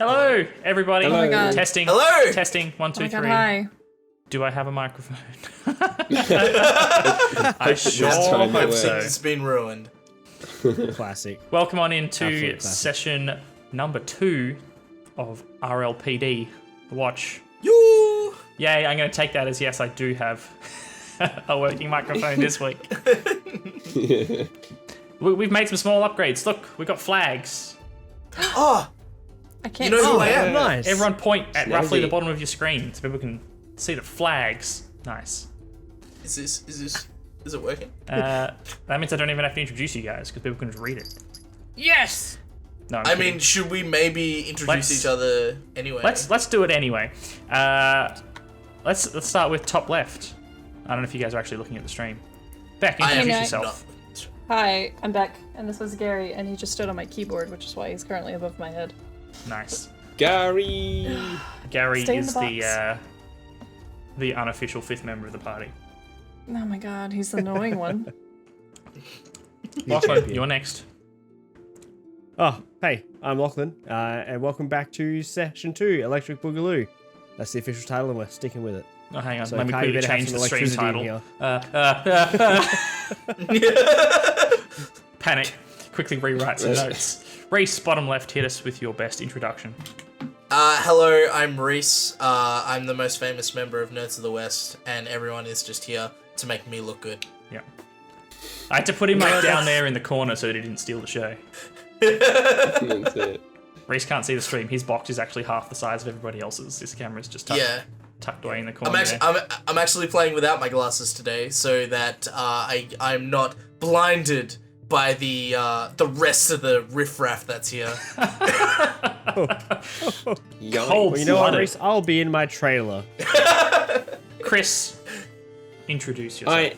Hello, everybody. Hello. Oh my God. Testing. Hello. Testing. 1, 2, Oh my 3. God, hi. Do I have a microphone? I I sure time hope it so. It's been ruined. Classic. Welcome on into Absolute classic. session number 2 of RLPD. The Watch. You. Yay, I'm going to take that as yes, I do have a working microphone this week. We've made some small upgrades. Look, we've got flags. Oh, I can't You know see who I it. am? Nice. Everyone point at roughly Snazzy. the bottom of your screen so people can see the flags. Nice. is it working? That means I don't even have to introduce you guys because people can just read it. Yes! No, I'm I kidding. mean, should we maybe introduce Let's- each other anyway? Let's do it anyway. Let's start with top left. I don't know if you guys are actually looking at the stream. Beck, I am introduce not. yourself. Hi, I'm Beck, and this was Gary, and he just stood on my keyboard, which is why he's currently above my head. Nice. Gary. Gary Stay in is the the unofficial 5th member of the party. Oh my god, he's the annoying one. Lachlan, you're next. Oh, hey, I'm Lachlan, and welcome back to Session 2, Electric Boogaloo. That's the official title, and we're sticking with it. Oh, hang on. So Let me Kye, you quickly better have change some the stream electricity in title. here. Panic. Quickly rewrite some notes. Reese, bottom left, hit us with your best introduction. Hello, I'm Reese. I'm the most famous member of Nerds of the West, and everyone is just here to make me look good. Yeah. I had to put him like down there in the corner so that he didn't steal the show. That's it. Reese can't see the stream. His box is actually half the size of everybody else's. This camera's just tucked away in the corner. I'm actually playing without my glasses today, so that I'm not blinded by the rest of the riffraff that's here. Young. Cold. Well, you know what, Blooded. Reese? I'll be in my trailer. Chris, introduce yourself.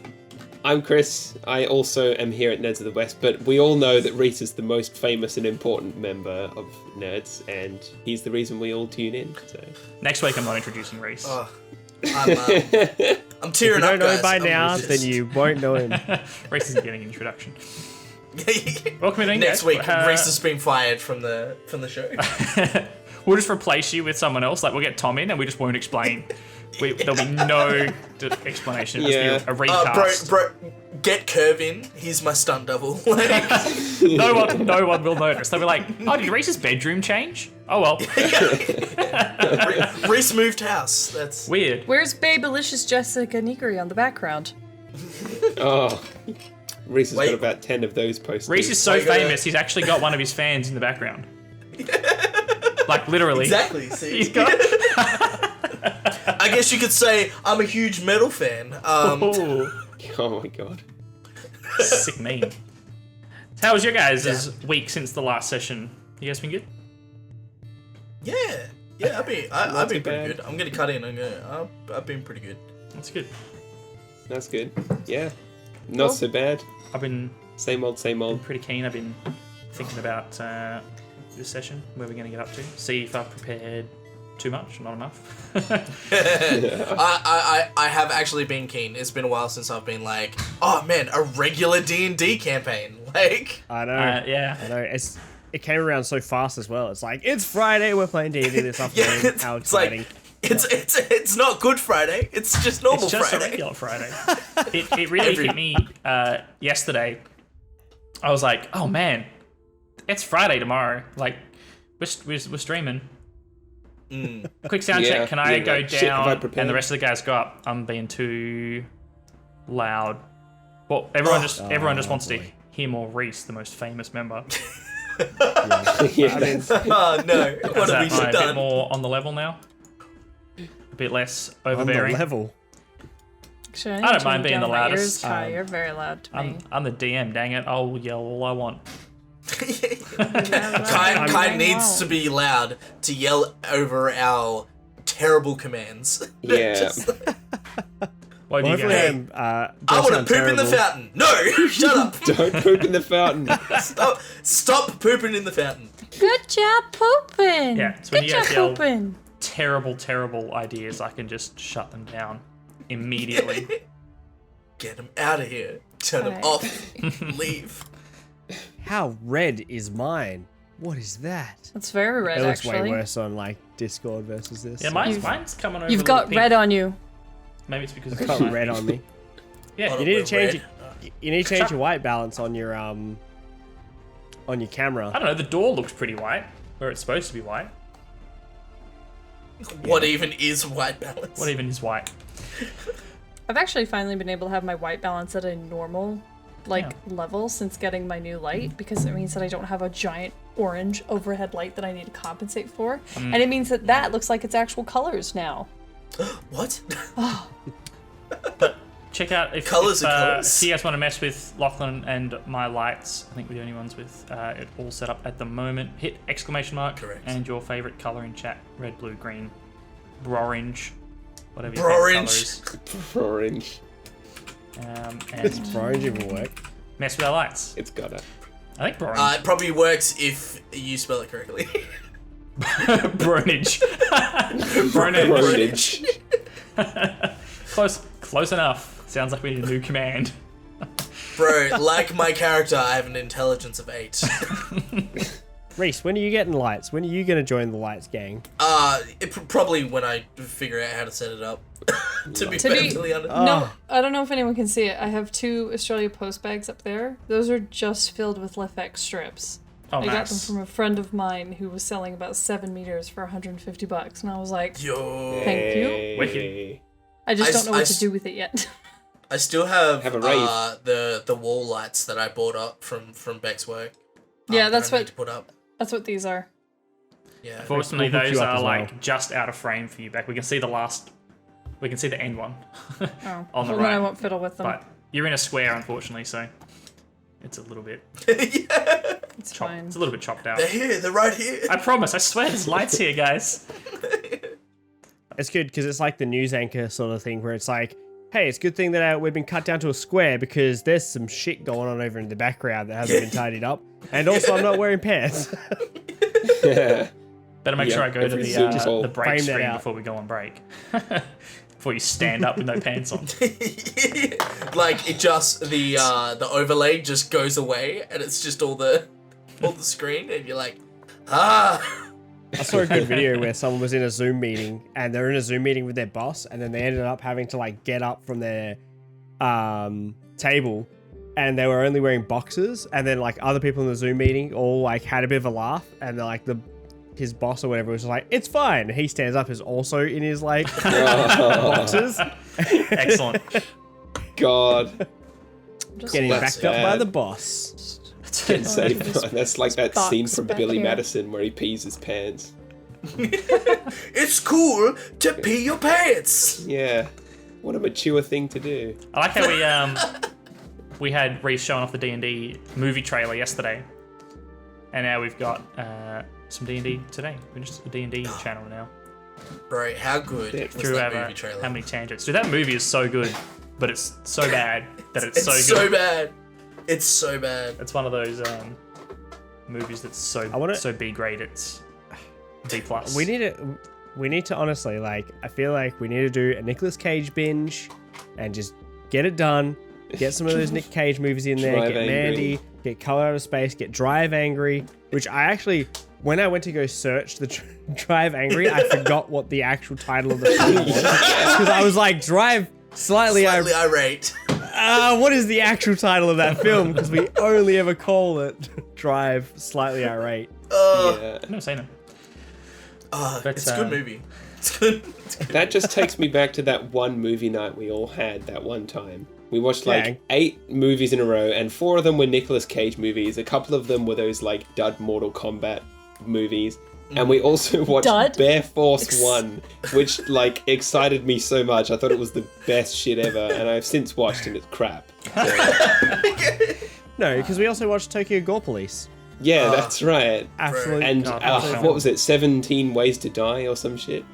I'm Chris. I also am here at Nerds of the West, but we all know that Reese is the most famous and important member of Nerds, and he's the reason we all tune in. So. Next week, I'm not introducing Reese. Oh, I'm If tearing you up, don't know guys. him by I'm now, Reese. then you won't know him. Reese isn't getting an introduction. Welcome in, Next guys. week, Reese has been fired from the show. We'll just replace you with someone else. Like, we'll get Tom in and we just won't explain. There'll be no explanation. It'll Yeah. just be a recast. Bro, get Curve in. He's my stunt double. Like, No one will notice. They'll be like, oh, did Reese's bedroom change? Oh, well. Reese moved house. That's Weird. Where's Babylicious Jessica Negri on the background? Oh. Reese has Wait. got about 10 of those posters. Reese is so I gotta- famous, he's actually got one of his fans in the background. Like, literally. exactly. See, He's got... I guess you could say I'm a huge metal fan. Ooh, Oh my god. sick meme. How was your guys' week since the last session? You guys been good? Yeah, I've been Not pretty too bad. good. I'm gonna cut in. I've been pretty good. That's good. That's good. Yeah. Not so bad. I've been Same old, same old. pretty keen. I've been thinking about this session, where we're going to get up to. See if I've prepared too much, not enough. I have actually been keen. It's been a while since I've been like, oh man, a regular D&D campaign. Like, I know. Yeah. I know. It came around so fast as well. It's like, it's Friday, we're playing D&D this afternoon. yeah, How it's like exciting. it's not Good Friday. It's just normal It's just Friday. a regular Friday. It really hit me yesterday. I was like, oh man, it's Friday tomorrow. Like, we're streaming. Quick sound Yeah, check. Can I yeah, go like, shit, have I down prepared? and the rest of the guys go up? I'm being too loud. Well, everyone just wants to boy. hear more Reese, the most famous member. Yeah, that's- Oh no, what Is have we that a bit done? more on the level now? A bit less On the overbearing. level. Actually, I need don't to mind turn being down the my loudest. ears, Kye. You're very loud to me. I'm the DM, dang it. I'll yell all I want. Kai needs to be loud to yell over our terrible commands. Yeah. Just like, What do Well, you hopefully guys? I want to poop in the fountain. No, shut up. Don't poop in the fountain. Stop pooping in the fountain. Good job pooping. Yeah, it's when Good you guys job yell pooping. terrible ideas, I can just shut them down immediately. Get him out of here. Turn him Alright. off. Leave. How red is mine? What is that? It's very red, It looks actually. way worse on like Discord versus this. Yeah, mine's coming over. You've a little got pink. red on you. Maybe it's because I've it's got red on me. Yeah, You need to change Red. You need to change your white balance on your camera. I don't know. The door looks pretty white, where it's supposed to be white. What even is white balance? What even is white? I've actually finally been able to have my white balance at a normal level since getting my new light, because it means that I don't have a giant orange overhead light that I need to compensate for. And it means that that looks like it's actual colors now. What? Check out if Colours are colours. you guys want to mess with Lachlan and my lights. I think we're the only ones with it all set up at the moment. Hit exclamation mark Correct. and your favorite color in chat: red, blue, green, orange, whatever your Brorange. favorite color is. Orange. Does And orange even work? mess with our lights. It's gotta. I think orange. It probably works if you spell it correctly. Bronage. Orange. Close enough. Sounds like we need a new command. Bro, like my character, I have an intelligence of 8. Reese, when are you getting lights? When are you going to join the lights gang? Probably when I figure out how to set it up. to be To be- perfectly honest. No, I don't know if anyone can see it. I have 2 Australia Post bags up there. Those are just filled with Lefex strips. Oh, I got them nice. from a friend of mine who was selling about 7 meters for $150, and I was like, Yo. Thank you. Wicked. I just I don't s- know I what s- to do with it yet. I still have, Have a rave. the wall lights that I bought up from Beck's work. Yeah, that that's I need what- to put up. That's what these are. Yeah. Fortunately, We'll hook those you up are as like well. just out of frame for you back. We can see the last. We can see the end one Oh, on the well, then I right. won't fiddle with them. But you're in a square, unfortunately, so it's a little bit Yeah. It's chopped. fine. It's a little bit chopped out. They're here. They're right here. I promise. I swear, there's lights here, guys. It's good because it's like the news anchor sort of thing where it's like, hey, it's a good thing that we've been cut down to a square because there's some shit going on over in the background that hasn't been tidied up. And also, I'm not wearing pants. Yeah. Better make Yeah, sure I go to every the single- break Frame that screen out. before we go on break. Before you stand up with no pants on. Like it just the overlay just goes away and it's just all the screen and you're like, ah. I saw a good video where someone was in a Zoom meeting and they're in a Zoom meeting with their boss and then they ended up having to like get up from their table and they were only wearing boxers and then like other people in the Zoom meeting all like had a bit of a laugh and they're like his boss or whatever was just like, it's fine. He stands up is also in his like boxers Excellent. God. Just getting That's backed up by sad. the boss. Getting saved. just That's like that box scene from back Billy here. Madison where he pees his pants. It's cool to pee your pants. Yeah. What a mature thing to do. I like how we had Reese showing off the D&D movie trailer yesterday, and now we've got some D&D today. We're just a D&D channel now. Bro, how good was Drew, that have movie trailer? how many tangents? Dude, that movie is so good, but it's so bad that it's so It's good. so bad. It's so bad. It's one of those movies that's so so B grade. It's B plus. We need to honestly, like, I feel like we need to do a Nicolas Cage binge and just get it done. Get some of those Nick Cage movies in there. Drive Get Angry. Mandy. Get Color Out of Space. Get Drive Angry. Which I actually, when I went to go search the Drive Angry, I forgot what the actual title of the film was. Because I was like, Drive Slightly irate. what is the actual title of that film? Because we only ever call it Drive Slightly Irate. Yeah. I've never seen it. But, It's a good movie. It's good. That just takes me back to that one movie night we all had that one time. We watched like Yeah. 8 movies in a row, and 4 of them were Nicolas Cage movies. A couple of them were those like dud Mortal Kombat movies. And we also watched Dud? Bear Force 1, which like excited me so much. I thought it was the best shit ever, and I've since watched and it's crap. So, No, because we also watched Tokyo Gore Police. yeah, that's right. Absolutely. And God, what was it? 17 Ways to Die or some shit?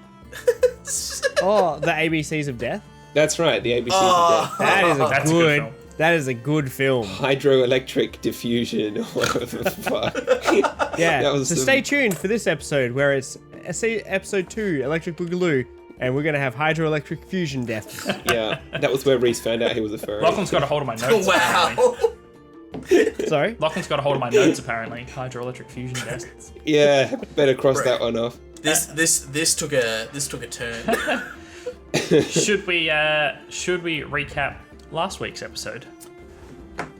Oh, the ABCs of Death. That's right, the ABCs of Death. That is That's a good film. That is a good film. Hydroelectric diffusion or whatever the fuck. Yeah. That was So some- stay tuned for this episode where it's episode 2, Electric Boogaloo, and we're gonna have hydroelectric fusion deaths. Yeah, that was where Reese found out he was a furry. Lachlan's got a hold of my notes. Wow. apparently. Sorry? Lachlan's got a hold of my notes apparently. Hydroelectric fusion tests. Yeah, better cross that one off. This took a turn. Should we recap last week's episode?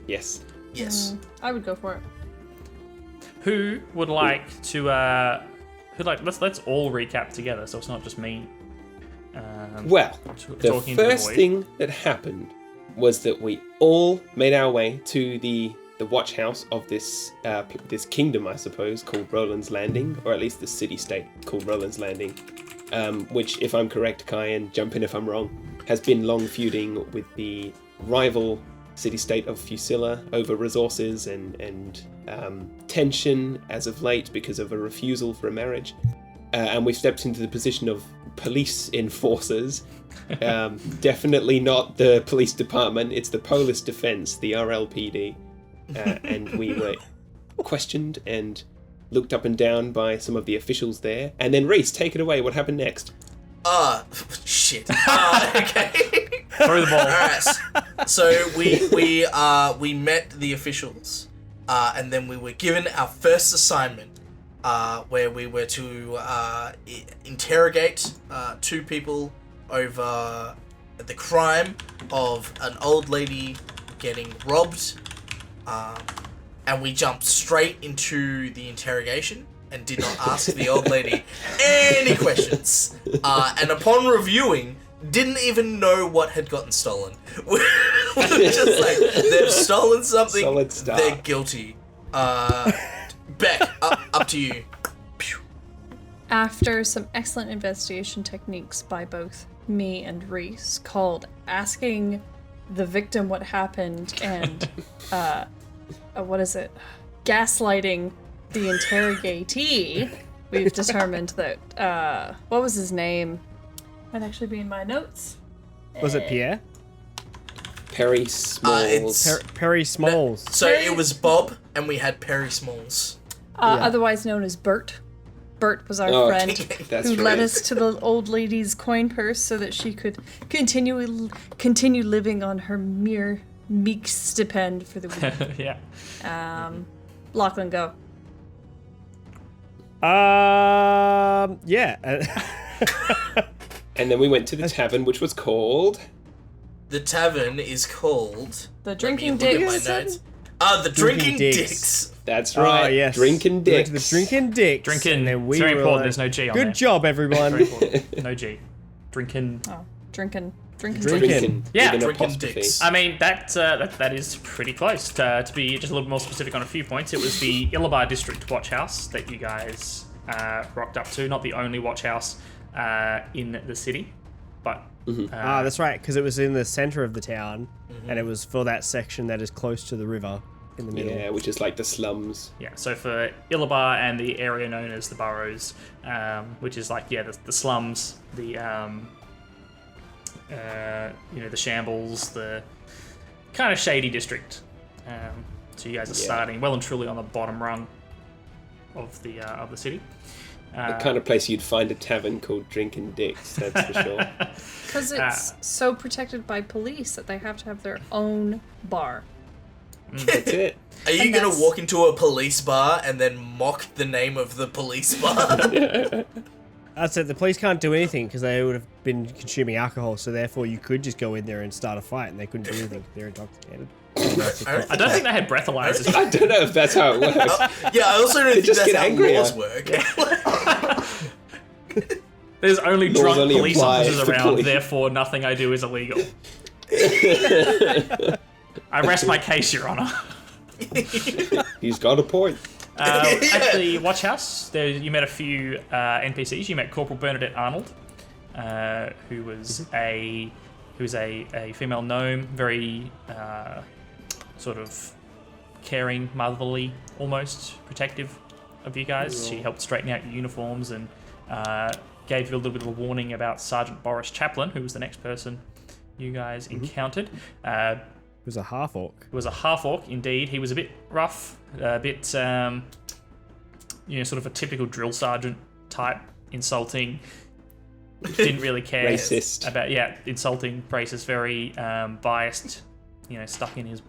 Yes. Yes. I would go for it. Who would like to? Let's all recap together, so it's not just me. Well, the talking to the first void. thing that happened was that we all made our way to the watch house of this kingdom, I suppose, called Rolands Landing, or at least the city-state called Rolands Landing, which, if I'm correct, Kye, and jump in if I'm wrong, has been long feuding with the rival city-state of Fusilla over resources and tension as of late because of a refusal for a marriage. And we've stepped into the position of police enforcers. Definitely not the police department, it's the Polis Defence, the RLPD. And we were questioned and looked up and down by some of the officials there. And then Reese, take it away. What happened next? Shit. Okay. Throw the ball. Alright. So we met the officials, and then we were given our first assignment, where we were to interrogate two people over the crime of an old lady getting robbed, and we jumped straight into the interrogation and did not ask the old lady any questions. And upon reviewing, didn't even know what had gotten stolen. We were just like, they've stolen something, Solid start. they're guilty. Beck, up to you. After some excellent investigation techniques by both me and Reese, called asking the victim what happened and gaslighting the interrogatee, we've determined that what was his name? Might actually be in my notes. Was it Pierre? Perry Smalls. Perry Smalls. So it was Bob, and we had Perry Smalls. Otherwise known as Bert. Bert was our Oh, friend that's who right. led us to the old lady's coin purse so that she could continue living on her mere meek stipend for the week. Yeah. Lachlan, go. Yeah. And then we went to the tavern, which was called... The tavern is called... The Drinking Let me look at my Dicks. notes. The Drinking Dicks. That's right, yes. Drinking We went Dicks. to the Drinking Dicks. Drinking. And then we It's very were important. like, There's no G on Good there. job, everyone. Very important. No G. Drinking. Oh, drinking. Drinking. Yeah, with an Drinking apostrophe. Dicks. I mean, that is pretty close. To be just a little more specific on a few points, it was the Illabar District Watch House that you guys rocked up to. Not the only watch house in the city, but... That's right, because it was in the center of the town, and it was for that section that is close to the river in the middle. Yeah, which is like the slums. Yeah, so for Illabar and the area known as the Burrows, which is like, the slums, the, the shambles, the kind of shady district. So you guys are starting well and truly on the bottom rung of the city. The kind of place you'd find a tavern called Drinking Dicks, that's for sure. Because it's so protected by police that they have to have their own bar. That's it. Are you And going to that's- walk into a police bar and then mock the name of the police bar? That's it. The police can't do anything because they would have been consuming alcohol, so therefore you could just go in there and start a fight, and they couldn't do anything. They're intoxicated. I don't think they had breathalyzers. I don't know if that's how it works. Yeah, I also don't think just that's get how angrier. laws work. There's only Laws drunk only police apply officers to around, police. therefore nothing I do is illegal. I rest my case, Your Honor. He's got a point. At the watch house, there you met a few NPCs. You met Corporal Bernadette Arnold, who was a female gnome, very sort of caring, motherly, almost protective of you guys. She helped straighten out your uniforms and gave you a little bit of a warning about Sergeant Boris Chaplin, who was the next person you guys encountered. It was a half orc. It was a half-orc, indeed. He was a bit rough, a bit, sort of a typical drill sergeant type, insulting. Didn't really care Racist. about, insulting, racist, very biased, stuck in his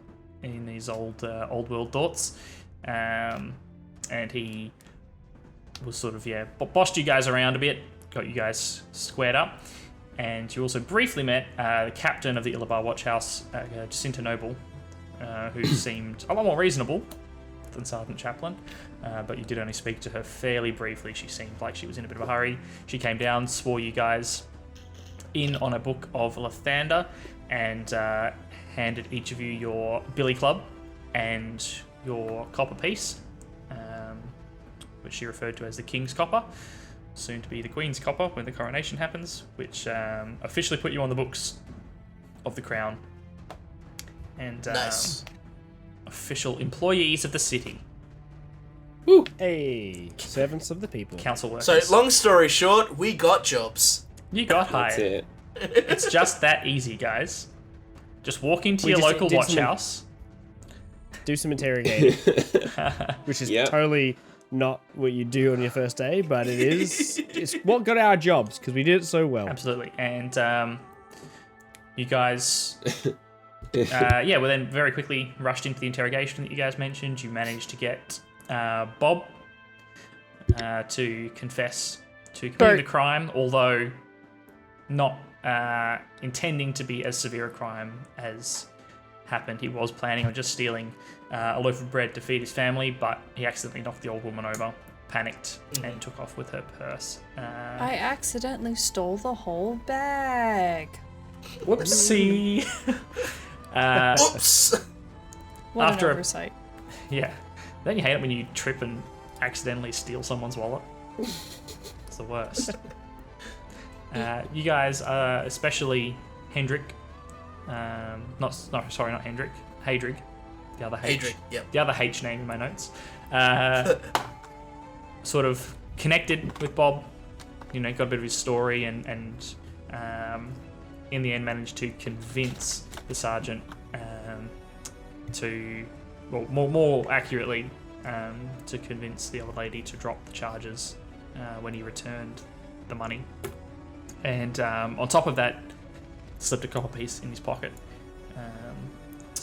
in his old world thoughts, and he was sort of bossed you guys around a bit, got you guys squared up, and you also briefly met the captain of the Illabar Watch House, Jacinta Noble, who seemed a lot more reasonable than Sergeant Chaplin, but you did only speak to her fairly briefly. She seemed like she was in a bit of a hurry. She came down, swore you guys in on a book of Lathander, and handed each of you your billy club and your copper piece, which she referred to as the King's Copper, soon to be the Queen's Copper when the coronation happens, which officially put you on the books of the Crown and Nice. official employees of the city. Woo. Hey, servants of the people. Council workers. So, long story short, we got jobs. You got That's hired. it. It's just that easy, guys. Just walk into We your just local did watch some- house. Do some interrogating, which is Yep. totally not what you do on your first day, but it is. It's what got our jobs because we did it so well. Absolutely. And you guys, well, then very quickly rushed into the interrogation that you guys mentioned. You managed to get Bob to confess to committing the crime, although not intending to be as severe a crime as happened. He was planning on just stealing a loaf of bread to feed his family, but he accidentally knocked the old woman over, panicked, and took off with her purse. I accidentally stole the whole bag. Whoopsie. Oops! What After a- an oversight. Yeah. Don't you hate it when you trip and accidentally steal someone's wallet? It's the worst. You guys, especially Hendrik, not Hendrik, Hadrig, the other H. Adric, yep. The other H name in my notes. Sort of connected with Bob, got a bit of his story, and in the end managed to convince the sergeant to, well, more accurately, to convince the other lady to drop the charges when he returned the money. And on top of that, slipped a copper piece in his pocket.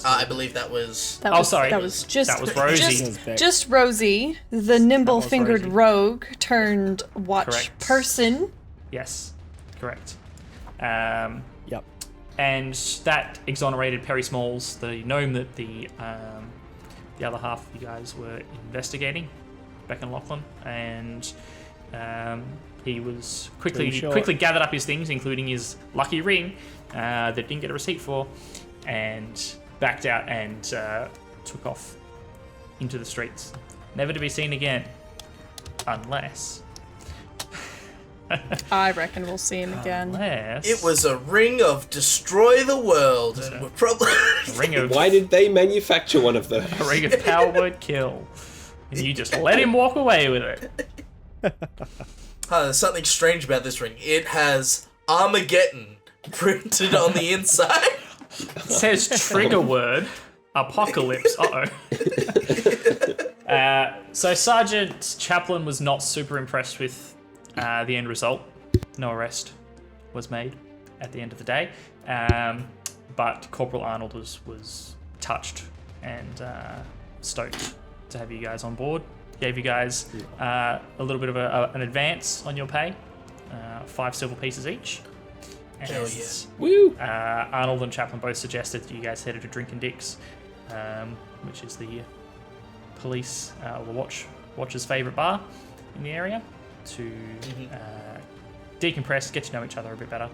I believe that was... That Oh, was, sorry. That was just That was Rosie. Just Rosie, the nimble-fingered Rosie. rogue turned watch Correct. person. Yes, correct. Yep. And that exonerated Perry Smalls, the gnome that the other half of you guys were investigating back in Lachlan, and he was Pretty short. quickly gathered up his things, including his lucky ring that didn't get a receipt for, and backed out and took off into the streets, never to be seen again, unless I reckon we'll see him again. unless It was a ring of destroy the world, and we're probably... a ring of Why did they manufacture one of those? a ring of power word kill, and you just let him walk away with it. There's something strange about this ring. It has Armageddon printed on the inside. It says trigger word apocalypse. So Sergeant Chaplin was not super impressed with the end result. No arrest was made at the end of the day, but Corporal Arnold was touched and stoked to have you guys on board. Gave you guys a little bit of an advance on your pay, 5 silver pieces each. And Hell yeah. Woo! Arnold and Chaplin both suggested that you guys headed to Drinkin' Dick's, which is the police or the watch's favourite bar in the area, to decompress, get to know each other a bit better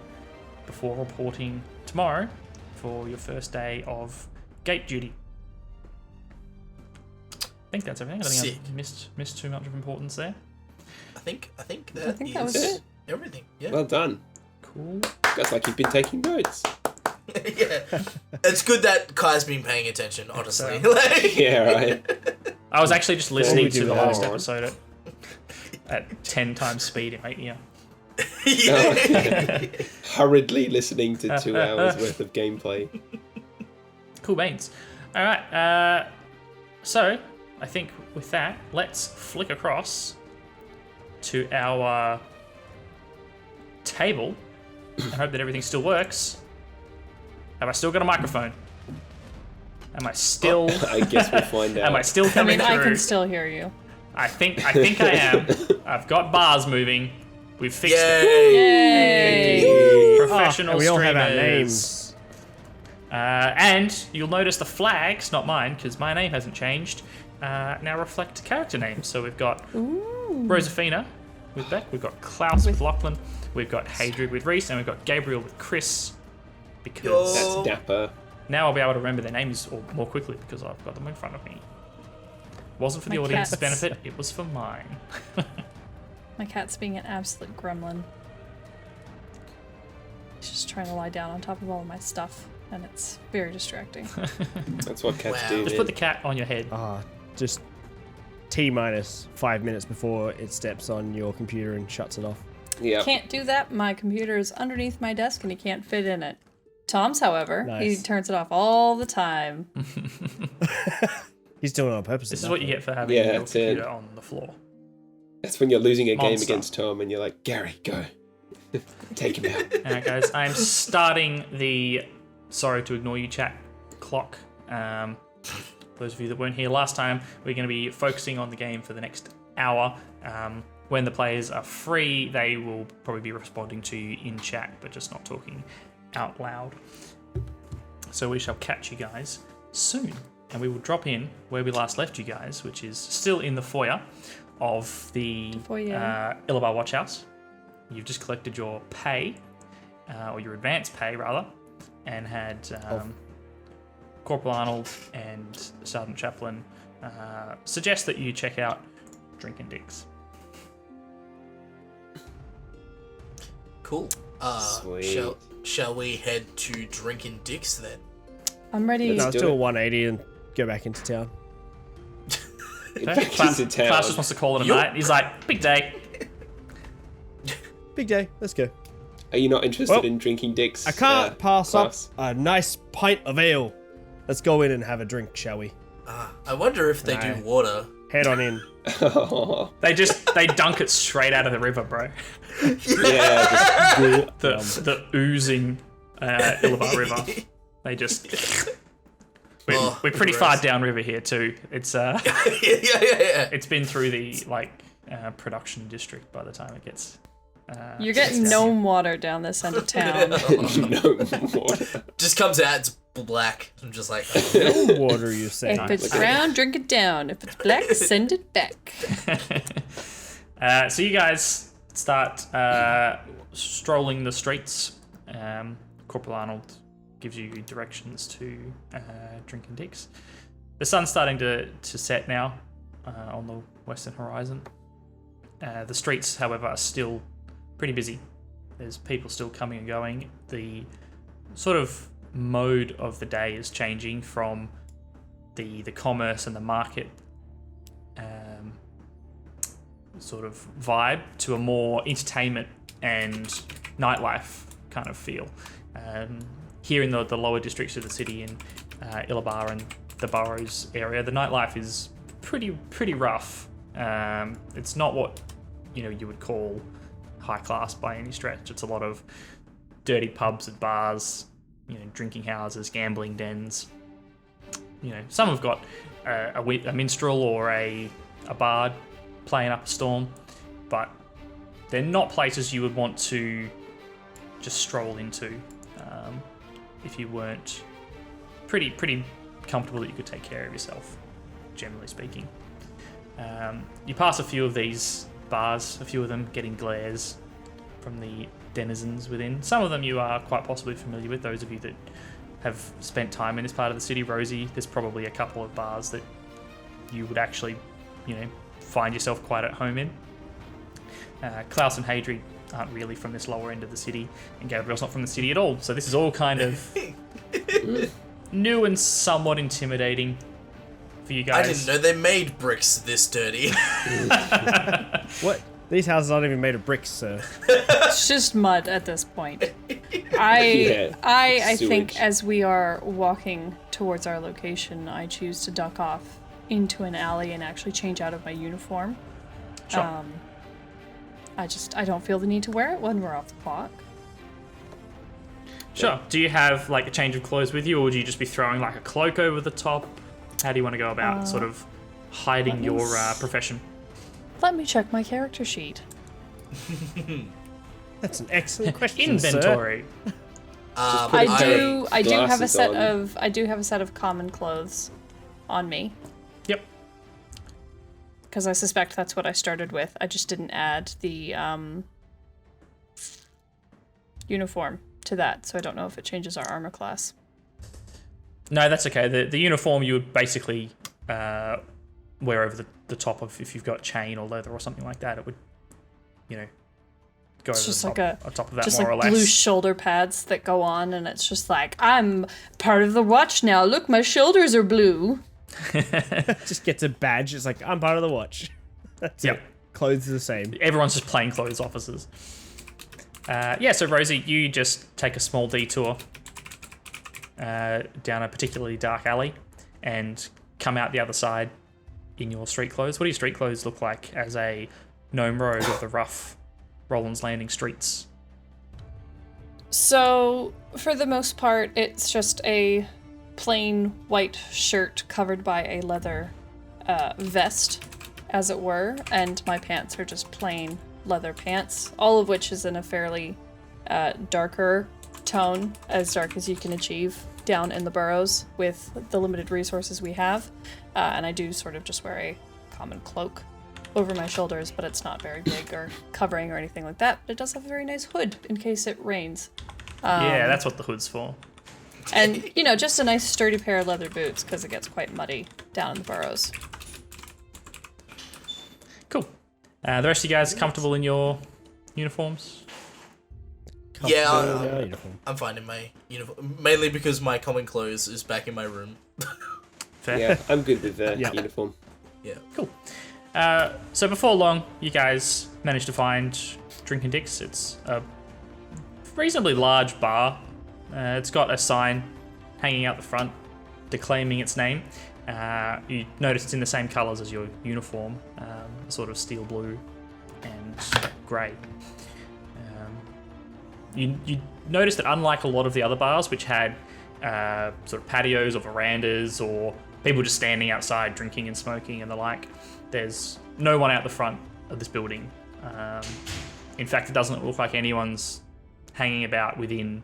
before reporting tomorrow for your first day of gate duty. I think that's everything. I don't think Sick. I've missed too much of importance there. I think I think that that was is it. everything. Yeah. Well done. Cool. That's like you've been taking notes. Yeah. It's good that Kai's been paying attention, honestly. So- Like- Yeah, right. I was actually just listening we to do the that. last episode at 10 times speed in my ear. Yeah. Hurriedly listening to 2 hours worth of gameplay. Cool beans. All right. So I think with that, let's flick across to our table. I hope that everything still works. Have I still got a microphone? Am I still? I guess we'll find out. Am I still I coming mean, through? I can still hear you. I think I am. I've got bars moving. We've fixed it. Yay! Yay! Professional and we all streamers. have our names. And you'll notice the flags, not mine, because my name hasn't changed, now reflect character names. So we've got Rosafina with Beck, we've got Klaus with Lachlan, we've got Hadrid with Reese, and we've got Gabriel with Chris. Because That's dapper. now I'll be able to remember their names more quickly because I've got them in front of me. Wasn't for the My audience's cats. benefit, it was for mine. My cat's being an absolute gremlin. He's just trying to lie down on top of all of my stuff, and it's very distracting. That's what cats Wow. do. Just man. put the cat on your head. Just T-minus 5 minutes before it steps on your computer and shuts it off. Yeah. Can't do that. My computer is underneath my desk, and he can't fit in it. Tom's, however, he Nice. turns it off all the time. He's doing it on purpose. This at is that what you point. get for having Yeah, your that's it. computer on the floor. That's when you're losing a game Monster. against Tom and you're like, Gary, go. Take him out. Alright guys, I'm starting the sorry to ignore you chat clock. Those of you that weren't here last time, we're going to be focusing on the game for the next hour. When the players are free, they will probably be responding to you in chat, but just not talking out loud. So we shall catch you guys soon. And we will drop in where we last left you guys, which is still in the foyer of the Illabar Watch House. You've just collected your pay, or your advance pay rather, and had Corporal Arnold and Sergeant Chaplin suggest that you check out Drinkin' Dicks. Cool. Sweet. Shall we head to Drinking Dicks then? I'm ready. No, Let's let's do do a it. 180 and go back into town. Back Klaus, into town. Klaus just wants to call it a Yup. night. He's like, big day. Big day. Let's go. Are you not interested Well, in drinking dicks? I can't pass Klaus? up a nice pint of ale. Let's go in and have a drink, shall we? I wonder if they No. do water. Head on in. They dunk it straight out of the river, bro. Yeah, The oozing Illabar River. They just. We're pretty far gross. downriver here too. It's yeah. it's been through the production district by the time it gets. You're getting gnome water down this end of town. no water. Just comes out, it's black. I'm just like, Water, you say? If it's brown, drink it down. If it's black, send it back. So you guys start strolling the streets. Corporal Arnold gives you directions to Drinking Dicks. The sun's starting to set now on the western horizon. The streets, however, are still pretty busy. There's people still coming and going. The sort of mode of the day is changing from the commerce and the market sort of vibe to a more entertainment and nightlife kind of feel. Here in the lower districts of the city in Illabar and the Burrows area, the nightlife is pretty rough. It's not what you would call high class by any stretch. It's a lot of dirty pubs and bars, drinking houses, gambling dens. Some have got a minstrel or a bard playing up a storm, but they're not places you would want to just stroll into if you weren't pretty comfortable that you could take care of yourself, generally speaking. You pass a few of these bars, a few of them getting glares from the denizens within. Some of them you are quite possibly familiar with, those of you that have spent time in this part of the city. Rosie, there's probably a couple of bars that you would actually, find yourself quite at home in. Klaus and Hadrid aren't really from this lower end of the city, and Gabriel's not from the city at all, so this is all kind of new and somewhat intimidating for you I guys. didn't know they made bricks this dirty. What? These houses aren't even made of bricks, sir. It's just mud at this point. I think Sewage. as we are walking towards our location, I choose to duck off into an alley and actually change out of my uniform. Sure. I don't feel the need to wear it when we're off the clock. Sure. Do you have like a change of clothes with you, or would you just be throwing like a cloak over the top? How do you want to go about sort of hiding your profession? Let me check my character sheet. That's an excellent question, sir. Inventory. I do have a glasses set on. of common clothes on me Yep. because I suspect that's what I started with. I just didn't add the uniform to that, so I don't know if it changes our armor class. No, that's okay. The uniform you would basically wear over the top of, if you've got chain or leather or something like that. It would, go It's over just the like top, on top of that, just more like or less. blue shoulder pads that go on, and it's just like, I'm part of the watch now. Look, my shoulders are blue. Just gets a badge. It's like, I'm part of the watch. That's Yep. it. Clothes are the same. Everyone's just plain clothes officers. So Rosie, you just take a small detour down a particularly dark alley and come out the other side in your street clothes. What do your street clothes look like as a gnome rogue of the rough Rolands Landing streets? So, for the most part, it's just a plain white shirt covered by a leather vest, as it were, and my pants are just plain leather pants, all of which is in a fairly darker tone, as dark as you can achieve down in the burrows with the limited resources we have. And I do sort of just wear a common cloak over my shoulders, but it's not very big or covering or anything like that. But it does have a very nice hood in case it rains. Yeah, that's what the hood's for. And, just a nice sturdy pair of leather boots because it gets quite muddy down in the burrows. Cool. The rest of you guys comfortable in your uniforms? Yeah, I'm fine in my uniform. Mainly because my common clothes is back in my room. Fair. Yeah, I'm good with the Yeah. uniform. Yeah. Cool. So before long, you guys managed to find Drinking Dicks. It's a reasonably large bar. It's got a sign hanging out the front declaiming its name. You notice it's in the same colours as your uniform, sort of steel blue and grey. You notice that unlike a lot of the other bars, which had sort of patios or verandas or people just standing outside drinking and smoking and the like, there's no one out the front of this building. In fact, it doesn't look like anyone's hanging about within,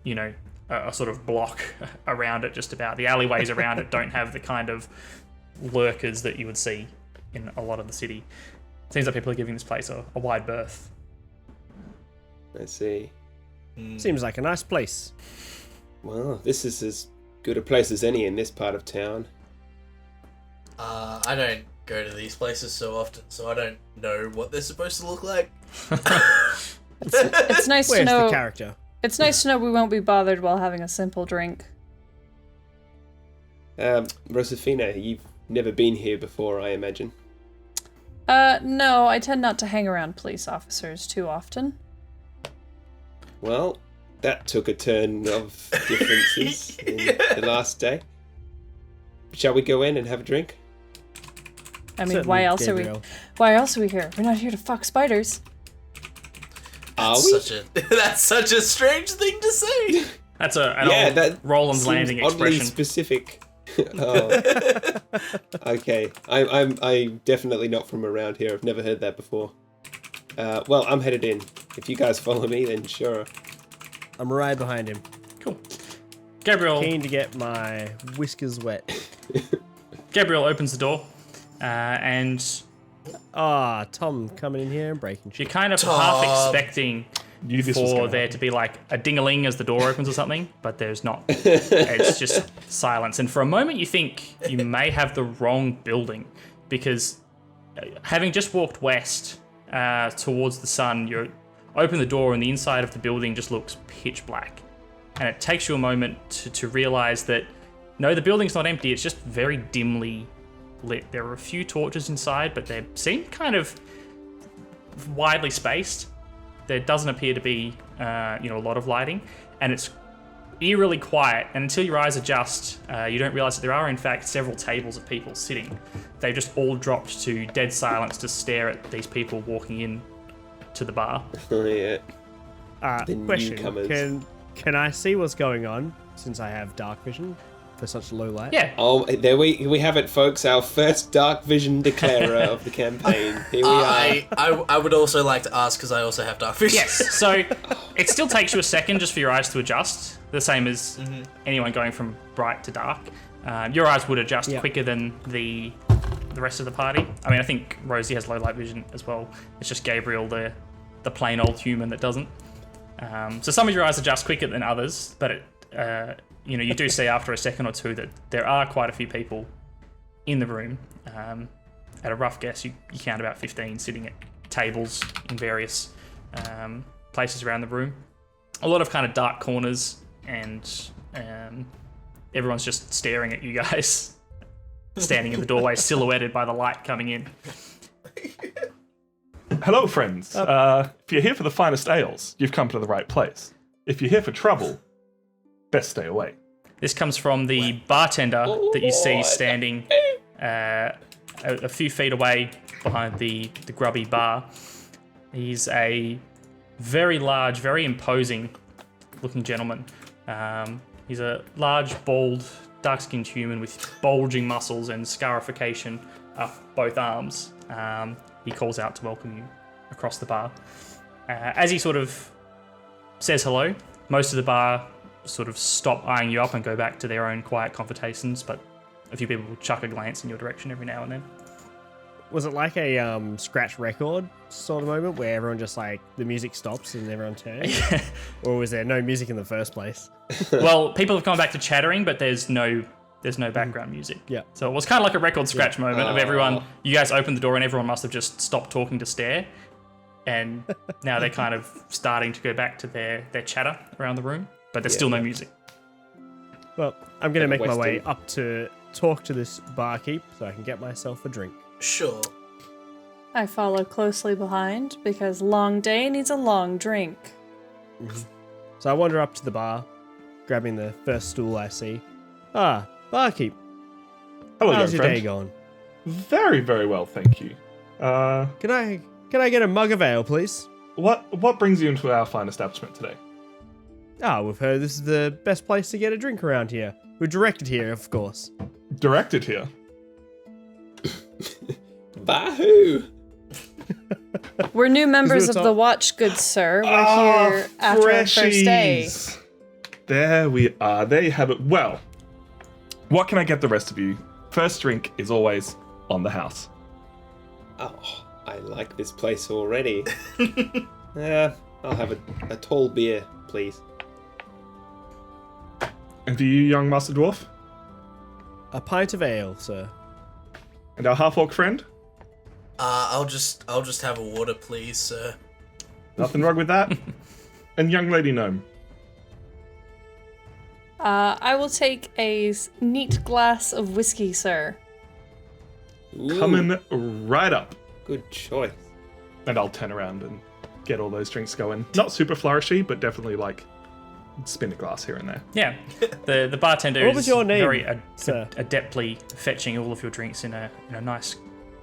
a sort of block around it, just about. The alleyways around it don't have the kind of lurkers that you would see in a lot of the city. Seems like people are giving this place a wide berth. I see. Seems like a nice place. Well, this is as good a place as any in this part of town. I don't go to these places so often, so I don't know what they're supposed to look like. It's nice to Where's know. the character? It's nice to know we won't be bothered while having a simple drink. Rosefina, you've never been here before, I imagine. No, I tend not to hang around police officers too often. Well, that took a turn of differences in the last day. Shall we go in and have a drink? I mean, Certainly, why else Gabriel. Why else are we here? We're not here to fuck spiders. Are we? That's such a strange thing to say. That's an old Rolands seems Landing oddly expression. specific. Oh. Okay, I'm definitely not from around here. I've never heard that before. Well, I'm headed in. If you guys follow me, then sure. I'm right behind him. Cool. Gabriel Keen to get my whiskers wet. opens the door, and Tom coming in here and breaking you're shit. kind of half expecting for there to be like a ding-a-ling as the door opens or something, but there's not. It's just silence. And for a moment you think you may have the wrong building, because having just walked west towards the sun, you open the door and the inside of the building just looks pitch black. And it takes you a moment to realize that, no, the building's not empty, it's just very dimly lit. There are a few torches inside, but they seem kind of widely spaced. There doesn't appear to be, a lot of lighting, and it's eerily quiet. And until your eyes adjust, you don't realize that there are, in fact, several tables of people sitting. They've just all dropped to dead silence to stare at these people walking in to the bar. Oh, yeah. The Question: newcomers. Can I see what's going on since I have dark vision for such low light? Yeah. Oh, there we have it, folks. Our first dark vision declarer of the campaign. Here we are. I would also like to ask, because I also have dark vision. Yes. So it still takes you a second just for your eyes to adjust, the same as anyone going from bright to dark. Your eyes would adjust quicker than the rest of the party. I mean, I think Rosie has low light vision as well. It's just Gabriel, the plain old human, that doesn't. So some of your eyes adjust quicker than others, but you do see after a second or two that there are quite a few people in the room. At a rough guess, you count about 15 sitting at tables in various places around the room. A lot of kind of dark corners, and everyone's just staring at you guys, standing in the doorway, silhouetted by the light coming in. Hello, friends. If you're here for the finest ales, you've come to the right place. If you're here for trouble, best stay away. This comes from the bartender that you see standing a few feet away behind the grubby bar. He's a very large, very imposing looking gentleman. He's a large, bald, dark-skinned human with bulging muscles and scarification up both arms. He calls out to welcome you across the bar. As he sort of says hello, most of the bar sort of stop eyeing you up and go back to their own quiet conversations, but a few people will chuck a glance in your direction every now and then. Was it like a scratch record sort of moment where everyone just like the music stops and everyone turns? Or was there no music in the first place? Well, people have gone back to chattering, but there's no background music. Yeah. So it was kind of like a record scratch moment of everyone. You guys opened the door and everyone must have just stopped talking to stare. And now they're kind of starting to go back to their chatter around the room, but there's still no music. Well, I'm going to make my way Western. up to talk to this barkeep so I can get myself a drink. Sure. I follow closely behind because long day needs a long drink. So I wander up to the bar, grabbing the first stool I see. Ah, barkeep. Hello, How's young your friend. day going? Very, very well, thank you. Can I get a mug of ale, please? What brings you into our fine establishment today? Ah, we've heard this is the best place to get a drink around here. We're directed here, of course. Directed here. Bahoo! We're new members of Is it the all- watch, good sir. We're here after our first day. Freshies. There we are. There you have it. Well, what can I get the rest of you? First drink is always on the house. Oh, I like this place already. I'll have a tall beer, please. And for you, young Master Dwarf? A pint of ale, sir. And our half-orc friend? I'll just have a water, please, sir. Nothing wrong with that. And young lady gnome? I will take a neat glass of whiskey, sir. Ooh, Coming right up. good choice. And I'll turn around and get all those drinks going. Not super flourishy, but definitely like spin a glass here and there. Yeah, the bartender What was is your name, very sir? adeptly fetching all of your drinks in a nice,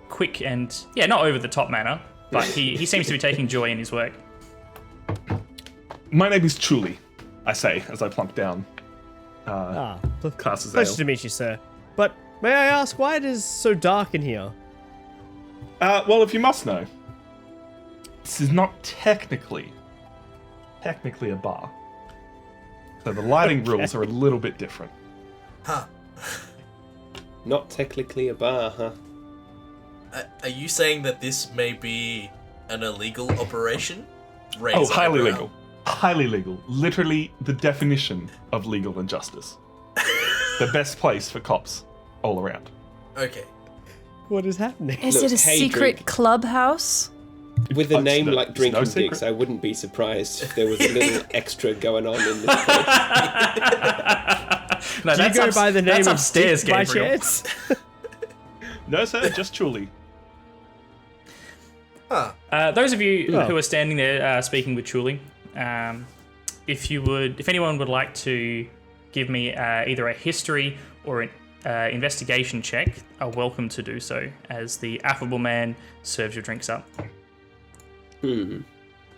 quick and not over the top manner, but he seems to be taking joy in his work. My name is Chuli, I say as I plunk down. Classes Pleasure ale. to meet you, sir. But may I ask why it is so dark in here? Well, if you must know, this is not technically a bar. So the lighting rules are a little bit different. Huh. Not technically a bar, huh? Are you saying that this may be an illegal operation? Oh, highly legal. Highly legal. Literally the definition of legal injustice. The best place for cops all around. Okay. What is happening? Is Look, it a hey, secret drink. clubhouse? With a Oh, name no- like it's Drinking no secret. Dicks, I wouldn't be surprised if there was a little extra going on in this place. No, Do you go by the name that's of upstairs, Dick by Gabriel. chance? No, sir, just Chuli. Huh. Those of you Oh. who are standing there speaking with Chuli, if anyone would like to give me either a history or an investigation check, are welcome to do so, as the affable man serves your drinks up.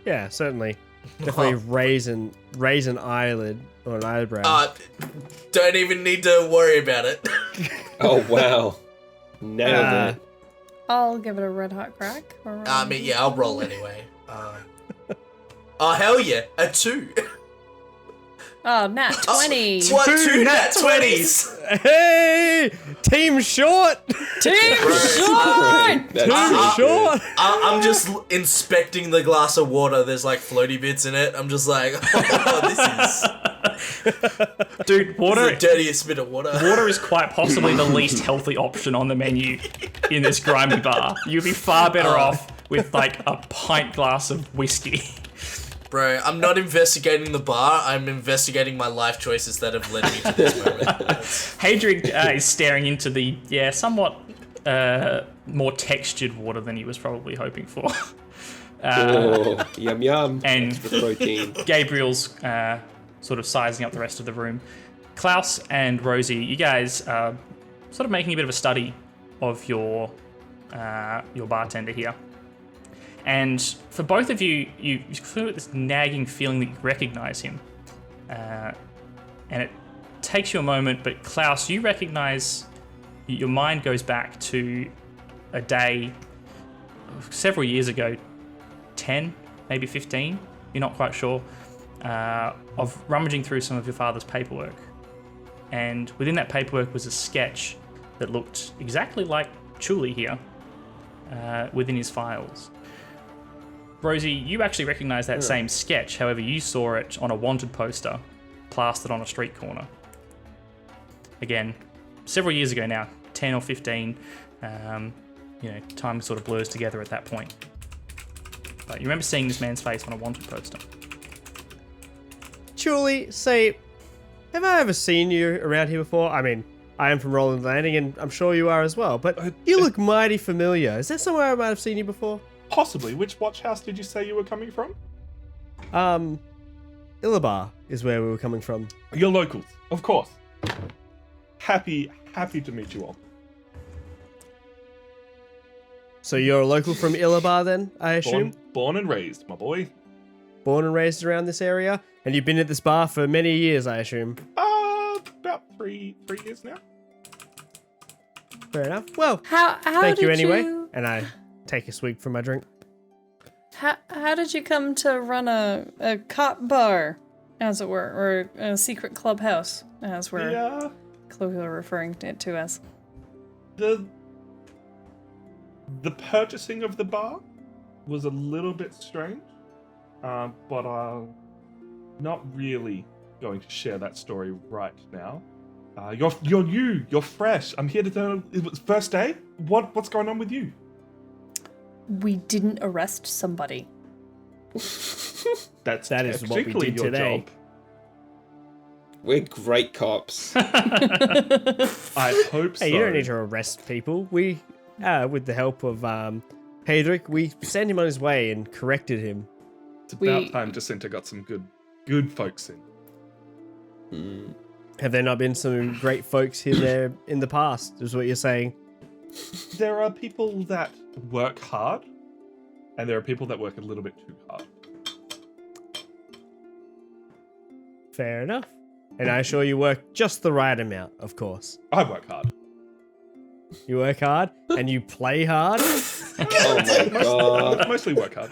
Yeah, certainly. definitely raise an eyelid or an eyebrow. Don't even need to worry about it. Oh wow, nailed it. I'll give it a red hot crack. I mean, yeah, I'll roll anyway. Oh, hell yeah, a 2. Oh, nat 20. What, 2 nat 20s? Hey, team short. Team short! That's Short. I'm just inspecting the glass of water. There's like floaty bits in it. I'm just like, oh, this Dude, water. is the dirtiest bit of water. Water is quite possibly the least healthy option on the menu in this grimy bar. You'd be far better off with like a pint glass of whiskey. Bro, I'm not investigating the bar. I'm investigating my life choices that have led me to this moment. Hadric is staring into the somewhat more textured water than he was probably hoping for. Oh, yum yum. And Extra protein. Gabriel's sort of sizing up the rest of the room. Klaus and Rosie, you guys are sort of making a bit of a study of your bartender here. And for both of you, you feel this nagging feeling that you recognize him. And it takes you a moment, but Klaus, you recognize, your mind goes back to a day several years ago, 10, maybe 15, you're not quite sure, of rummaging through some of your father's paperwork. And within that paperwork was a sketch that looked exactly like Chuli here, within his files. Rosie, you actually recognize that same sketch, however you saw it on a wanted poster plastered on a street corner. Again, several years ago now, 10 or 15, time sort of blurs together at that point. But you remember seeing this man's face on a wanted poster. Julie, say, have I ever seen you around here before? I mean, I am from Rolands Landing, and I'm sure you are as well, but you look mighty familiar. Is there somewhere I might have seen you before? Possibly. Which watch house did you say you were coming from? Illabar is where we were coming from. You're locals, of course. Happy to meet you all. So you're a local from Illabar then, I assume? Born and raised, my boy. Born and raised around this area? And you've been at this bar for many years, I assume? About three years now. Fair enough. Well, How thank you did anyway. you- And I take a swig from my drink. How did you come to run a cop bar, as it were, or a secret clubhouse, as we're colloquially referring to it to as? The purchasing of the bar was a little bit strange, but I'm not really going to share that story right now. You're new, you're fresh. I'm here to tell. It was first day. What's going on with you? We didn't arrest somebody. That is what we technically did your today. job. We're great cops. I hope so. Hey, you don't need to arrest people. We, with the help of Hadric, we sent him on his way and corrected him. It's about time Jacinta got some good folks in. Have there not been some great folks here there in the past, is what you're saying? There are people that work hard, and there are people that work a little bit too hard. Fair enough. And I assure you work just the right amount, of course. I work hard. You work hard, and you play hard? Oh my god. Mostly work hard.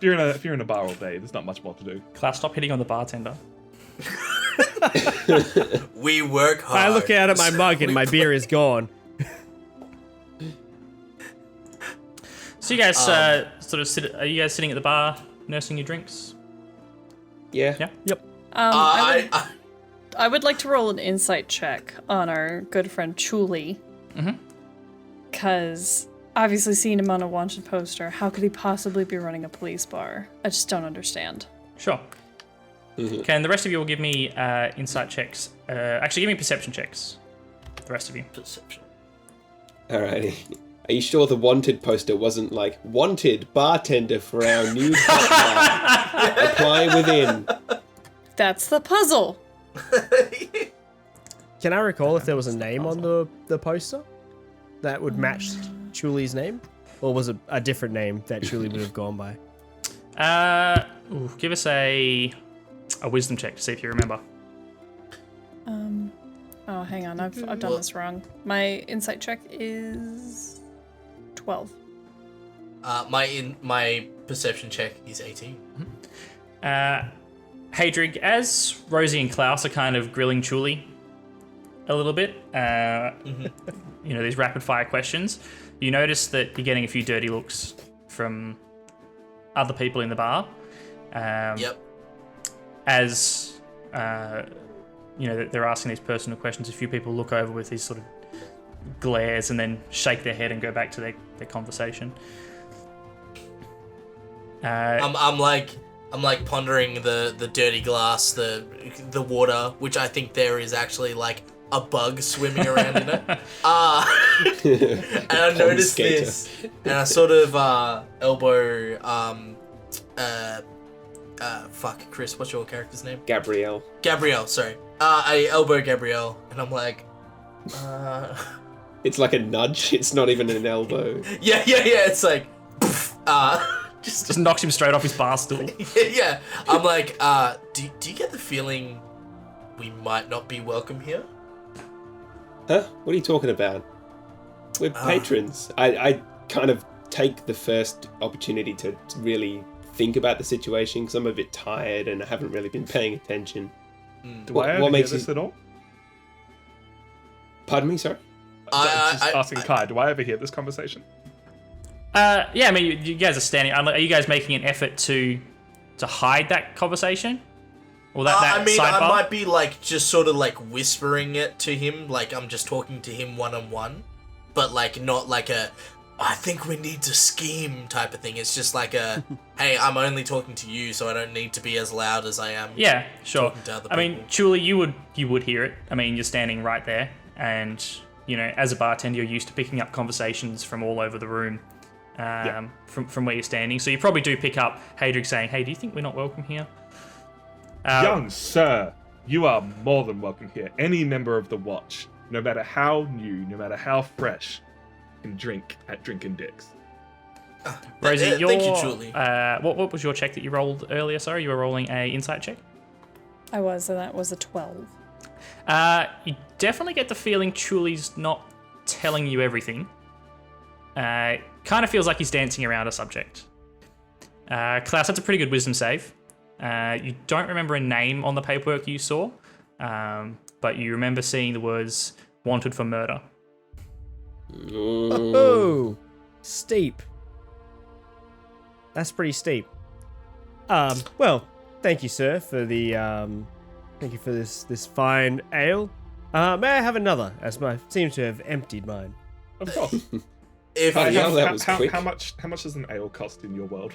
If you're in a bar all day, there's not much more to do. Klaus, stop hitting on the bartender. We work hard. I look out at my mug and my beer is gone. So you guys sort of sit. Are you guys sitting at the bar, nursing your drinks? Yeah. Yeah. Yep. I would like to roll an insight check on our good friend Chuli. Because obviously seeing him on a wanted poster, how could he possibly be running a police bar? I just don't understand. Sure. Okay, and the rest of you will give me insight checks. Actually, give me perception checks. The rest of you. Perception. Alrighty. Are you sure the wanted poster wasn't like, wanted bartender for our new hot bar? Apply within. That's the puzzle. Can I recall if there was a name on the poster that would match Chuli's name? Or was it a different name that Chuli would have gone by? Give us a wisdom check to see if you remember. Oh, hang on. I've done this wrong. My insight check is 12. My perception check is 18. Hadrig, as Rosie and Klaus are kind of grilling Chuli a little bit, you know, these rapid fire questions, you notice that you're getting a few dirty looks from other people in the bar. Yep. As you know, they're asking these personal questions, a few people look over with these sort of glares and then shake their head and go back to their conversation. I'm like pondering the dirty glass, the water, which I think there is actually like a bug swimming around in it. And I noticed this, and I sort of elbow fuck, Chris, what's your character's name? Gabrielle, sorry. I elbow Gabrielle, and I'm like, It's like a nudge. It's not even an elbow. yeah. It's like, just knocks him straight off his bar stool. yeah. I'm like, do you get the feeling we might not be welcome here? Huh? What are you talking about? We're patrons. I kind of take the first opportunity to really think about the situation because I'm a bit tired and I haven't really been paying attention. Do I overhear this at all? Pardon me, sorry? Just asking Kai, do I overhear this conversation? Yeah, I mean, you guys are standing. Are you guys making an effort to hide that conversation? Or that I mean, sidebar? I might be like just sort of like whispering it to him, like I'm just talking to him one-on-one, but like not like a, I think we need to scheme type of thing. It's just like a, hey, I'm only talking to you, so I don't need to be as loud as I am. Yeah, sure. Talking to other I mean, people. Julie, you would hear it. I mean, you're standing right there, and you know, as a bartender, you're used to picking up conversations from all over the room, from where you're standing. So you probably do pick up Hadrig saying, "Hey, do you think we're not welcome here?" Young sir, you are more than welcome here. Any member of the Watch, no matter how new, no matter how fresh, can drink at Drinkin' Dicks. Rosie, thank you, Julie. What was your check that you rolled earlier? Sorry, you were rolling a insight check. I was, and that was a 12. You definitely get the feeling Chuli's not telling you everything. Kind of feels like he's dancing around a subject. Klaus, that's a pretty good wisdom save. You don't remember a name on the paperwork you saw, but you remember seeing the words "wanted for murder." Oh, steep. That's pretty steep. Well, thank you, sir, for the thank you for this fine ale. May I have another? As I seem to have emptied mine. Of course. If that was quick. How much does an ale cost in your world?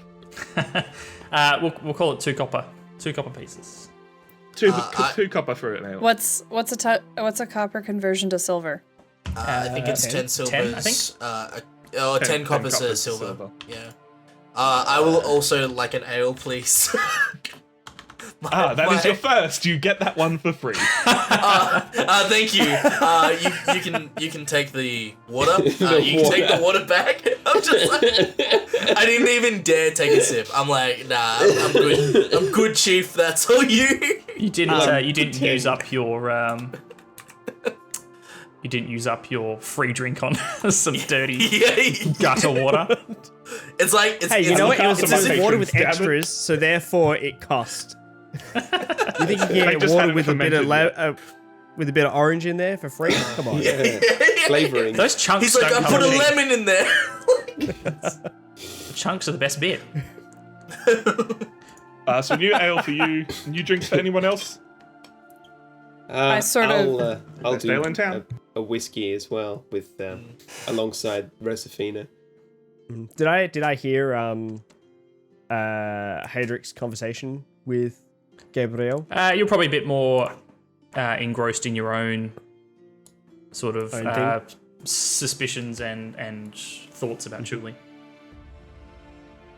We'll call it 2 copper pieces. Two copper for an ale. What's a copper conversion to silver? I think it's 10 silvers. 10, I think? 10 coppers to silver. Yeah. I will also like an ale, please. That is your first. You get that one for free. Thank you. You can take the water. You can take the water back. I'm just like, I didn't even dare take a sip. I'm like, nah, I'm good. I'm good, chief. That's all you. You didn't use up your you didn't use up your free drink on some dirty gutter water. It's like Hey, you know what? It was It's water patrons, with damn it. extras, so therefore it cost. You think you can They get just water had it with a bit fermented, with a bit of orange in there for free? Come on. Yeah. Flavoring. Those chunks He's like, don't I come put a cheap. lemon in there. The chunks are the best bit. So new ale for you. New drinks for anyone else? I sort of- I'll Best ale in do town. a whiskey as well with alongside Rosafina. Did I hear Hadric's conversation with Gabrielle? You're probably a bit more engrossed in your own sort of Own thing? suspicions and thoughts about Julie.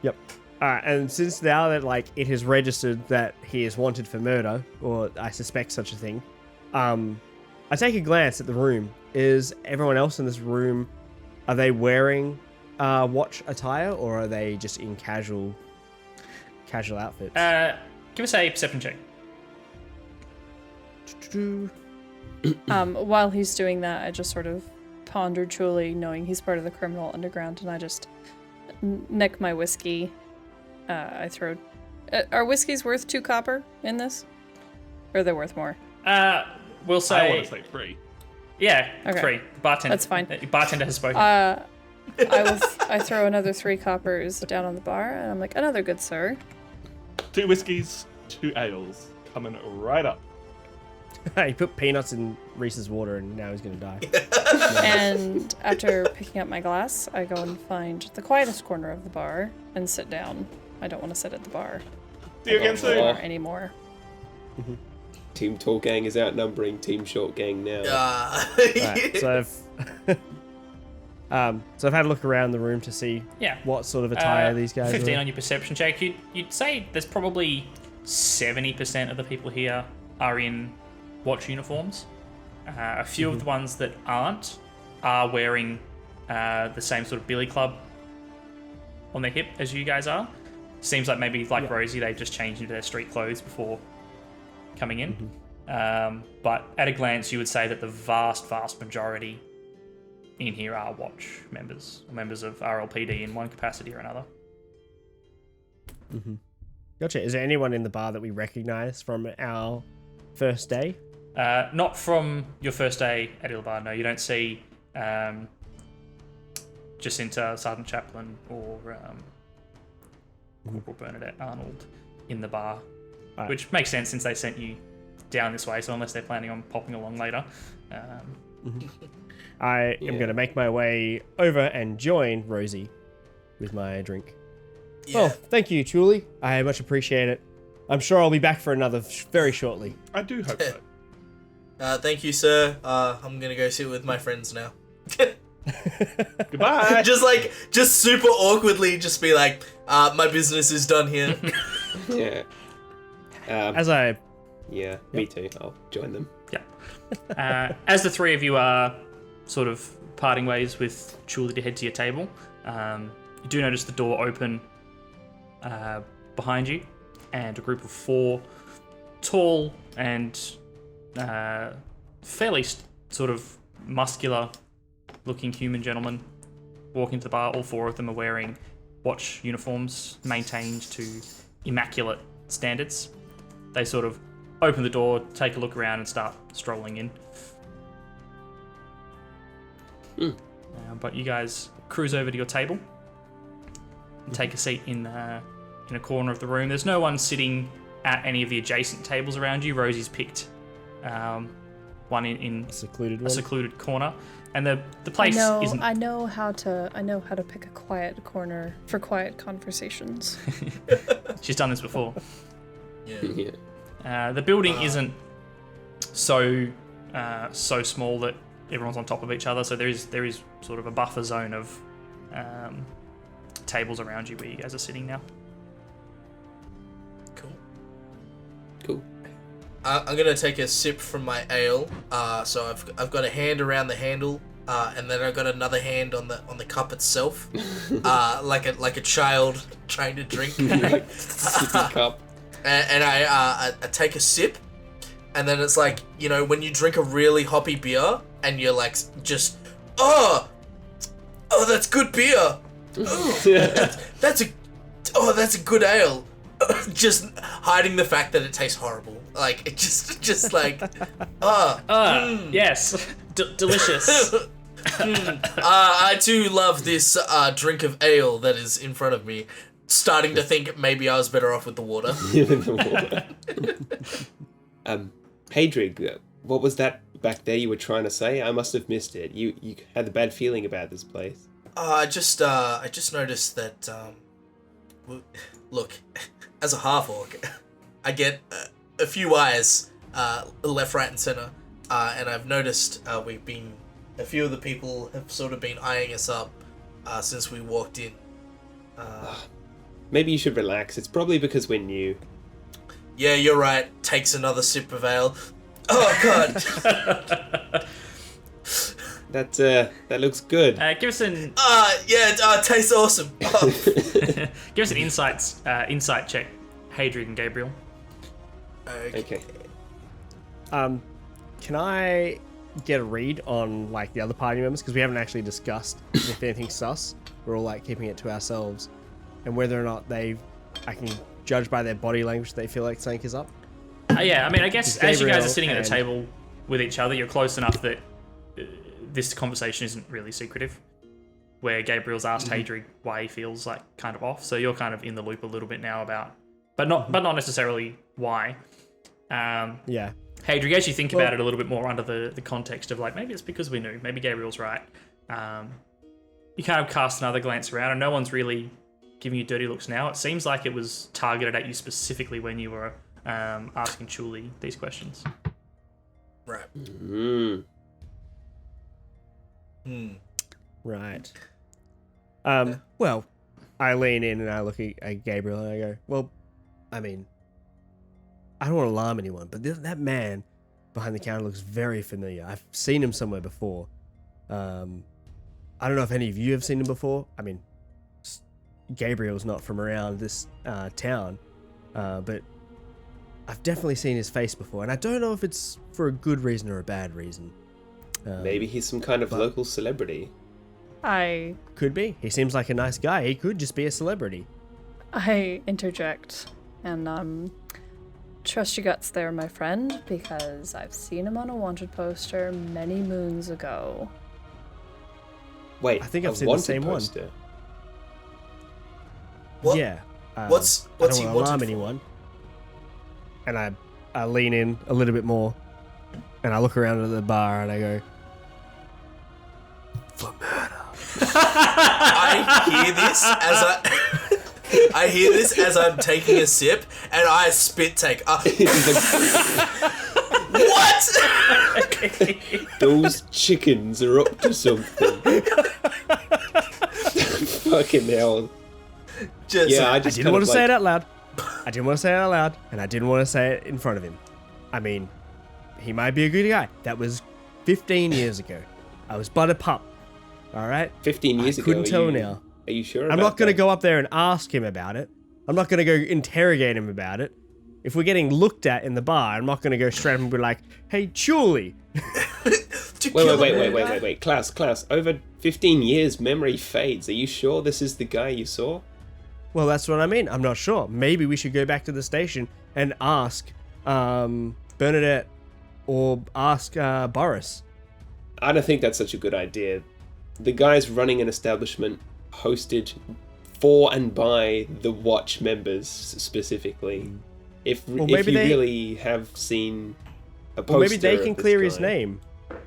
Yep. And since now that like it has registered that he is wanted for murder, or I suspect such a thing, I take a glance at the room. Is everyone else in this room, are they wearing watch attire, or are they just in casual? casual outfits. Give us a perception check. While he's doing that, I just sort of ponder truly, knowing he's part of the criminal underground, and I just neck my whiskey. I throw. Are whiskeys worth 2 copper in this? Or are they worth more? We'll say. I want to say 3. Yeah, Okay. 3. Bartender. That's fine. Bartender has spoken. I throw another 3 coppers down on the bar, and I'm like, another good sir. 2 whiskeys, 2 ales. Coming right up. He put peanuts in Reese's water and now he's going to die. And after picking up my glass, I go and find the quietest corner of the bar and sit down. I don't want to sit at the bar. See you again soon. Anymore. Team Tall Gang is outnumbering Team Short Gang now. Right, so I've had a look around the room to see what sort of attire these guys 15 are. on your perception check. You'd say there's probably 70% of the people here are in watch uniforms. A few of the ones that aren't are wearing the same sort of billy club on their hip as you guys are. Seems like maybe like Rosie, they've just changed into their street clothes before coming in. But at a glance, you would say that the vast majority in here are watch members, or members of RLPD in one capacity or another. Gotcha. Is there anyone in the bar that we recognize from our first day? Not from your first day at Ilbar, no. You don't see Jacinta, Sergeant Chaplin, or Corporal Bernadette Arnold in the bar. Right. Which makes sense since they sent you down this way, so unless they're planning on popping along later. I am going to make my way over and join Rosie with my drink. Yeah. Oh, thank you, Julie. I much appreciate it. I'm sure I'll be back for another very shortly. I do hope so. Thank you, sir. I'm gonna go sit with my friends now. Goodbye. just super awkwardly, just be like, my business is done here. Yeah. Yeah, me too. I'll join them. Yeah. As the three of you are sort of parting ways with Julie to head to your table, you do notice the door open behind you, and a group of 4 tall and fairly sort of muscular looking human gentlemen walk into the bar. All 4 of them are wearing watch uniforms maintained to immaculate standards. They sort of open the door, take a look around, and start strolling in. But you guys cruise over to your table and take a seat in a corner of the room. There's no one sitting at any of the adjacent tables around you. Rosie's picked one in A secluded a one. secluded corner, and the place isn't. I know how to pick a quiet corner for quiet conversations. She's done this before. Yeah. The building isn't so small that everyone's on top of each other. So there is sort of a buffer zone of tables around you where you guys are sitting now. Cool. I'm gonna take a sip from my ale. So I've got a hand around the handle, and then I've got another hand on the cup itself, like a child trying to drink. Sippy cup. And I take a sip, and then it's like, you know, when you drink a really hoppy beer, and you're like, just, oh, that's good beer. That's a good ale. Just hiding the fact that it tastes horrible. Like, it just like, Yes, delicious. I too love this drink of ale that is in front of me. Starting to think maybe I was better off with the water. Hey Drig, what was that back there you were trying to say? I must have missed it. You had a bad feeling about this place. I just noticed that, look, as a half-orc, I get a few eyes, left, right, and center, and I've noticed a few of the people have sort of been eyeing us up since we walked in. Maybe you should relax. It's probably because we're new. Yeah, you're right. Takes another sip of ale. Oh God. That looks good. Give us an Tastes awesome. Oh. give us an insight check, Hadrian and Gabriel. Okay. Can I get a read on like the other party members, because we haven't actually discussed if anything's sus. We're all like keeping it to ourselves, and whether or not I can judge by their body language they feel like something is up. Yeah, I mean, I guess as you guys are sitting at and- the table with each other, you're close enough that this conversation isn't really secretive. Where Gabriel's asked Hadrian why he feels like kind of off, so you're kind of in the loop a little bit now about, but not necessarily why. Yeah. Hadrian, as you think about it a little bit more under the context of like, maybe it's because we knew, maybe Gabriel's right. You kind of cast another glance around, and no one's really giving you dirty looks now. It seems like it was targeted at you specifically when you were asking Chuli these questions. Right. Right. Well, I lean in and I look at Gabriel and I go, well, I mean, I don't want to alarm anyone, but that man behind the counter looks very familiar. I've seen him somewhere before. I don't know if any of you have seen him before. I mean, Gabriel's not from around this town, but I've definitely seen his face before, and I don't know if it's for a good reason or a bad reason. Maybe he's some kind of local celebrity. Could be. He seems like a nice guy. He could just be a celebrity. I interject and trust your guts there, my friend, because I've seen him on a wanted poster many moons ago. Wait, I think I've a seen the wanted same one. poster? What? Yeah. What's I don't he want to alarm wanted for? anyone. And I lean in a little bit more, and I look around at the bar and I go, for murder. I hear this as I'm taking a sip, and I spit take. What? Those chickens are up to something. Fucking hell. I didn't want to say it out loud. I didn't want to say it out loud, and I didn't want to say it in front of him. I mean, he might be a good guy. That was 15 years ago. I was but a pup. All right? 15 years I ago. couldn't tell now. Are you sure? I'm not going to go up there and ask him about it. I'm not going to go interrogate him about it. If we're getting looked at in the bar, I'm not going to go straight up and be like, hey, Chuli. Wait. Klaus. Over 15 years, memory fades. Are you sure this is the guy you saw? Well, that's what I mean. I'm not sure. Maybe we should go back to the station and ask Bernadette or ask Boris. I don't think that's such a good idea. The guy's running an establishment hosted for and by the Watch members specifically. If you really have seen a poster, maybe they can of this clear his guy. name.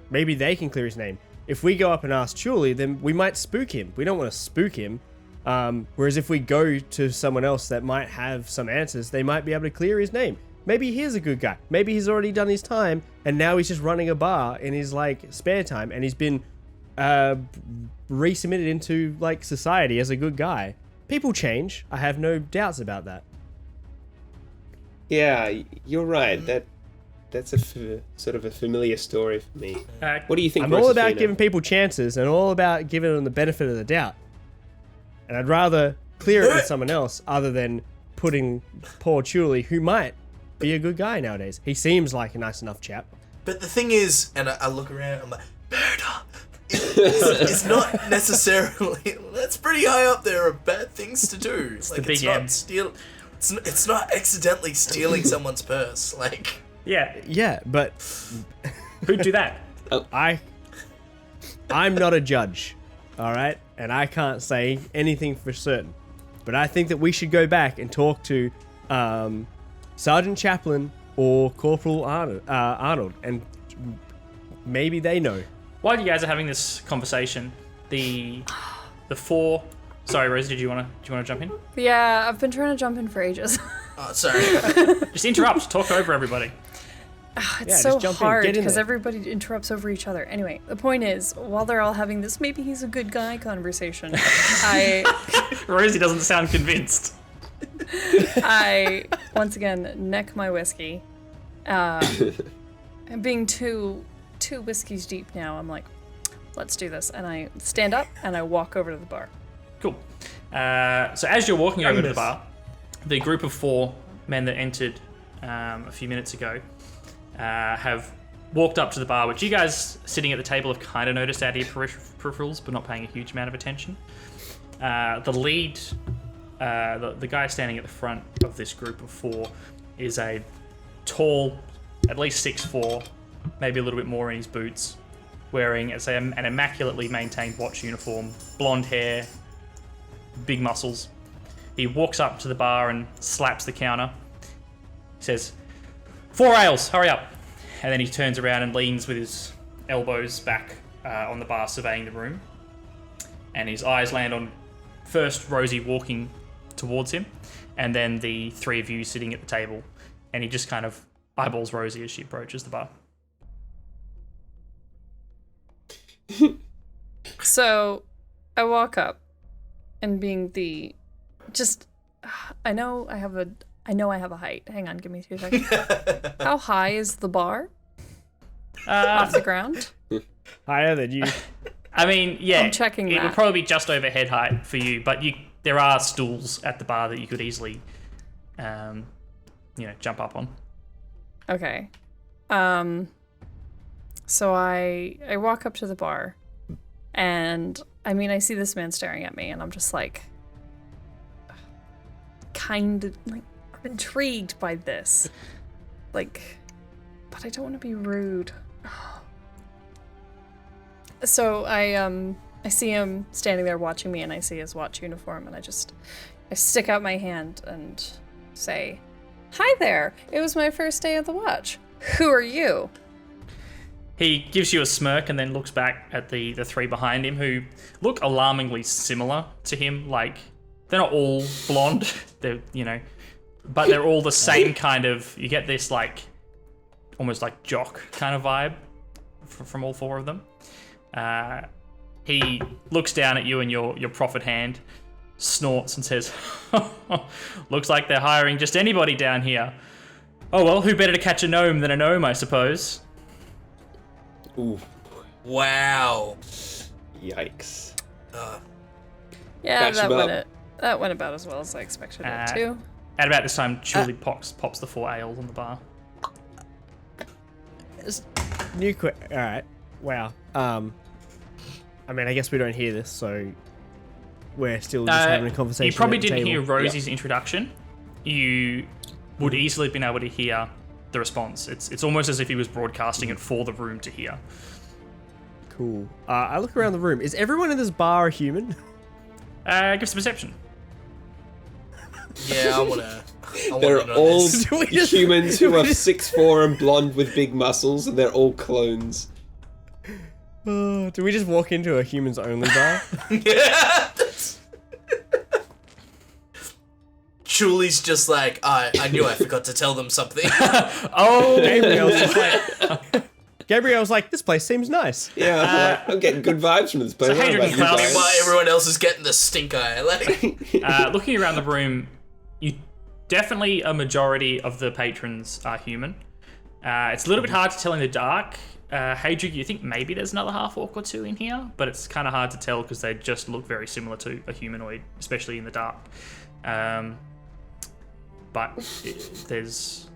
Maybe they can clear his name. If we go up and ask Chuli, then we might spook him. We don't want to spook him. Whereas if we go to someone else that might have some answers, they might be able to clear his name. Maybe he's a good guy. Maybe he's already done his time and now he's just running a bar in his like spare time and he's been resubmitted into like society as a good guy. People change. I have no doubts about that. Yeah, you're right. That's sort of a familiar story for me. What do you think? I'm all about Josephina? giving people chances and all about giving them the benefit of the doubt. And I'd rather clear it with someone else other than putting poor Chuli, who might be a good guy nowadays. He seems like a nice enough chap. But the thing is, and I look around, I'm like, murder is not necessarily. That's pretty high up there of bad things to do. It's like the big not M. steal. It's not accidentally stealing someone's purse. Like Yeah, but who'd do that? I'm not a judge, all right? And I can't say anything for certain. But I think that we should go back and talk to Sergeant Chaplin or Corporal Arnold, and maybe they know. While you guys are having this conversation, the four. Sorry, Rose, do you want to jump in? Yeah, I've been trying to jump in for ages. oh, sorry. Just interrupt. Talk over everybody. It's Yeah, so just jump in, hard get in because there. everybody interrupts over each other. Anyway, the point is, while they're all having this maybe he's a good guy conversation, Rosie doesn't sound convinced. I once again neck my whiskey. And being two whiskeys deep now, I'm like, let's do this. And I stand up and I walk over to the bar. Cool. So as you're walking over to the bar, the group of four men that entered a few minutes ago have walked up to the bar, which you guys sitting at the table have kind of noticed out of your peripherals, but not paying a huge amount of attention. The lead, the guy standing at the front of this group of 4, is a tall, at least 6'4", maybe a little bit more in his boots, wearing, say, an immaculately maintained watch uniform, blonde hair, big muscles. He walks up to the bar and slaps the counter. He says, 4 ales, hurry up. And then he turns around and leans with his elbows back on the bar, surveying the room. And his eyes land on first Rosie walking towards him, and then the 3 of you sitting at the table. And he just kind of eyeballs Rosie as she approaches the bar. So I walk up, and being the I know I have a height. Hang on, give me 2 seconds. How high is the bar off the ground? Higher than you. I mean, yeah, I'm checking it that. would probably be just over head height for you, but there are stools at the bar that you could easily, jump up on. Okay. So I walk up to the bar, and I mean, I see this man staring at me, and I'm just like, kind of like, I'm intrigued by this, like, but I don't want to be rude. So I see him standing there watching me, and I see his watch uniform, and I stick out my hand and say, "Hi there. It was my first day at the watch. Who are you?" He gives you a smirk and then looks back at the 3 behind him, who look alarmingly similar to him. Like, they're not all blonde, but they're all the same kind of. You get this like almost like jock kind of vibe from all 4 of them. He looks down at you and your proffered hand, snorts and says, "Looks like they're hiring just anybody down here. Oh well, who better to catch a gnome than a gnome, I suppose." Ooh, Wow. yikes. Yeah, Catch him up. that went about as well as I expected it to. At about this time, Julie pops the 4 ales on the bar. All right. Wow. I mean, I guess we don't hear this, so we're still just having a conversation. You probably at the didn't table. hear Rosie's introduction. You would easily have been able to hear the response. It's almost as if he was broadcasting it for the room to hear. Cool. I look around the room. Is everyone in this bar a human? Give us a perception. Yeah, I wanna They're know all this. Do we just- humans who do we are just- 6'4" and blonde with big muscles, and they're all clones. Do we just walk into a humans only bar? Yeah. Julie's just like, I knew I forgot to tell them something. Oh, Gabrielle's like, this place seems nice. Yeah, I'm getting good vibes from this place. So I don't know Hadrian about you Cloud- guys. While everyone else is getting the stink eye. Like, looking around the room, you definitely a majority of the patrons are human. It's a little bit hard to tell in the dark. Hadrian, you think maybe there's another half-orc or 2 in here, but it's kind of hard to tell because they just look very similar to a humanoid, especially in the dark. But there's,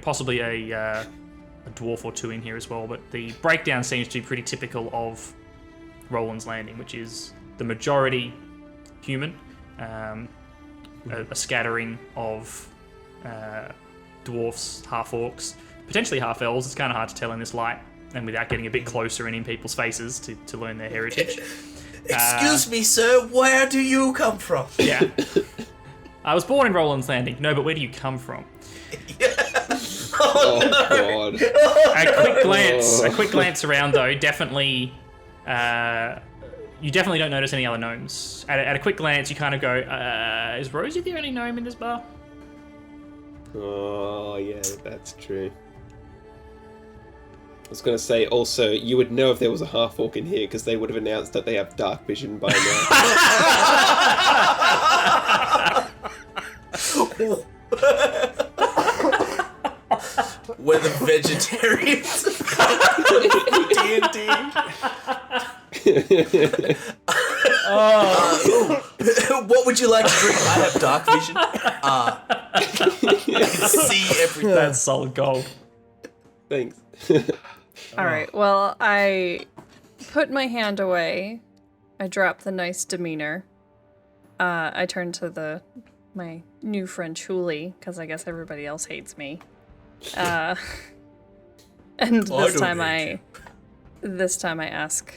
possibly a dwarf or 2 in here as well. But the breakdown seems to be pretty typical of Rolands Landing, which is the majority human, a scattering of dwarfs, half-orcs, potentially half-elves. It's kind of hard to tell in this light, and without getting a bit closer and in people's faces to learn their heritage. excuse me, sir, where do you come from? Yeah. I was born in Rolands Landing. No, but where do you come from? Oh god. A quick glance around though, definitely you definitely don't notice any other gnomes. At a quick glance, you kind of go, is Rosie the only gnome in this bar? Oh yeah, that's true. I was gonna say also, you would know if there was a half-orc in here because they would have announced that they have dark vision by now. We're the vegetarians. D&D. What would you like to drink? I have dark vision. can see everything. That's solid gold. Thanks. All right. Well, I put my hand away. I drop the nice demeanor. I turn to my new friend Chuli, because I guess everybody else hates me. And this time I ask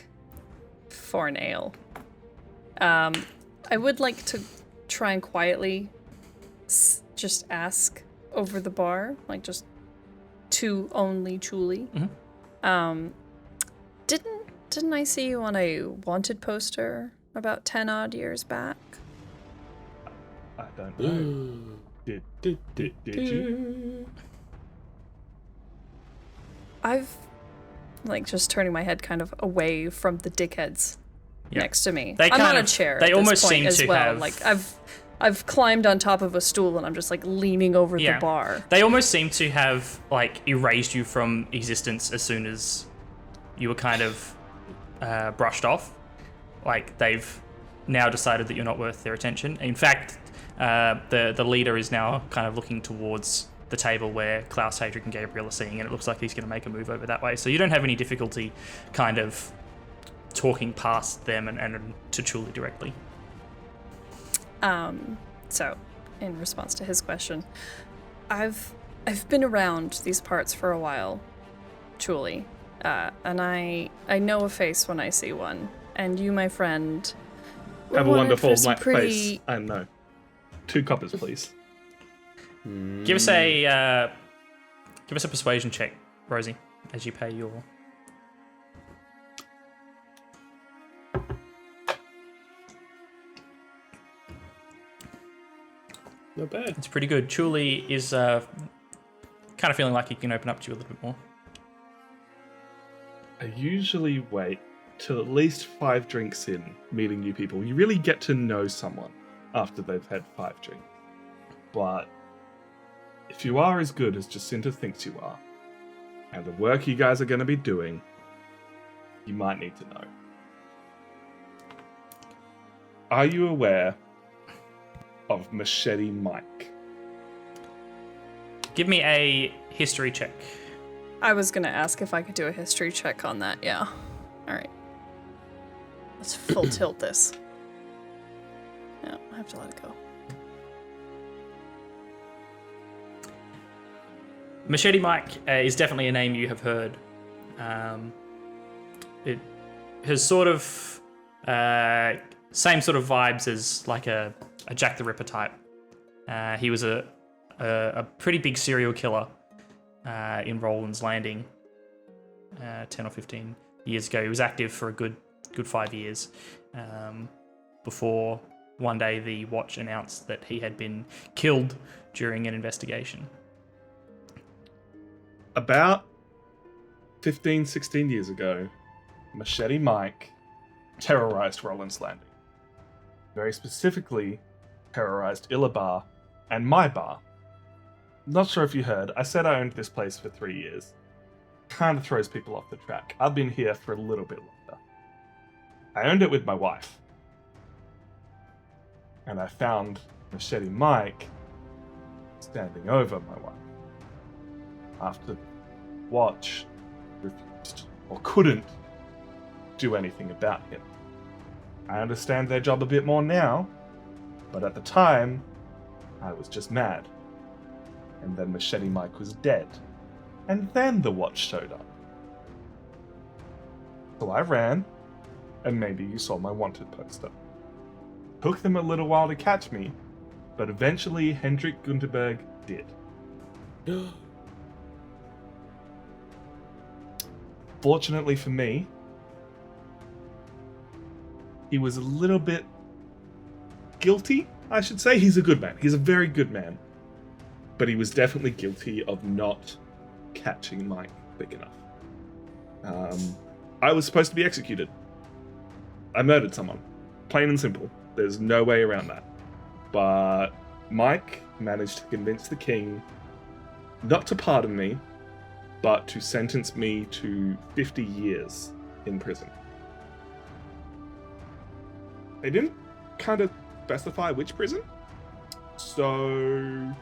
for an ale. I would like to try and quietly just ask over the bar, like just to only Chuli. Mm-hmm. Didn't I see you on a wanted poster about 10 odd years back? I don't know. Did you? I've just turning my head kind of away from the dickheads next to me. I'm on a chair. They at this almost point seem as to well. have. Like I've climbed on top of a stool and I'm just like leaning over the bar. They almost seem to have like erased you from existence as soon as you were kind of brushed off. Like they've now decided that you're not worth their attention. In fact, the leader is now kind of looking towards the table where Klaus, Hadric, and Gabriel are sitting, and it looks like he's going to make a move over that way. So you don't have any difficulty kind of talking past them and to Chuli directly. So, in response to his question, I've been around these parts for a while, Chuli, and I know a face when I see one. And you, my friend, Have a wanted wonderful for some face. I know. 2 coppers, please. Give us a persuasion check, Rosie, as you pay your. Not bad. It's pretty good. Chuli is kind of feeling like he can open up to you a little bit more. I usually wait till at least 5 drinks in, meeting new people. You really get to know someone after they've had 5 drinks. But if you are as good as Jacinta thinks you are, and the work you guys are going to be doing, you might need to know. Are you aware of Machete Mike? Give me a history check. I was gonna ask if I could do a history check on that, yeah. Alright. Let's full tilt this. Yeah, I have to let it go. Machete Mike is definitely a name you have heard. It has sort of same sort of vibes as like a Jack the Ripper type. He was a pretty big serial killer in Rolands Landing 10 or 15 years ago. He was active for a good 5 years before one day the Watch announced that he had been killed during an investigation. About 15, 16 years ago, Machete Mike terrorized Rolands Landing. Very specifically, terrorized Illabar and my bar. Not sure if you heard, I said I owned this place for 3 years. Kind of throws people off the track. I've been here for a little bit longer. I owned it with my wife. And I found Machete Mike standing over my wife. After Watch refused or couldn't do anything about him. I understand their job a bit more now, but at the time, I was just mad. And then Machete Mike was dead. And then the Watch showed up. So I ran, and maybe you saw my wanted poster. Took them a little while to catch me, but eventually Hendrik Gunterberg did. Fortunately for me, he was a little bit guilty, I should say. He's a good man. He's a very good man. But he was definitely guilty of not catching Mike quick enough. I was supposed to be executed. I murdered someone. Plain and simple. There's no way around that. But Mike managed to convince the king not to pardon me, but to sentence me to 50 years in prison. They didn't kind of specify which prison, so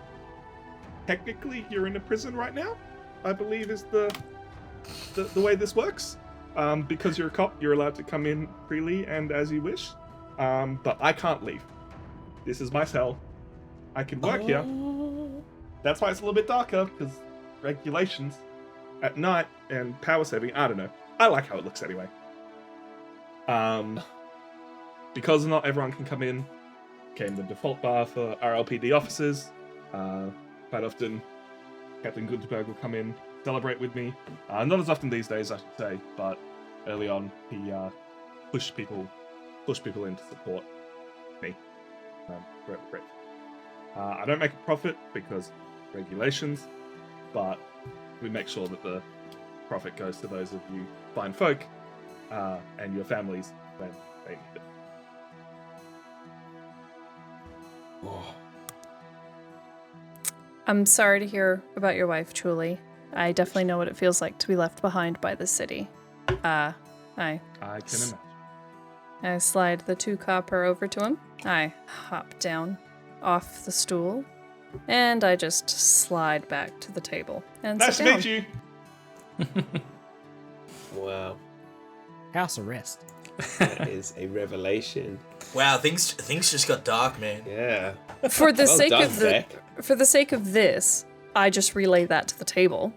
technically you're in a prison right now, I believe is the way this works. Because you're a cop, you're allowed to come in freely and as you wish. But I can't leave. This is my cell. I can work here. That's why it's a little bit darker, because regulations at night and power saving, I don't know. I like how it looks anyway. Because not everyone can come in, came the default bar for RLPD officers. Quite often, Captain Gutenberg will come in, celebrate with me. Not as often these days, I should say, but early on, he pushed people in to support me. Great. I don't make a profit because regulations, but we make sure that the profit goes to those of you fine folk and your families when they need it. Oh. I'm sorry to hear about your wife, truly. I definitely know what it feels like to be left behind by the city. I can imagine. I slide the 2 copper over to him. I hop down off the stool, and I just slide back to the table and Nice sit to down. meet you. Wow, House arrest. that is a revelation. Wow, things just got dark, man. Yeah. For the Well sake done, of this, I just relay that to the table.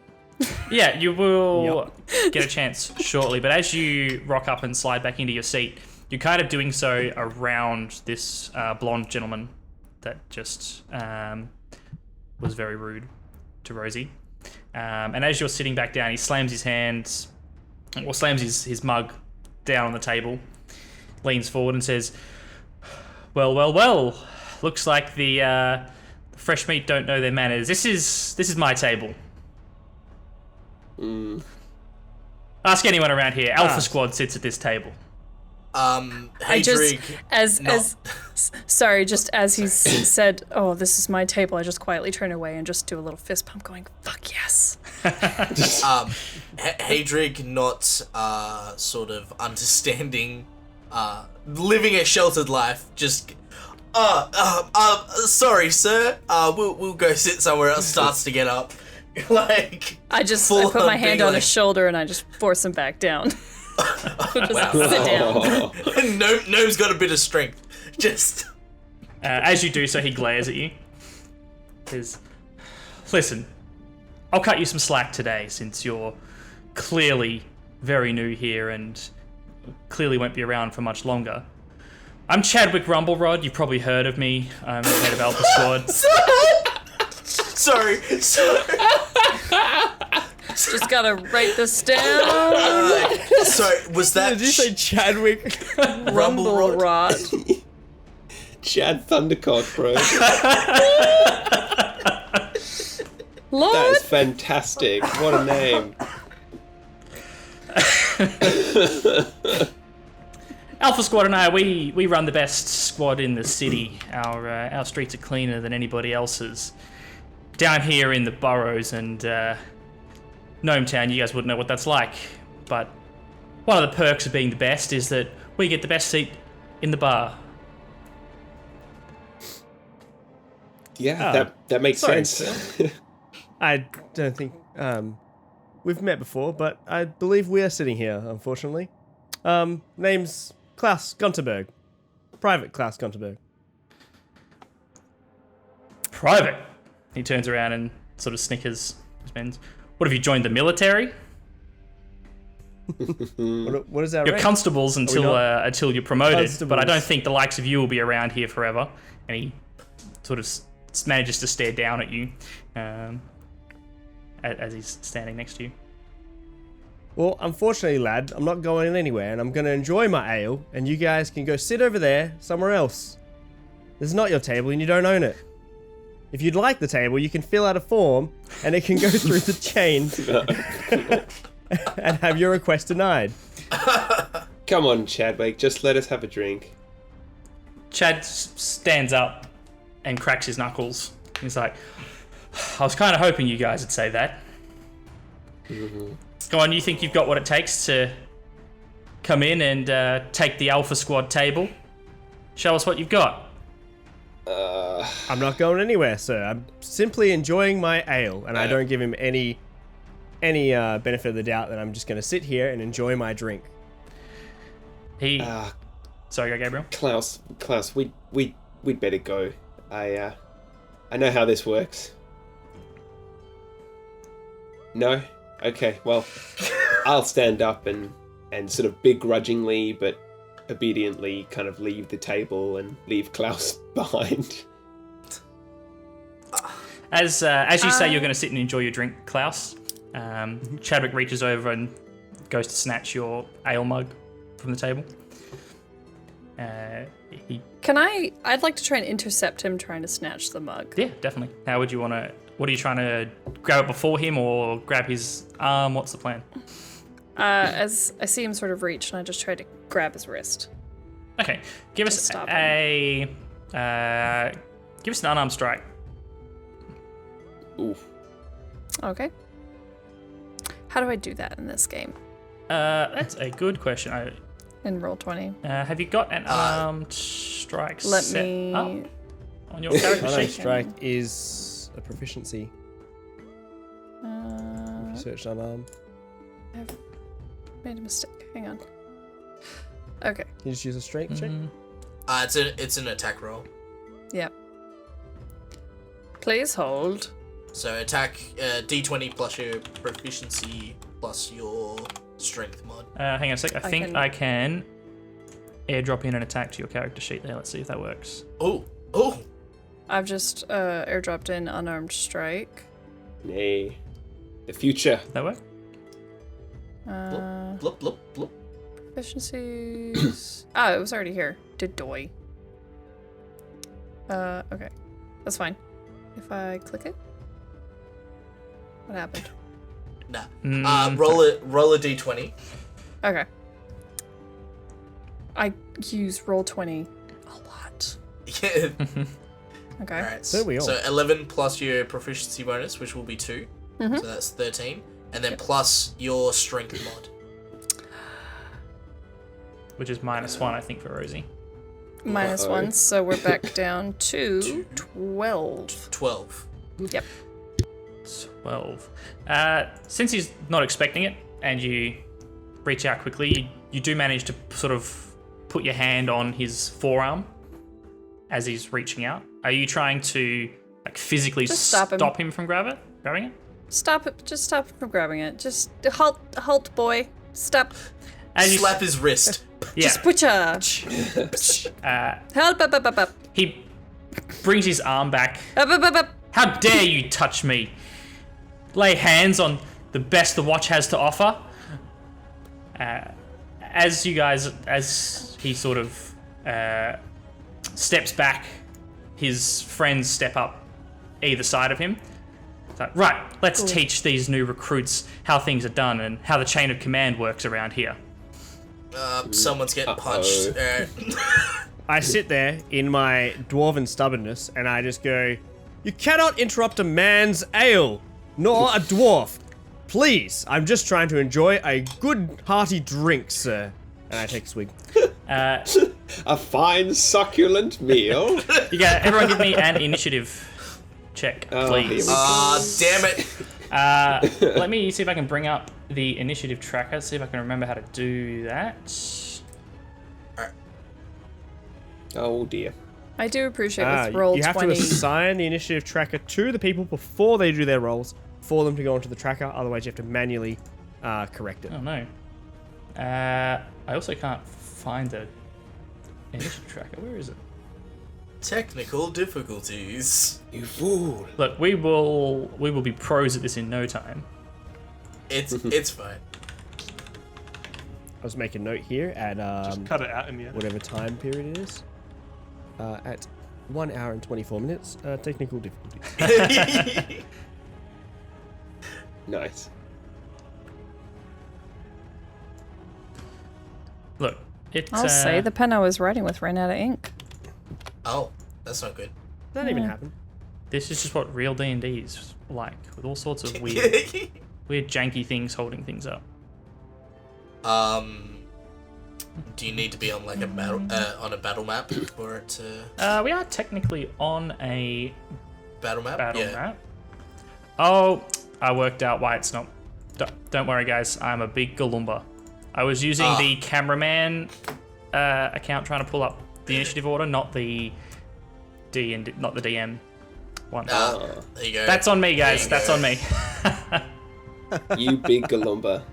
Yeah, you will get a chance shortly, but as you rock up and slide back into your seat, you're kind of doing so around this blonde gentleman that just was very rude to Rosie. And as you're sitting back down, he slams his mug down on the table, leans forward and says, well, looks like the fresh meat don't know their manners. This is my table. Ask anyone around here. Alpha Squad sits at this table. Hey, Drig. Just as he said, "Oh, this is my table," I just quietly turn away and just do a little fist pump, going, "Fuck yes." Hadrig, not sort of understanding, living a sheltered life, just sorry sir, we'll go sit somewhere else. Starts to get up. Like, I put my hand on his shoulder and I just force him back down. Just sit down. Gnome's got a bit of strength. Just as you do so, he glares at you. Says, "Listen, I'll cut you some slack today since you're clearly very new here and clearly won't be around for much longer. I'm Chadwick Rumblerod. You've probably heard of me. I'm the head of Alpha Squad." Sorry. Just gotta write this down. Sorry, was that? Did you say Chadwick? Rumblerod. Chad Thundercock, bro. Lord. That is fantastic. What a name. Alpha Squad and I, we run the best squad in the city. Our streets are cleaner than anybody else's. Down here in the boroughs and Gnometown, you guys wouldn't know what that's like. But one of the perks of being the best is that we get the best seat in the bar. Yeah, that makes sorry, sense. I don't think we've met before, but I believe we are sitting here, unfortunately. Name's Klaus Gunterberg. Private Klaus Gunterberg. Private. He turns around and sort of snickers. What have you joined the military? What is that? You're rank? constables until you're promoted, Constables. but I don't think the likes of you will be around here forever. And he sort of manages to stare down at you as he's standing next to you. Well, unfortunately, lad, I'm not going anywhere, and I'm going to enjoy my ale, and you guys can go sit over there somewhere else. This is not your table, and you don't own it. If you'd like the table, you can fill out a form, and it can go through the chain and have your request denied. Come on, Chadwick, just let us have a drink. Chad stands up and cracks his knuckles. He's like, I was kind of hoping you guys would say that. Mm-hmm. Go on, you think you've got what it takes to come in and take the Alpha Squad table? Show us what you've got. I'm not going anywhere, sir. I'm simply enjoying my ale, and I don't give him any benefit of the doubt that I'm just going to sit here and enjoy my drink. Sorry, Gabriel. Klaus, we'd better go. I know how this works. No? Okay, well, I'll stand up and sort of begrudgingly but obediently kind of leave the table and leave Klaus behind. As you say, you're going to sit and enjoy your drink, Klaus. Chadwick reaches over and goes to snatch your ale mug from the table. I'd like to try and intercept him trying to snatch the mug. Yeah, definitely. How would you want to... What are you trying to... Grab it before him or grab his arm? What's the plan? As I see him sort of reach, and I just try to grab his wrist. Okay. Give us an unarmed strike. Oof. Okay. How do I do that in this game? That's a good question. In Roll20. Have you got an unarmed strike Let set me... up on your character Unarmed sheet? strike is a proficiency. Search unarmed. I've made a mistake. Hang on. Okay. You just use a strength check? It's an attack roll. Yep. Please hold. So attack D20 plus your proficiency plus your strength mod. Hang on a sec. I think I can airdrop in an attack to your character sheet there. Let's see if that works. Oh. I've just airdropped in unarmed strike. Nay. The future. Did that work? Blup, blup, blup. Proficiencies. Oh, it was already here. Did doy. Okay. That's fine. If I click it? What happened? Nah. Roll a D20. Okay. I use Roll20 a lot. Yeah. Okay. Alright. So we all. So 11 plus your proficiency bonus, which will be 2. Mhm. So that's 13. And then plus your strength mod. Which is -1, I think, for Rosie. -1, so we're back down to 12. 12. Yep. 12. Since he's not expecting it, and you reach out quickly, you do manage to sort of put your hand on his forearm as he's reaching out. Are you trying to physically Just stop him. from grabbing it? Stop it. Just stop him from grabbing it. Just halt, boy. Stop. As you Slap his wrist. Yeah. Just butcha. Help, up. He brings his arm back. Up. How dare you touch me? Lay hands on the best the watch has to offer. As he sort of steps back, his friends step up either side of him. It's like, right, let's teach these new recruits how things are done and how the chain of command works around here. Someone's getting punched. I sit there in my dwarven stubbornness and I just go, "You cannot interrupt a man's ale, nor a dwarf. Please, I'm just trying to enjoy a good hearty drink, sir." And I take a swig. A fine succulent meal. You got everyone give me an initiative check, please. Damn it. Let me see if I can bring up the initiative tracker, see if I can remember how to do that. Oh dear. I do appreciate with Roll20. You have to assign the initiative tracker to the people before they do their rolls for them to go into the tracker. Otherwise, you have to manually correct it. Oh no. I also can't find the initiative tracker. Where is it? Technical difficulties. You fool. Look, we will be pros at this in no time. It's fine. I'll just make a note here at Just cut it out in the end. whatever time period it is. At 1 hour and 24 minutes. Technical difficulties. Nice. Look, it's I'll say the pen I was writing with ran out of ink. Oh, that's not good. That even happened. this is just what real D&D is like, with all sorts of weird janky things holding things up. Do you need to be on like a battle map for it to We are technically on a battle map? battle Yeah. map. Oh, I worked out why it's not. Don't worry, guys. I'm a big Galumba. I was using the cameraman account trying to pull up the initiative order, not the not the DM one. There you go. That's on me, guys. That's on me. You big Galumba.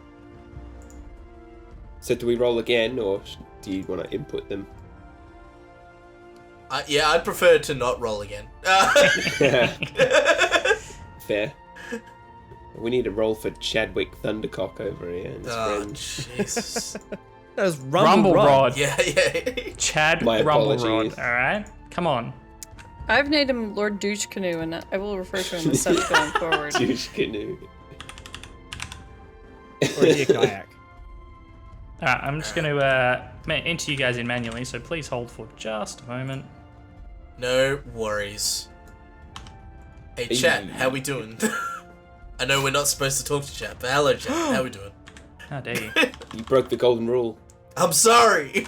So do we roll again, or do you want to input them? Yeah, I'd prefer to not roll again. Fair. We need a roll for Chadwick Thundercock over here and his Oh, friend. Jesus. That was Rumble Rod. Yeah. Chad My Rumble apologies. Rod. All right, come on. I've named him Lord Douche Canoe, and I will refer to him as such going forward. Douche canoe. Or a kayak. All right, I'm just going to enter you guys in manually, so please hold for just a moment. No worries. Hey, chat, how we doing? I know we're not supposed to talk to chat, but hello, chat. How we doing? How dare you? You broke the golden rule. I'm sorry.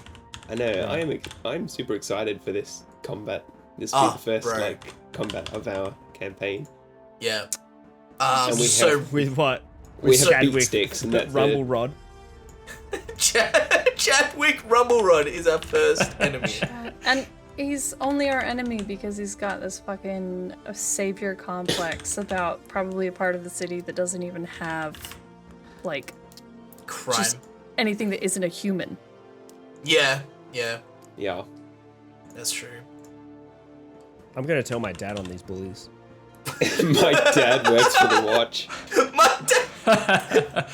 I know. I'm super excited for this combat. This will be the first bro. combat of our campaign. Yeah. And we So With what? We have Chadwick beat sticks, and that's Rumble it. Rod. Chadwick Rumblerod is our first enemy. And he's only our enemy because he's got this fucking savior complex about probably a part of the city that doesn't even have, like, Crime. just anything that isn't a human. Yeah, Yeah. that's true. I'm gonna tell my dad on these bullies. My dad works for the watch. My dad.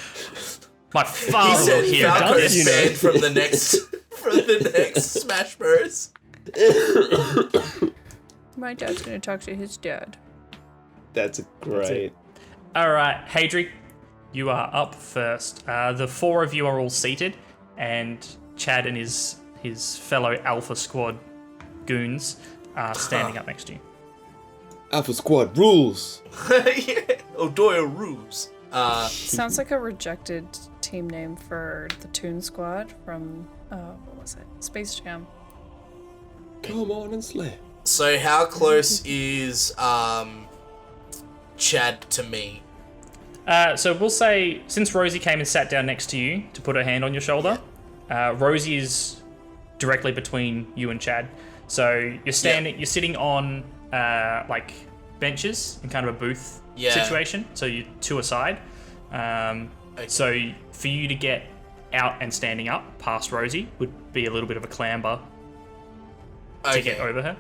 My He father said here Falco does. is banned from the next Smash Bros. My dad's gonna talk to his dad. That's great. All right, Hadric, you are up first. The four of you are all seated, and Chad and his fellow Alpha Squad goons are standing up next to you. Alpha Squad rules. Yeah. O'Doyle rules. Sounds like a rejected team name for the Toon Squad from, what was it? Space Jam. Come on and slay. So how close is Chad to me? So we'll say, since Rosie came and sat down next to you to put her hand on your shoulder, Rosie is directly between you and Chad. So you're sitting on like benches in kind of a booth situation. So you're two aside. So for you to get out and standing up past Rosie would be a little bit of a clamber to get over her.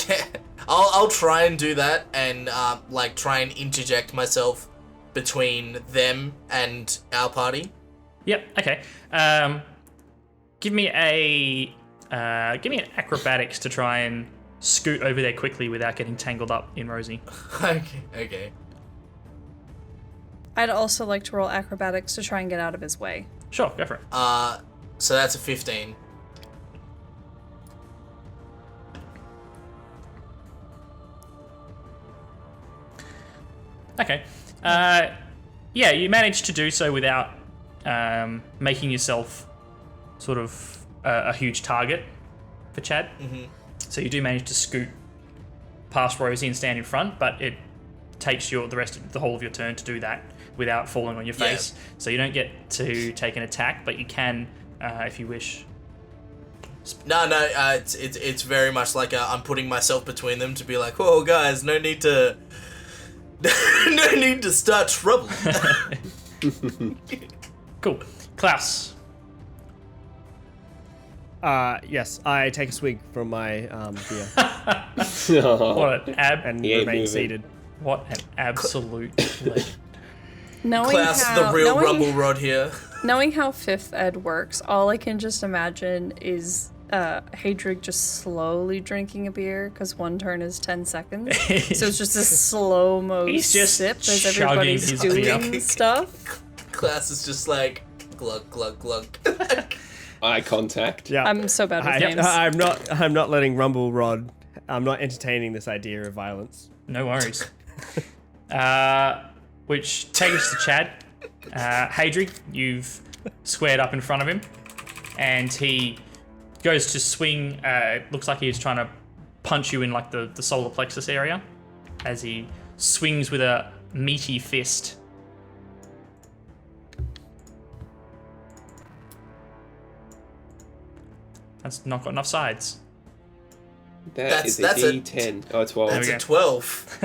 Yeah, I'll try and do that and like try and interject myself between them and our party. Yep. Okay. Give me an acrobatics to try and scoot over there quickly without getting tangled up in Rosie. Okay. I'd also like to roll acrobatics to try and get out of his way. Sure, go for it. So that's a 15. Okay. Yeah, you managed to do so without making yourself sort of a huge target for Chad. Mm-hmm. So you do manage to scoot past Rosie and stand in front, but it takes the whole of your turn to do that without falling on your face. Yeah. So you don't get to take an attack, but you can, if you wish. No, it's very much like I'm putting myself between them to be like, whoa, guys, no need to start trouble. Cool. Klaus. Yes, I take a swig from my beer What an and He ain't remain moving. seated. What an absolute legend. Knowing Class, the real rumble rod here. Knowing how 5th Ed works, all I can just imagine is Hadric just slowly drinking a beer, because one turn is 10 seconds. So it's just a slow-mo He's just sip as chugging everybody's his beer. doing stuff. Class is just like glug glug glug. Eye contact. Yeah, I'm so bad with names. I'm not letting Rumble Rod. I'm not entertaining this idea of violence. No worries. Which takes us to Chad. Hadric, you've squared up in front of him. and he goes to swing. It looks like he's trying to punch you in like the solar plexus area as he swings with a meaty fist. That's not got enough sides. That's a that's a- D10. Oh, 12. There we It's go. a 12.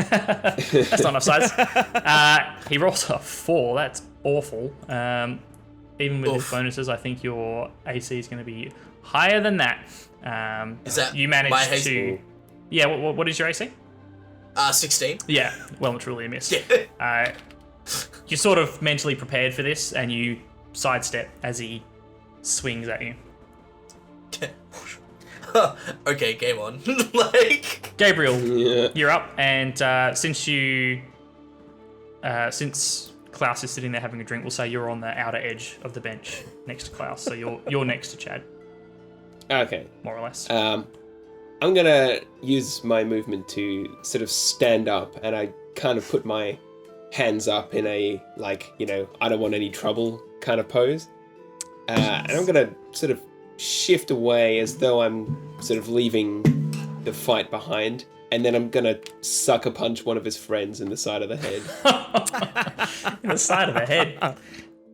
That's not enough sides. He rolls a 4. That's awful. Even with his Oof. bonuses, I think your AC is going to be higher than that. Is that you managed my haste? to? Yeah. What is your AC? 16. Yeah. Well and truly a miss. Yeah. You're sort of mentally prepared for this, and you sidestep as he swings at you. Okay, game on. Like, Gabriel, Yeah. you're up, and since Klaus is sitting there having a drink, we'll say you're on the outer edge of the bench next to Klaus, so you're next to Chad, Okay. more or less. I'm gonna use my movement to sort of stand up, and I kind of put my hands up in a, like, you know, I don't want any trouble kind of pose. And I'm gonna sort of shift away as though I'm sort of leaving the fight behind, and then I'm gonna sucker punch one of his friends in the side of the head. In the side of the head.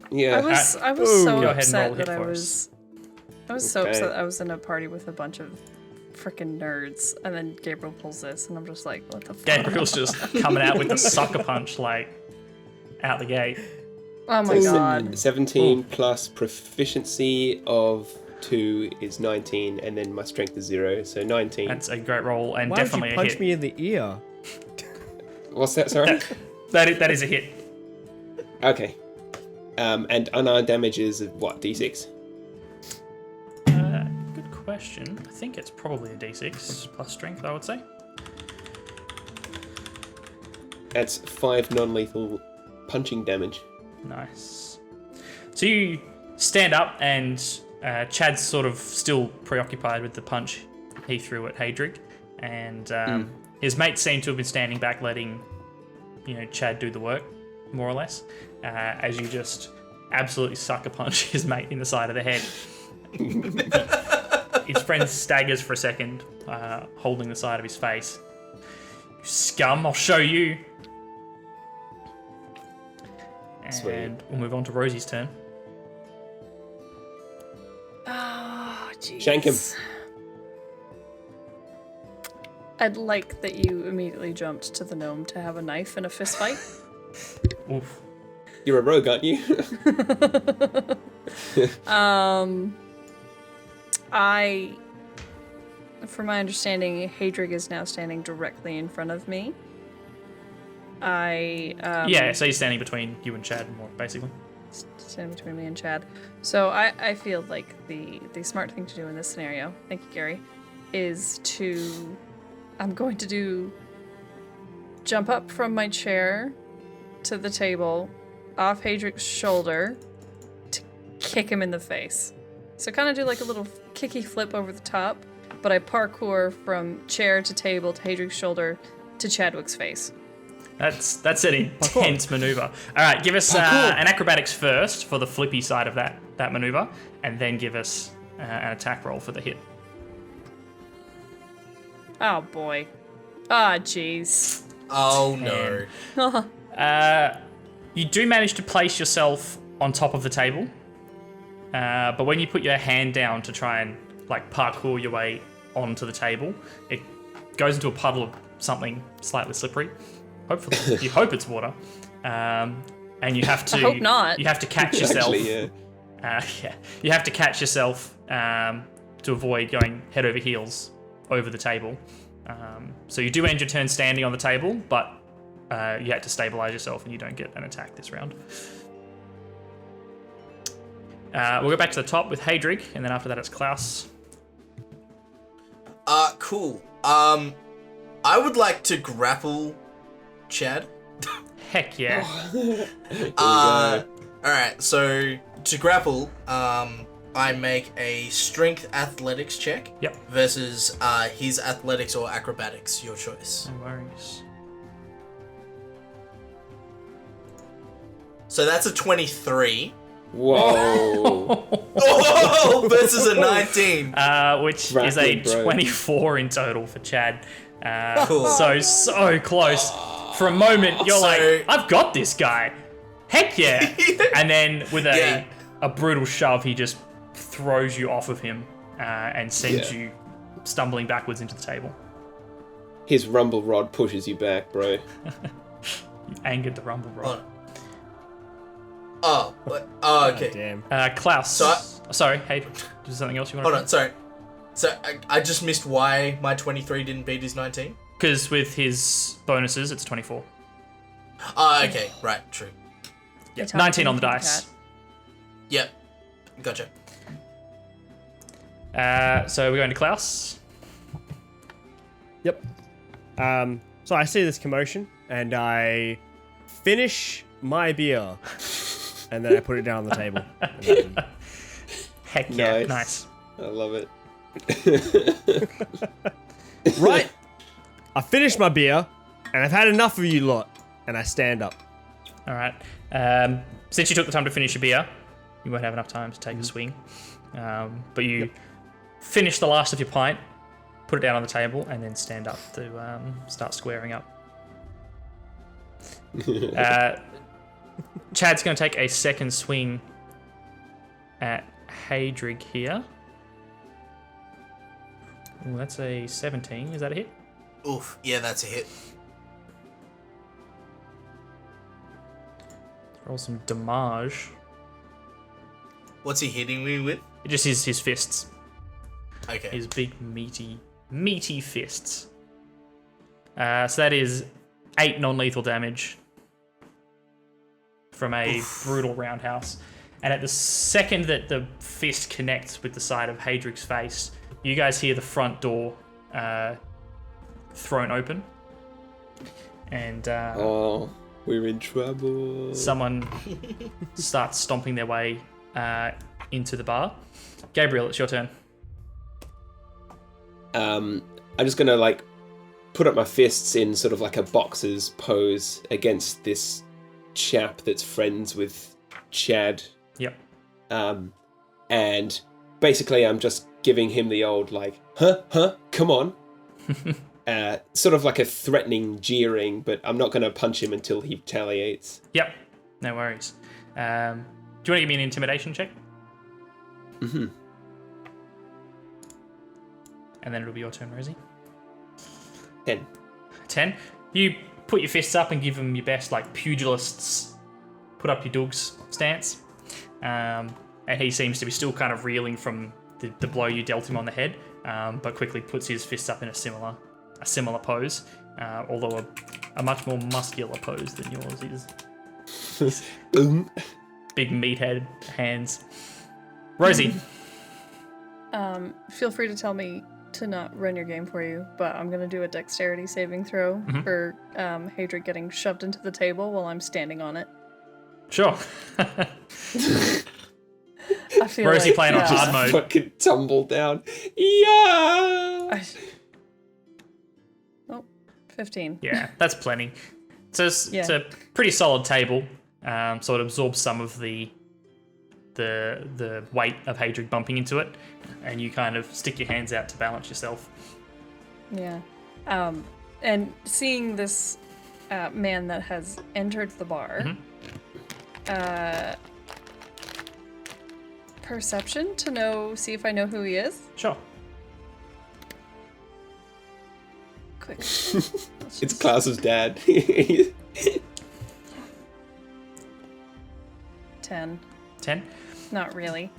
Yeah. I was Ooh. so Go ahead and upset roll a hit that I for was. I was so Okay. upset that I was in a party with a bunch of freaking nerds, and then Gabriel pulls this, and I'm just like, what the fuck? Gabriel's just coming out with the sucker punch, like, out the gate. Oh my god. 17 plus proficiency of 2 is 19, and then my strength is 0, so 19. That's a great roll, and Why would definitely you a punch hit. me in the ear? What's that, sorry? That is a hit. Okay. And unarmed damage is what, D6? Good question. I think it's probably a D6 plus strength, I would say. That's 5 non-lethal punching damage. Nice. So you stand up, and Chad's sort of still preoccupied with the punch he threw at Hadrig, and his mates seem to have been standing back, letting Chad do the work, more or less, as you just absolutely sucker punch his mate in the side of the head. His friend staggers for a second, holding the side of his face. You scum! I'll show you. Sweet. And we'll move on to Rosie's turn. Oh, jeez. Shank him. I'd like that you immediately jumped to the gnome to have a knife and a fist fight. Oof. You're a rogue, aren't you? From my understanding, Hadrig is now standing directly in front of me. Yeah, so he's standing between you and Chad, more basically. Standing between me and Chad. So I feel like the smart thing to do in this scenario, thank you, Gary, is I'm going to jump up from my chair to the table, off Hadric's shoulder, to kick him in the face. So kind of do like a little kicky flip over the top, but I parkour from chair to table to Hadric's shoulder to Chadwick's face. That's an intense maneuver. All right, give us an acrobatics first for the flippy side of that maneuver, and then give us an attack roll for the hit. Oh boy. Ah, jeez. oh no. You do manage to place yourself on top of the table, but when you put your hand down to try and like parkour your way onto the table, it goes into a puddle of something slightly slippery. Hopefully, you hope it's water, and you have to. I hope not. You have to catch yourself. Actually, yeah. You have to catch yourself to avoid going head over heels over the table. So you do end your turn standing on the table, but you had to stabilize yourself, and you don't get an attack this round. We'll go back to the top with Hadrig, and then after that it's Klaus. Cool. I would like to grapple Chad. Heck yeah. Alright, so to grapple, I make a strength athletics check. Yep. Versus his athletics or acrobatics, your choice. No worries. So that's a 23. Whoa. Oh, versus a 19. Which Rapid, is a bro. 24 in total for Chad. Cool. So close. For a moment, you're So- like, I've got this guy. Heck yeah. And then with Yeah. a brutal shove, he just throws you off of him and sends Yeah. you stumbling backwards into the table. His rumble rod pushes you back, bro. You angered the rumble rod. Oh, what? Oh, okay. Damn. Klaus. So sorry, hey, is there something else you want Hold to on, sorry. So I just missed why my 23 didn't beat his 19. Because with his bonuses, it's 24. Oh, okay. Right, true. Yeah, 19 on the dice. Yep. Gotcha. So we're going to Klaus. Yep. So I see this commotion and I finish my beer and then I put it down on the table. Heck yeah, Nice. nice. I love it. Right. I finished my beer and I've had enough of you lot and I stand up. All right. Since you took the time to finish your beer, you won't have enough time to take a swing. But you finish the last of your pint, put it down on the table, and then stand up to start squaring up. Chad's going to take a second swing at Hadrig here. Ooh, that's a 17. Is that a hit? Oof. Yeah, that's a hit. Roll some damage. What's he hitting me with? Just his fists. Okay. His big, meaty fists. So that is 8 non-lethal damage from a brutal roundhouse. And at the second that the fist connects with the side of Hadrig's face, you guys hear the front door thrown open. And Oh, we're in trouble. someone starts stomping their way into the bar. Gabriel, it's your turn. I'm just gonna like put up my fists in sort of like a boxer's pose against this chap that's friends with Chad. Yep. And basically I'm just giving him the old like, huh, come on. Sort of like a threatening jeering, but I'm not gonna punch him until he retaliates. Yep. No worries. Do you want to give me an intimidation check? Mm-hmm. And then it'll be your turn, Rosie. 10. 10. You put your fists up and give him your best, like, pugilists, put up your dogs stance. And he seems to be still kind of reeling from the blow you dealt him on the head, but quickly puts his fists up in a similar pose, although a much more muscular pose than yours is. Big meathead hands. Rosie. Feel free to tell me to not run your game for you, but I'm gonna do a dexterity saving throw for Hadric getting shoved into the table while I'm standing on it. Sure. I feel Rosie like, playing on hard mode. Fucking tumble down. Yeah. 15. Yeah, that's plenty. It's Yeah. a pretty solid table, so it absorbs some of the weight of Hadric bumping into it, and you kind of stick your hands out to balance yourself. Yeah. And seeing this man that has entered the bar, perception to see if I know who he is. Sure. Quick. It's Klaus's dad. 10. 10? Not really.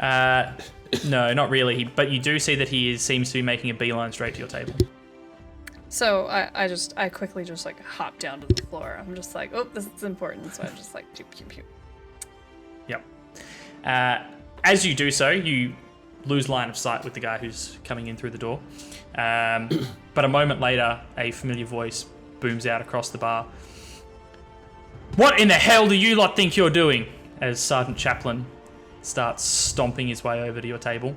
No, not really. But you do see that he seems to be making a beeline straight to your table. So I quickly just like hop down to the floor. I'm just like, oh, this is important. So I just like pew pew pew. Yep. As you do so, you lose line of sight with the guy who's coming in through the door. But a moment later, a familiar voice booms out across the bar. What in the hell do you lot think you're doing? As Sergeant Chaplin starts stomping his way over to your table.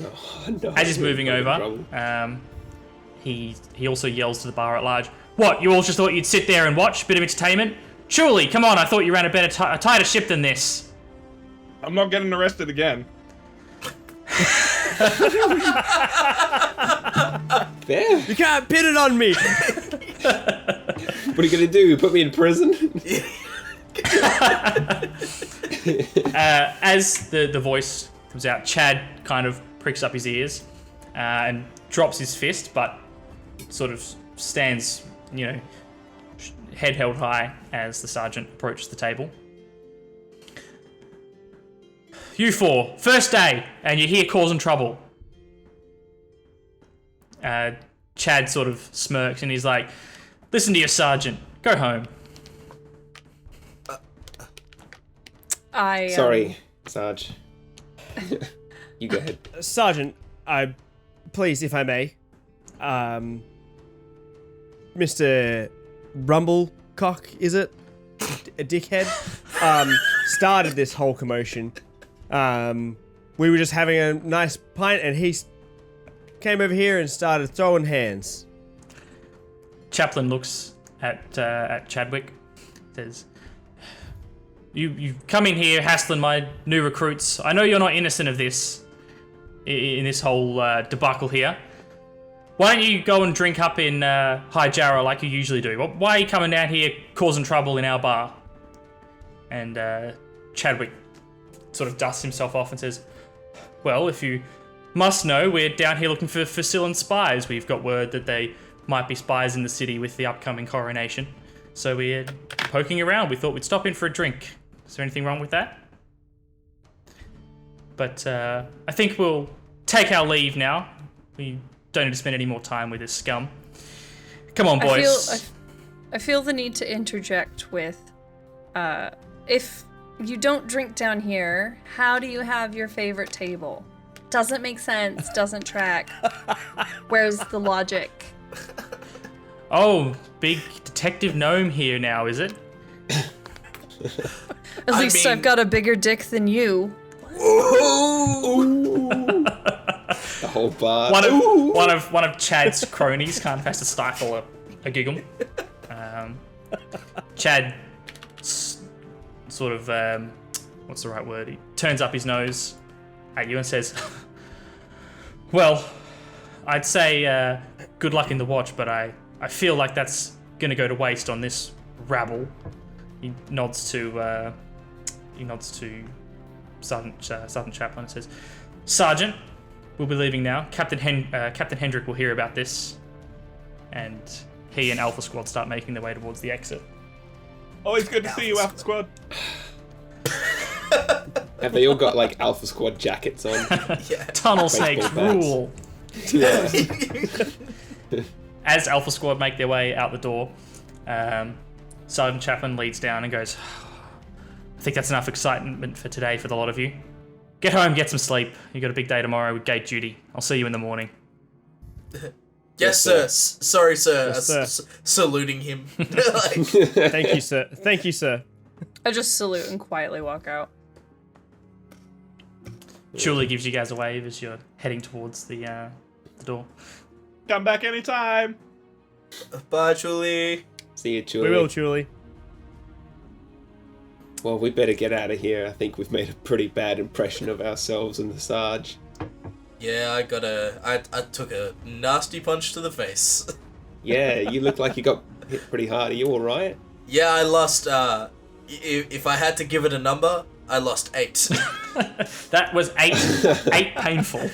Oh, no, As he's moving we're in over, trouble. he also yells to the bar at large, "What, you all just thought you'd sit there and watch? Bit of entertainment? Surely, come on, I thought you ran a tighter ship than this." I'm not getting arrested again. There. You can't pin it on me. What are you gonna do? Put me in prison? As the voice comes out, Chad kind of pricks up his ears and drops his fist, but sort of stands, head held high as the sergeant approaches the table. You four, first day, and you're here causing trouble. Chad sort of smirks and he's like, listen to your sergeant, go home. Sorry, Sarge. You go ahead. Sergeant, please, if I may, Mr. Rumblecock, is it? A dickhead? Started this whole commotion. We were just having a nice pint and he came over here and started throwing hands. Chaplain looks at Chadwick, says, You come in here hassling my new recruits. I know you're not innocent of this, in this whole debacle here. Why don't you go and drink up in High Jarrah like you usually do? Why are you coming down here causing trouble in our bar? And Chadwick sort of dusts himself off and says, well, if you must know, we're down here looking for Facillan spies. We've got word that they might be spies in the city with the upcoming coronation. So we're poking around. We thought we'd stop in for a drink. Is there anything wrong with that? But I think we'll take our leave now. We don't need to spend any more time with this scum. Come on, boys. I feel the need to interject with, if you don't drink down here, how do you have your favorite table? Doesn't make sense, doesn't track. Where's the logic? Oh, big detective gnome here now, is it? At least I've got a bigger dick than you. The whole bar. One of Chad's cronies kind of has to stifle a giggle. Chad sort of what's the right word? He turns up his nose at you and says, well, I'd say good luck in the watch, but I feel like that's gonna go to waste on this rabble. He nods to Sergeant Chaplain and says, Sergeant, we'll be leaving now. Captain Hendrick will hear about this. And he and Alpha Squad start making their way towards the exit. Always good to see you, Alpha Squad. Have they all got like Alpha Squad jackets on? Yeah. Tunnel Baseball snakes bats. rule. Yeah. As Alpha Squad make their way out the door, Sergeant Chaplain leads down and goes, I think that's enough excitement for today for the lot of you. Get home, get some sleep. You got a big day tomorrow with gate duty. I'll see you in the morning. Yes, sir. sir. Sorry, sir. Yes, sir. Saluting him. Thank you, sir. Thank you, sir. I just salute and quietly walk out. Julie gives you guys a wave as you're heading towards the door. Come back anytime. Bye, Julie. See you, Julie. We will, Julie. Well, we better get out of here. I think we've made a pretty bad impression of ourselves and the Sarge. Yeah, I took a nasty punch to the face. Yeah, you look like you got hit pretty hard. Are you alright? Yeah, I lost, if I had to give it a number, I lost 8. That was 8 painful.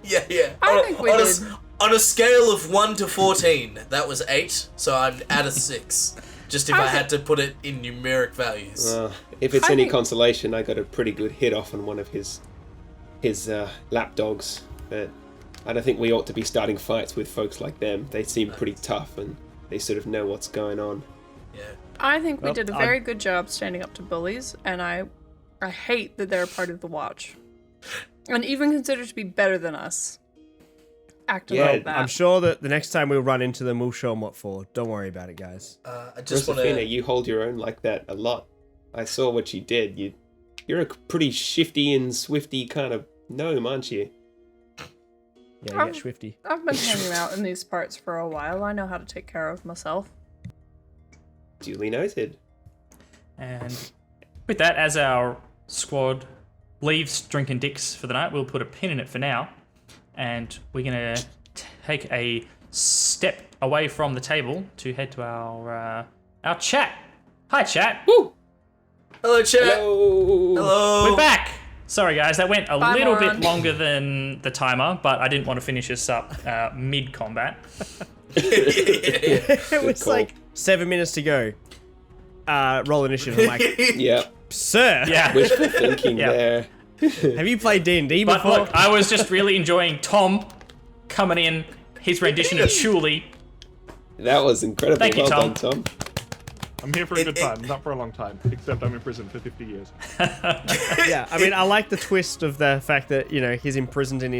Yeah. I think we did. On a scale of 1 to 14, that was 8, so I'm at a 6. Just if I had to put it in numeric values. If it's I any think- consolation, I got a pretty good hit off on one of his lapdogs. But I don't think we ought to be starting fights with folks like them. They seem pretty tough and they sort of know what's going on. Yeah. I think we Well, did a very good job standing up to bullies, and I hate that they're a part of the watch. And even considered to be better than us. Acting Yeah, like that. I'm sure that the next time we'll run into them, we'll show them what for. Don't worry about it, guys. I just want Josephina, to... you hold your own like that a lot. I saw what you did. You're a pretty shifty and swifty kind of gnome, aren't you? Yeah, get swifty. I've been hanging out in these parts for a while. I know how to take care of myself. Duly noted. And with that, as our squad leaves Drinking Dicks for the night. We'll put a pin in it for now, and we're gonna take a step away from the table to head to our chat. Hi, chat. Woo! Hello, chat. Hello. Hello. We're back. Sorry, guys, that went a Bye, little Moron. bit longer than the timer, but I didn't want to finish this up mid-combat. It was call. like 7 minutes to go. Roll initiative. I'm like, Yeah. sir, Yeah. Wishful thinking Yeah. there. have you played D&D But before? look, I was just really enjoying Tom coming in, his rendition of Shuli. That was incredible. Thank you, well Tom. done, Tom. I'm here for a good time, not for a long time. Except I'm in prison for 50 years. Yeah, I mean, I like the twist of the fact that, you know, he's imprisoned in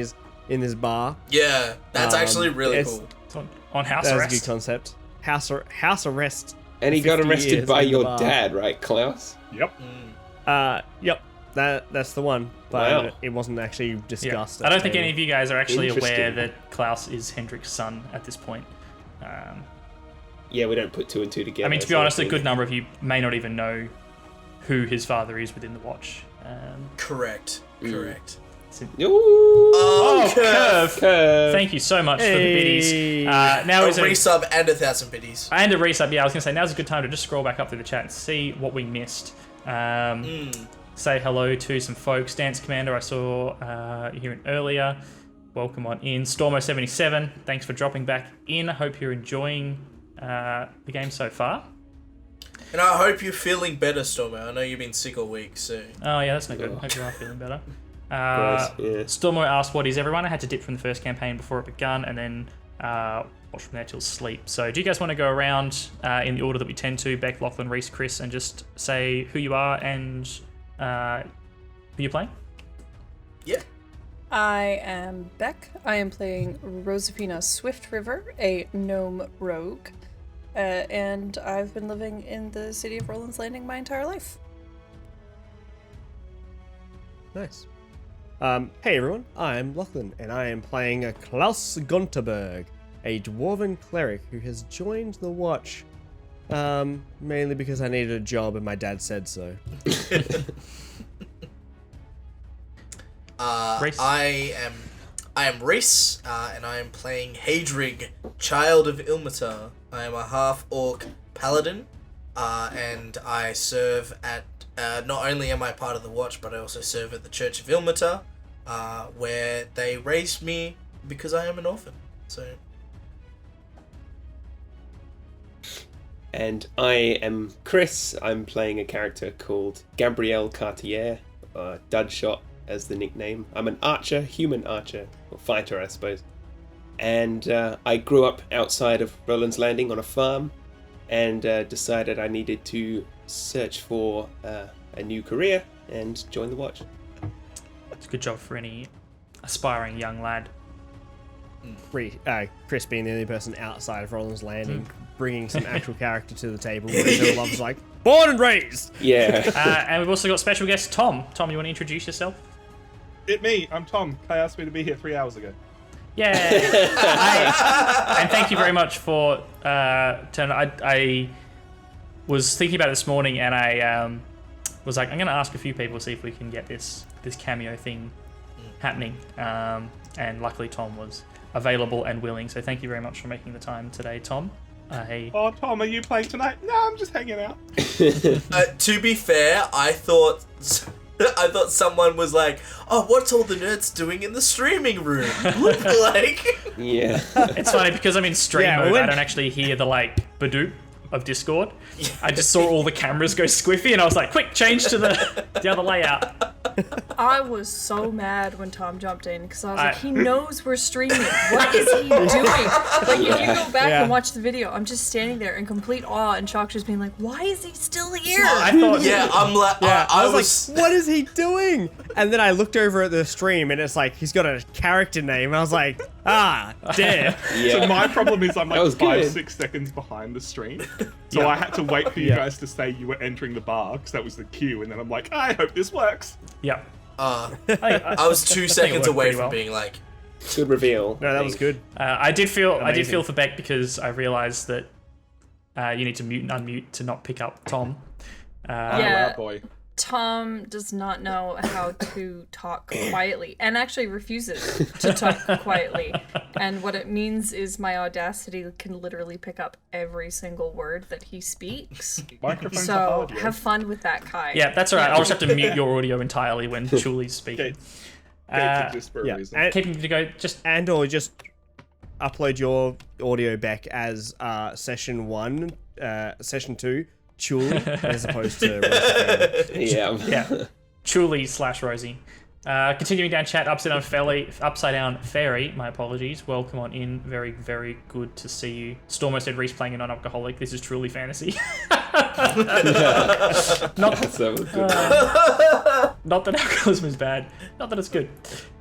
this bar. Yeah, that's actually really it's- cool. It's on house That's a arrest. good concept. House arrest. And he got 50 arrested years by in the your bar. dad, right, Klaus? Yep. Yep. That's the one. But Wow. it wasn't actually Yeah. discussed. I don't think any of you guys are actually aware Interesting. that Klaus is Hendrik's son at this point. Yeah, we don't put two and two together. I mean, to be so I honest, a think- good number of you may not even know who his father is within the Watch. Correct. Correct. Ooh, Oh, Curve! curve. Thank you so much for the biddies. Hey. Now A is a resub and 1,000 biddies. and a resub. Yeah, I was gonna say now's a good time to just scroll back up through the chat and see what we missed. Say hello to some folks. Dance Commander, I saw you here earlier. Welcome on in. Stormo77, thanks for dropping back in. I hope you're enjoying the game so far. And I hope you're feeling better, Stormo. I know you've been sick all week, so... Oh yeah, that's no good. Hope you are feeling better. Gross, yeah. Stormo asked, "What is everyone?" I had to dip from the first campaign before it begun, and then watch from there till sleep. So, do you guys want to go around in the order that we tend to? Beck, Lachlan, Reese, Chris, and just say who you are and who you're playing? Yeah. I am Beck. I am playing Rosefina Swift River, a gnome rogue. And I've been living in the city of Rolands Landing my entire life. Nice. Hey everyone, I'm Lachlan, and I am playing a Klaus Gunterberg, a dwarven cleric who has joined the Watch, mainly because I needed a job and my dad said so. Reese? I am Reese, and I am playing Hadrig, Child of Ilmatar. I am a half-orc paladin, and I serve at... not only am I part of the Watch, but I also serve at the Church of Ilmatar, where they raised me because I am an orphan. So... And I am Chris. I'm playing a character called Gabrielle Cartier, Dudshot as the nickname. I'm an archer, human archer, or fighter, I suppose. And I grew up outside of Rolands Landing on a farm, and decided I needed to search for a new career and join the Watch. It's a good job for any aspiring young lad. Chris being the only person outside of Roland's Landing, bringing some actual character to the table. Whereas everyone loves like, born and raised! Yeah. And we've also got special guest Tom. Tom, you want to introduce yourself? Me, I'm Tom. Kye asked me to be here 3 hours ago. Yeah. And thank you very much for turning. I was thinking about it this morning, and I was like, I'm going to ask a few people to see if we can get this cameo thing happening. And luckily, Tom was available and willing. So thank you very much for making the time today, Tom. Hey. Oh, Tom, are you playing tonight? No, I'm just hanging out. to be fair, I thought someone was like, "Oh, what's all the nerds doing in the streaming room?" Like, Yeah. It's funny because I'm in stream Yeah, mode. when- I don't actually hear the badoop of Discord. I just saw all the cameras go squiffy, and I was like, "Quick, change to the other layout." I was so mad when Tom jumped in because I was like, I- he knows we're streaming. What is he doing? Like, if you go back Yeah. and watch the video, I'm just standing there in complete awe and shock, just being like, why is he still here? I thought, yeah, I'm like, I was like, what is he doing? And then I looked over at the stream and it's like, he's got a character name. I was like, damn. So Yeah. my problem is I'm That was like good. 5-6 seconds behind the stream. So Yeah. I had to wait for you Yeah. guys to say you were entering the bar, because that was the cue, and then I'm like, I hope this works. yeah. I was 2 think it seconds worked away pretty from well. being like, Good reveal. No, that was good. I did feel Amazing. for Beck because I realised that you need to mute and unmute to not pick up Tom. Yeah. Oh, boy. Tom does not know how to talk quietly, and actually refuses to talk quietly. And what it means is my Audacity can literally pick up every single word that he speaks. Microphones are So hard, yeah. have fun with that, Kai. Yeah, that's all right. I'll just have to mute your audio entirely when Chuli's speaking. Gates exist for a Yeah, reason. and, Keep him to go. Just or just upload your audio back as session 1, session 2, Chuli, as opposed to Rosie. Yeah. Chuli/Rosie. Continuing down chat, Upside Down Fairy, my apologies. Welcome on in. Very, very good to see you. Stormo said Reese playing a non-alcoholic. This is truly fantasy. Not that alcoholism is bad. Not that it's good.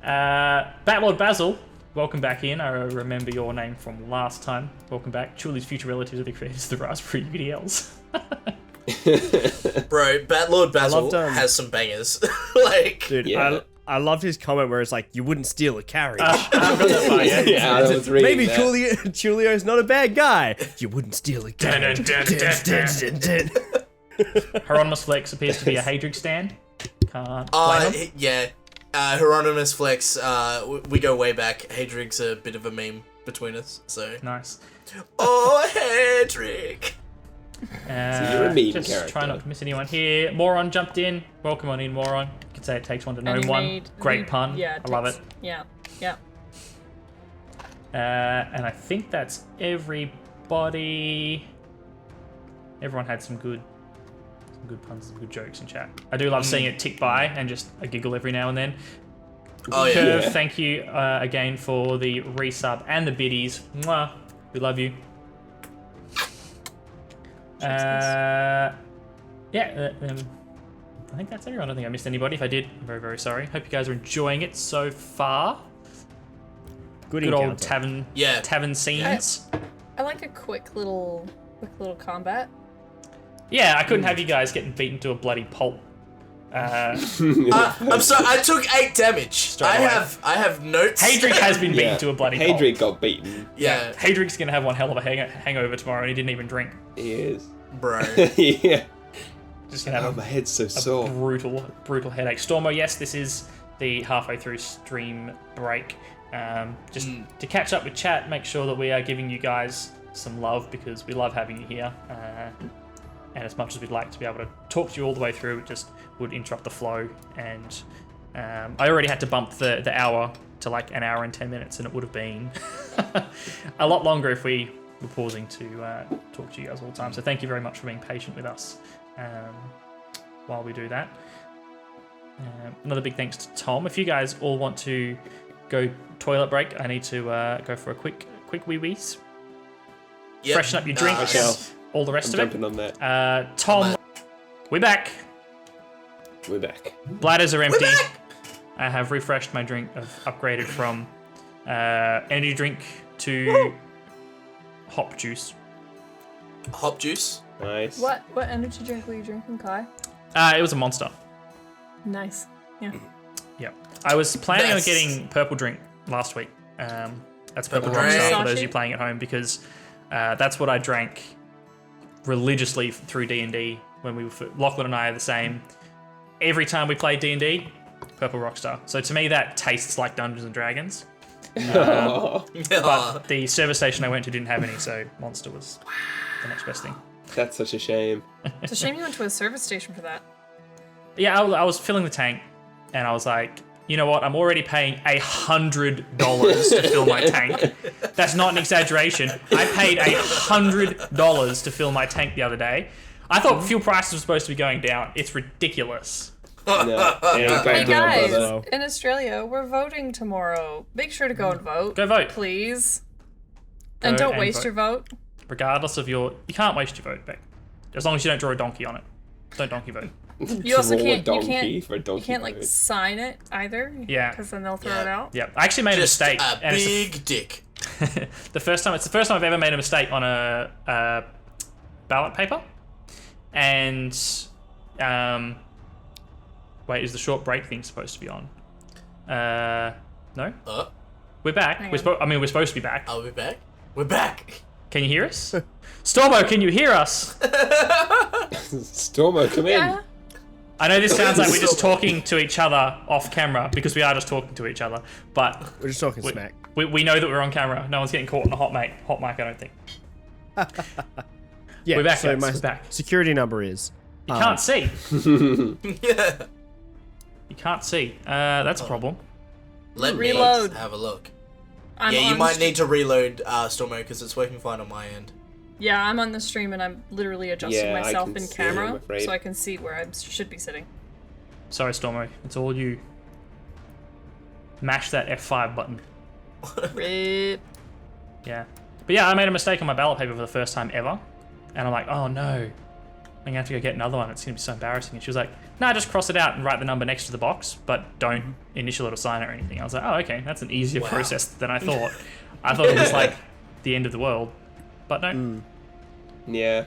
Batlord Basil, welcome back in. I remember your name from last time. Welcome back. Chuli's future relatives are the creators of the Raspberry UDLs. Bro, Batlord Basil loved, has some bangers. Like, Dude, Yeah. I loved his comment where it's like, you wouldn't steal a carriage. I haven't got that far yet. Yeah, I was reading Maybe that. Chulio's not a bad guy. You wouldn't steal a carriage. Hieronymus Flex appears to be a Hadrig stand. Can't blame him. yeah. Hieronymus Flex, we go way back. Hadrig's a bit of a meme between us, so. Nice. Oh, Hadrig! you're a meme just character. try not to miss anyone here. Moron jumped in. Welcome on in, Moron. You could say it takes one to know And he one. made- Great he- pun. Yeah, I love it. Yeah, yeah. And I think that's everybody. Everyone had some good puns, some good jokes in chat. I do love seeing it tick by and just a giggle every now and then. Oh, yeah. Curve, Yeah. thank you again for the resub and the biddies. Mwah. We love you. I think that's everyone. I don't think I missed anybody. If I did, I'm very, very sorry. Hope you guys are enjoying it so far. Good Good old encounter. tavern scenes. I like a quick little combat. Yeah, I couldn't have you guys getting beaten to a bloody pulp. I'm sorry, I took 8 damage. away. I have notes. Hadrig has been beaten to a bloody pulp. Hadrig got beaten. Yeah, Hadrig's gonna have one hell of a hangover tomorrow, and he didn't even drink. He is. bro. Yeah. Just gonna have Oh, my head's so a sore. brutal headache. Stormo, yes, this is the halfway through stream break. Just to catch up with chat, make sure that we are giving you guys some love because we love having you here. And as much as we'd like to be able to talk to you all the way through, it just would interrupt the flow. And I already had to bump the hour to like an hour and 10 minutes, and it would have been a lot longer if we were pausing to talk to you guys all the time. So thank you very much for being patient with us while we do that. Another big thanks to Tom. If you guys all want to go toilet break, I need to go for a quick wee-wees. Yep. Freshen up your drinks, Okay. all the rest I'm of it. jumping on that. Tom, we're back. We're back. Bladders are empty. I have refreshed my drink. I've upgraded from energy drink to hop juice. Hop juice. Nice. What energy drink were you drinking, Kai? It was a Monster. Nice. Yeah. Yeah. I was planning on Best. getting purple drink last week. That's purple Purple Rockstar drink. for those of you playing at home because that's what I drank religiously through D&D when we were. Lachlan and I are the same. Every time we played D&D, purple Rockstar. So to me, that tastes like Dungeons and Dragons. But the service station I went to didn't have any, so Monster was the next best thing. That's such a shame. It's a shame you went to a service station for that. Yeah, I was filling the tank, and I was like, you know what? I'm already paying $100 to fill my tank. That's not an exaggeration. I paid $100 to fill my tank the other day. I thought fuel prices were supposed to be going down. It's ridiculous. No, it ain't Hey going down, guys, brother. in Australia, we're voting tomorrow. Make sure to go and vote. Go vote. Please. And Go don't and waste vote. your vote. Regardless of you can't waste your vote back. As long as you don't draw a donkey on it. Don't donkey vote. You also Draw a can't. donkey for a You donkey can't like vote. sign it either. Yeah. Because then they'll throw Yeah. it out. Yeah, I actually made Just a mistake. a and it's big dick. It's the first time I've ever made a mistake on a ballot paper. And wait, is the short break thing supposed to be on? No, we're back. Hang We're on. we're supposed to be back. Are we back? We're back. Can you hear us? Stormo, can you hear us? Stormo, come in. Yeah. I know this sounds like we're just talking to each other off camera, because we are just talking to each other, but We're just talking smack. we know that we're on camera. No one's getting caught in a hot mic, I don't think. Yeah, We're back, so guys, my we're back. security number is... You can't see. Yeah. You can't see. That's a problem. Let Reload. me have a look. I'm Yeah, you on might need to reload Stormo because it's working fine on my end. Yeah, I'm on the stream and I'm literally adjusting Yeah, I myself can in see, camera I'm afraid. so I can see where I should be sitting. Sorry, Stormo. It's all you. Mash that F5 button. Rip. Yeah. But yeah, I made a mistake on my ballot paper for the first time ever. And I'm like, oh no. I'm gonna have to go get another one. It's gonna be so embarrassing. And she was like, nah, just cross it out and write the number next to the box, but don't initial it or sign it or anything. I was like, oh, okay, that's an easier process than I thought. I thought it was like the end of the world. But no. Yeah.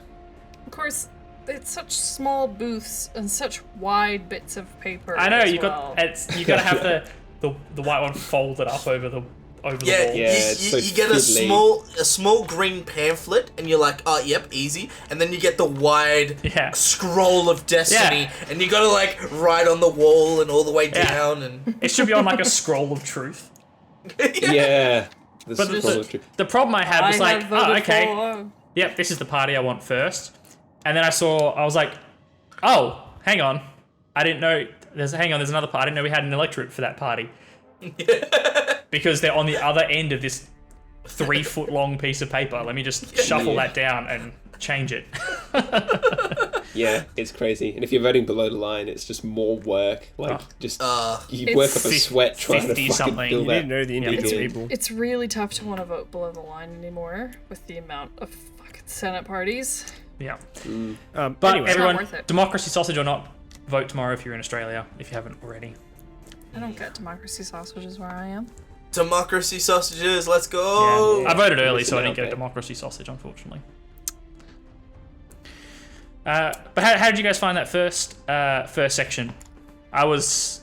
Of course, it's such small booths and such wide bits of paper. I know, as you well. gotta have the white one folded up over the wall. Yeah, it's so you get fiddly. a small green pamphlet, and you're like, oh, yep, easy. And then you get the wide Yeah. scroll of destiny, Yeah. and you gotta like write on the wall and all the way Yeah. down. And It should be on like a scroll of truth. Yeah. The But scroll of truth. the problem I had I was like, have oh, voted okay. for- Yep, this is the party I want first. And then I was like, oh, hang on. I didn't know, there's another party. I didn't know we had an electorate for that party. Because they're on the other end of this 3-foot long piece of paper. Let me just shuffle that down and change it. Yeah, it's crazy. And if you're voting below the line, it's just more work. Like, just you work up a It's sweat trying to 50 fucking something. fill You that. need to know the Indigenous Yeah. people. It's really tough to want to vote below the line anymore with the amount of fucking Senate parties. Yeah. But But anyway, everyone, worth it. democracy sausage or not, vote tomorrow if you're in Australia, if you haven't already. I don't get democracy sausages where I am. democracy sausages, let's go! I voted early, so I didn't Okay. get a democracy sausage, unfortunately. But how did you guys find that first section? I was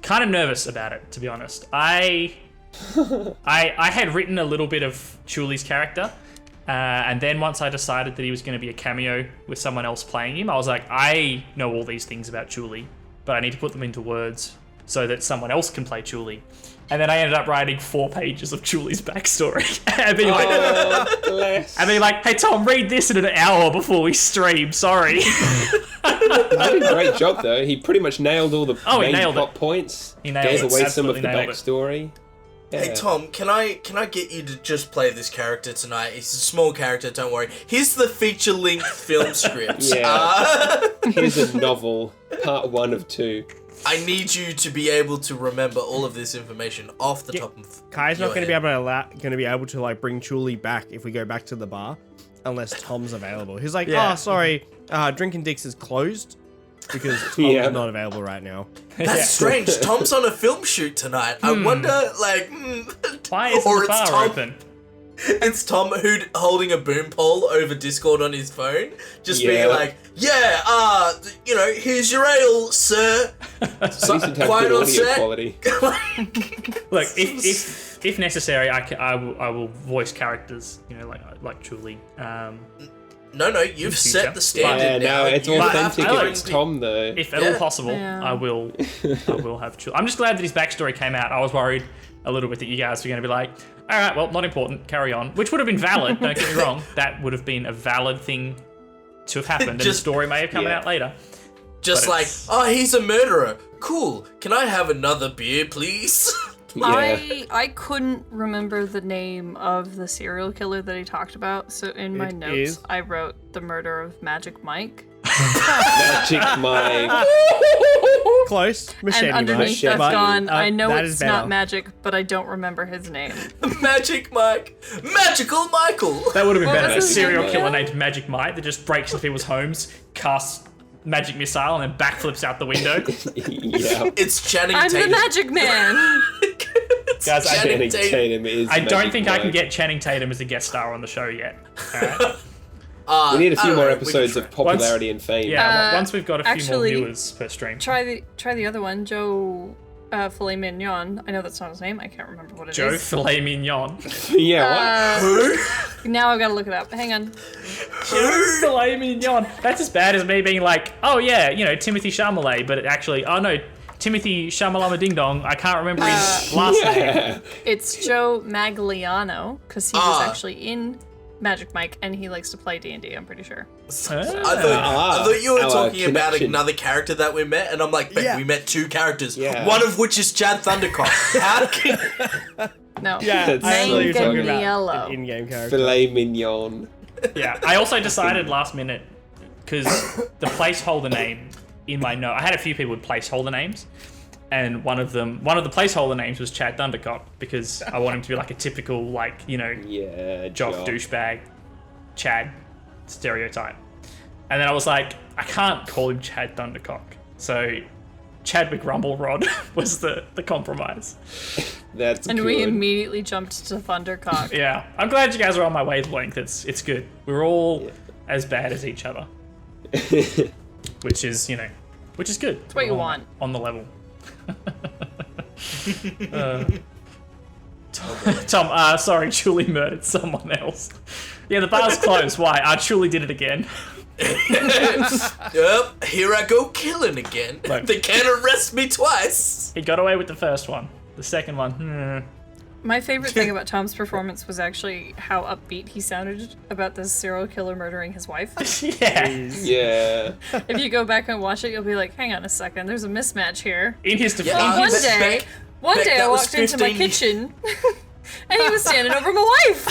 kind of nervous about it, to be honest. I had written a little bit of Chuli's character, and then once I decided that he was going to be a cameo with someone else playing him, I was like, I know all these things about Chuli, but I need to put them into words so that someone else can play Chuli. And then I ended up writing 4 pages of Chuli's backstory. and being like, Bless. and being like, hey Tom, read this in an hour before we stream. Sorry. He did a great job though. He pretty much nailed all the Oh, he main nailed plot it. points. He nailed Gave it. away some of Absolutely the nailed it. backstory. Yeah. Hey Tom, can I get you to just play this character tonight? He's a small character, don't worry. Here's the feature-length film script. Yeah. Here's a novel, part 1 of 2. I need you to be able to remember all of this information off the top of Kai's your not going to be head. able to like bring Chuli back if we go back to the bar, unless Tom's available. He's like, Yeah. oh, sorry, Drinking Dicks is closed because Tom's Yeah. not available right now. That's strange. Tom's on a film shoot tonight. I wonder, like, Why isn't or the it's bar Tom. open? It's Tom who holding a boom pole over Discord on his phone, just Yeah. being like, "Yeah, here's your ale, sir." At least it has Quiet good on audio set. quality. Look, if necessary, I will voice characters, like Chuli. No, you've future. set the standard Yeah, now. no, it's You have authentic to if like- it's Tom though. If at all Yeah. possible, Yeah. I will have Chuli. I'm just glad that his backstory came out. I was worried a little bit that you guys were going to be like, all right, well, not important, carry on. Which would have been valid, don't get me wrong. That would have been a valid thing to have happened, and the Just- story may have come yeah. out later. Just But like, it's- oh, he's a murderer. Cool. Can I have another beer, please? Yeah. I couldn't remember the name of the serial killer that he talked about, so in my It notes is- I wrote the murder of Magic Mike. Magic Mike. Close, Machete And underneath Mike. I've But, gone, I know that it's is not better. magic, but I don't remember his name. Magic Mike. Magical Michael. That would have been What better. A was his serial name? killer named Magic Mike that just breaks into people's homes, casts magic missile, and then backflips out the window. Yeah. It's Channing I'm the Tatum. magic man! Guys, Channing Tatum. Tatum is I don't Magic think I can Mike. get Channing Tatum as a guest star on the show yet. Alright. We need a I few don't more know, we can episodes try. of popularity and fame. Yeah, Uh, once we've got a few actually, more viewers per stream. Try the other one, Joe Filet Mignon. I know that's not his name. I can't remember what it is. Joe Filet Mignon. Yeah, Now I've got to look it up. Hang on. Joe Filet Mignon. That's as bad as me being like, oh yeah, Timothy Chalamet, but it actually, oh no, Timothy Shamalama Ding Dong. I can't remember his last name. yeah. It's Joe Magliano, because he was actually in Magic Mike, and he likes to play D&D, I'm pretty sure. I thought you were Our talking about connection. another character that we met, and I'm like, "Beck, Yeah. we met 2 characters, Yeah. one of which is Chad Thundercock. How can... No. Yeah, That's I thought you were talking Manganiello. about an in-game character. Filet mignon. Yeah, I also decided last minute, because the placeholder name in my note, I had a few people with placeholder names, and one of the placeholder names was Chad Thundercock, because I want him to be like a typical, Yeah, jock douchebag Chad stereotype. And then I was like, I can't call him Chad Thundercock, so Chadwick Rumblerod was the compromise. That's And good. we immediately jumped to Thundercock. Yeah, I'm glad you guys are on my wavelength. It's good. We're all as bad as each other, which is good. That's what you want. on the level. Tom, sorry, Julie murdered someone else. Yeah, the bar's closed. Why? Julie did it again. Yep, here I go killing again. Look. They can't arrest me twice. He got away with the first one. The second one, My favorite thing about Tom's performance was actually how upbeat he sounded about this serial killer murdering his wife. yeah. Yeah. If you go back and watch it, you'll be like, hang on a second, there's a mismatch here. In his defense, Yeah. One Beck- day, Beck, I that was walked into my 15 kitchen, and he was standing over my wife.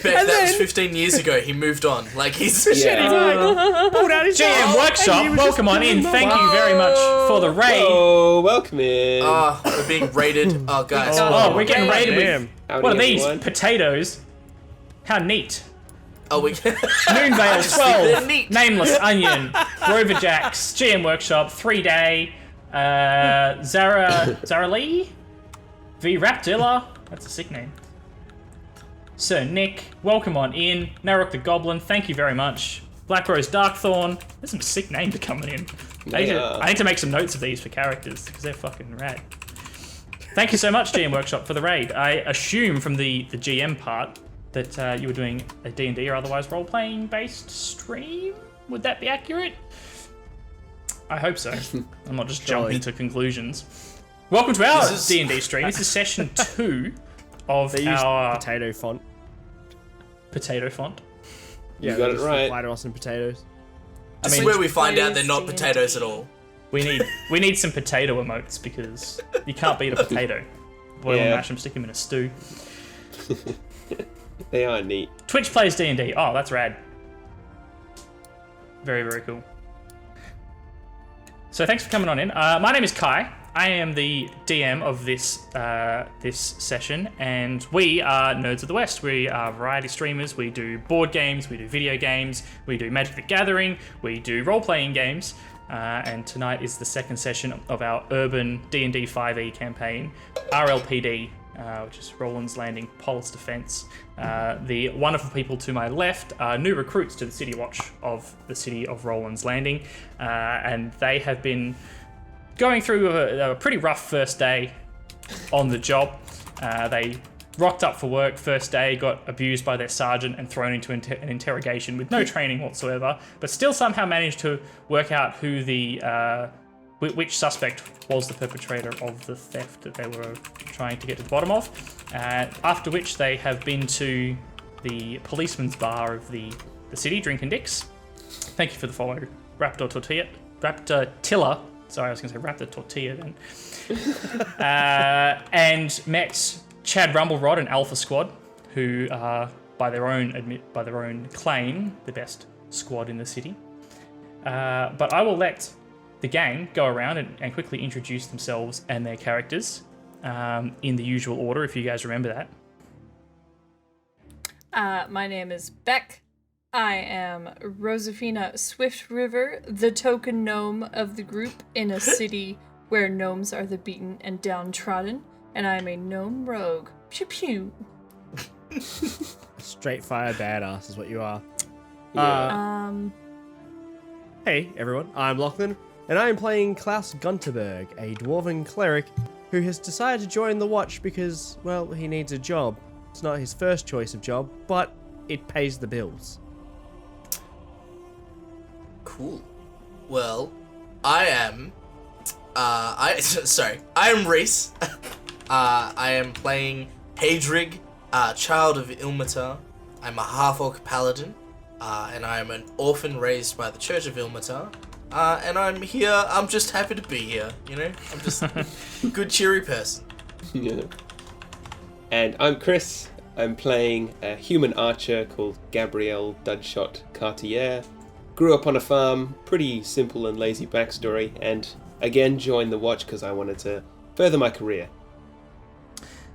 That was 15 years ago. He moved on. Like, he's... Yeah. Pulled out his GM and he Workshop, was welcome just on in. putting Thank them you very much for the raid. Oh, welcome in. We're being raided. Oh, guys. Oh, we're getting raided Damn. with, Howdy, what are these? everyone. Potatoes. How neat. Oh, we... Moonvale just think they're 12, neat. Nameless Onion, Rover Jacks, GM Workshop, 3-Day, Zara Lee, V Raptilla, that's a sick name. Sir Nick, welcome on in. Narok the Goblin, thank you very much. Black Rose Darkthorn, there's some sick names coming in. I need to make some notes of these for characters, because they're fucking rad. Thank you so much, GM Workshop, for the raid. I assume from the GM part that you were doing a D&D or otherwise role-playing based stream? Would that be accurate? I hope so. I'm not just jumping to conclusions. Welcome to our This is- D&D stream. This is session 2 of They used our potato font. potato font. Yeah, got they it just right. replied to us in potatoes. This mean, is where we find out they're plays not D&D. potatoes at all. We need some potato emotes because you can't beat a potato. Boil them, Yeah. mash them, stick them in a stew. They are neat. Twitch plays D&D. Oh, that's rad. Very, very cool. So thanks for coming on in. My name is Kai. I am the DM of this session, and we are Nerds of the West. We are variety streamers. We do board games, we do video games, we do Magic the Gathering, we do role-playing games, and tonight is the second session of our urban D&D 5e campaign, RLPD, which is Rolands Landing Polis Defence. The wonderful people to my left are new recruits to the City Watch of the city of Rolands Landing, and they have been going through a pretty rough first day on the job. They rocked up for work first day, got abused by their sergeant and thrown into an interrogation with no training whatsoever, but still somehow managed to work out who which suspect was the perpetrator of the theft that they were trying to get to the bottom of. After which they have been to the policeman's bar of the city, drinking dicks. Thank you for the follow, Raptor Tiller. Sorry, I was going to say Raptor Tortilla then. And met Chad Rumblerod and Alpha Squad, who are, by their own claim, the best squad in the city. But I will let the gang go around and quickly introduce themselves and their characters in the usual order, if you guys remember that. My name is Beck. I am Rosefina Swift River, the token gnome of the group in a city where gnomes are the beaten and downtrodden, and I am a gnome rogue. Pew pew. Straight fire badass is what you are. Yeah. Hey everyone, I'm Lachlan. and I am playing Klaus Gunterberg, a dwarven cleric who has decided to join the Watch because, well, he needs a job. It's not his first choice of job, but it pays the bills. Cool. Well, I am Reese. I am playing Hadrig, Child of Ilmatar. I'm a half-orc paladin, and I am an orphan raised by the Church of Ilmatar. And I'm here, I'm just happy to be here, you know? I'm just a good, cheery person. Yeah. And I'm Chris. I'm playing a human archer called Gabrielle Dudshot Cartier. Grew up on a farm, pretty simple and lazy backstory, and again joined the Watch because I wanted to further my career.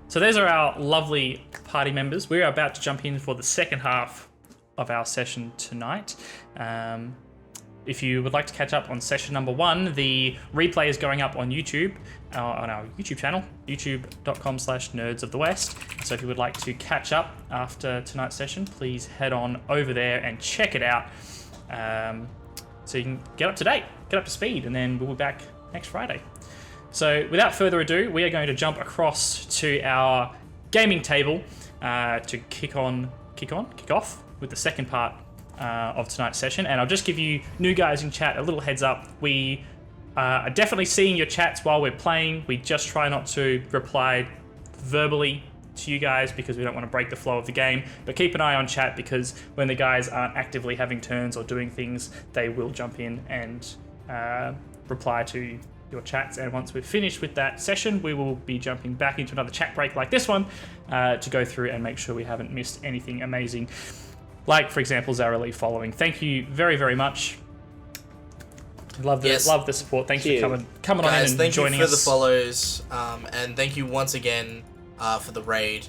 So those are our lovely party members. We're about to jump in for the second half of our session tonight. If you would like to catch up on session number 1, the replay is going up on YouTube, on our YouTube channel, youtube.com/nerdsofthewest. So if you would like to catch up after tonight's session, please head on over there and check it out. So you can get up to date, get up to speed, and then we'll be back next Friday. So without further ado, we are going to jump across to our gaming table to kick off with the second part of tonight's session. And I'll just give you new guys in chat a little heads up. We are definitely seeing your chats while we're playing. We just try not to reply verbally to you guys because we don't want to break the flow of the game, but keep an eye on chat because when the guys aren't actively having turns or doing things, they will jump in and reply to your chats. And once we've finished with that session, we will be jumping back into another chat break like this one to go through and make sure we haven't missed anything amazing, like for example Zaralee following. Thank you very, very much. Love the support. Thanks for coming on in and joining us. Thank you for the follows, and thank you once again for the raid.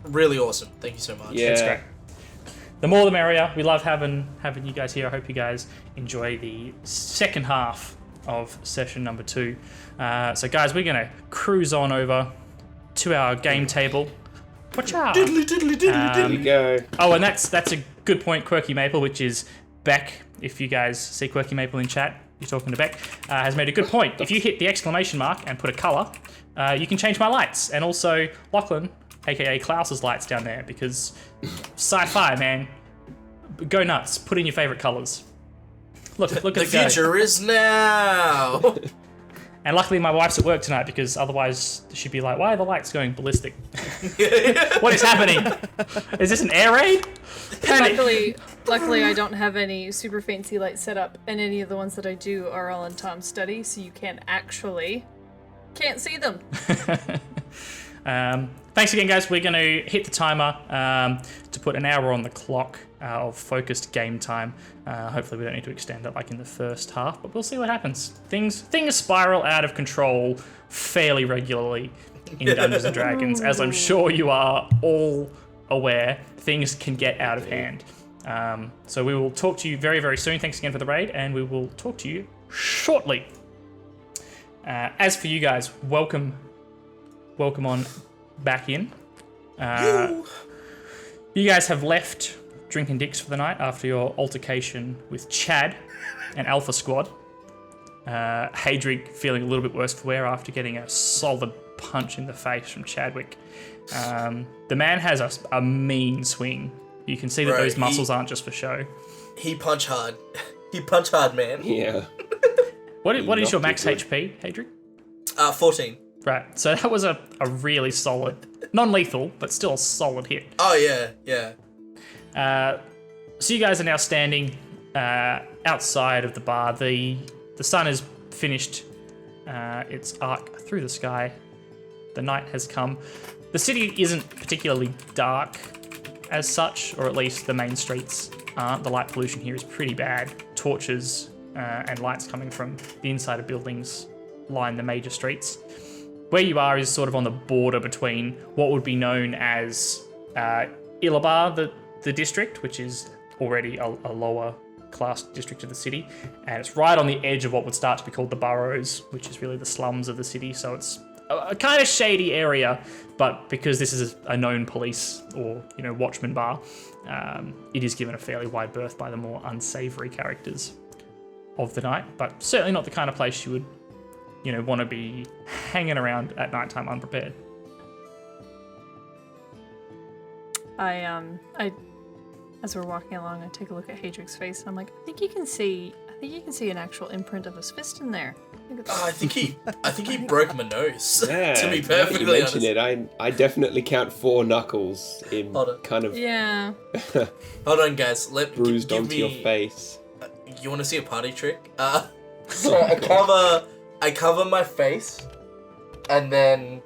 Really awesome. Thank you so much. Yeah. It's great. The more the merrier. We love having you guys here. I hope you guys enjoy the second half of session number 2. So guys, we're gonna cruise on over to our game table. Watch out! There you go. Oh, and that's a good point, Quirky Maple, which is Beck. If you guys see Quirky Maple in chat, you're talking to Beck, has made a good point. If you hit the exclamation mark and put a colour, you can change my lights. And also Lachlan, aka Klaus's lights down there, because sci-fi, man. Go nuts. Put in your favourite colours. Look at the future is now. And luckily my wife's at work tonight because otherwise she'd be like, why are the lights going ballistic? What is happening? Is this an air raid? Luckily I don't have any super fancy lights set up, and any of the ones that I do are all in Tom's study, so you can't see them. Thanks again, guys. We're going to hit the timer to put an hour on the clock of focused game time. Hopefully we don't need to extend it like in the first half, but we'll see what happens. Things spiral out of control fairly regularly in Dungeons & Dragons. As I'm sure you are all aware, things can get out of hand. So we will talk to you very, very soon. Thanks again for the raid, and we will talk to you shortly. As for you guys, welcome on back in. You guys have left Drinking Dicks for the night after your altercation with Chad and Alpha Squad. Hadrig feeling a little bit worse for wear after getting a solid punch in the face from Chadwick. The man has a mean swing. You can see that those muscles aren't just for show. He punch hard. He punch hard, man. Yeah. What is your max HP, Hadrig? 14. Right, so that was a really solid, non-lethal, but still a solid hit. Oh, yeah. So you guys are now standing outside of the bar. The sun has finished its arc through the sky. The night has come. The city isn't particularly dark as such, or at least the main streets aren't. The light pollution here is pretty bad. Torches and lights coming from the inside of buildings line the major streets. Where you are is sort of on the border between what would be known as Ilabar, the district, which is already a lower class district of the city, and it's right on the edge of what would start to be called the boroughs, which is really the slums of the city. So it's a kind of shady area, but because this is a known police or watchman bar, it is given a fairly wide berth by the more unsavory characters. of the night, but certainly not the kind of place you would, want to be hanging around at nighttime unprepared. As we're walking along, I take a look at Hadrig's face, and I'm like, I think you can see an actual imprint of his fist in there. I think he broke my nose. Yeah, to be now that you perfectly mention honest. it, I definitely count 4 knuckles in Hold on. kind of Yeah. Hold on, guys. bruised give onto me, your face. You want to see a party trick? So I cover my face, and then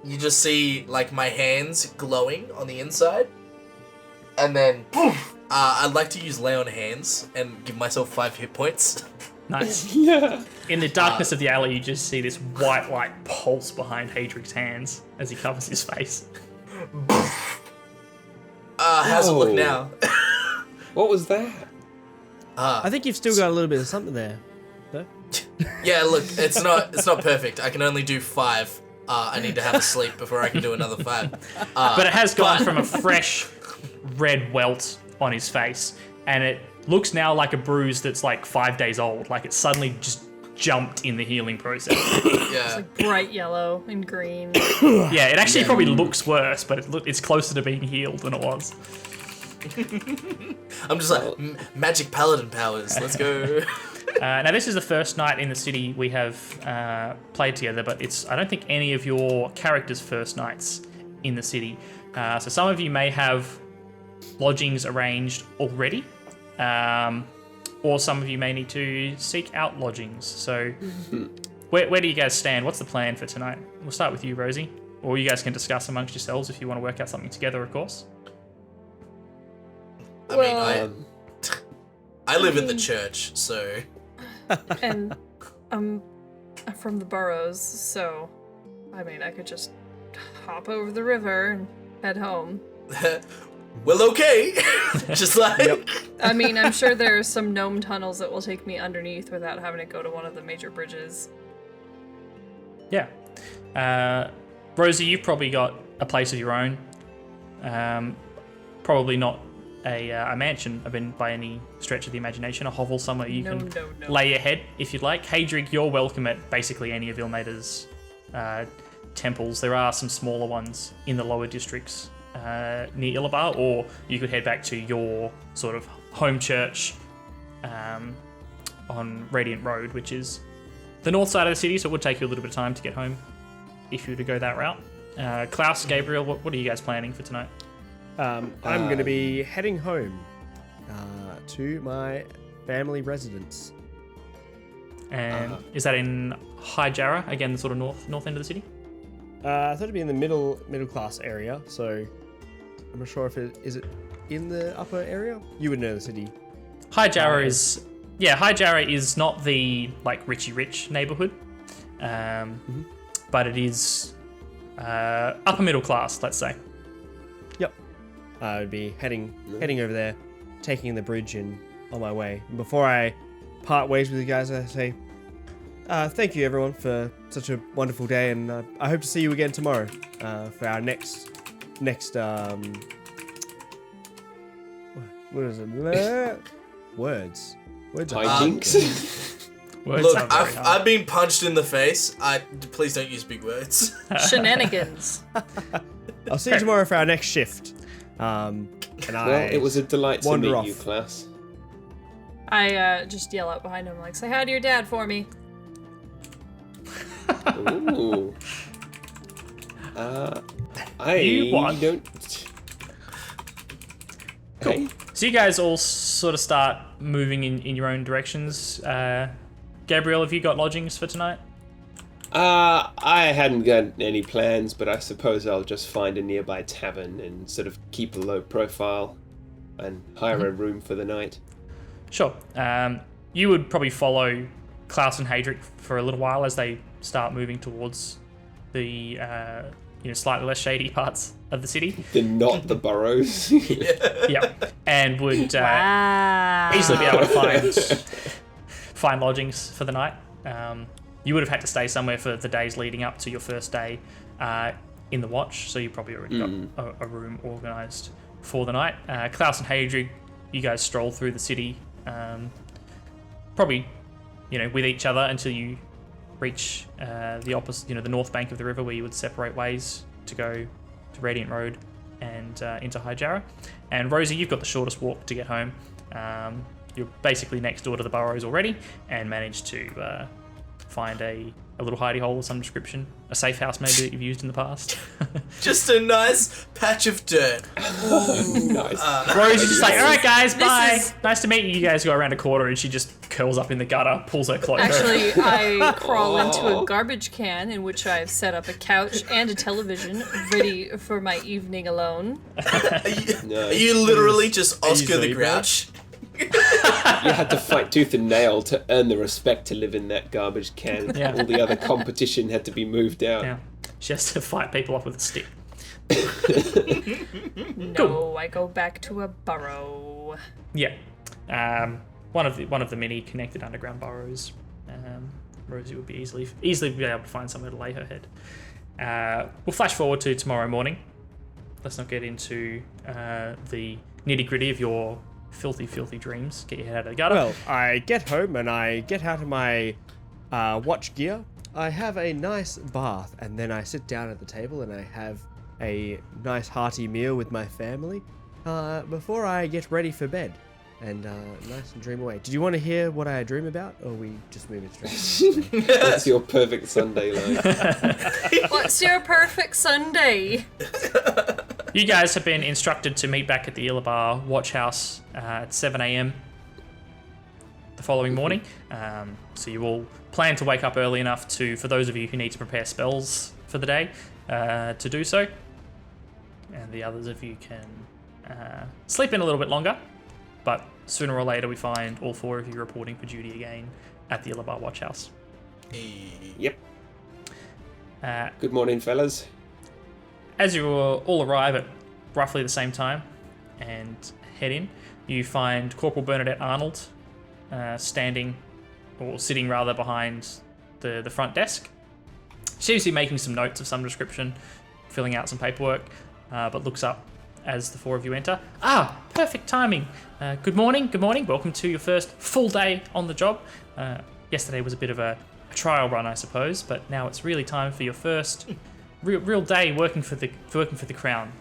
you just see like my hands glowing on the inside, and then I'd like to use lay on hands and give myself 5 hit points. Nice. Yeah. In the darkness of the alley, you just see this white light pulse behind Hadrig's hands as he covers his face. How's it look Whoa. now? What was that? I think you've still got a little bit of something there. No? Yeah, look, it's not perfect. I can only do 5. I need to have a sleep before I can do another 5. But it has gone from a fresh red welt on his face, and it looks now like a bruise that's like 5 days old. Like it suddenly just jumped in the healing process. Yeah. Like bright yellow and green. Yeah, it actually probably looks worse, but it's closer to being healed than it was. I'm just like, magic paladin powers, let's go. Now, this is the first night in the city we have played together, but I don't think any of your characters' first nights in the city. So some of you may have lodgings arranged already, or some of you may need to seek out lodgings. So where do you guys stand? What's the plan for tonight? We'll start with you, Rosie. Or you guys can discuss amongst yourselves if you want to work out something together, of course. I live in the church, so... And I'm from the boroughs, so I mean, I could just hop over the river and head home. Well, okay. Just like... I mean, I'm sure there are some gnome tunnels that will take me underneath without having to go to one of the major bridges. Yeah. Rosie, you've probably got a place of your own. Probably not a mansion by any stretch of the imagination. A hovel somewhere you can lay your head if you'd like. Hadrig, you're welcome at basically any of Ilmater's temples. There are some smaller ones in the lower districts near Illabar, or you could head back to your sort of home church on Radiant Road, which is the north side of the city, so it would take you a little bit of time to get home if you were to go that route. Klaus, Gabriel, what are you guys planning for tonight? I'm going to be heading home to my family residence. And is that in High Jarrah, again, the sort of north end of the city? I thought it'd be in the middle class area, so I'm not sure if is it in the upper area. You would know the city. High Jarrah High Jarrah is not the like rich neighborhood, but it is upper middle class, let's say. Yep. I would be heading over there, taking the bridge in on my way. And before I part ways with you guys, I say, thank you everyone for such a wonderful day, and I hope to see you again tomorrow for our next what is it? Words. Hijinks. Words Look, aren't very hard. I've been punched in the face. Please don't use big words. Shenanigans. I'll see you tomorrow for our next shift. And Well, it was a delight to wander meet off. you, class. I just yell out behind him, like, say hi to your dad for me. Ooh. You what? don't. Cool. Hey? So you guys all sort of start moving in your own directions. Gabriel, have you got lodgings for tonight? I hadn't got any plans, but I suppose I'll just find a nearby tavern and sort of keep a low profile and hire a room for the night. Sure. You would probably follow Klaus and Hadric for a little while as they start moving towards the slightly less shady parts of the city. Not the boroughs. Yeah, and would easily be able to find lodgings for the night. You would have had to stay somewhere for the days leading up to your first day in the watch, so you probably already got a room organised for the night. Klaus and Hadrig, you guys stroll through the city probably, with each other until you reach the opposite, the north bank of the river, where you would separate ways to go to Radiant Road and into High Jarrah. And Rosie, you've got the shortest walk to get home. You're basically next door to the burrows already, and managed to find a little hidey hole of some description, a safe house maybe that you've used in the past. Just a nice patch of dirt. Nice. Rosie's just like, all right, guys, bye. is- Nice to meet you. You guys go around a corner, and she just curls up in the gutter, pulls her cloak over. Actually, I crawl into a garbage can in which I've set up a couch and a television ready for my evening alone. Are you literally just Oscar the Easily, Grouch? You had to fight tooth and nail to earn the respect to live in that garbage can. Yeah. All the other competition had to be moved out. Yeah. She has to fight people off with a stick. No, I go back to a burrow. Yeah. One of the many connected underground burrows. Rosie would be easily be able to find somewhere to lay her head. We'll flash forward to tomorrow morning. Let's not get into the nitty gritty of your filthy dreams. Get your head out of the gutter. Well, I get home and I get out of my watch gear. I have a nice bath, and then I sit down at the table and I have a nice hearty meal with my family before I get ready for bed. And nice and dream away. Did you want to hear what I dream about, or we just move it straight? What's your perfect Sunday like? What's your perfect Sunday? You guys have been instructed to meet back at the Illabar Watch House at 7 a.m. the following morning. So you all plan to wake up early enough for those of you who need to prepare spells for the day, to do so. And the others of you can sleep in a little bit longer. But sooner or later, we find all four of you reporting for duty again at the Illabar Watch House. Yep. Good morning, fellas. As you all arrive at roughly the same time and head in, you find Corporal Bernadette Arnold sitting behind the front desk. She seems to be making some notes of some description, filling out some paperwork, but looks up as the four of you enter. Perfect timing. Good morning. Welcome to your first full day on the job. Yesterday was a bit of a trial run, I suppose, but now it's really time for your first real day working for the Crown.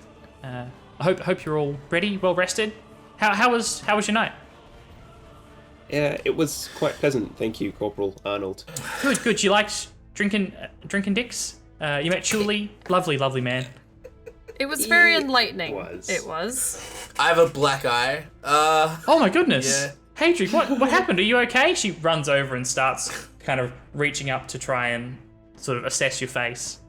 I hope you're all ready, well rested. How was your night? Yeah, it was quite pleasant, thank you, Corporal Arnold. Good. You liked drinking dicks? You met Chuli, lovely man. It was very enlightening. It was. I have a black eye. Oh my goodness. Yeah. Hadric, what happened? Are you okay? She runs over and starts kind of reaching up to try and sort of assess your face.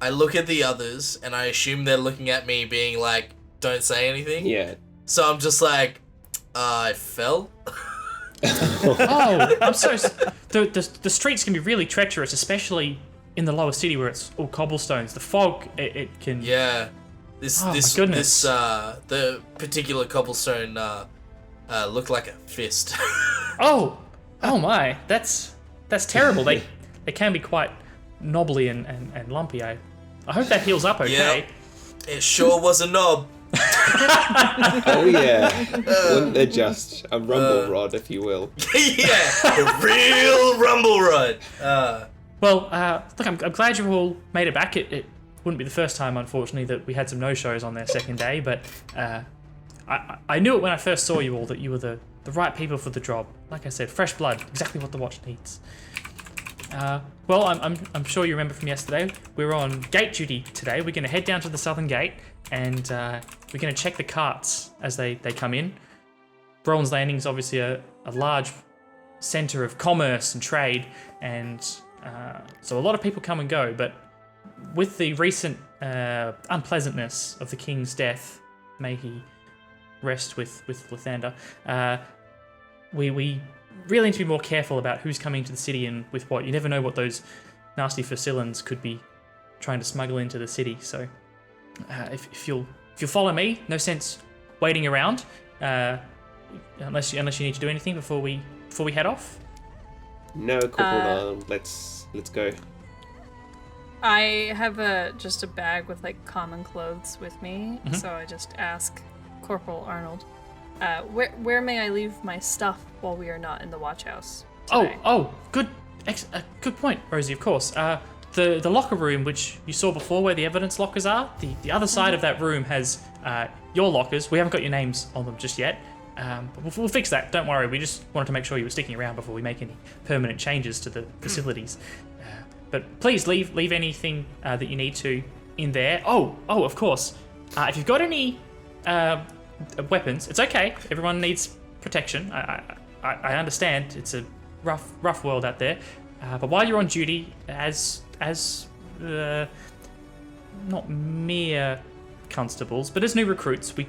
I look at the others, and I assume they're looking at me being like, don't say anything. Yeah. So I'm just like, I fell. Oh, I'm so... The streets can be really treacherous, especially in the lower city where it's all cobblestones. The fog, it can... Yeah. This, Oh, my goodness. the particular cobblestone, looked like a fist. Oh my, that's terrible. They can be quite knobbly and lumpy. I hope that heals up okay. Yeah. It sure was a knob. Oh yeah. Wouldn't there just a rumble rod, if you will? Yeah, a real rumble rod. Well, look, I'm glad you all made it back. It wouldn't be the first time, unfortunately, that we had some no-shows on their second day, but I knew it when I first saw you all that you were the right people for the job. Like I said, fresh blood, exactly what the watch needs. Well, I'm sure you remember from yesterday, we're on gate duty today. We're going to head down to the southern gate, and we're going to check the carts as they come in. Rolands Landing is obviously a large centre of commerce and trade, and so a lot of people come and go, but with the recent unpleasantness of the king's death, may he rest with Lathander, we really need to be more careful about who's coming to the city and with what. You never know what those nasty Facilans could be trying to smuggle into the city. So if you'll follow me, no sense waiting around unless you need to do anything before we head off. No, Corporal Arnold, let's go. I have just a bag with like common clothes with me, so I just ask Corporal Arnold, Where may I leave my stuff while we are not in the watch house? Good point, Rosie. Of course. The locker room, which you saw before, where the evidence lockers are, the other side of that room has your lockers. We haven't got your names on them just yet, but we'll fix that. Don't worry. We just wanted to make sure you were sticking around before we make any permanent changes to the facilities. But please leave anything that you need to in there. Of course. If you've got any weapons, it's okay. Everyone needs protection. I understand. It's a rough world out there. But while you're on duty, as not mere constables, but as new recruits, we'd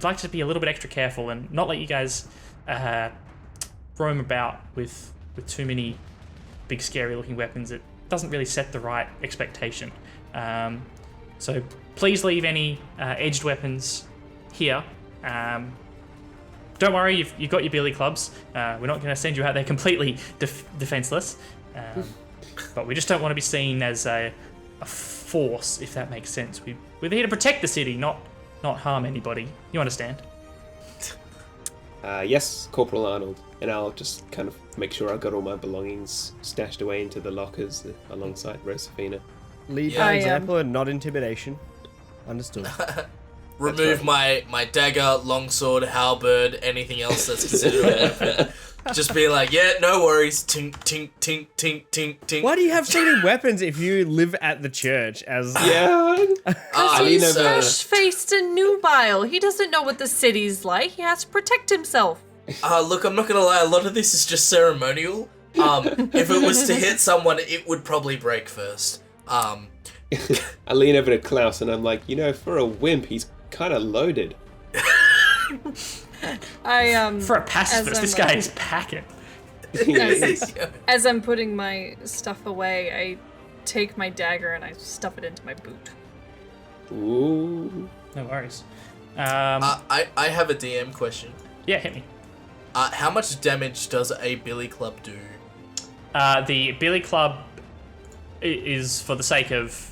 like to be a little bit extra careful and not let you guys roam about with too many big, scary-looking weapons. It doesn't really set the right expectation. So please leave any edged weapons here. Don't worry, you've got your billy clubs. We're not going to send you out there completely defenseless. But we just don't want to be seen as a force, if that makes sense. We're here to protect the city, not harm anybody. You understand? Yes, Corporal Arnold. And I'll just kind of make sure I've got all my belongings stashed away into the lockers alongside Rosafina. Lead by example and not intimidation. Understood. Remove my dagger, longsword, halberd, anything else that's considered a weapon. Just be like, yeah, no worries. Tink, tink, tink, tink, tink, tink. Why do you have so many weapons if you live at the church? Yeah. He's fresh-faced and nubile. He doesn't know what the city's like. He has to protect himself. Look, I'm not gonna lie. A lot of this is just ceremonial. If it was to hit someone, it would probably break first. I lean over to Klaus and I'm like, for a wimp, he's kind of loaded. For a pacifist, this guy is packing. As I'm putting my stuff away, I take my dagger and I stuff it into my boot. Ooh. No worries. I have a DM question. Yeah, hit me. How much damage does a billy club do? The billy club is, for the sake of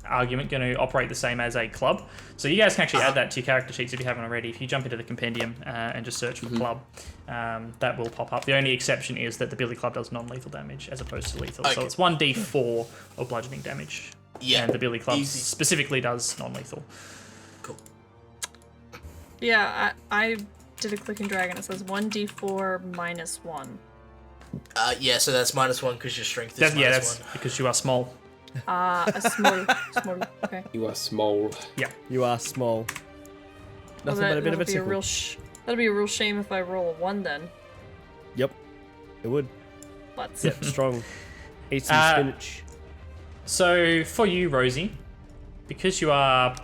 argument, going to operate the same as a club. So you guys can actually add that to your character sheets if you haven't already. If you jump into the compendium and just search for club, that will pop up. The only exception is that the billy club does non-lethal damage as opposed to lethal. Okay. So it's 1d4 of bludgeoning damage. Yeah. And the billy club specifically does non-lethal. Cool. Yeah, I did a click and drag and it says 1d4 minus 1. Yeah, so that's -1 because your strength is -1. Yeah, that's because you are small. A small. Okay. You are small. Yeah. You are small. Nothing but a bit of a tickle. That'll be a real shame if I roll a 1 then. Yep. It would. Butts. Yep, strong. Eat some spinach. So for you, Rosie, because you are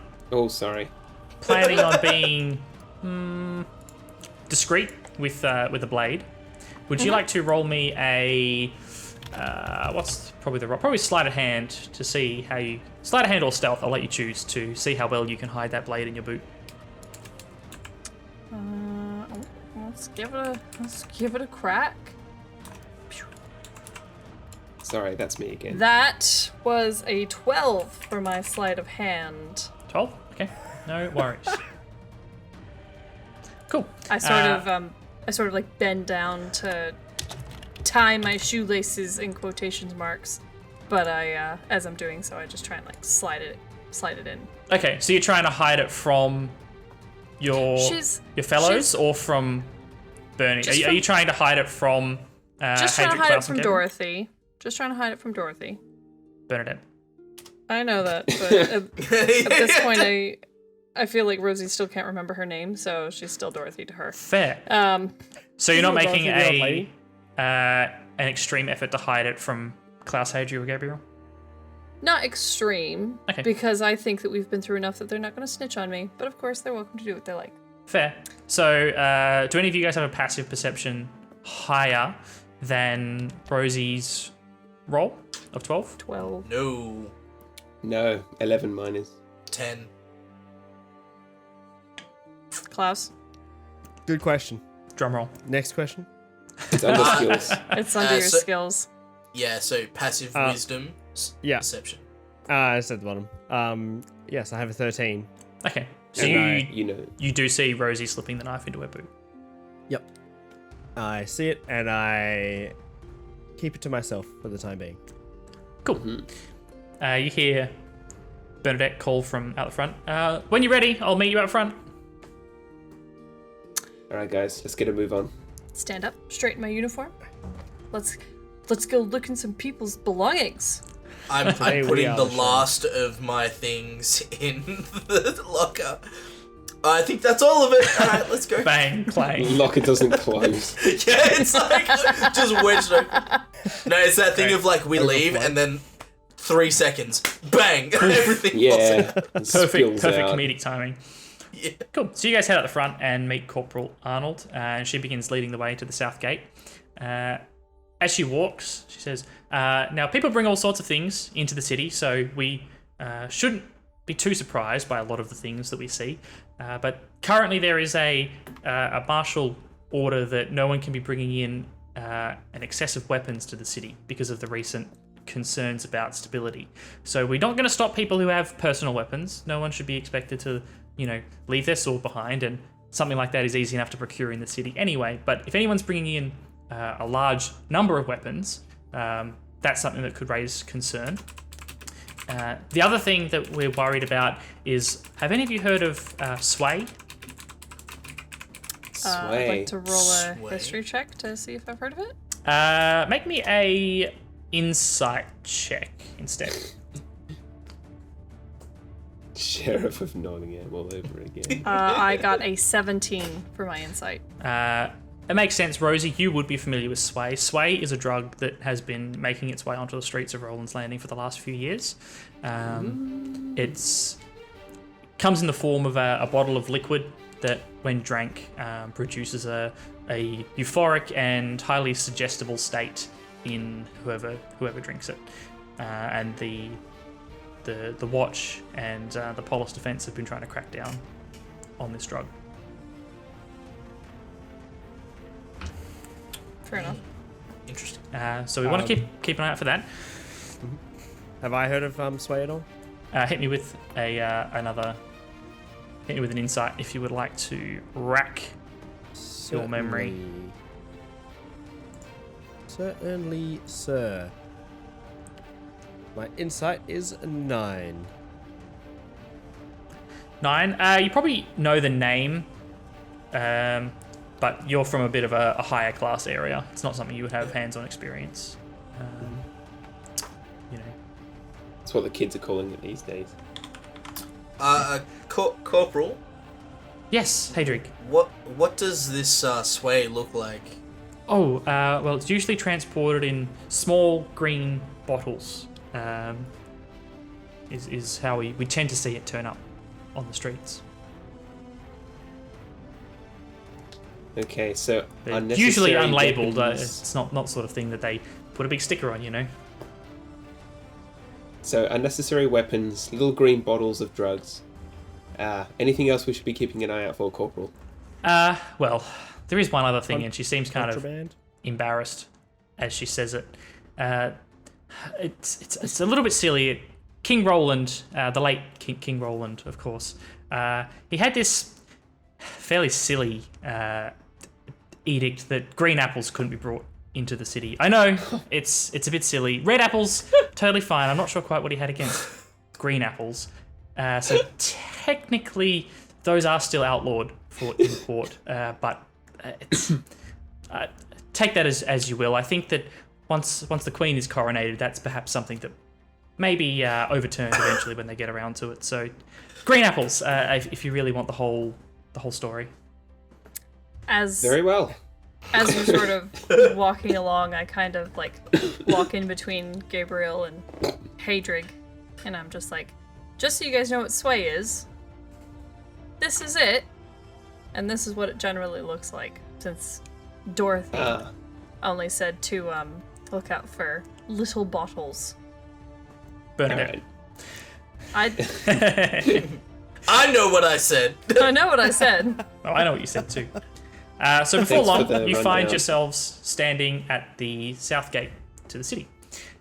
sorry. planning on being discreet with the blade, would you like to roll me a what's probably sleight of hand to see how you sleight of hand or stealth? I'll let you choose to see how well you can hide that blade in your boot. Let's give it a crack. Sorry, that's me again. That was a 12 for my sleight of hand. 12? Okay, no worries. Cool. I sort of like bend down to tie my shoelaces in quotations marks, but I as I'm doing so, I just try and like slide it in. Okay, so you're trying to hide it from your fellows or from Bernie? Are you trying to hide it from just trying to Hadric, hide it Klaus, from and Dorothy. Just trying to hide it from Dorothy. Bernadette? I know that, but at this point, I feel like Rosie still can't remember her name, so she's still Dorothy to her. Fair. So you're not making an extreme effort to hide it from Klaus, Hadric, or Gabriel? Not extreme, Okay. because I think that we've been through enough that they're not going to snitch on me. But of course, they're welcome to do what they like. Fair. So do any of you guys have a passive perception higher than Rosie's roll of 12? 12. No, 11 minus. 10. Klaus? Good question. Drum roll. Next question. It's under skills. It's under your skills. Yeah, so passive wisdom, yeah. perception. It's at the bottom. Yes, I have a 13. Okay. So And you do see Rosie slipping the knife into her boot. Yep. I see it and I keep it to myself for the time being. Cool. You hear Bernadette call from out the front. When you're ready, I'll meet you out front. All right, guys, let's get a move on. Stand up, straighten my uniform. Let's go look in some people's belongings. I'm Today we putting are the the show. last of my things in the locker. I think that's all of it. All right, let's go. Bang, clang. Locker doesn't close. Yeah, it's like just wedged open. No, it's that thing of like we leave and then 3 seconds, bang, everything falls Yeah. out. it Perfect spills out. comedic timing. Yeah. Cool. So you guys head out the front and meet Corporal Arnold, and she begins leading the way to the south gate. As she walks, she says, now people bring all sorts of things into the city, so we shouldn't be too surprised by a lot of the things that we see. But currently there is a martial order that no one can be bringing in an excess of weapons to the city because of the recent concerns about stability. So we're not going to stop people who have personal weapons. No one should be expected to, leave their sword behind, and something like that is easy enough to procure in the city anyway. But if anyone's bringing in a large number of weapons, that's something that could raise concern. The other thing that we're worried about is, have any of you heard of Sway? I'd like to roll a Sway. history check to see if I've heard of it. Make me a insight check instead. Sheriff of Nottingham all over again. I got a 17 for my insight. It makes sense, Rosie. You would be familiar with Sway. Sway is a drug that has been making its way onto the streets of Rolands Landing for the last few years. It's comes in the form of a bottle of liquid that, when drank, produces a euphoric and highly suggestible state in whoever drinks it. And the Watch and the Polis Defence have been trying to crack down on this drug. Fair enough. Interesting. So we want to keep an eye out for that. Have I heard of Sway at all? Hit me with another. Hit me with an insight if you would like to rack your memory. Certainly, sir. My insight is 9. 9. You probably know the name, but you're from a bit of a higher class area. It's not something you would have hands-on experience. That's what the kids are calling it these days. Corporal, Yes, Hadrig. what does this Sway look like? Oh, well, it's usually transported in small green bottles. Is how we tend to see it turn up on the streets. Okay, so They're unnecessary usually unlabeled. weapons. It's not sort of thing that they put a big sticker on, So unnecessary weapons, little green bottles of drugs. Anything else we should be keeping an eye out for, Corporal? Well, there is one other thing, and she seems kind of Contraband? embarrassed as she says it. It's a little bit silly. King Roland, the late King Roland, of course, he had this fairly silly edict that green apples couldn't be brought into the city. I know it's a bit silly. Red apples, totally fine. I'm not sure quite what he had against green apples. So technically, those are still outlawed for import. But take that as you will. I think that once the Queen is coronated, that's perhaps something that may be overturned eventually when they get around to it. So, green apples, if you really want the whole story. Very well. As we're sort of walking along, I kind of walk in between Gabriel and Hadrig, and I'm just like, just so you guys know what Sway is, this is it, and this is what it generally looks like, since Dorothy only said to look out for little bottles. Bernadette. Alright. I know what I said. I know what I said. Oh, I know what you said too. So before Thanks for long, the you find rundown. yourselves standing at the south gate to the city.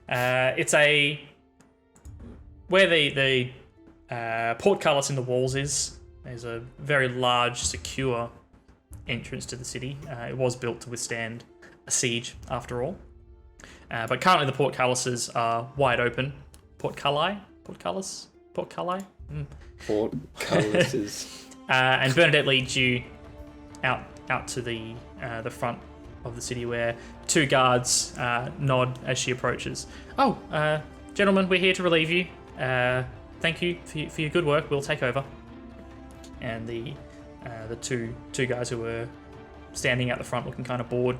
It's where the portcullis in the walls is. There's a very large, secure entrance to the city. It was built to withstand a siege, after all. But currently the portcullises are wide open. Portcullis? Portcullises. And Bernadette leads you out to the front of the city, where two guards nod as she approaches. Oh, gentlemen, we're here to relieve you. Thank you for your good work. We'll take over. And the two guys who were standing out the front, looking kind of bored,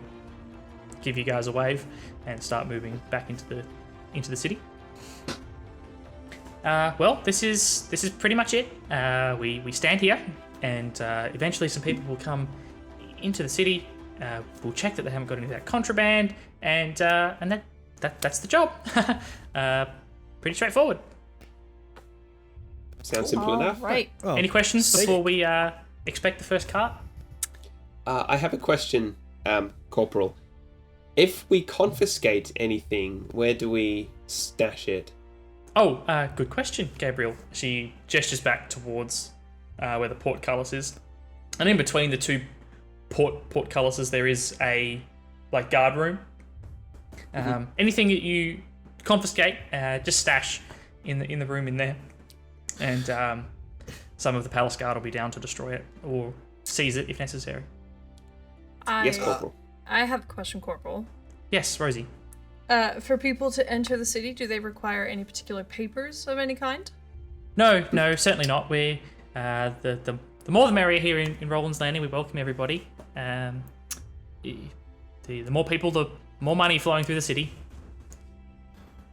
give you guys a wave and start moving back into the city. Well, this is pretty much it. We stand here, and eventually some people will come into the city. We'll check that they haven't got any of that contraband, and that's the job. Pretty straightforward. Sounds simple enough. Right. Oh, Any questions before we expect the first cart? I have a question, Corporal. If we confiscate anything, where do we stash it? Oh, good question, Gabriel. She gestures back towards where the portcullis is, and in between the two portcullises there is a guard room. Anything that you confiscate, just stash in the room in there, and some of the palace guard will be down to destroy it or seize it if necessary. Yes, Corporal. I have a question, Corporal. Yes, Rosie. For people to enter the city, do they require any particular papers of any kind? No, certainly not. We the more the merrier here in Rolands Landing. We welcome everybody. The more people, the more money flowing through the city.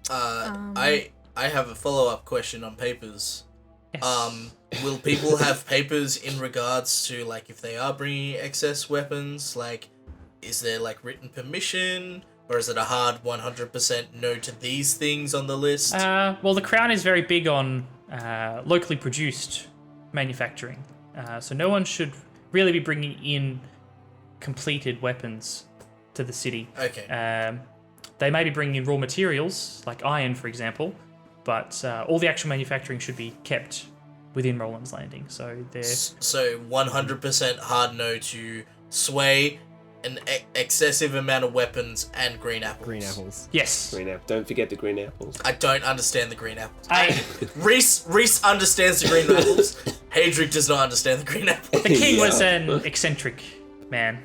I have a follow-up question on papers. Yes. Will people have papers in regards to, like, if they are bringing excess weapons? Like, is there, like, written permission? Or is it a hard 100% no to these things on the list? Well, the Crown is very big on locally produced manufacturing. So no one should really be bringing in completed weapons to the city. Okay. They may be bringing in raw materials, like iron, for example, but all the actual manufacturing should be kept within Rolands Landing. So they're... So 100% hard no to sway an excessive amount of weapons and green apples. Green apples. Yes. Green apple. Don't forget the green apples. I don't understand the green apples. I, Reese understands the green apples. Hadric does not understand the green apples. the king Yeah. was an eccentric man.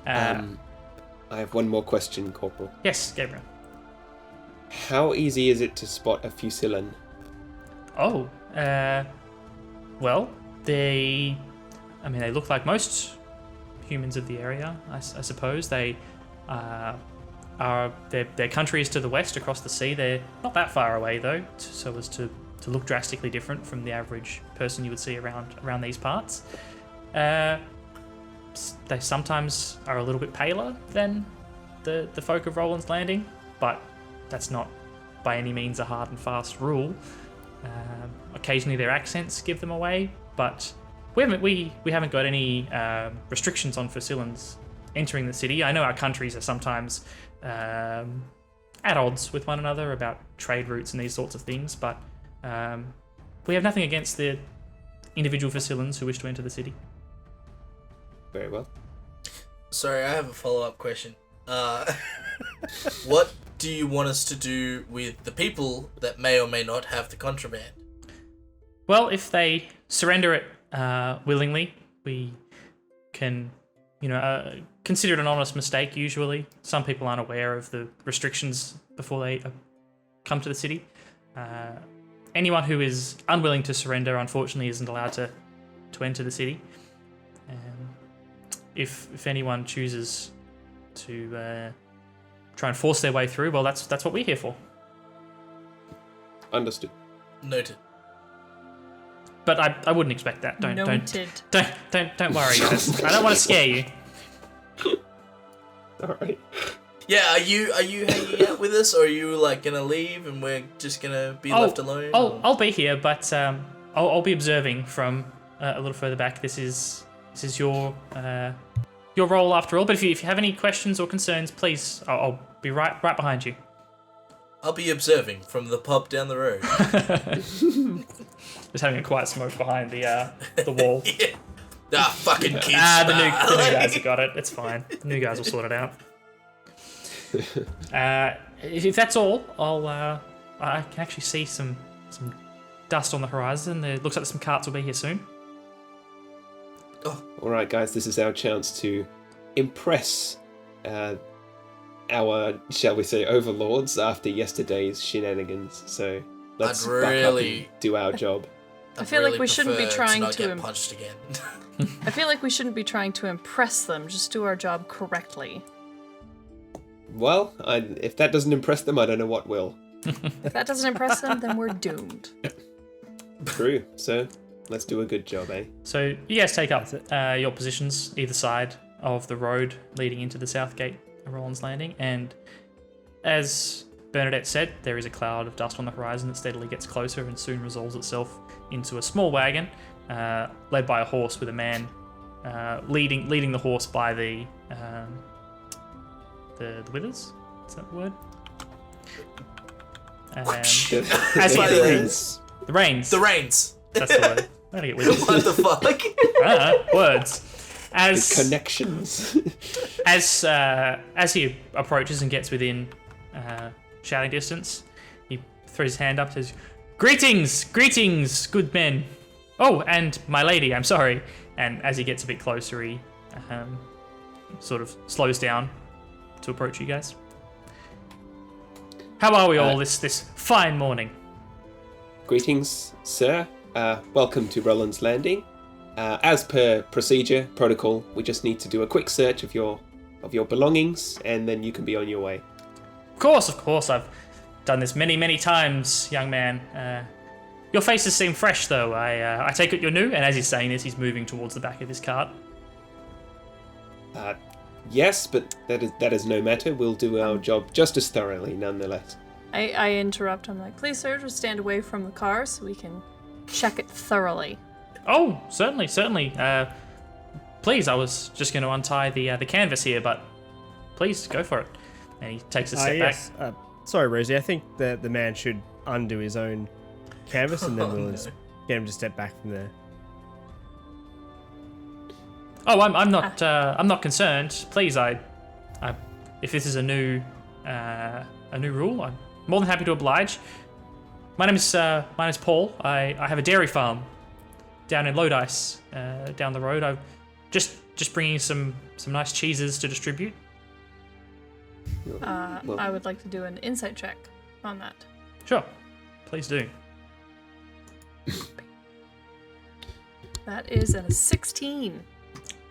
I have one more question, Corporal. Yes, Gabriel. How easy is it to spot a fusilin? Oh, well, they look like most humans of the area, I suppose. They their country is to the west across the sea. They're not that far away, though, so as to look drastically different from the average person you would see around these parts. They sometimes are a little bit paler than the folk of Roland's Landing, but that's not by any means a hard and fast rule. Occasionally their accents give them away, but we haven't got any restrictions on Fusilans entering the city. I know our countries are sometimes at odds with one another about trade routes and these sorts of things, but we have nothing against the individual Fusilans who wish to enter the city. Very well. Sorry, I have a follow-up question. What do you want us to do with the people that may or may not have the contraband? Well, if they surrender it willingly, we can, consider it an honest mistake, usually. Some people aren't aware of the restrictions before they come to the city. Anyone who is unwilling to surrender, unfortunately, isn't allowed to enter the city. If anyone chooses to try and force their way through, well, that's what we're here for. Understood. Noted. But I wouldn't expect that. Don't worry, guys. I don't want to scare you. All right. Yeah, are you hanging out with us, or are you like gonna leave and we're just gonna be left alone? I'll be here, but I'll be observing from a little further back. This is your role after all. But if you have any questions or concerns, please, I'll be right behind you. I'll be observing from the pub down the road. Just having a quiet smoke behind the wall. Yeah. Ah, fucking kids. The new guys have got it. It's fine. The new guys will sort it out. If that's all, I can actually see some dust on the horizon. It looks like some carts will be here soon. All right, guys, this is our chance to impress our, shall we say, overlords after yesterday's shenanigans. So let's I'd back really- up and do our job. I feel like we shouldn't be prefer trying not to get punched again. I feel like we shouldn't be trying to impress them, just do our job correctly. Well, if that doesn't impress them, I don't know what will. If that doesn't impress them, then we're doomed. True. So let's do a good job, eh? So you guys take up your positions either side of the road leading into the south gate of Rolands Landing, and as Bernadette said, there is a cloud of dust on the horizon that steadily gets closer and soon resolves itself into a small wagon led by a horse with a man leading the horse by the withers. Is that the word? As The reins. the reins. The reins. That's the word. I gotta get withers. What the fuck? Words. The As connections. as he approaches and gets within shouting distance, he throws his hand up, says, "Greetings, greetings, good men. Oh, and my lady, I'm sorry." And as he gets a bit closer, he sort of slows down to approach you guys. How are we all this fine morning? Greetings, sir. Welcome to Rolands Landing. As per procedure, protocol, we just need to do a quick search of your belongings, and then you can be on your way. Of course, I've done this many times, young man. Your faces seem fresh, though. I take it you're new. And as he's saying this, he's moving towards the back of his cart. Yes, but that is no matter. We'll do our job just as thoroughly, nonetheless. I interrupt. I'm like, please, sir, just stand away from the car so we can check it thoroughly. Oh, certainly. Please, I was just going to untie the canvas here, but please go for it. And he takes a step back. Sorry, Rosie. I think the man should undo his own canvas, and then we'll just get him to step back from there. Oh, I'm not concerned. Please, I if this is a new rule, I'm more than happy to oblige. My name is Paul. I have a dairy farm down in Lodice, down the road. I'm just bringing some nice cheeses to distribute. Well, I would like to do an insight check on that. Sure, please do. That is a 16.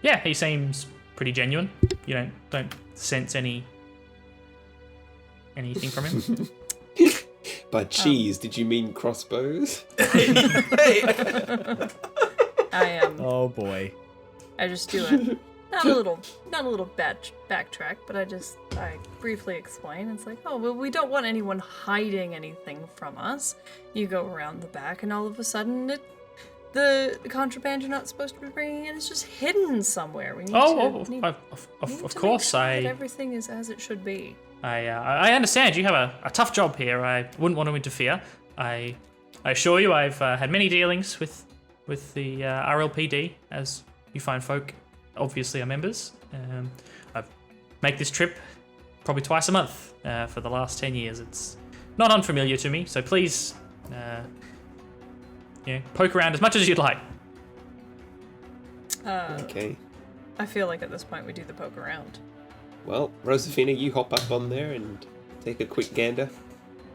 Yeah, he seems pretty genuine. You don't sense anything from him. by cheese, did you mean crossbows? I am. Oh boy. I just do it. Not a little backtrack, but I briefly explain. It's like, oh, well, we don't want anyone hiding anything from us. You go around the back, and all of a sudden, the contraband you're not supposed to be bringing in is just hidden somewhere. We need Of to course, make sure that everything is as it should be. I understand you have a tough job here. I wouldn't want to interfere. I assure you, I've had many dealings with the RLPD, as you fine folk obviously are members. I make this trip probably twice a month for the last 10 years. It's not unfamiliar to me, so please, poke around as much as you'd like. Okay. I feel like at this point we do the poke around. Well, Rosefina, you hop up on there and take a quick gander.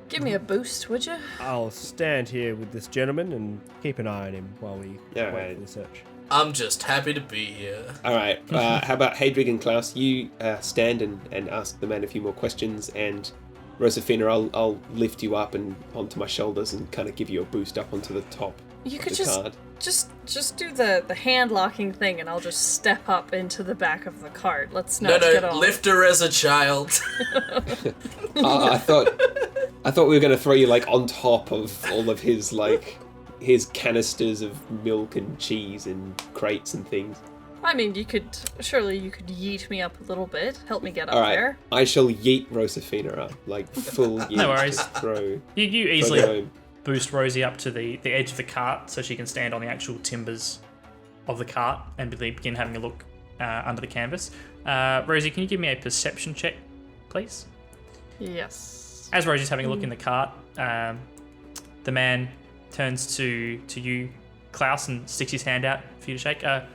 Give me a boost, would you? I'll stand here with this gentleman and keep an eye on him while we Yeah, wait right. for the search. I'm just happy to be here. All right. How about Hadrig and Klaus? You stand and ask the man a few more questions, and Rosefina, I'll lift you up and onto my shoulders and kind of give you a boost up onto the top. You of could the just card. just do the hand locking thing, and I'll just step up into the back of the cart. Let's No, not get all. lift her as a child. I thought we were gonna throw you like on top of all of his canisters of milk and cheese and crates and things. I mean, you could yeet me up a little bit, help me get up All right, there. I shall yeet Rosafina up, like full yeet. No worries. Just throw. You throw easily her home. boost Rosie up to the edge of the cart so she can stand on the actual timbers of the cart and begin having a look under the canvas. Rosie, can you give me a perception check, please? Yes. As Rosie's having a look in the cart, the man turns to you, Klaus, and sticks his hand out for you to shake. I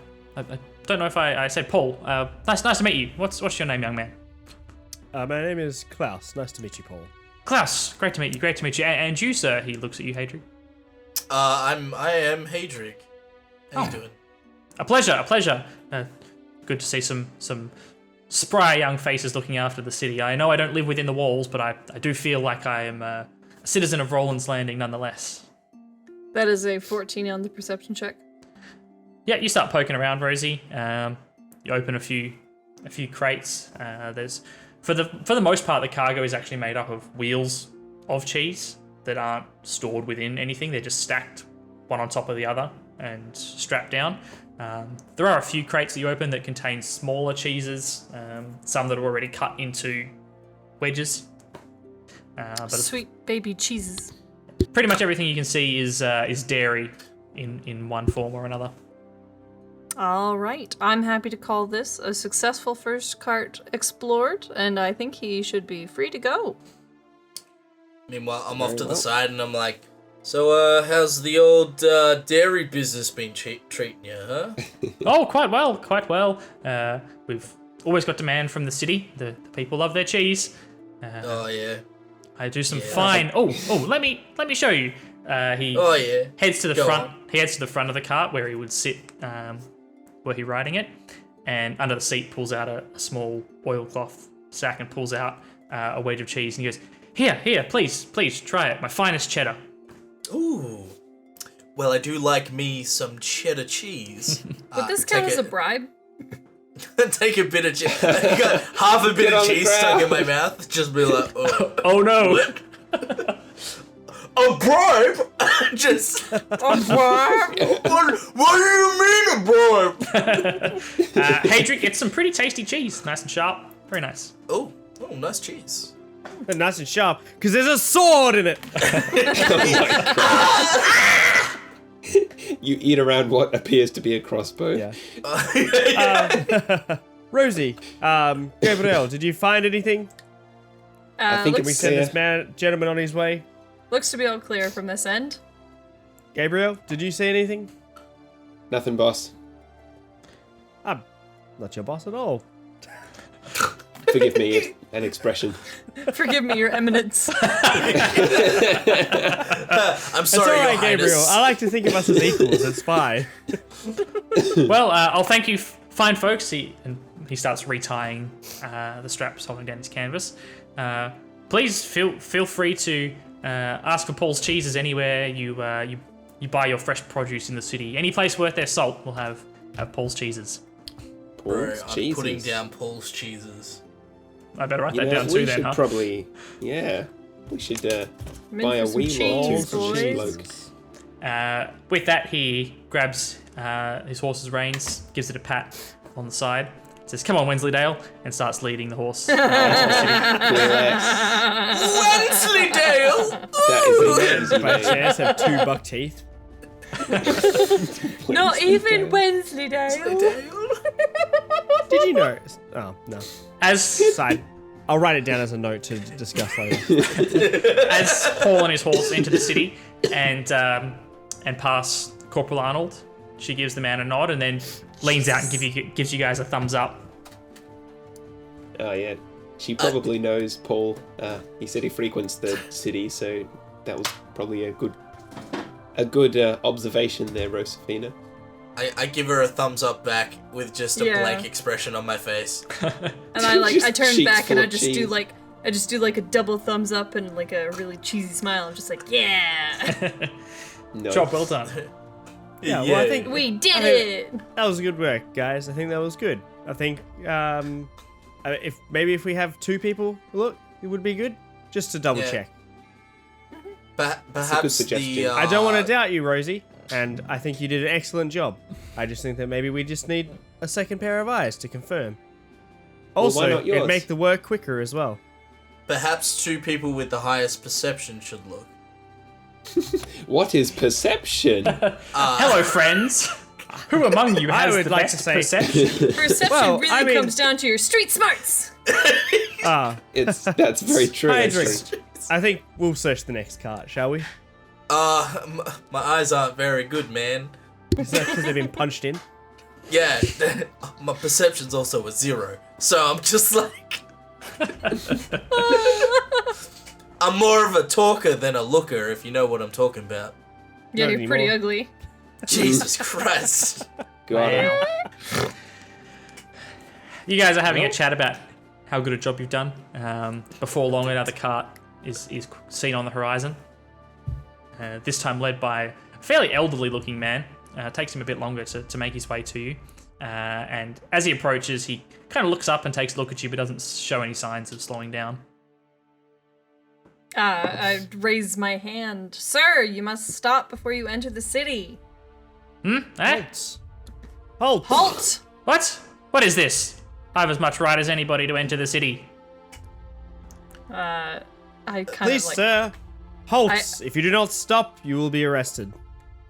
don't know if I said Paul. Nice to meet you. What's your name, young man? My name is Klaus. Nice to meet you, Paul. Klaus, great to meet you. And you, sir? He looks at you, Hadric. I am Hadric. How you doing? A pleasure. Good to see some spry young faces looking after the city. I know I don't live within the walls, but I do feel like I am a citizen of Rolands Landing nonetheless. That is a 14 on the perception check. Yeah, you start poking around, Rosie. You open a few crates. There's for the most part, the cargo is actually made up of wheels of cheese that aren't stored within anything. They're just stacked one on top of the other and strapped down. There are a few crates that you open that contain smaller cheeses, some that are already cut into wedges. But Sweet baby cheeses. pretty much everything you can see is dairy in one form or another. All right. I'm happy to call this a successful first cart explored, and I think he should be free to go. Meanwhile, I'm off to the side and I'm like, so, how's the old dairy business been treating you, huh? Oh, quite well. We've always got demand from the city. The people love their cheese. Oh, yeah. I do some fine. Oh, let me show you. He Oh, yeah. heads to the Go front. on. He heads to the front of the cart where he would sit, were he riding it, and under the seat pulls out a small oilcloth sack and pulls out a wedge of cheese and he goes, "Here, please try it. My finest cheddar." Ooh. Well, I do like me some cheddar cheese. Would this count as a bribe? Take a bit of cheese. I got half a bit of on the cheese stuck in ground. my mouth. Just be like, oh. Oh no! A bribe? Just. A bribe? What do you mean a bribe? Hadric, it's some pretty tasty cheese. Nice and sharp. Very nice. Oh, nice cheese. And nice and sharp, because there's a sword in it. You eat around what appears to be a crossbow. Yeah. Rosie, Gabriel, did you find anything? I think Can we it's send this gentleman on his way? Looks to be all clear from this end. Gabriel, did you see anything? Nothing, boss. I'm not your boss at all. Forgive me, it's an expression. Forgive me, Your Eminence. I'm It's sorry, all right, Your Gabriel. Highness. I like to think of us as equals. It's fine. Well, I'll thank you, fine folks. He starts retying the straps holding down his canvas. Please feel free to ask for Paul's cheeses anywhere you buy your fresh produce in the city. Any place worth their salt will have Paul's cheeses. Bro, Paul's I'm cheeses. putting down Paul's cheeses. I better write You that know, down we too then, should huh? probably, we should I'm in buy for a some wee cheese, roll for boys. bloke. With that, he grabs his horse's reins, gives it a pat on the side, says, "Come on, Wensleydale," and starts leading the horse into the city. Yes, Wensleydale! that is amazing. By chance, have 2 buck teeth. Not even Wensleydale. Did you know? Oh, no. As Side. I'll write it down as a note to discuss later. as Paul and his horse enter the city and pass Corporal Arnold, she gives the man a nod and then leans out and gives you guys a thumbs up. Oh yeah, she probably knows Paul. He said he frequents the city, so that was probably a good observation there, Rosafina. I give her a thumbs up back with just a Yeah. blank expression on my face. And I Just turn cheeks back full and of I cheese. just do like a double thumbs up and like a really cheesy smile. I'm just like, yeah, No. Job well done. Yeah, well, I think we did I it. that was good work, guys. I think that was good. I think if we have 2 people look, it would be good. Just to double Yeah. check. Perhaps suggestion. the. I don't want to doubt you, Rosie. and I think you did an excellent job. I just think that maybe we just need a second pair of eyes to confirm. Well, Also, why not yours? it'd make the work quicker as well. Perhaps two people with the highest perception should look. What is perception? Hello, friends. Who among you I has would the like best to say- perception? Perception Well, really I mean- comes down to your street smarts. That's very true. I actually. agree. I think we'll search the next cart, shall we? My eyes aren't very good, man. Is that because they've been punched in? Yeah, my perception's also a 0. So I'm just like... I'm more of a talker than a looker, if you know what I'm talking about. Yeah, Not you're pretty anymore. ugly. Jesus Christ. Got it. You guys are having a chat about how good a job you've done. Before long, another cart is seen on the horizon. This time led by a fairly elderly-looking man. Takes him a bit longer to make his way to you. And as he approaches, he kind of looks up and takes a look at you, but doesn't show any signs of slowing down. I raise my hand. Sir, you must stop before you enter the city. Eh? Halt! Halt! What? What is this? I've as much right as anybody to enter the city. I kind Please, of like... sir. Halt! If you do not stop, you will be arrested.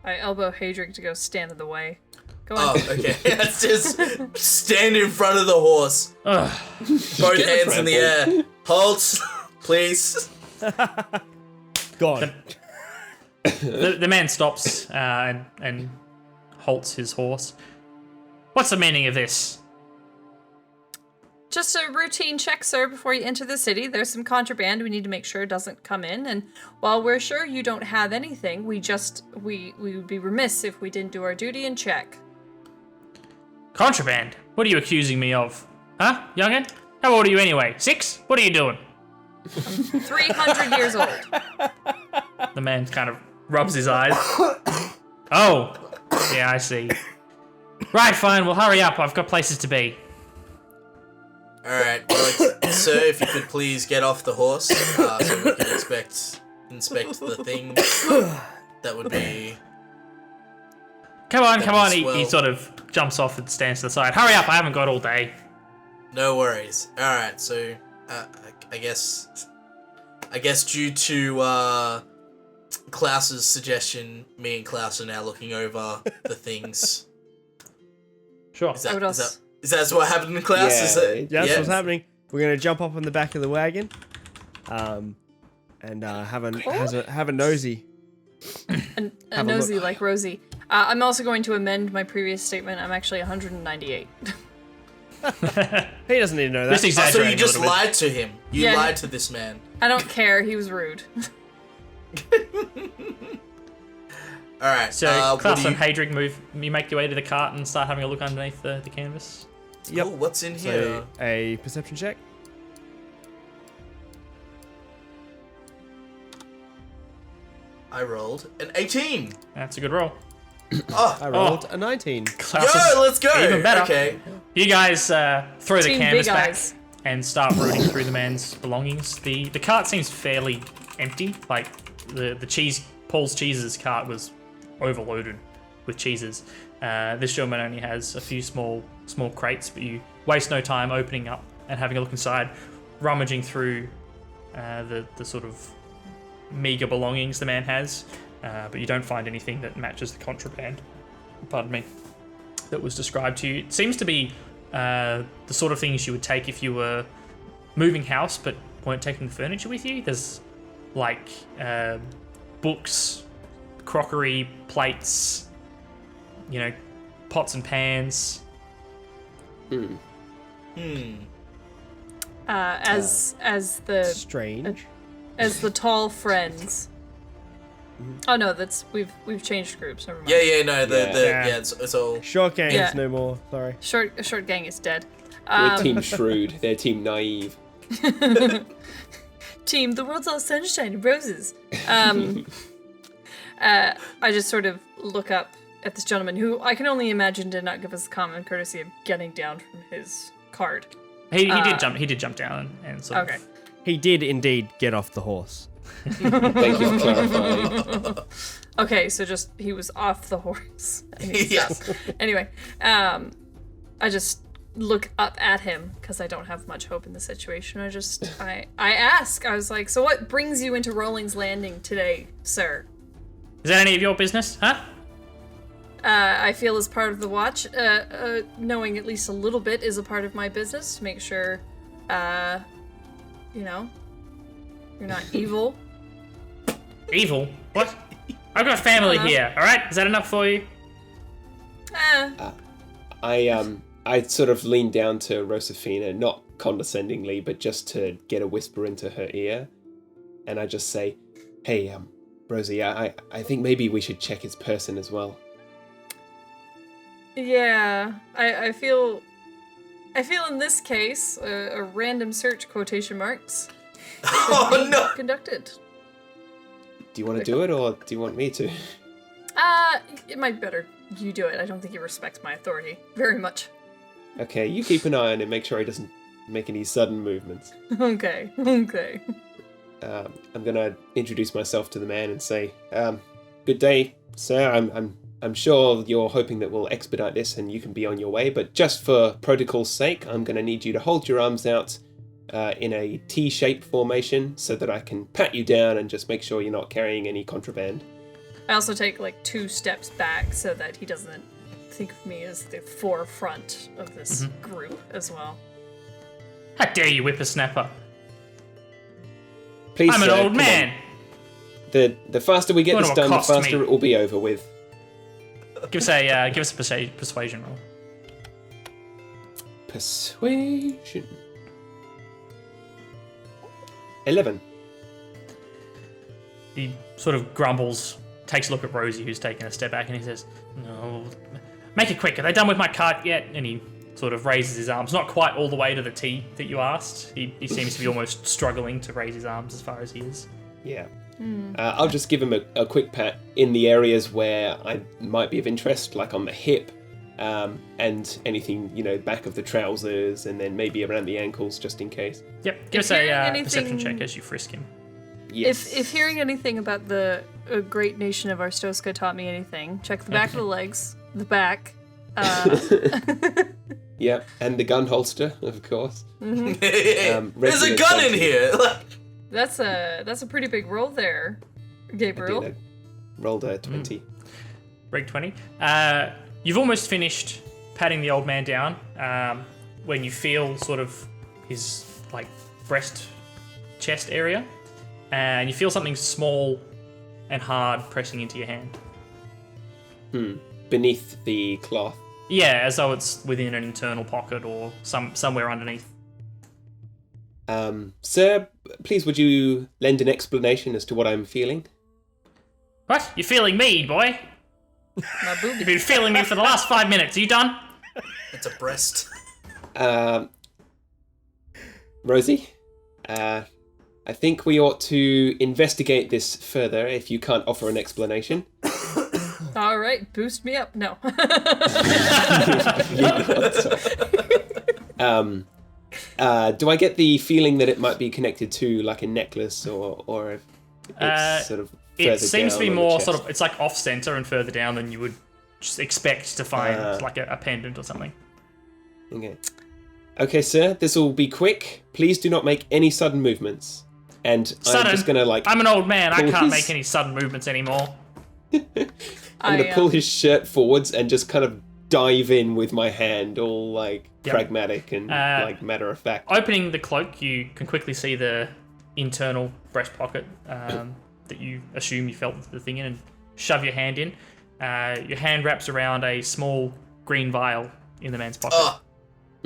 I elbow Hadric to go stand in the way. Go on. Oh, okay. That's just stand in front of the horse. Ugh. Both hands in the air. Halt, please. Gone. The man stops and halts his horse. What's the meaning of this? Just a routine check, sir, before you enter the city. There's some contraband we need to make sure it doesn't come in, and while we're sure you don't have anything, we would be remiss if we didn't do our duty and check. Contraband? What are you accusing me of? Huh, youngin? How old are you anyway? 6? What are you doing? 300 years old. The man kind of rubs his eyes. Oh, yeah, I see. Right, fine, well hurry up, I've got places to be. Alright, well, sir, if you could please get off the horse, so we can inspect the thing. That would be... Come on, That'd be he swell. sort of jumps off and stands to the side. Hurry up, I haven't got all day. No worries. Alright, so, I guess due to, Klaus's suggestion, me and Klaus are now looking over the things. Sure. Is that What else? what happened in Klaus? Yeah, Is it? That's Yeah. what's happening. We're gonna jump up on the back of the wagon, and have a nosy. A Have a nosy look. like Rosie. I'm also going to amend my previous statement. I'm actually 198. He doesn't need to know that. Just So exaggerating you just a little bit. lied to him. You Yeah. lied to this man. I don't care. He was rude. Alright, So, Klaus what and Hadric you make your way to the cart and start having a look underneath the canvas. Yep. Oh, what's in here? So, a perception check. I rolled an 18. That's a good roll. Oh, I rolled a 19. Klaus yo, is let's go. even better. Okay. You guys throw the Team canvas Big back Eyes. and start rooting through the man's belongings. The cart seems fairly empty. Like Paul's cheeses cart was overloaded with cheeses. This gentleman only has a few small crates, but you waste no time opening up and having a look inside, rummaging through the sort of meager belongings the man has, but you don't find anything that matches the contraband. Pardon me. That was described to you. It seems to be the sort of things you would take if you were moving house but weren't taking the furniture with you. There's like books, crockery, plates, pots and pans. As the Strange. tall friends. Oh no, we've changed groups. Never mind. Yeah, it's all. Short games, Yeah. no more. Sorry. Short gang is dead. We're Team Shrewd. They're Team Naive. Team, the world's all sunshine and roses. I just sort of look up at this gentleman who I can only imagine did not give us the common courtesy of getting down from his cart. He did jump. He did jump down and sort Okay. of. He did indeed get off the horse. Thank you for clarifying. Okay, so just he was off the horse. Yes. Anyway, I just look up at him because I don't have much hope in the situation. I ask. I was like, so what brings you into Rolands Landing today, sir? Is that any of your business, huh? I feel as part of the watch, knowing at least a little bit is a part of my business to make sure, you know, you're not evil. Evil? What? I've got family here, alright? Is that enough for you? I sort of lean down to Rosafina, not condescendingly, but just to get a whisper into her ear. And I just say, hey, Rosie, I think maybe we should check his person as well. Yeah, I feel in this case, a random search quotation marks Oh no! conducted. Do you want to do it, or do you want me to? It might be better you do it. I don't think he respects my authority very much. Okay, you keep an eye on him, make sure he doesn't make any sudden movements. Okay. I'm gonna introduce myself to the man and say, good day, sir. I'm sure you're hoping that we'll expedite this and you can be on your way, but just for protocol's sake, I'm gonna need you to hold your arms out in a T-shaped formation so that I can pat you down and just make sure you're not carrying any contraband. I also take like 2 steps back so that he doesn't think of me as the forefront of this group as well. How dare you, whippersnapper? Please, I'm an sir, old come man. on. The faster we get Going this to done, the accost faster me. it will be over with. Give us a persuasion roll. Persuasion. 11. He sort of grumbles, takes a look at Rosie, who's taken a step back, and he says, "No, make it quick. Are they done with my cart yet?" And he sort of raises his arms, not quite all the way to the T that you asked. He seems to be almost struggling to raise his arms as far as he is. Yeah. I'll just give him a quick pat in the areas where I might be of interest, like on the hip, and anything, back of the trousers, and then maybe around the ankles, just in case. Yep, give us hearing a anything- perception check as you frisk him. Yes. If hearing anything about the great nation of Arstoska taught me anything, check the back of the legs, the back. Yeah, and the gun holster, of course. There's regular a gun in safety. here. That's a pretty big roll there, Gabriel. I rolled a 20. Rig 20. You've almost finished patting the old man down when you feel sort of his breast, chest area, and you feel something small and hard pressing into your hand. Beneath the cloth. Yeah, as though it's within an internal pocket or somewhere underneath. Sir, please would you lend an explanation as to what I'm feeling? What? You're feeling me, boy? My booby. You've been feeling me for the last 5 minutes. Are you done? It's a breast. Rosie, I think we ought to investigate this further if you can't offer an explanation. All right, boost me up. No. Do I get the feeling that it might be connected to like a necklace or if it's sort of further It seems to be down on the more chest? sort of, it's like off center and further down than you would just expect to find like a pendant or something. Okay, sir, this will be quick. Please do not make any sudden movements. And Sudden? I'm just gonna I'm an old man. I pull can't his- make any sudden movements anymore. I'm gonna pull his shirt forwards and just kind of dive in with my hand, all pragmatic and matter of fact. Opening the cloak, you can quickly see the internal breast pocket that you assume you felt the thing in, and shove your hand in. Your hand wraps around a small green vial in the man's pocket.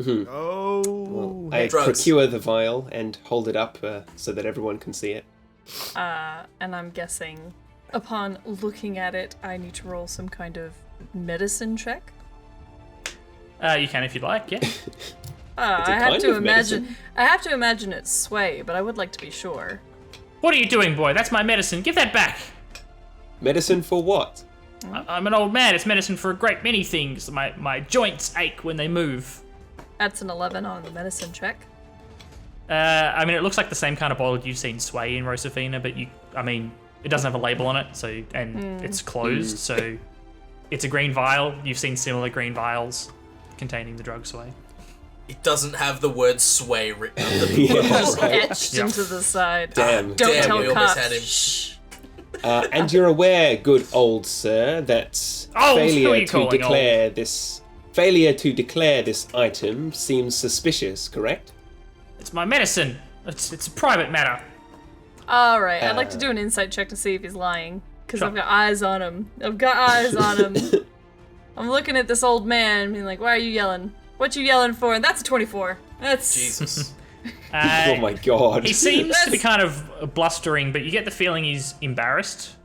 Oh, I drugs. procure the vial and hold it up so that everyone can see it. And I'm guessing, upon looking at it, I need to roll some kind of medicine check. You can if you'd like, yeah. I a have kind to of imagine. medicine. I have to imagine it's sway, but I would like to be sure. What are you doing, boy? That's my medicine. Give that back. Medicine for what? I'm an old man. It's medicine for a great many things. My joints ache when they move. That's an 11 on the medicine check. I mean, it looks like the same kind of bottle you've seen Sway in Rosafina, but it doesn't have a label on it, so it's closed, so it's a green vial. You've seen similar green vials containing the drug Sway. It doesn't have the word sway written on the Just etched into the side. Damn. Don't tell we almost cops. had him. Shh. And you're aware, good old sir, that Who are failure you to calling declare this item seems suspicious, correct? It's my medicine. It's a private matter. All right, I'd like to do an insight check to see if he's lying, because Sure. I've got eyes on him. I'm looking at this old man, being like, "Why are you yelling? What you yelling for?" And that's a 24. That's Jesus. Oh my god. He seems to be kind of blustering, but you get the feeling he's embarrassed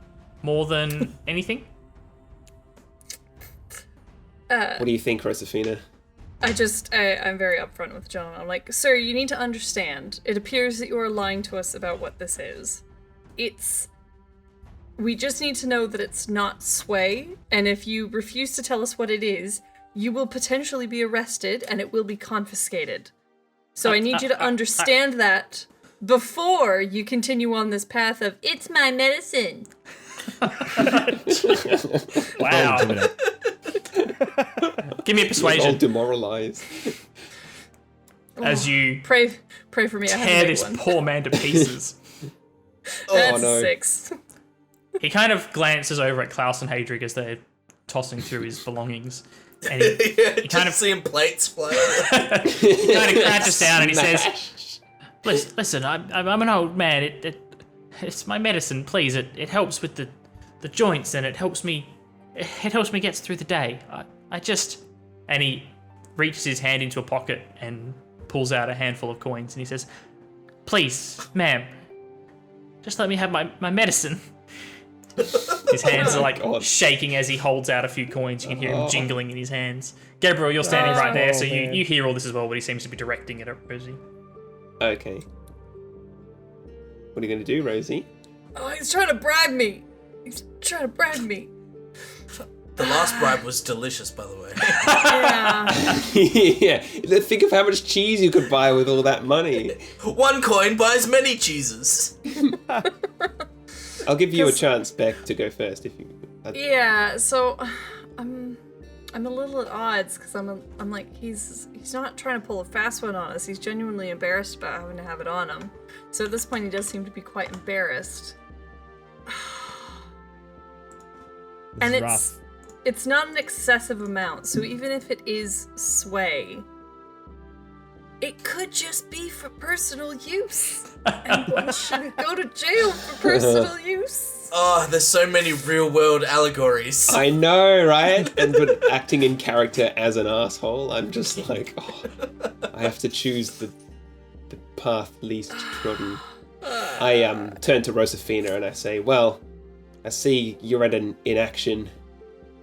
more than anything. What do you think, Rosafina? I'm very upfront with the gentleman. I'm like, "Sir, you need to understand. It appears that you are lying to us about what this is. We just need to know that it's not sway, and if you refuse to tell us what it is, you will potentially be arrested and it will be confiscated. So I need you to understand that before you continue on this path of, it's my medicine." Wow. Give me a All persuasion demoralized. as you Pray for me. I tear have a big this one. poor man to pieces. That's no. a 6. He kind of glances over at Klaus and Hadrig as they're tossing through his belongings. And he Just kind of- seeing plates fly. kind of crouches down and he says, listen, I'm an old man. It's my medicine, please. It helps with the joints and it helps me get through the day. And he reaches his hand into a pocket and pulls out a handful of coins and he says, "Please, ma'am, just let me have my medicine." His hands are like God. shaking as he holds out a few coins. You can hear him jingling in his hands. Gabriel, you're standing right there, so man. you hear all this as well, but he seems to be directing it at Rosie. Okay. What are you going to do, Rosie? Oh, he's trying to bribe me. The last bribe was delicious, by the way. Yeah. Yeah. Think of how much cheese you could buy with all that money. 1 coin buys many cheeses. I'll give you a chance, Beck, to go first if you. Yeah, so I'm a little at odds because I'm like he's not trying to pull a fast one on us. He's genuinely embarrassed about having to have it on him. So at this point, he does seem to be quite embarrassed. And rough. it's not an excessive amount. So even if it is sway, it could just be for personal use, and one shouldn't go to jail for personal use. Oh, there's so many real-world allegories. I know, right? And but acting in character as an asshole, I'm just like, I have to choose the path least trodden. I turn to Rosafina and I say, "Well, I see you're at an inaction.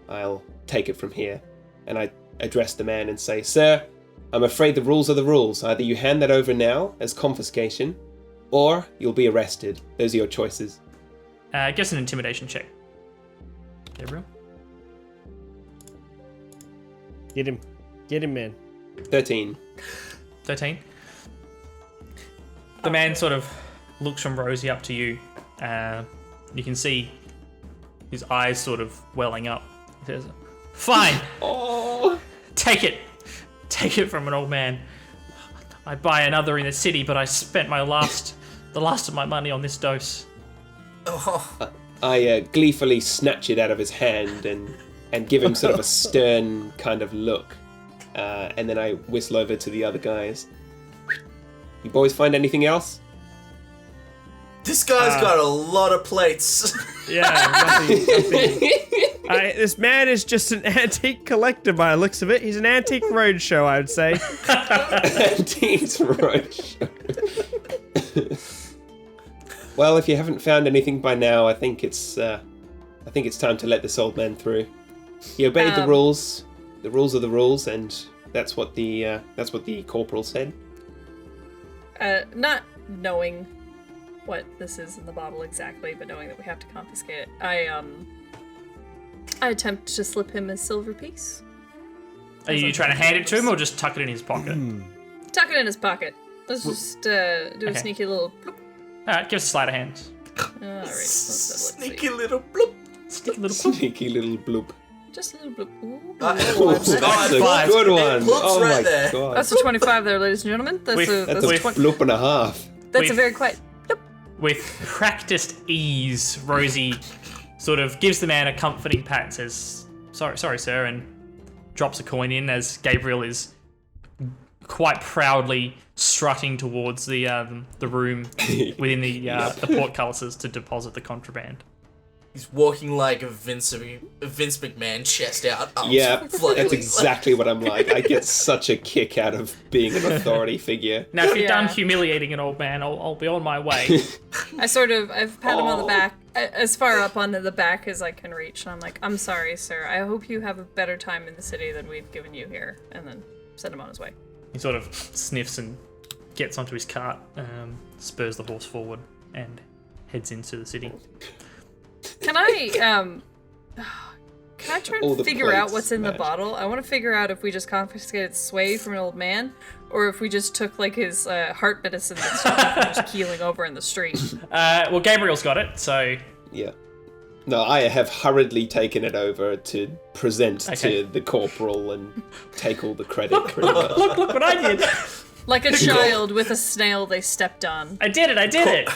I'll take it from here." And I address the man and say, "Sir, I'm afraid the rules are the rules. Either you hand that over now as confiscation, or you'll be arrested. Those are your choices." Give us an intimidation check. Gabriel? Get him, man. 13. 13. The man sort of looks from Rosie up to you. You can see his eyes sort of welling up. He says, "Fine, Oh. take it. Take it from an old man. I buy another in the city, but I spent the last of my money on this dose." Oh, I gleefully snatch it out of his hand and give him sort of a stern kind of look. And then I whistle over to the other guys. "You boys find anything else?" this guy's got a lot of plates. Yeah, nothing. This man is just an antique collector by the looks of it. He's an antique roadshow, I would say. Antiques Roadshow. Well, if you haven't found anything by now, I think it's time to let this old man through. He obeyed the rules. The rules are the rules, and that's what the corporal said. Not knowing what this is in the bottle exactly, but knowing that we have to confiscate it, I attempt to slip him a silver piece. Are you trying to hand it to him or just tuck it in his pocket? Tuck it in his pocket. Let's just do a Okay. sneaky little bloop. All right, give us a sleight of hand. Alright, let's Sneaky see. little bloop. Stick a little. Sneaky little bloop. Just a little bloop. Ooh, Oh, that's that's a five. good one. Ploops Oh right my there. god. a 25 there, ladies and gentlemen. That's With- a That's a With- bloop and a half. that's a with- very quiet. Bloop. With practiced ease, Rosie sort of gives the man a comforting pat and says, sorry, sir, and drops a coin in as Gabriel is quite proudly strutting towards the room within the portcullises to deposit the contraband. He's walking like a Vince McMahon, chest out, arms Yeah, floating. that's exactly what I'm like. I get such a kick out of being an authority figure. Now, if you're done Yeah. humiliating an old man, I'll be on my way. I've pat him on the Oh. back, as far up onto the back as I can reach, and I'm like, I'm sorry, sir. I hope you have a better time in the city than we've given you here, and then send him on his way. He sort of sniffs and gets onto his cart, spurs the horse forward, and heads into the city. Can I try All and the figure out plates what's in the match. bottle? I want to figure out if we just confiscated Sway from an old man, or if we just took like his heart medicine that's just keeling over in the street. Well, Gabriel's got it, so Yeah. No, I have hurriedly taken it over to present Okay. to the corporal and take all the credit, pretty much. look what I did. Like a child with a snail they stepped on. I did it.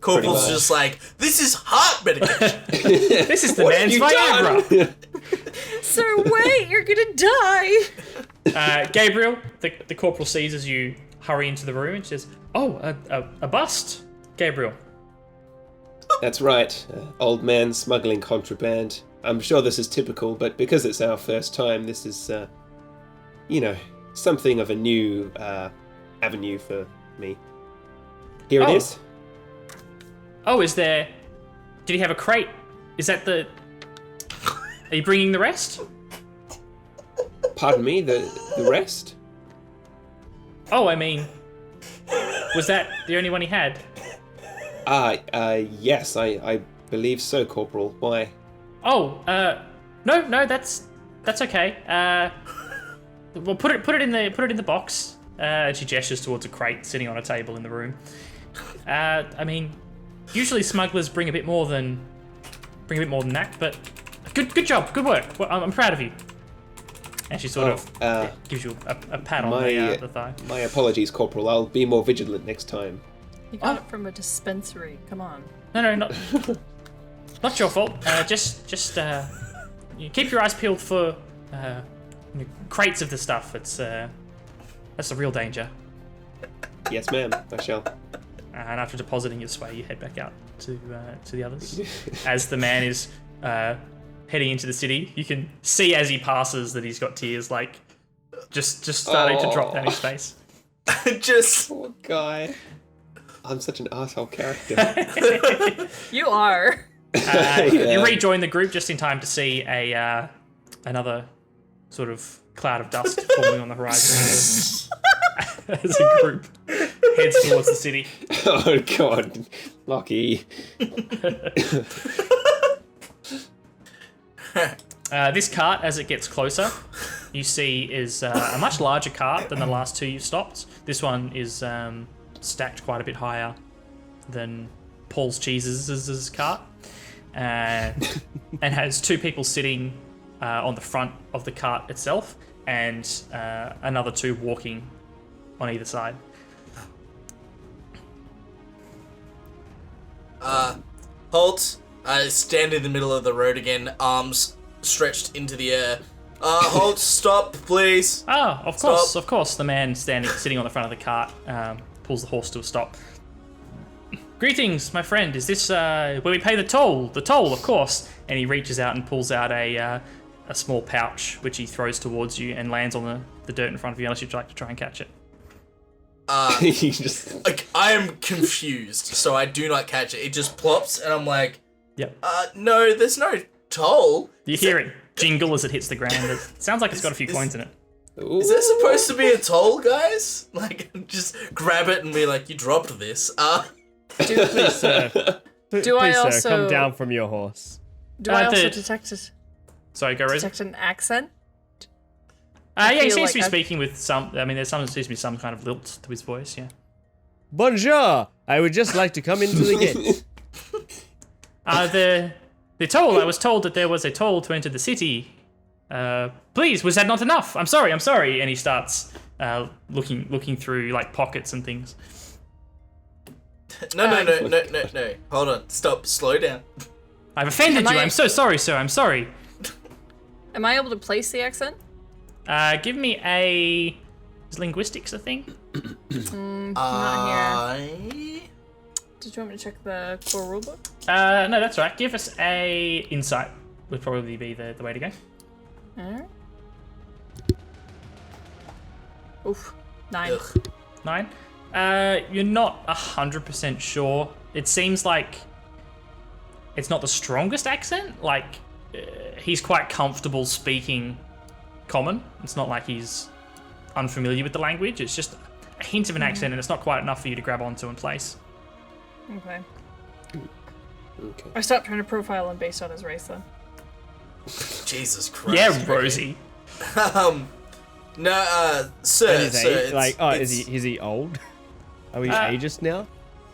Corporal's Pretty much. just like, this is heart medication. This is the What have man's you Viagra. done? Sir, wait, you're gonna die! Gabriel, the corporal sees as you hurry into the room and says, "Oh, a bust, Gabriel." That's right. Old man smuggling contraband. I'm sure this is typical, but because it's our first time, this is, something of a new avenue for me. Here Oh. it is. Oh, did he have a crate? Is that the... Are you bringing the rest? Pardon me, the rest? Oh, I mean, was that the only one he had? Yes, I believe so, Corporal. Why? Oh, no, that's okay. Well, put it in the box. She gestures towards a crate sitting on a table in the room. I mean, usually smugglers bring a bit more than that, but good job, good work. Well, I'm proud of you. And she sort of gives you a pat on the thigh. My apologies, Corporal. I'll be more vigilant next time. You got it from a dispensary, come on. No, not your fault. Just you keep your eyes peeled for crates of the stuff. That's a real danger. Yes, ma'am. I shall. And after depositing your sway, you head back out to the others. As the man is heading into the city, you can see as he passes that he's got tears like just starting to drop down his face. Just Poor guy. I'm such an asshole character. You are. You rejoin the group just in time to see another sort of cloud of dust forming on the horizon as a group heads towards the city. Oh god, Lucky. This cart, as it gets closer, you see is a much larger cart than the last two you've stopped. This one is stacked quite a bit higher than Paul's Cheese's cart, and has two people sitting on the front of the cart itself, and another two walking on either side. Halt. I stand in the middle of the road again, arms stretched into the air. Halt, stop, please. Oh, of course. The man sitting on the front of the cart pulls the horse to a stop. Greetings, my friend. Is this where we pay the toll? The toll, of course. And he reaches out and pulls out a small pouch, which he throws towards you and lands on the dirt in front of you, unless you'd like to try and catch it. You just Like, I am confused, so I do not catch it. It just plops, and I'm like, Yep. no, there's no toll. You hear it jingle as it hits the ground. It sounds like it's got a few Is- coins in it. Is there supposed to be a toll, guys? Like, just grab it and be like, you dropped this. Please, sir. Do I Please, sir, also- come down from your horse. Do I also the- detect Sorry, go Rosie. an accent? Yeah, he feel seems like to be I- speaking with some. I mean, there seems to be some kind of lilt to his voice. Yeah. Bonjour. I would just like to come into the gate. The toll. I was told that there was a toll to enter the city. Please, was that not enough? I'm sorry. And he starts looking through like pockets and things. No. Hold on. Stop. Slow down. I've offended you. I'm so sorry, sir. I'm sorry. Am I able to place the accent? Give me a... Is linguistics a thing? Not here. Did you want me to check the core rulebook? No, that's right. Give us a insight. Would probably be the way to go. Alright. Oof. 9. Ugh. 9. You're not 100% sure. It seems like it's not the strongest accent. Like, he's quite comfortable speaking common. It's not like he's unfamiliar with the language. It's just a hint of an accent, and it's not quite enough for you to grab onto and place. Okay. Okay. I stopped trying to profile him based on his race then. Jesus Christ. Yeah, Rosie. No, sir. And his age, Sir, like, it's- is he old? Are we Uh, ageist now?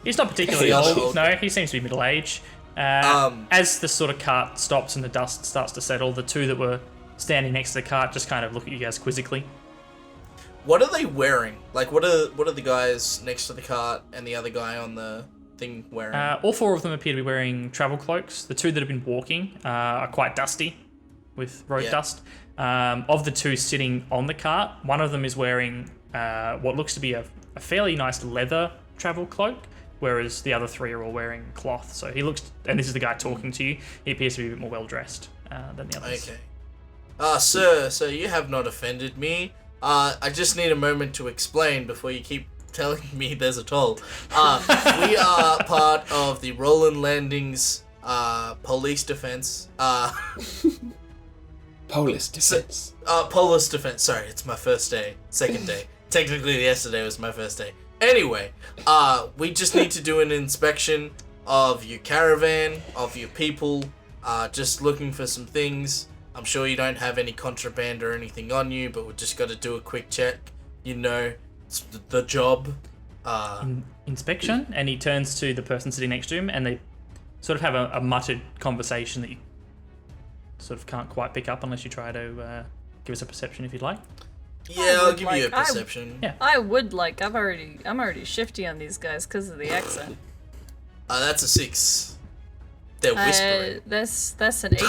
He's not particularly He's old. old. No, he seems to be middle age. As the sort of cart stops and the dust starts to settle, the two that were standing next to the cart just kind of look at you guys quizzically. What are they wearing? Like, what are the guys next to the cart and the other guy on the thing wearing? All four of them appear to be wearing travel cloaks. The two that have been walking are quite dusty with road Yeah. dust. Of the two sitting on the cart, one of them is wearing what looks to be a fairly nice leather travel cloak, whereas the other three are all wearing cloth. So he looks, and this is the guy talking to you, he appears to be a bit more well dressed than the others. Okay. Sir, you have not offended me. I just need a moment to explain before you keep telling me there's a toll. We are part of the Rolands Landing's Police Defence. Polis Defence. Polis Defence. Sorry, it's my first day. Second day. Technically, yesterday was my first day. Anyway, we just need to do an inspection of your caravan, of your people. Just looking for some things. I'm sure you don't have any contraband or anything on you, but we just got to do a quick check. You know, it's the job. Inspection, and he turns to the person sitting next to him, and they sort of have a muttered conversation that you sort of can't quite pick up unless you try to give us a perception if you'd like. Yeah, I'll would give you a like- perception. Yeah. I would like. I'm already shifty on these guys because of the accent. That's a 6. They're whispering. That's an 8.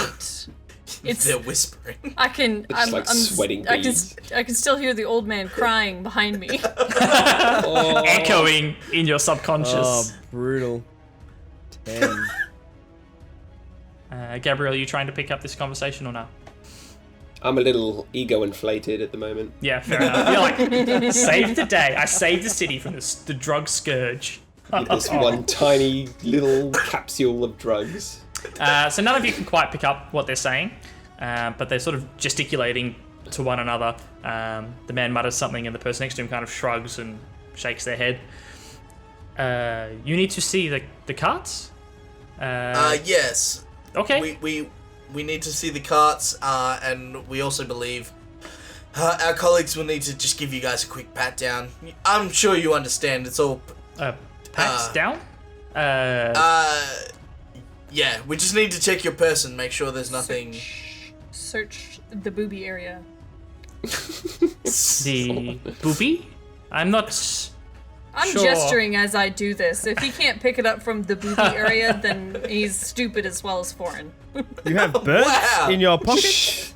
It's. They're whispering. I can. It's like sweating beads. I can still hear the old man crying behind me. Oh, Echoing in your subconscious. Oh, brutal. 10. Gabrielle, are you trying to pick up this conversation or no? I'm a little ego inflated at the moment. Yeah, fair enough. You're like, saved the day. I saved the city from the drug scourge. This one tiny little capsule of drugs. So none of you can quite pick up what they're saying, but they're sort of gesticulating to one another. The man mutters something, and the person next to him kind of shrugs and shakes their head. You need to see the carts? Yes. Okay. We need to see the carts, and we also believe our colleagues will need to just give you guys a quick pat down. I'm sure you understand. It's all. Pats down? Yeah. We just need to check your person, make sure there's nothing. Search the booby area. The booby? I'm not... I'm Sure. gesturing as I do this. If he can't pick it up from the booby area, then he's stupid as well as foreign. You have birds Wow. in your pocket?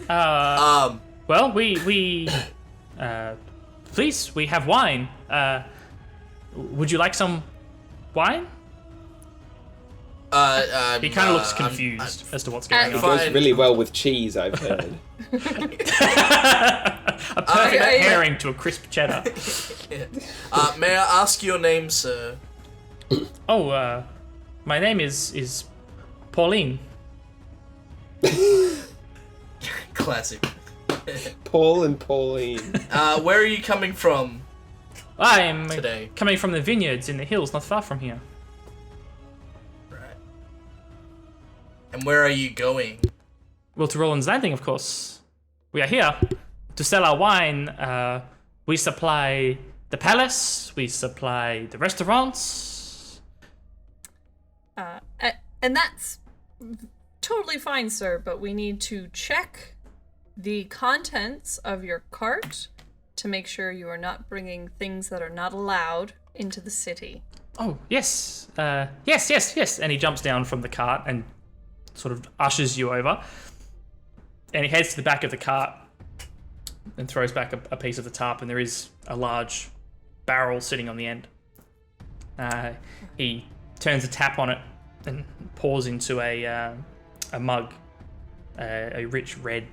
Well, please, we have wine. Would you like some wine? He kind of looks confused as to what's going It on. Fine. goes really well with cheese, I've heard. A perfect I- pairing to a crisp cheddar. May I ask your name, sir? Oh, my name is Pauline. Classic. Paul and Pauline. Where are you coming from? I am Today. coming from the vineyards in the hills not far from here. Right. And where are you going? Well, to Rolands Landing, of course. We are here to sell our wine. We supply the palace. We supply the restaurants. And that's totally fine, sir, but we need to check the contents of your cart to make sure you are not bringing things that are not allowed into the city. Oh, yes. Yes. And he jumps down from the cart and sort of ushers you over. And he heads to the back of the cart and throws back a piece of the tarp, and there is a large barrel sitting on the end. He turns a tap on it and pours into a mug a rich red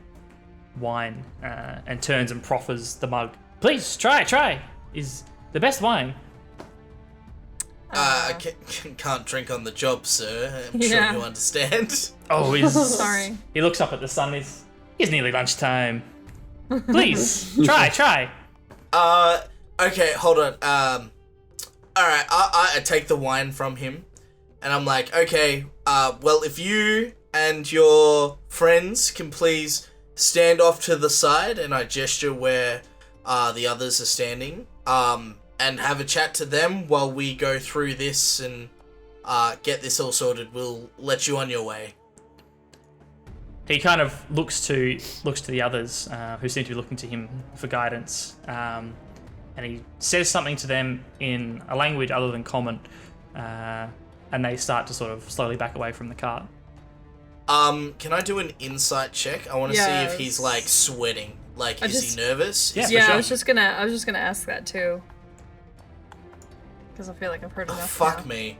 wine, and turns and proffers the mug. Please, try. Is the best wine. I can't drink on the job, sir. I'm sure you understand. Oh, he's... Sorry. He looks up at the sun. It's nearly lunchtime. Please, try. Okay, hold on. Alright, I take the wine from him, and I'm like, okay, well, if you and your friends can please stand off to the side, and I gesture where the others are standing, and have a chat to them while we go through this and get this all sorted. We'll let you on your way. He kind of looks to the others who seem to be looking to him for guidance, and he says something to them in a language other than common, and they start to sort of slowly back away from the cart. Can I do an insight check? I want to see if he's like sweating. Like, is he nervous? Yeah, Yeah, for sure. I was just gonna ask that too. Because I feel like I've heard Oh, enough. fuck now. me.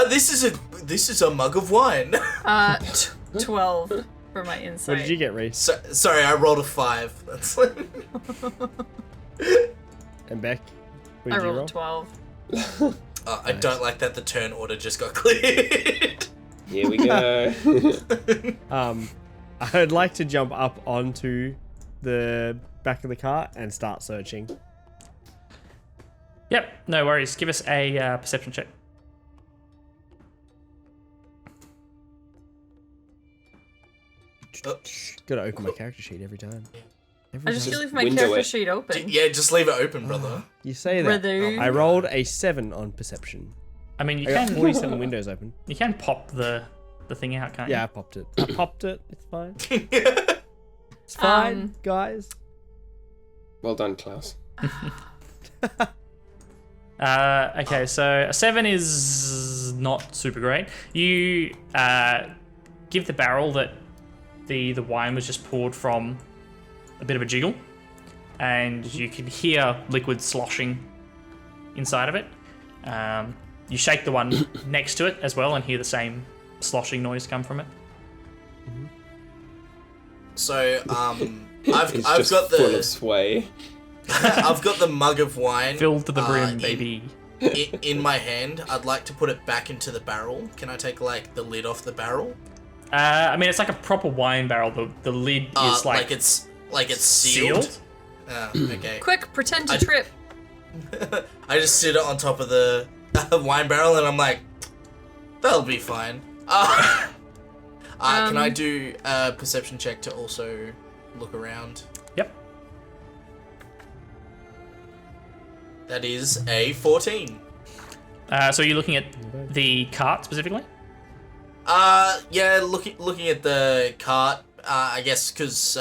This is a mug of wine. 12 for my insight. What did you get, Reese? Sorry, I rolled a 5. That's And Beck? What I did you rolled roll? a 12. I don't like that the turn order just got cleared. Here we go. I'd like to jump up onto the back of the cart and start searching. Yep, no worries. Give us a perception check. Gotta open my character sheet every time. Every I just time. feel like my Window character it. sheet open. Yeah, just leave it open, brother. You say that. Brother. I rolled a 7 on perception. I mean, you I got can 47 windows open. you can pop the thing out, can't you? Yeah, I popped it. It's fine. It's fine, guys. Well done, Klaus. Okay, so a 7 is not super great. You give the barrel that the wine was just poured from a bit of a jiggle, and you can hear liquid sloshing inside of it. You shake the one next to it as well and hear the same sloshing noise come from it. So, I've It's just got full of the sway. I've got the mug of wine Filled to the brim, baby. in my hand. I'd like to put it back into the barrel. Can I take like the lid off the barrel? I mean, it's like a proper wine barrel. The lid is like it's sealed. Okay. Quick, pretend to trip. I just sit it on top of the wine barrel, and I'm like, that'll be fine. Can I do a perception check to also look around? Yep. That is a 14. So you're looking at the cart specifically? Yeah, looking at the cart, I guess because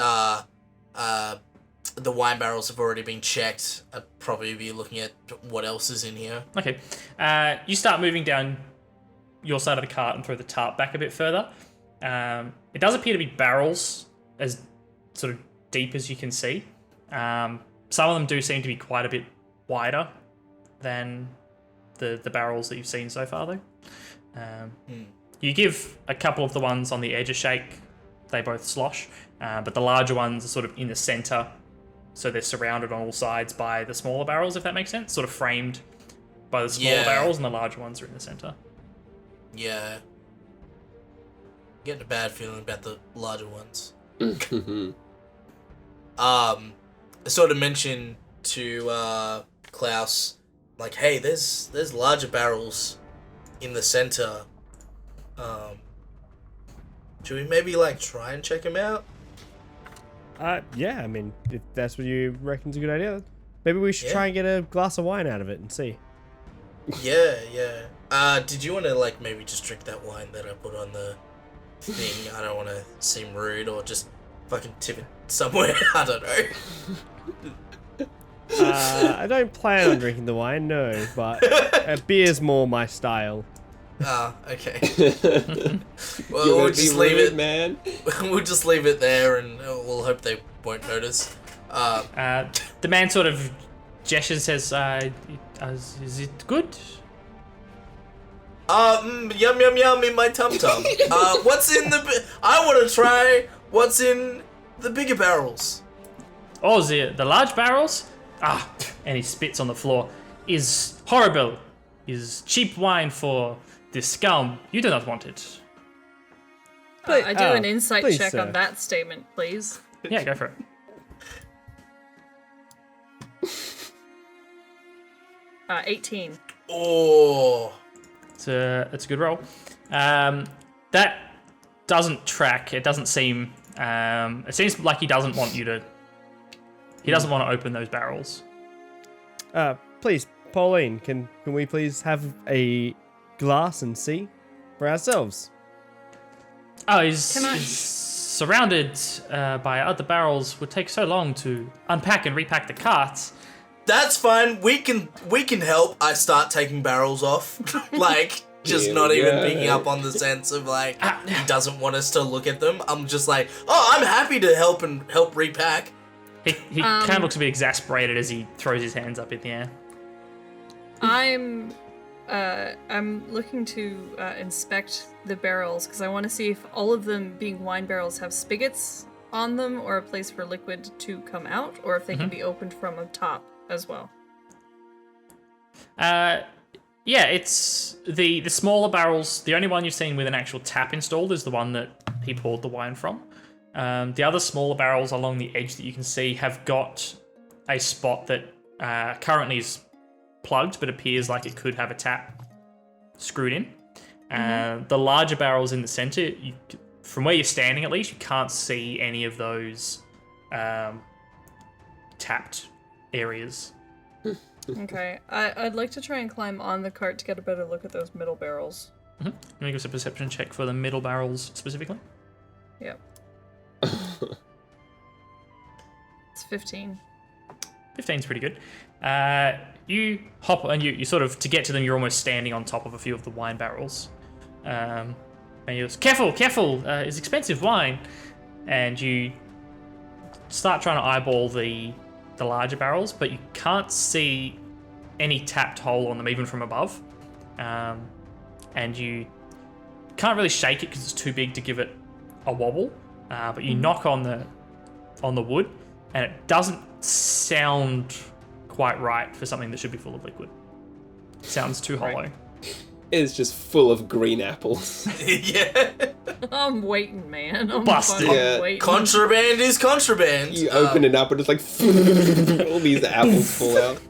the wine barrels have already been checked, I'd probably be looking at what else is in here. Okay. You start moving down your side of the cart and throw the tarp back a bit further. It does appear to be barrels as sort of deep as you can see. Some of them do seem to be quite a bit wider than the barrels that you've seen so far, though. You give a couple of the ones on the edge a shake. They both slosh, but the larger ones are sort of in the center, so they're surrounded on all sides by the smaller barrels, if that makes sense. Sort of framed by the smaller barrels, and the larger ones are in the center. Yeah. Getting a bad feeling about the larger ones. I sort of mentioned to Klaus, like, hey, there's larger barrels in the center. Should we maybe like try and check them out? Yeah, I mean, if that's what you reckon's a good idea. Maybe we should Yeah. try and get a glass of wine out of it and see. Yeah, yeah. Did you want to, like, maybe just drink that wine that I put on the thing? I don't want to seem rude, or just fucking tip it somewhere. I don't know. I don't plan on drinking the wine, no, but beer's more my style. Ah, okay. Well, You're we'll gonna just be leave rude, it. man. We'll just leave it there, and we'll hope they won't notice. The man sort of gestures, says, "Is it good?" Yum yum yum in my tum tum. What's in the? I want to try what's in the bigger barrels. Oh, the large barrels? Ah, and he spits on the floor. Is horrible. Is cheap wine for the scum. You do not want it. I do an insight please, check sir. on that statement, please. Yeah, go for it. 18. Oh. It's a good roll. That doesn't track. It doesn't seem. It seems like he doesn't want you to. He doesn't want to open those barrels. Please, Pauline, can we please have a glass and see for ourselves? Oh, he's, Can I- he's surrounded by other barrels. Would take so long to unpack and repack the carts. That's fine. We can help. I start taking barrels off, like just Here not we even go. picking up on the sense of like he doesn't want us to look at them. I'm just like, oh, I'm happy to help repack. He kind of looks a bit exasperated as he throws his hands up in the air. I'm looking to inspect the barrels because I want to see if all of them, being wine barrels, have spigots on them or a place for liquid to come out, or if they can be opened from up top as well. Yeah, it's the smaller barrels. The only one you've seen with an actual tap installed is the one that he poured the wine from. The other smaller barrels along the edge that you can see have got a spot that currently is plugged, but appears like it could have a tap screwed in. The larger barrels in the center, from where you're standing at least, you can't see any of those tapped areas. Okay, I'd like to try and climb on the cart to get a better look at those middle barrels. Let me give us a perception check for the middle barrels specifically. Yep. It's 15. 15's pretty good. You hop and you sort of, to get to them, you're almost standing on top of a few of the wine barrels. And you goes, careful, it's expensive wine. And you start trying to eyeball the larger barrels, but you can't see any tapped hole on them, even from above. And you can't really shake it because it's too big to give it a wobble. But you knock on the wood, and it doesn't sound quite right for something that should be full of liquid. It sounds too hollow. It's just full of green apples. Yeah. I'm waiting, man. I'm Busted. fucking Yeah. waiting. Contraband is contraband. You open it up and it's like all these apples fall out.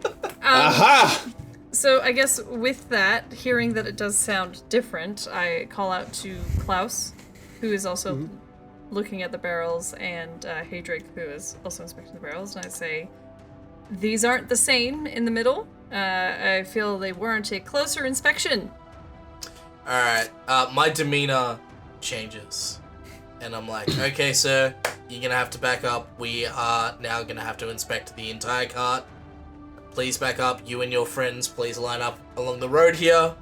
Aha! So I guess with that, hearing that it does sound different, I call out to Klaus, who is also looking at the barrels, and Hadrick, who is also inspecting the barrels, and I say, these aren't the same in the middle. I feel they warrant a closer inspection. Alright, my demeanor changes. And I'm like, okay, sir, you're gonna have to back up. We are now gonna have to inspect the entire cart. Please back up. You and your friends, please line up along the road here.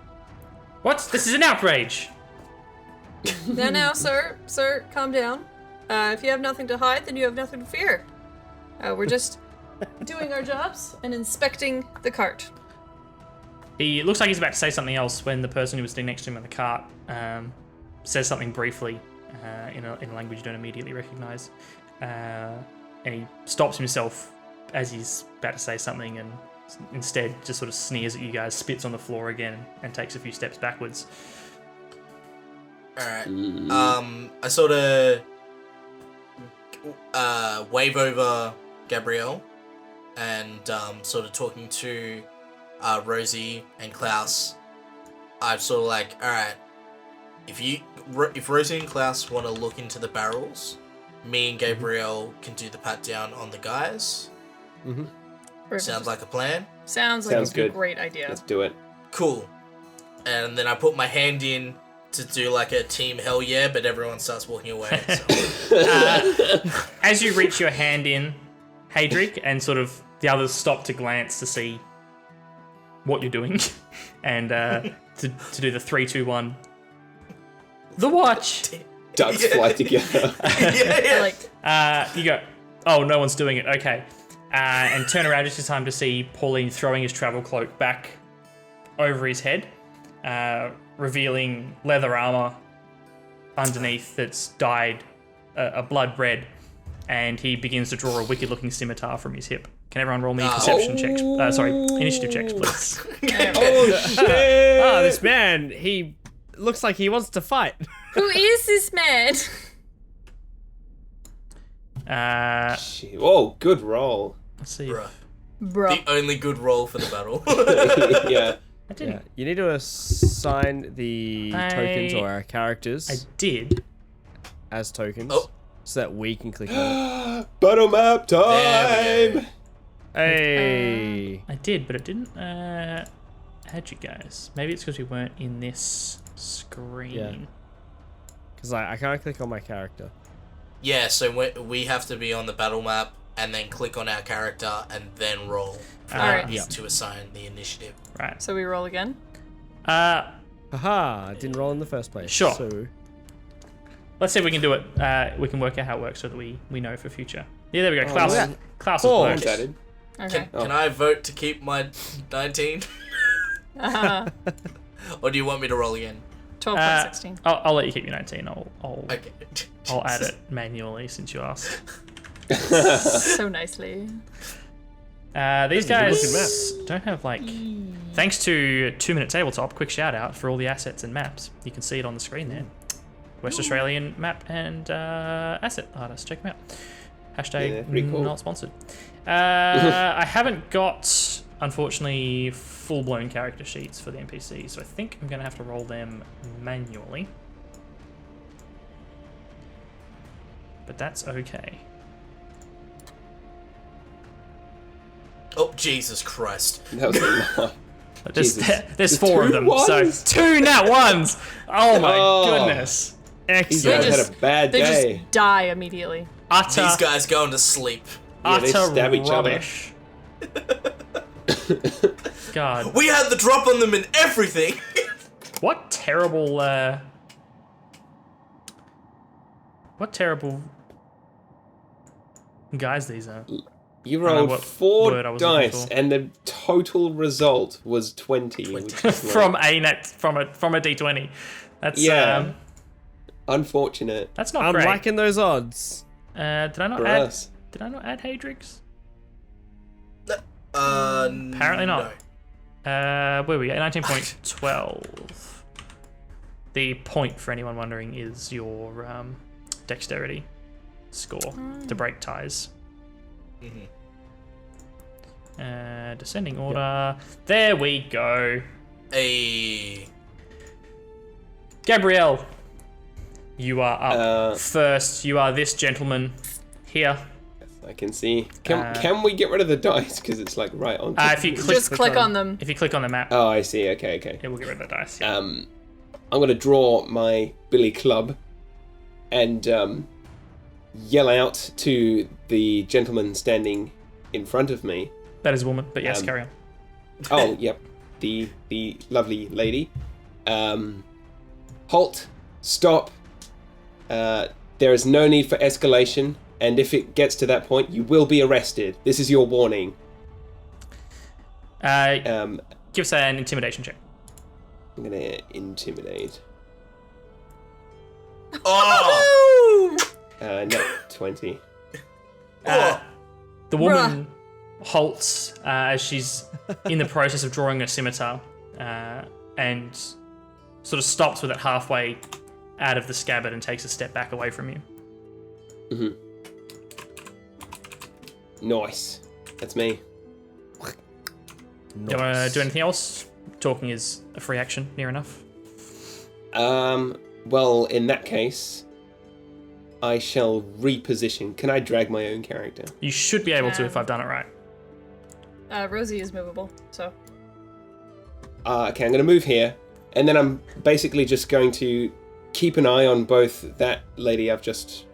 What? This is an outrage! Now, sir, calm down. If you have nothing to hide, then you have nothing to fear. We're just doing our jobs and inspecting the cart. He looks like he's about to say something else when the person who was sitting next to him in the cart says something briefly in a language you don't immediately recognize. And he stops himself as he's about to say something and instead just sort of sneers at you guys, spits on the floor again, and takes a few steps backwards. Alright. I sort of wave over Gabrielle and sort of talking to Rosie and Klaus. I'm sort of like, alright, if Rosie and Klaus want to look into the barrels, me and Gabrielle can do the pat down on the guys. Sounds like a plan. Sounds like Sounds a good. great idea. Let's do it. Cool. And then I put my hand in to do like a team hell yeah, but everyone starts walking away. So. As you reach your hand in, Hadric, and sort of the others stop to glance to see what you're doing, and to do the 3, 2, 1. The watch. Ducks fly together. yeah. You go, oh, no one's doing it. Okay. And turn around just in time to see Pauline throwing his travel cloak back over his head, revealing leather armor underneath that's dyed a blood red, and he begins to draw a wicked-looking scimitar from his hip. Can everyone roll me perception checks? Initiative checks, please. Oh shit! Ah, this man, he looks like he wants to fight. Who is this man? Shit. Oh, good roll. Let's see. Bruh. Bro. The only good roll for the battle. Yeah. I didn't. Yeah, you need to assign the tokens or our characters I did. as tokens, Oh. so that we can click on it. Battle map There we time. Hey, I did, but it didn't add you guys. Maybe it's because we weren't in this screen. Yeah. because I can't click on my character. Yeah, so we have to be on the battle map and then click on our character and then roll for Alright. it to assign the initiative. Right. So we roll again? Uh, Haha, I didn't roll in the first place. Sure. So let's see if we can do it. We can work out how it works so that we know for future. Yeah, there we go. Klaus. yeah. Klaus Cool. has worked. Excited. Okay. Can I vote to keep my 19? Or do you want me to roll again? 12.16. I'll let you keep your 19. I'll Okay. add it manually since you asked. So nicely. These a good guys don't have like. Thanks to 2 Minute Tabletop, quick shout out for all the assets and maps. You can see it on the screen there. West Australian map and asset artist. Check them out. Hashtag Yeah, pretty cool. not sponsored. I haven't got, unfortunately, full-blown character sheets for the NPCs, so I think I'm going to have to roll them manually. But that's okay. Oh, Jesus Christ. That was a lot. There's, Jesus. there's The 4 of two them, ones? so 2 nat ones! Oh my Oh. goodness. These excellent. guys just- had a bad They day. just die immediately. Utter, These guys going to sleep. Yeah, they utter stab each other. rubbish. God. We had the drop on them and everything. What terrible, what terrible guys these are. You I don't know rolled what 4 word I was looking dice, for. and the total result was 20. which is like- from a d20. That's Yeah. Unfortunate that's not I'm great. liking those odds. Did I not for add? us. Did I not add Hadrix? Apparently not. Where are we at? 19.12. The point, for anyone wondering, is your dexterity score to break ties. Descending order. There we go. A Gabrielle, you are up Uh, first. You are this gentleman here. I can see. Can we get rid of the dice? Because it's like right on. top If you of me. click, Just click on them. if you click on the map, Oh, I see. Okay. it will get rid of the dice. Yeah. I'm gonna draw my billy club and yell out to the gentleman standing in front of me. That is a woman, but yes, carry on. Oh, yep, the lovely lady. Halt! Stop! There is no need for escalation, and if it gets to that point, you will be arrested. This is your warning. Give us an intimidation check. I'm gonna intimidate. oh, No, 20. The woman halts as she's in the process of drawing a scimitar and sort of stops with it halfway out of the scabbard and takes a step back away from you. Nice. That's me. Do you want to do anything else? Talking is a free action, near enough. Well, in that case, I shall reposition. Can I drag my own character? You should be able to if I've done it right. Rosie is movable, so. Okay, I'm going to move here, and then I'm basically just going to keep an eye on both that lady I've just,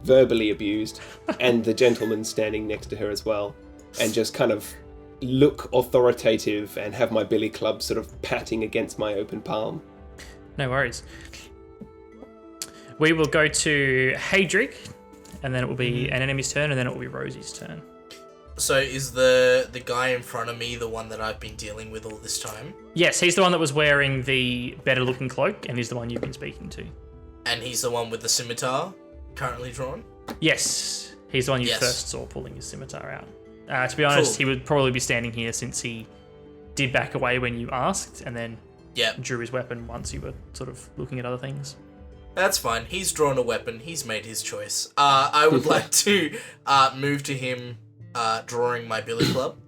verbally abused, and the gentleman standing next to her as well, and just kind of look authoritative and have my billy club sort of patting against my open palm. No worries. We will go to Hadric, and then it will be an enemy's turn, and then it will be Rosie's turn. So is the guy in front of me the one that I've been dealing with all this time? Yes, he's the one that was wearing the better-looking cloak, and he's the one you've been speaking to. And he's the one with the scimitar currently drawn? Yes, he's the one you first saw pulling his scimitar out. To be honest, he would probably be standing here since he did back away when you asked, and then drew his weapon once you were sort of looking at other things. That's fine. He's drawn a weapon. He's made his choice. I would like to move to him, drawing my billy club.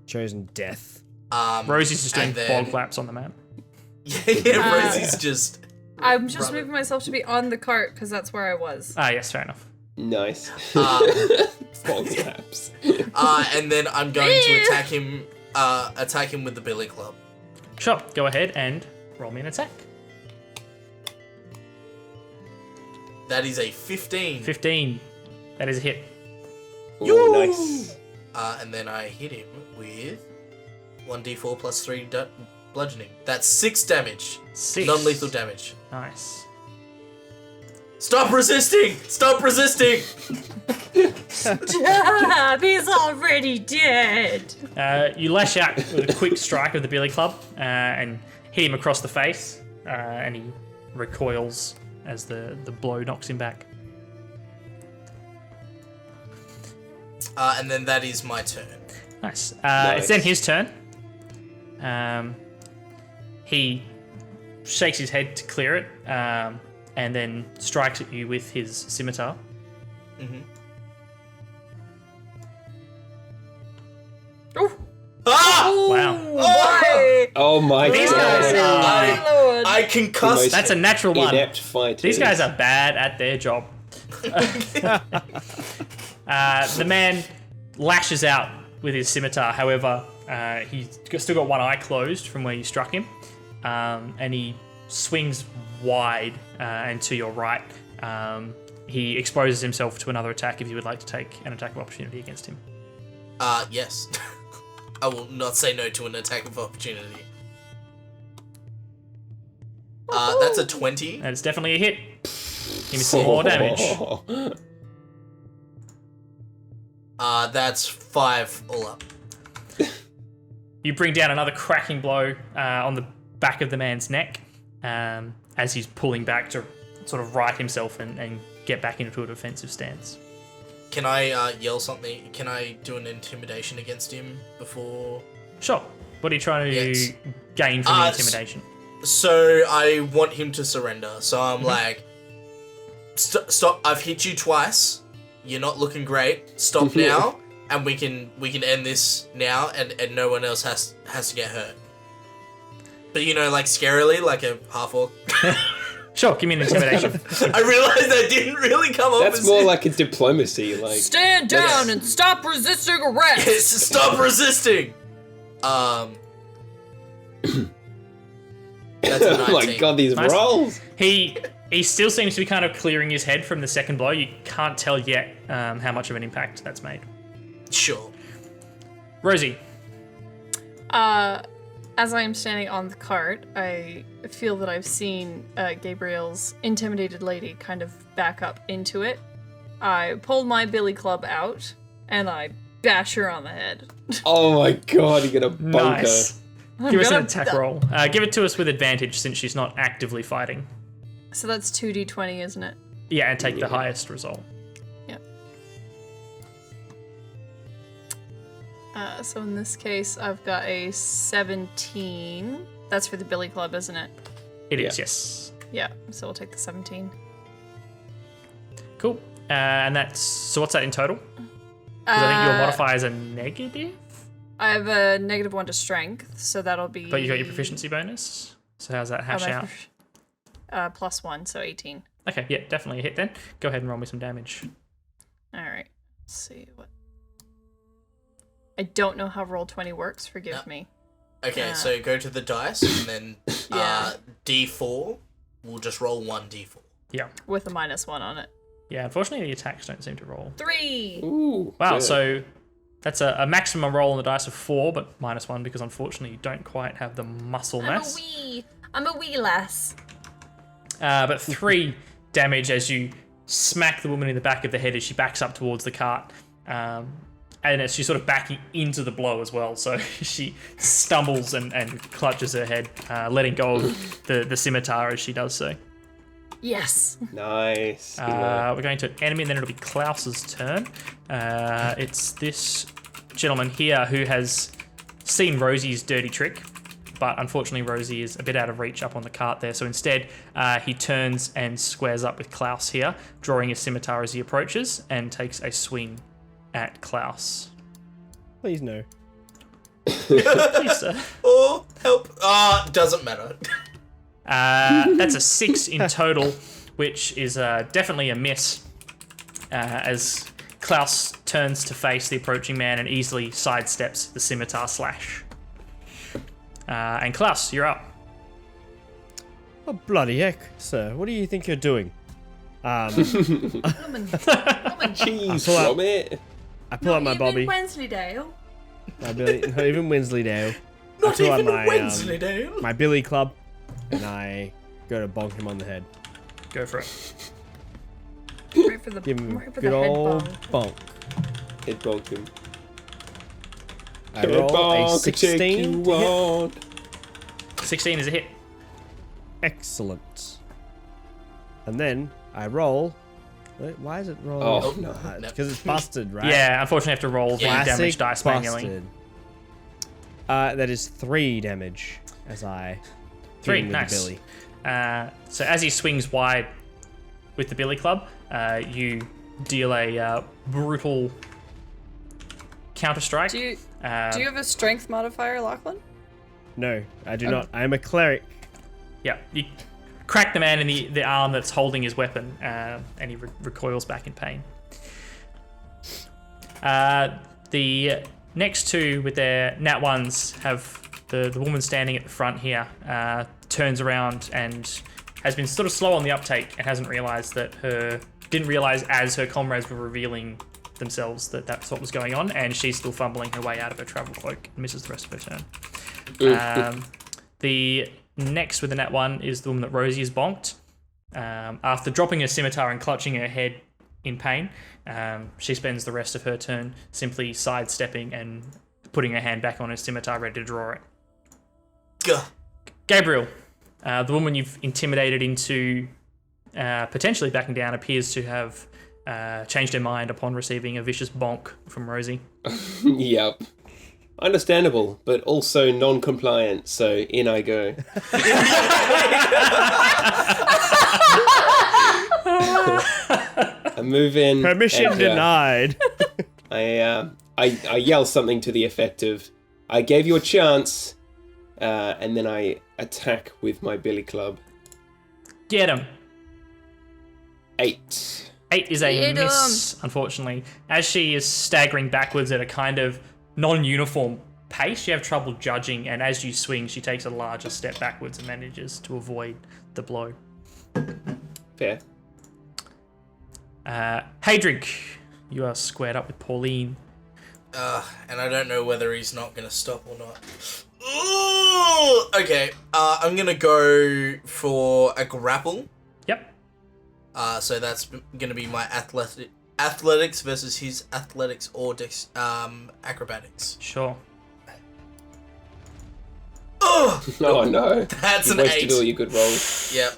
Chosen death. Rosie's just doing bog flaps on the map. Rosie's just... I'm just moving myself to be on the cart, because that's where I was. Yes, fair enough. Nice. Fog slaps. And then I'm going to attack him with the billy club. Sure, go ahead and roll me an attack. That is a 15. 15. That is a hit. Ooh, nice. And then I hit him with 1d4 plus 3 bludgeoning. That's 6 damage. 6. Non-lethal damage. Nice. Stop resisting! Stop resisting! Stop! He's already dead! You lash out with a quick strike of the billy club and hit him across the face, and he recoils as the blow knocks him back. And then that is my turn. Nice. Nice. It's then his turn. He shakes his head to clear it, and then strikes at you with his scimitar. Mm-hmm. Oh! Ah! Wow. Why? Oh my These god. guys are... I concussed. That's a natural one. Inept fighters. These guys are bad at their job. The man lashes out with his scimitar. However, he's still got one eye closed from where you struck him, and he swings wide and to your right. He exposes himself to another attack if you would like to take an attack of opportunity against him. Yes. I will not say no to an attack of opportunity. That's a 20. And it's definitely a hit. Give me some more damage. That's 5 all up. You bring down another cracking blow on the back of the man's neck as he's pulling back to sort of right himself and get back into a defensive stance. Can I yell something? Can I do an intimidation against him before? Sure. What are you trying to gain from the intimidation? So I want him to surrender. So I'm like, stop! I've hit you twice. You're not looking great. Stop now, and we can end this now, and no one else has to get hurt. But like scarily, like a half orc. Sure, give me an intimidation. I realized that didn't really come up. That's more like a diplomacy, like. Stand down and stop resisting arrest. Yes, stop resisting. That's a 19. Oh my god, these Nice. rolls! He still seems to be kind of clearing his head from the second blow. You can't tell yet how much of an impact that's made. Sure. Rosie. As I am standing on the cart, I feel that I've seen Gabriel's intimidated lady kind of back up into it. I pull my billy club out, and I bash her on the head. Oh my god, you're gonna bonk Nice. Give us an attack roll. Give it to us with advantage since she's not actively fighting. So that's 2d20, isn't it? Yeah, and take the highest result. Yep. So in this case, I've got a 17. That's for the billy club, isn't it? It is, yes. Yeah, so we'll take the 17. Cool. And that's... So what's that in total? Because I think your modifier is a negative? I have a -1 to strength, so that'll be... But you got your proficiency bonus. So how's that hash out? +1, so 18. Okay, yeah, definitely a hit then. Go ahead and roll me some damage. Alright, let's see what... I don't know how Roll20 works. Forgive No. me. Okay, so go to the dice and then Yeah. D4. We'll just roll 1d4. Yeah. With a -1 on it. Yeah, unfortunately the attacks don't seem to roll. 3. Ooh. Wow, good. so that's a maximum roll on the dice of 4, but -1 because unfortunately you don't quite have the muscle mass. I'm a wee lass. But 3 damage as you smack the woman in the back of the head as she backs up towards the cart. And as she's sort of backing into the blow as well. So she stumbles and clutches her head, letting go of the scimitar as she does so. Yes. Nice. Good work. We're going to an enemy, and then it'll be Klaus's turn. It's this gentleman here who has seen Rosie's dirty trick, but unfortunately Rosie is a bit out of reach up on the cart there. So instead, he turns and squares up with Klaus here, drawing his scimitar as he approaches, and takes a swing at Klaus. Please no. Please, sir. Oh, help. Doesn't matter. That's a 6 in total, which is definitely a miss, as Klaus turns to face the approaching man and easily sidesteps the scimitar slash. And Klaus, you're up. Oh, bloody heck, sir. What do you think you're doing? Woman. Cheese pull out- from it. I pull out my bobby. Wensleydale. My Billy, not even Wensleydale. Not I pull out even my, Wensleydale. my Billy club, and I go to bonk him on the head. Go for it. Right for the, Give him a right for good the head old bong. bonk. Head bonk him. I Head roll a bonk, check 16 you to hit. on. 16 is a hit. Excellent. And then I roll. Wait, why is it rolling? Oh, no. Because it's busted, right? Yeah, unfortunately I have to roll the damage dice manually. busted. That is 3 damage as I hit 3, him with nice. the Billy. So as he swings wide with the billy club, you deal a brutal counter strike. Do you have a strength modifier, Lachlan? No, I do not. I am a cleric. Yeah, you crack the man in the arm that's holding his weapon, and he recoils back in pain. The next two with their nat ones have the woman standing at the front here, turns around and has been sort of slow on the uptake and hasn't realised didn't realise as her comrades were revealing themselves that that's what was going on, and she's still fumbling her way out of her travel cloak and misses the rest of her turn. The next with the nat one is the woman that Rosie has bonked. After dropping her scimitar and clutching her head in pain, she spends the rest of her turn simply sidestepping and putting her hand back on her scimitar, ready to draw it. Gah. Gabriel, the woman you've intimidated into potentially backing down, appears to have changed her mind upon receiving a vicious bonk from Rosie. Yep. Understandable, but also non-compliant, so in I go. I move in. Permission and, denied. I yell something to the effect of, "I gave you a chance," and then I attack with my billy club. Get him. 8. 8 is a Get miss, unfortunately. As she is staggering backwards at a kind of non-uniform pace, you have trouble judging, and as you swing, she takes a larger step backwards and manages to avoid the blow. Fair. Hadrig, you are squared up with Pauline. And I don't know whether he's not going to stop or not. Ooh! Okay, I'm going to go for a grapple. Yep. So that's going to be my athletics versus his athletics or acrobatics. Sure. Oh! Oh no. That's You an wasted 8. all your good rolls. Yep.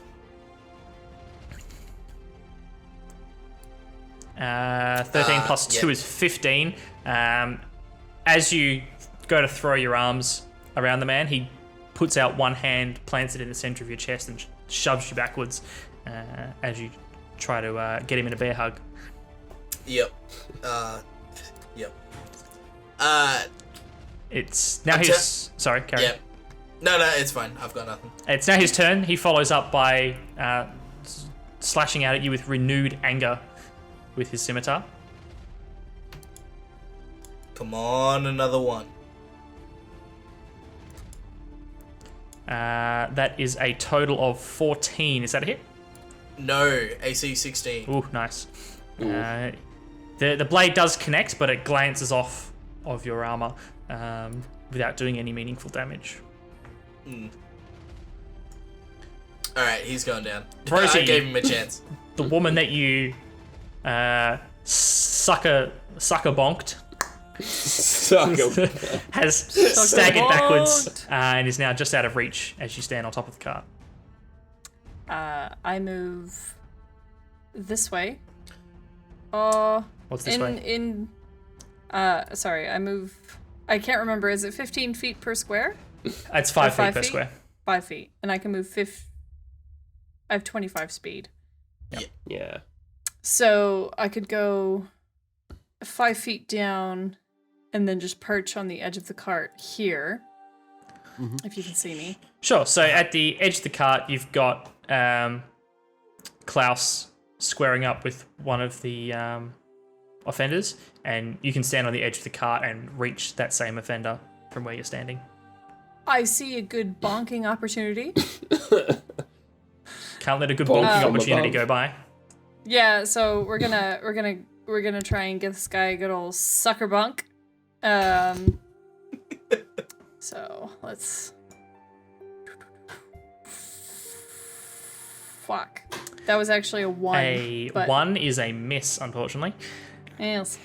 13 plus 2 yeah. is 15. As you go to throw your arms around the man, he puts out one hand, plants it in the center of your chest, and shoves you backwards as you try to get him in a bear hug. Yep. Yep. It's now his... Sorry, carry on. Yep. No, it's fine. I've got nothing. It's now his turn. He follows up by slashing out at you with renewed anger with his scimitar. Come on, another one. That is a total of 14. Is that a hit? No, AC 16. Ooh, nice. The blade does connect, but it glances off of your armor without doing any meaningful damage. Alright, he's going down. Rosie, I gave him a chance. The woman that you sucker bonked has staggered backwards and is now just out of reach as you stand on top of the cart. I move this way. What's this way? Sorry, I move. I can't remember. Is it 15 feet per square? It's 5 feet per square. 5 feet, and I can move I have 25 speed. Yeah. So I could go 5 feet down, and then just perch on the edge of the cart here, if you can see me. Sure. So at the edge of the cart, you've got Klaus squaring up with one of the offenders, and you can stand on the edge of the cart and reach that same offender from where you're standing. I see a good bonking opportunity. Can't let a good bonking opportunity go by. Yeah, so we're gonna try and give this guy a good old sucker bunk. So let's. Fuck. That was actually a 1. A but... 1 is a miss, unfortunately. Yes.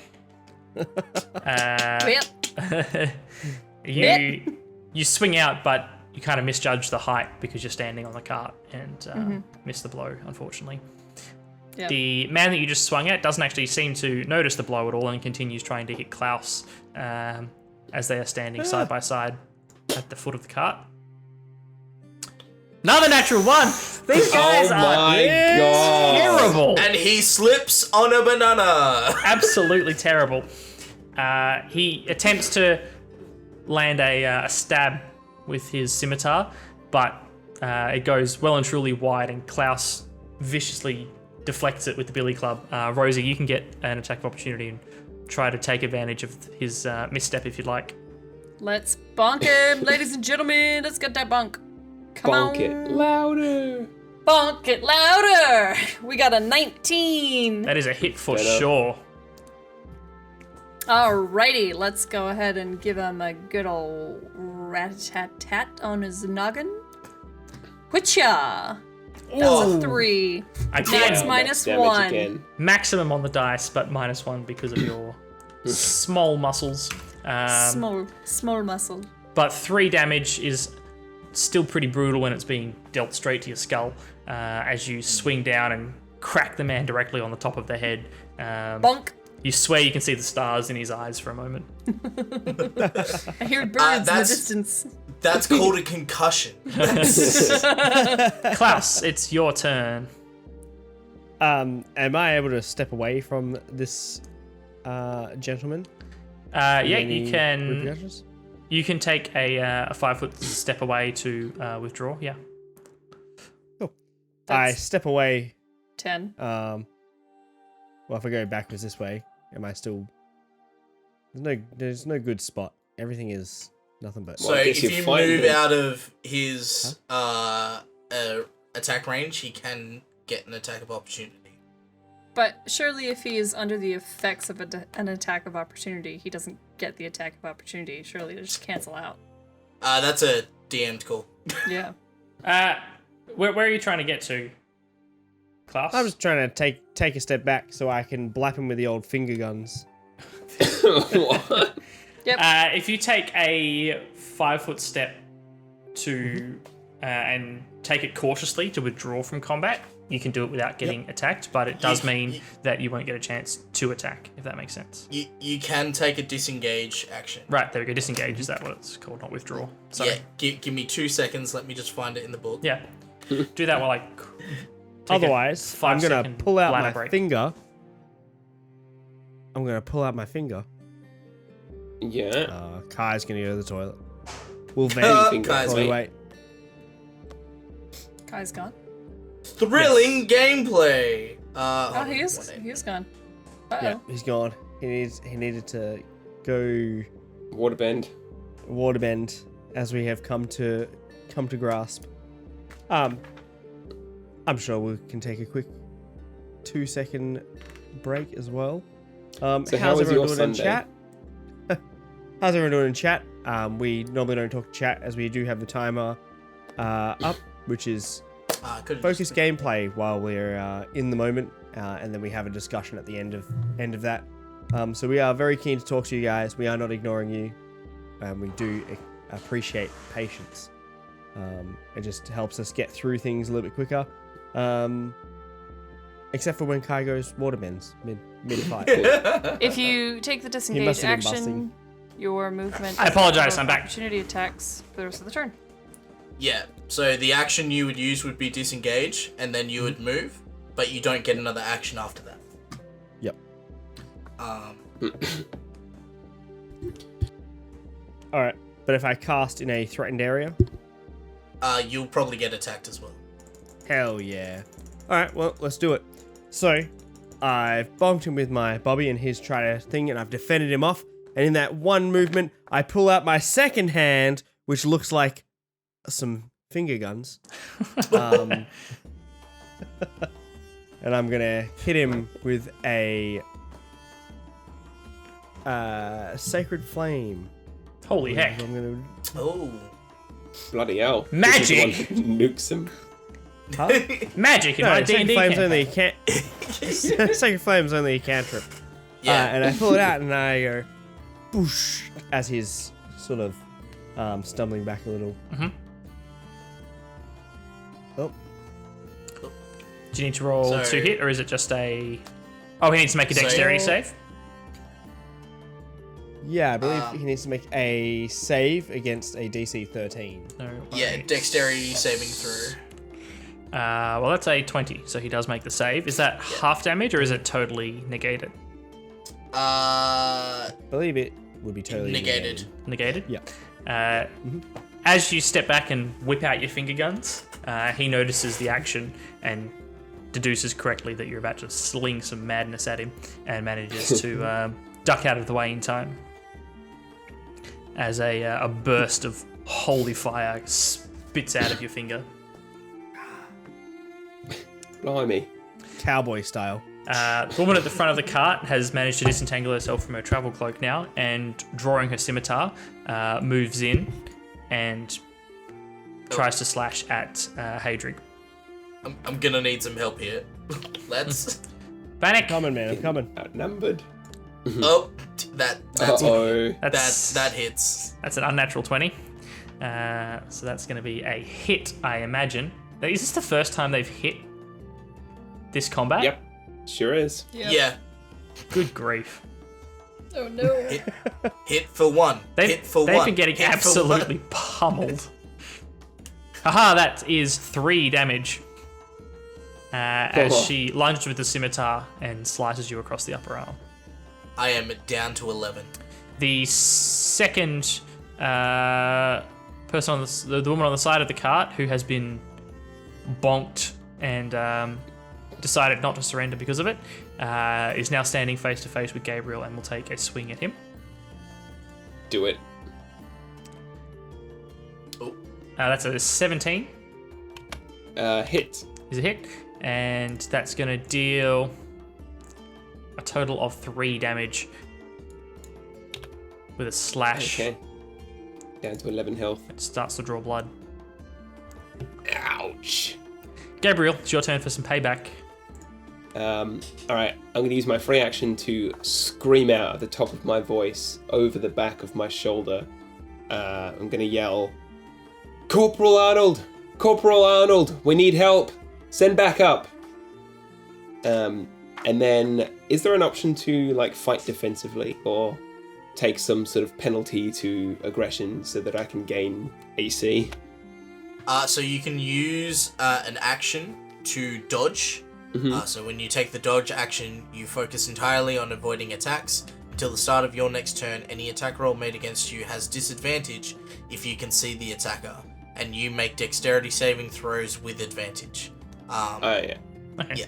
You swing out, but you kind of misjudge the height because you're standing on the cart and miss the blow, unfortunately. Yep. The man that you just swung at doesn't actually seem to notice the blow at all and continues trying to hit Klaus as they are standing side by side at the foot of the cart. Another natural 1! These guys are terrible! And he slips on a banana! Absolutely terrible. He attempts to land a stab with his scimitar, but it goes well and truly wide, and Klaus viciously deflects it with the billy club. Rosie, you can get an attack of opportunity and try to take advantage of his misstep if you'd like. Let's bonk him, ladies and gentlemen. Let's get that bonk. Come Bonk on. it louder. Bonk it louder. We got a 19. That is a hit for sure. Alrighty, let's go ahead and give him a good old rat-tat-tat on his noggin. Witcha! That's a 3. That's -1. Again. Maximum on the dice, but -1 because of your small muscles. Small muscle. But 3 damage is still pretty brutal when it's being dealt straight to your skull as you swing down and crack the man directly on the top of the head. Bonk. You swear you can see the stars in his eyes for a moment. I hear birds in the distance. That's called a concussion. Klaus, it's your turn. Am I able to step away from this gentleman? Yeah, you can. Repercussions? You can take a 5-foot step away to withdraw. Yeah. Cool. I step away. 10. Well, if I go backwards this way, am I still? There's no good spot. Everything is nothing but. So if you move out of his attack range, he can get an attack of opportunity. But surely if he is under the effects of an attack of opportunity, he doesn't get the attack of opportunity. Surely they just cancel out. That's a DM'd call. Yeah. Where are you trying to get to, Klaus? I'm just trying to take a step back so I can blap him with the old finger guns. What? Yep. If you take a 5-foot step to and take it cautiously to withdraw from combat, you can do it without getting attacked, but it does mean that you won't get a chance to attack, if that makes sense. You can take a disengage action. Right, there we go. Disengage, is that what it's called? Not withdraw. Sorry. Yeah, give me 2 seconds. Let me just find it in the book. Yeah. Do that while I... Otherwise, I'm going to 5-second pull out bladder my break. finger. I'm going to pull out my finger. Yeah. Kai's going to go to the toilet. Will Anything Van Kai's probably wait. wait. Kai's gone. Thrilling gameplay. Oh, he is gone. Uh-oh. Yeah, he's gone. He needed to go Waterbend. as we have come to grasp. I'm sure we can take a quick 2-second break as well. So how how's was your everyone doing in Sunday? chat? How's everyone doing in chat? We normally don't talk chat as we do have the timer up, which is focus gameplay while we're in the moment, and then we have a discussion at the end of that. So we are very keen to talk to you guys. We are not ignoring you, and we do appreciate patience. It just helps us get through things a little bit quicker. Except for when Kye goes waterbends mid-fight. If you take the disengage must have been action, busting. your movement. I apologize, of I'm back. Opportunity attacks for the rest of the turn. Yeah, so the action you would use would be disengage, and then you would move, but you don't get another action after that. Yep. All right, but if I cast in a threatened area, You'll probably get attacked as well. hell yeah. All right, well, let's do it. So, I've bonked him with my Bobby and his try thing, and I've defended him off. And in that one movement, I pull out my second hand, which looks like some finger guns. And I'm gonna hit him with a sacred flame. Holy heck. I'm gonna. Oh. Bloody hell. Magic! This is the one who nukes him. Huh? Magic in my No, sacred D&D flame's campaign. only a can't. Sacred flame's only a cantrip. Yeah. And I pull it out and I go, boosh, as he's sort of stumbling back a little. Mhm. Oh, Do you need to roll So- 2 hit, or is it just a... Oh, he needs to make a dexterity So- save? yeah, I believe he needs to make a save against a DC 13. No Yeah, worries. dexterity saving throw. Well, that's a 20, so he does make the save. Is that half damage, or is it totally negated? I believe it would be totally Negated. Negated? Yeah. As you step back and whip out your finger guns, he notices the action and deduces correctly that you're about to sling some madness at him, and manages to duck out of the way in time. As a burst of holy fire spits out of your finger. Blimey. Cowboy style. The woman at the front of the cart has managed to disentangle herself from her travel cloak now, and drawing her scimitar, moves in and tries to slash at Hadrig. I'm gonna need some help here. Let's. Panic! Coming, man, I'm coming. Outnumbered. Oh, that's Uh-oh. that hits. That's an unnatural 20. So that's going to be a hit, I imagine. Now, is this the first time they've hit this combat? Yep. Sure is. Yeah. Good grief. Oh no. Hit for one. Hit for They've one. been getting Hit for absolutely one. pummeled. Haha, that is 3 damage. As she lunges with the scimitar and slices you across the upper arm. I am down to 11. The second person on the woman on the side of the cart who has been bonked and decided not to surrender because of it is now standing face to face with Gabriel and will take a swing at him. Do it. Oh. That's a 17. Hit. Is a hit, and that's going to deal a total of 3 damage with a slash. Okay. Down to 11 health. It starts to draw blood. Ouch. Gabriel, it's your turn for some payback. Alright, I'm going to use my free action to scream out at the top of my voice over the back of my shoulder. I'm going to yell, Corporal Arnold! Corporal Arnold! We need help! Send back up! And then, is there an option to, like, fight defensively or take some sort of penalty to aggression so that I can gain AC? So you can use an action to dodge. So when you take the dodge action, you focus entirely on avoiding attacks. Until the start of your next turn, any attack roll made against you has disadvantage if you can see the attacker, and you make dexterity saving throws with advantage. Oh, yeah. Okay. Yeah.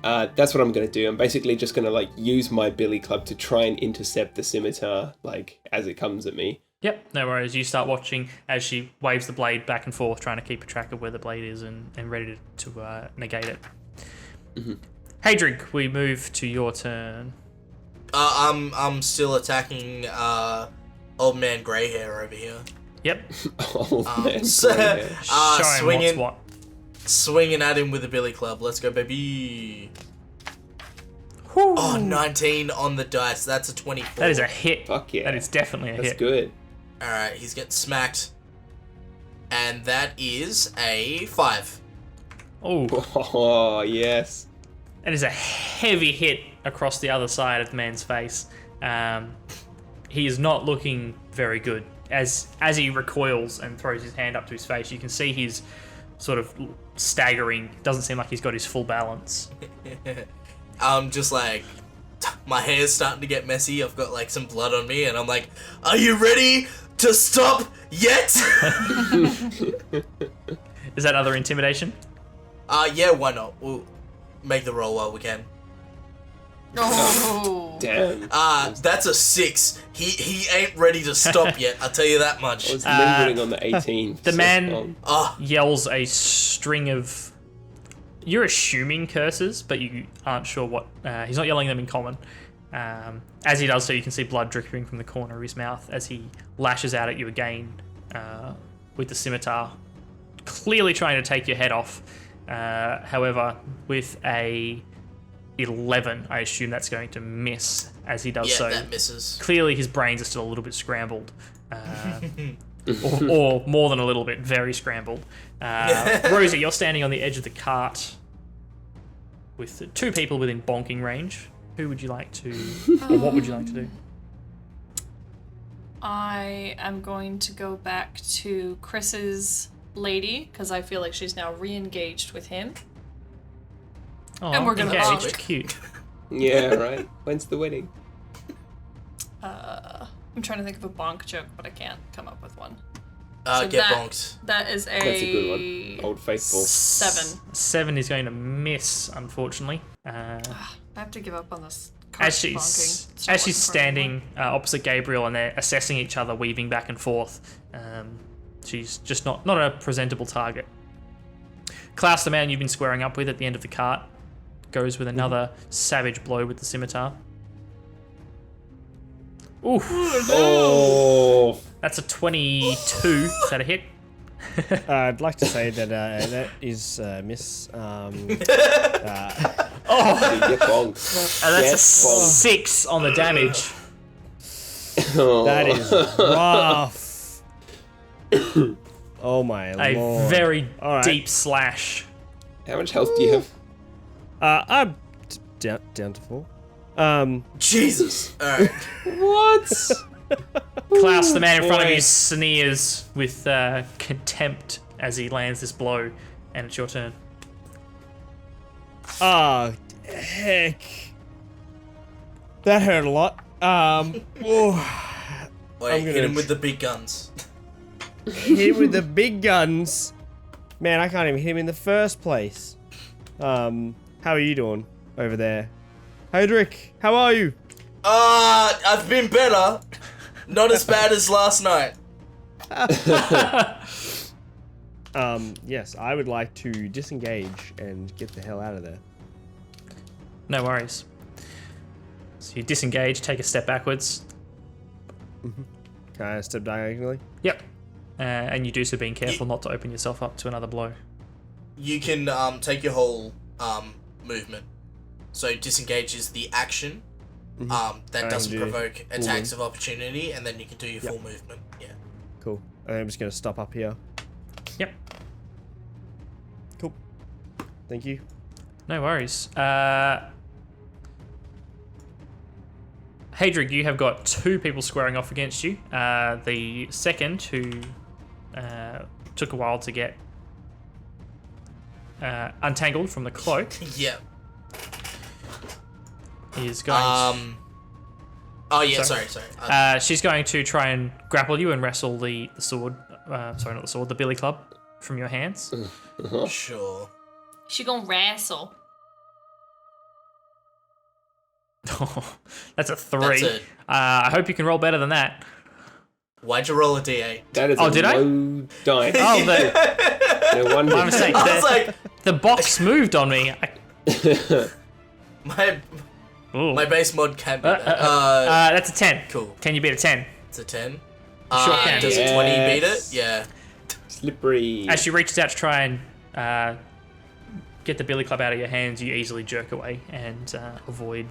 that's what I'm going to do. I'm basically just going to like use my billy club to try and intercept the scimitar like as it comes at me. Yep, no worries. You start watching as she waves the blade back and forth, trying to keep a track of where the blade is and ready to negate it. Mm-hmm. Hadrig, we move to your turn. I'm still attacking old man grey hair over here. Yep. Old man So, grey hair. Show him what's what. Swinging at him with a billy club. Let's go, baby. Oh, 19 on the dice. That's a 24. That is a hit. Fuck yeah. That is definitely a That's hit. good. Alright, he's getting smacked. And that is a 5. Oh, yes. That is a heavy hit across the other side of the man's face. He is not looking very good. As he recoils and throws his hand up to his face, you can see he's sort of staggering. Doesn't seem like he's got his full balance. I'm just like, my hair's starting to get messy. I've got like some blood on me, and I'm like, are you ready to stop yet? Is that other intimidation? Yeah, why not? We'll make the roll while we can. Oh. Damn. That's a 6. He ain't ready to stop yet, I'll tell you that I much. was lingering on the 18. The so man long. yells a string of... You're assuming curses, but you aren't sure what... he's not yelling them in common. As he does so, you can see blood dripping from the corner of his mouth as he lashes out at you again with the scimitar, clearly trying to take your head off. However, with a 11, I assume that's going to miss as he does Yeah, so. that misses. Clearly his brains are still a little bit scrambled. Or more than a little bit, very scrambled. Rosie, you're standing on the edge of the cart with 2 people within bonking range. Who would you like to, or what would you like to do? I am going to go back to Chris's lady because I feel like she's now re-engaged with him. Oh, And we're gonna engaged. bonk. Cute. Yeah, right. When's the wedding? I'm trying to think of a bonk joke, but I can't come up with one. Get bonked. That is That's a good one. Old faithful. 7. 7 is going to miss, unfortunately. I have to give up on this. As she's standing opposite Gabriel and they're assessing each other, weaving back and forth, she's just not a presentable target. Klaus, the man you've been squaring up with at the end of the cart, goes with another savage blow with the scimitar. Oof. Oh. That's a 22. Is that a hit? I'd like to say that that is miss. So you get bonked. That's Get a 6 on the damage. Oh. That is rough. Oh my A lord. very All right. deep slash. How much health do you have? I'm down to 4. Jesus. Alright. What? Klaus, the man in front of boy. you, sneers with contempt as he lands this blow, and it's your turn. Oh, heck. That hurt a lot. Oh, Wait, I'm gonna hit him with the big guns. hit with the big guns. Man, I can't even hit him in the first place. How are you doing over there? Hadrick, how are you? I've been better. Not as bad as last night. Yes, I would like to disengage and get the hell out of there. No worries. So you disengage, take a step backwards. Can I step diagonally? Yep. And you do so being careful not to open yourself up to another blow. You can take your whole movement. So disengage is the action. That I doesn't can do provoke attacks of opportunity, and then you can do your full movement. Yeah. Cool. I'm just gonna stop up here. Yep. Cool. Thank you. No worries. Hadrig, you have got 2 people squaring off against you. The second, who took a while to get untangled from the cloak, Yeah. is going Oh yeah. Sorry. Sorry. she's going to try and grapple you and wrestle the sword, sorry, not the sword, the billy club from your hands. Sure. She gonna wrestle. That's a 3. That's it. I hope you can roll better than that. Why'd you roll a D8? That is Oh, a did I? low dice. Oh, the, No wonder. my mistake. I was like, The box moved on me. Ooh. my base mod can't be that. That's a 10. Cool. Can you beat a 10? It's a 10. Sure can. Does a 20 beat Yes. it? Yeah. Slippery. As she reaches out to try and get the billy club out of your hands, you easily jerk away and avoid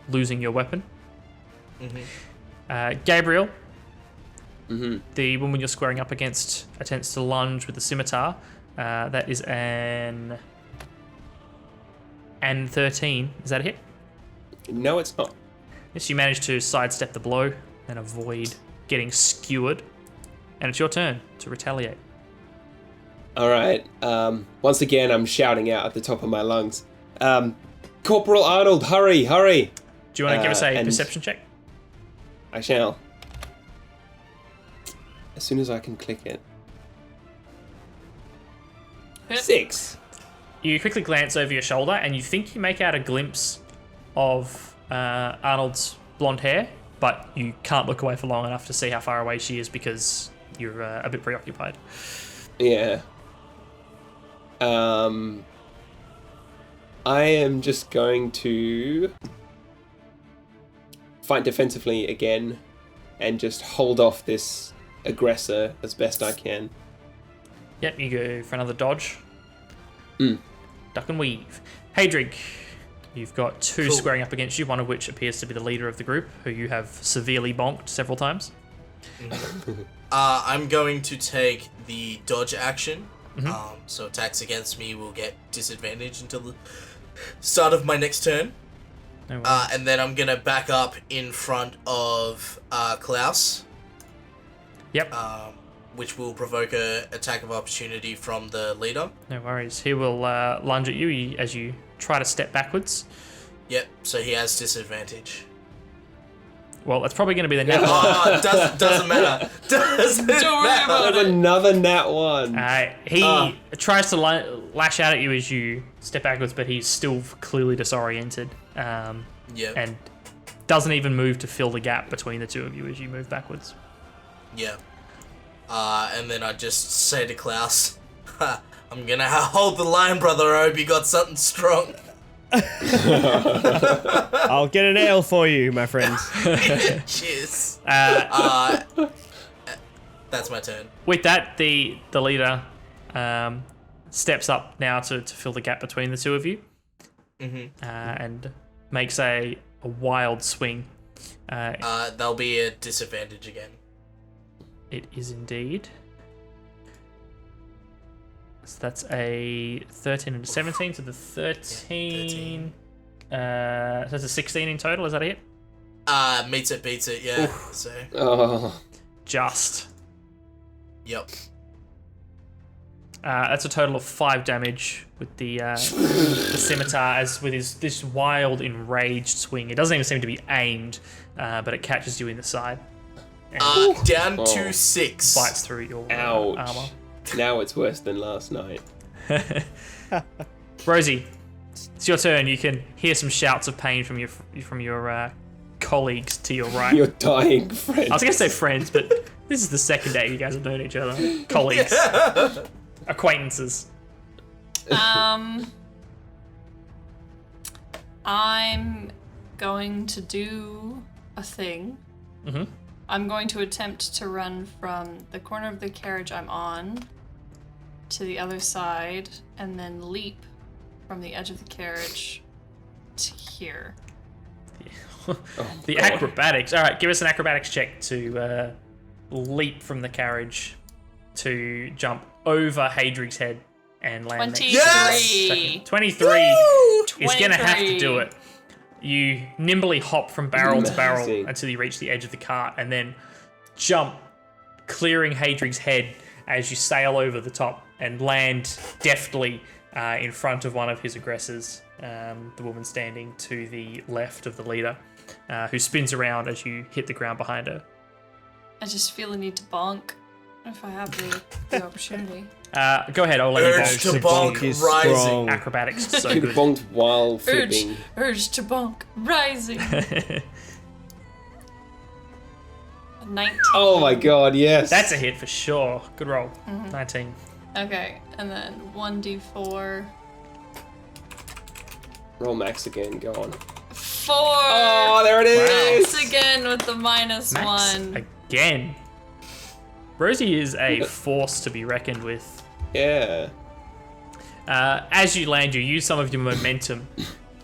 losing your weapon. Gabriel, the woman you're squaring up against, attempts to lunge with the scimitar. That is an 13. Is that a hit? No, it's not. Yes, you manage to sidestep the blow and avoid getting skewered. And it's your turn to retaliate. All right. Once again, I'm shouting out at the top of my lungs. Corporal Arnold, hurry, hurry! Do you want to give us a and- perception check? I shall. As soon as I can click it. 6. You quickly glance over your shoulder and you think you make out a glimpse of Arnold's blonde hair, but you can't look away for long enough to see how far away she is because you're a bit preoccupied. Yeah. I am just going to fight defensively again and just hold off this aggressor as best I can. Yep, you go for another dodge. Mm. Duck and weave. Hadrig, you've got 2 Cool. squaring up against you, one of which appears to be the leader of the group, who you have severely bonked several times. I'm going to take the dodge action. So attacks against me will get disadvantage until the start of my next turn. No worries. And then I'm going to back up in front of Klaus. Yep, Which will provoke a attack of opportunity from the leader. no worries. He will lunge at you as you try to step backwards. Yep, so he has disadvantage. Well, that's probably going to be the next one. Oh, it doesn't matter. Doesn't matter. That's another nat 1. He tries to lash out at you as you step backwards, but he's still clearly disoriented. Yep. And doesn't even move to fill the gap between the two of you as you move backwards. Yeah. And then I just say to Klaus, I'm gonna hold the line, brother. I hope you got something strong. I'll get an ale for you, my friends. Cheers. Uh, That's my turn. with that, the leader steps up now to fill the gap between the two of you, and makes a wild swing. There'll be a disadvantage again. It is indeed. So that's a 13 and a 17. So the 13. So that's a 16 in total. Is that a hit? Meets it, beats it, yeah. So, Oh. Just. yep. That's a total of 5 damage with the scimitar, as with this wild, enraged swing. It doesn't even seem to be aimed, but it catches you in the side and Down to 6. bites through your Ouch. armor. Now it's worse than last night. Rosie, it's your turn. You can hear some shouts of pain from your colleagues to your right. Your dying friend. I was going to say friends, but this is the second day you guys have known each other. Colleagues. Acquaintances. I'm going to do a thing. Mm-hmm. I'm going to attempt to run from the corner of the carriage I'm on to the other side, and then leap from the edge of the carriage to here. The acrobatics. All right, give us an acrobatics check to leap from the carriage to jump over Hadrig's head and land next to Yes! the second. 23 is going to have to do it. You nimbly hop from barrel to barrel Amazing. until you reach the edge of the cart and then jump, clearing Hadrig's head as you sail over the top and land deftly in front of one of his aggressors, the woman standing to the left of the leader, who spins around as you hit the ground behind her. I just feel a need to bonk. If I have the opportunity. Go ahead, I'll let you Urge bonk. to bonk is rising. strong. Acrobatics, so Could good. have bonked while flipping. Urge to bonk. Rising. 19. Oh my god, yes. That's a hit for sure. Good roll. 19. Okay, and then 1d4. Roll max again, go on. 4. Oh, there it is! Max again with the minus Max 1. again. Rosie is a force to be reckoned with. Yeah. As you land, you use some of your momentum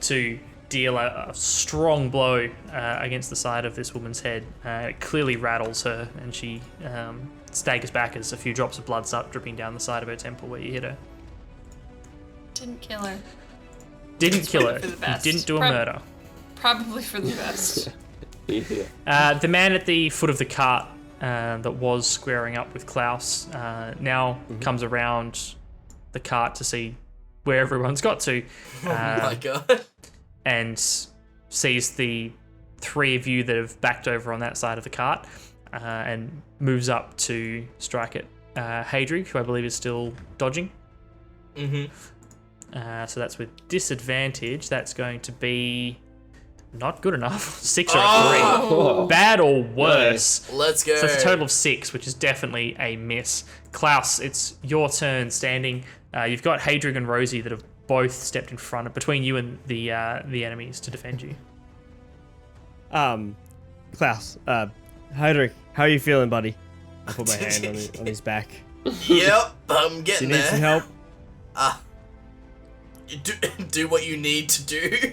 to deal a strong blow against the side of this woman's head. It clearly rattles her, and she staggers back as a few drops of blood start dripping down the side of her temple where you hit her. Didn't kill her. Didn't kill her. For the You best. didn't do a murder. Probably for the best. Yeah. The man at the foot of the cart that was squaring up with Klaus now comes around the cart to see where everyone's got to. Oh my god. And sees the three of you that have backed over on that side of the cart and moves up to strike at Hadric, who I believe is still dodging. So that's with disadvantage. That's going to be not good enough. 6 or a 3. Oh. Bad or worse. Let's go. So it's a total of 6, which is definitely a miss. Klaus, it's your turn standing. You've got Hadric and Rosie that have both stepped in front of between you and the enemies to defend you. Klaus, Heinrich, how are you feeling, buddy? I put my hand on his back. Yep, I'm Do getting you need some there. help? Do what you need to do.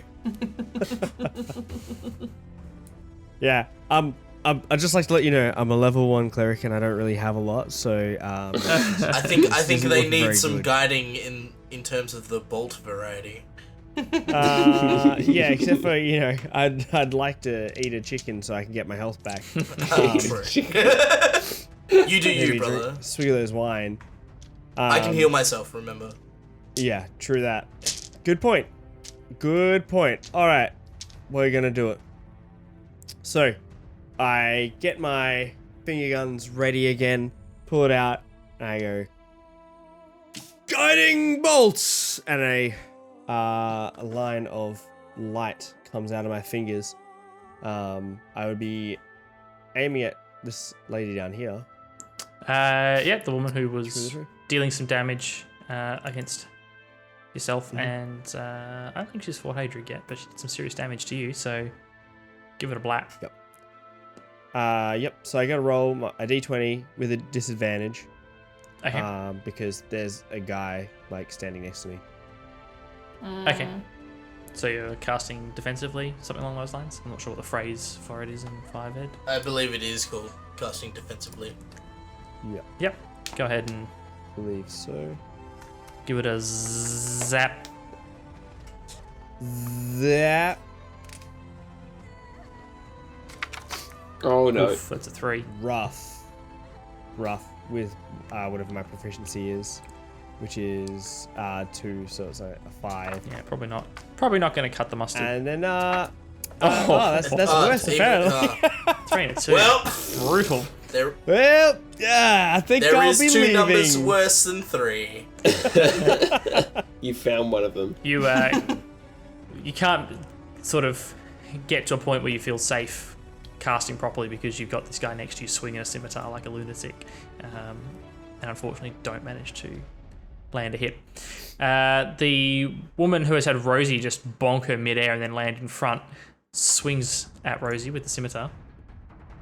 Yeah. I'd just like to let you know I'm a level 1 cleric and I don't really have a lot, so I think isn't they looking need very some good. guiding in terms of the bolt variety. yeah, except for I'd like to eat a chicken so I can get my health back. You do Maybe you, brother. drink swig of those wine. I can heal myself, remember. Yeah, true that. Good point. Good point. All right, we're gonna do it. So, I get my finger guns ready again, pull it out, and I go, guiding bolts, and a line of light comes out of my fingers. I would be aiming at this lady down here. The woman who was True. dealing some damage against yourself, and I don't think she's fought Hadric yet, but she did some serious damage to you, so give it a black. Yep. So I got to roll a d20 with a disadvantage. Okay. Because there's a guy standing next to me. Okay. So you're casting defensively, something along those lines? I'm not sure what the phrase for it is in 5ed. I believe it is called casting defensively. Yep. Go ahead and Believe so. give it a zap. That Oh no. Oof, that's a 3. rough with whatever my proficiency is, which is 2, so it's a 5. Yeah, probably not. Probably not going to cut the mustard. And then that's worse apparently. 3 and a 2. Well, Brutal. Well, yeah, I think there I'll is be 2 leaving. numbers worse than 3. You found one of them. You you can't sort of get to a point where you feel safe casting properly because you've got this guy next to you swinging a scimitar like a lunatic, and unfortunately don't manage to land a hit. The woman who has had Rosie just bonk her midair and then land in front swings at Rosie with the scimitar.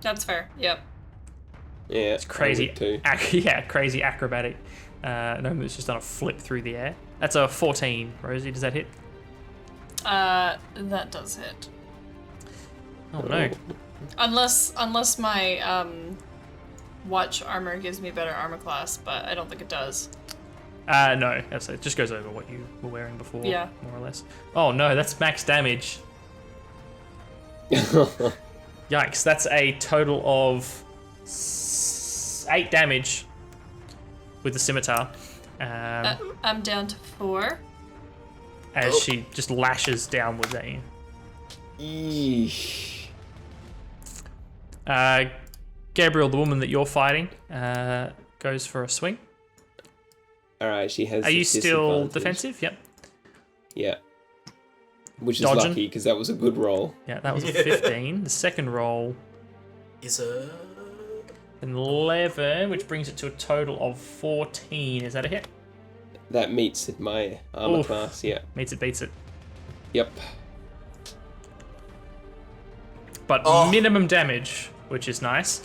That's fair. Yep. Yeah, It's crazy. too. Crazy acrobatic. No, it's just done a flip through the air. That's a 14. Rosie, does that hit? That does hit. Oh no. Unless my watch armor gives me better armor class, but I don't think it does. No, it just goes over what you were wearing before, Yeah. more or less. Oh no, that's max damage. Yikes, that's a total of 8 damage with the scimitar. I'm down to 4. As she just lashes downwards at you. Eesh. Gabriel, the woman that you're fighting, goes for a swing. All right, she has. Are you still disadvantage. defensive? Yep. Yeah. Which is Dodging. lucky because that was a good roll. Yeah, that was a 15. The second roll, Is a an 11, which brings it to a total of 14. Is that a hit? That meets my armor Oof. class. Yeah. Meets it, beats it. Yep. But Oh. minimum damage, which is nice,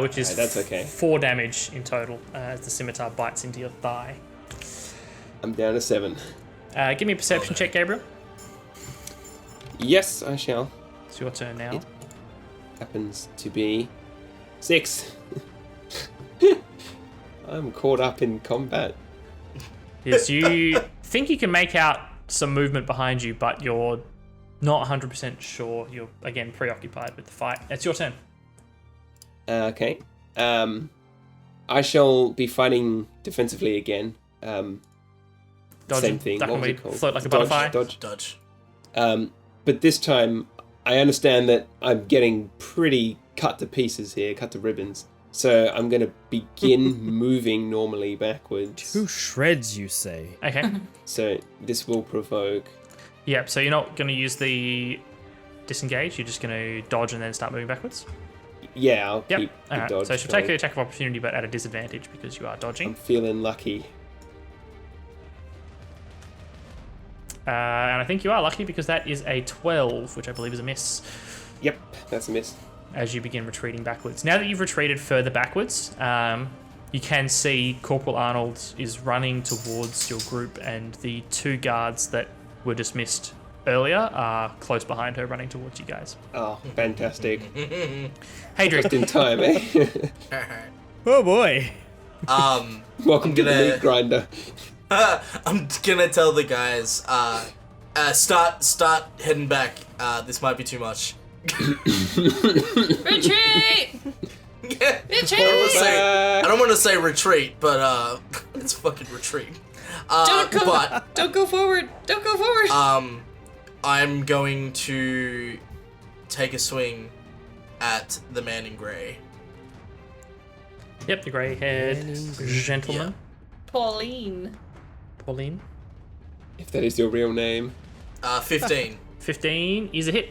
which is that's okay. 4 damage in total as the scimitar bites into your thigh. I'm down to 7. Give me a perception check, Gabriel. Yes, I shall. It's your turn now. It- Happens to be 6. I'm caught up in combat. Yes, you think you can make out some movement behind you, but you're not 100% sure. You're, again, preoccupied with the fight. It's your turn. Okay. I shall be fighting defensively again. Dodge, Same thing. duck What and was weave, it called? float like a Dodge, butterfly. Dodge. dodge. But this time, I understand that I'm getting pretty cut to pieces here, cut to ribbons. So I'm going to begin moving normally backwards. Who shreds, you say? Okay. So this will provoke. Yep, so you're not going to use the disengage. You're just going to dodge and then start moving backwards. Yeah, I'll Yep. keep the Alright, dodge. so she'll take going. an attack of opportunity, but at a disadvantage because you are I'm dodging. feeling lucky. And I think you are lucky because that is a 12, which I believe is a miss. Yep, that's a miss. As you begin retreating backwards. Now that you've retreated further backwards, you can see Corporal Arnold is running towards your group, and the 2 guards that were dismissed earlier are close behind her, running towards you guys. Oh, fantastic. Hey, Drew. Just in time, eh? Oh boy. Welcome to the gonna- meat grinder. I'm gonna tell the guys, start heading back. This might be too much. Retreat! I don't want to say retreat, but it's fucking retreat. Don't go. But Don't go forward. Don't go forward. I'm going to take a swing at the man in grey. Yep, the grey-haired gentleman. Pauline. Pauline. If that is your real name. 15. 15 is a hit.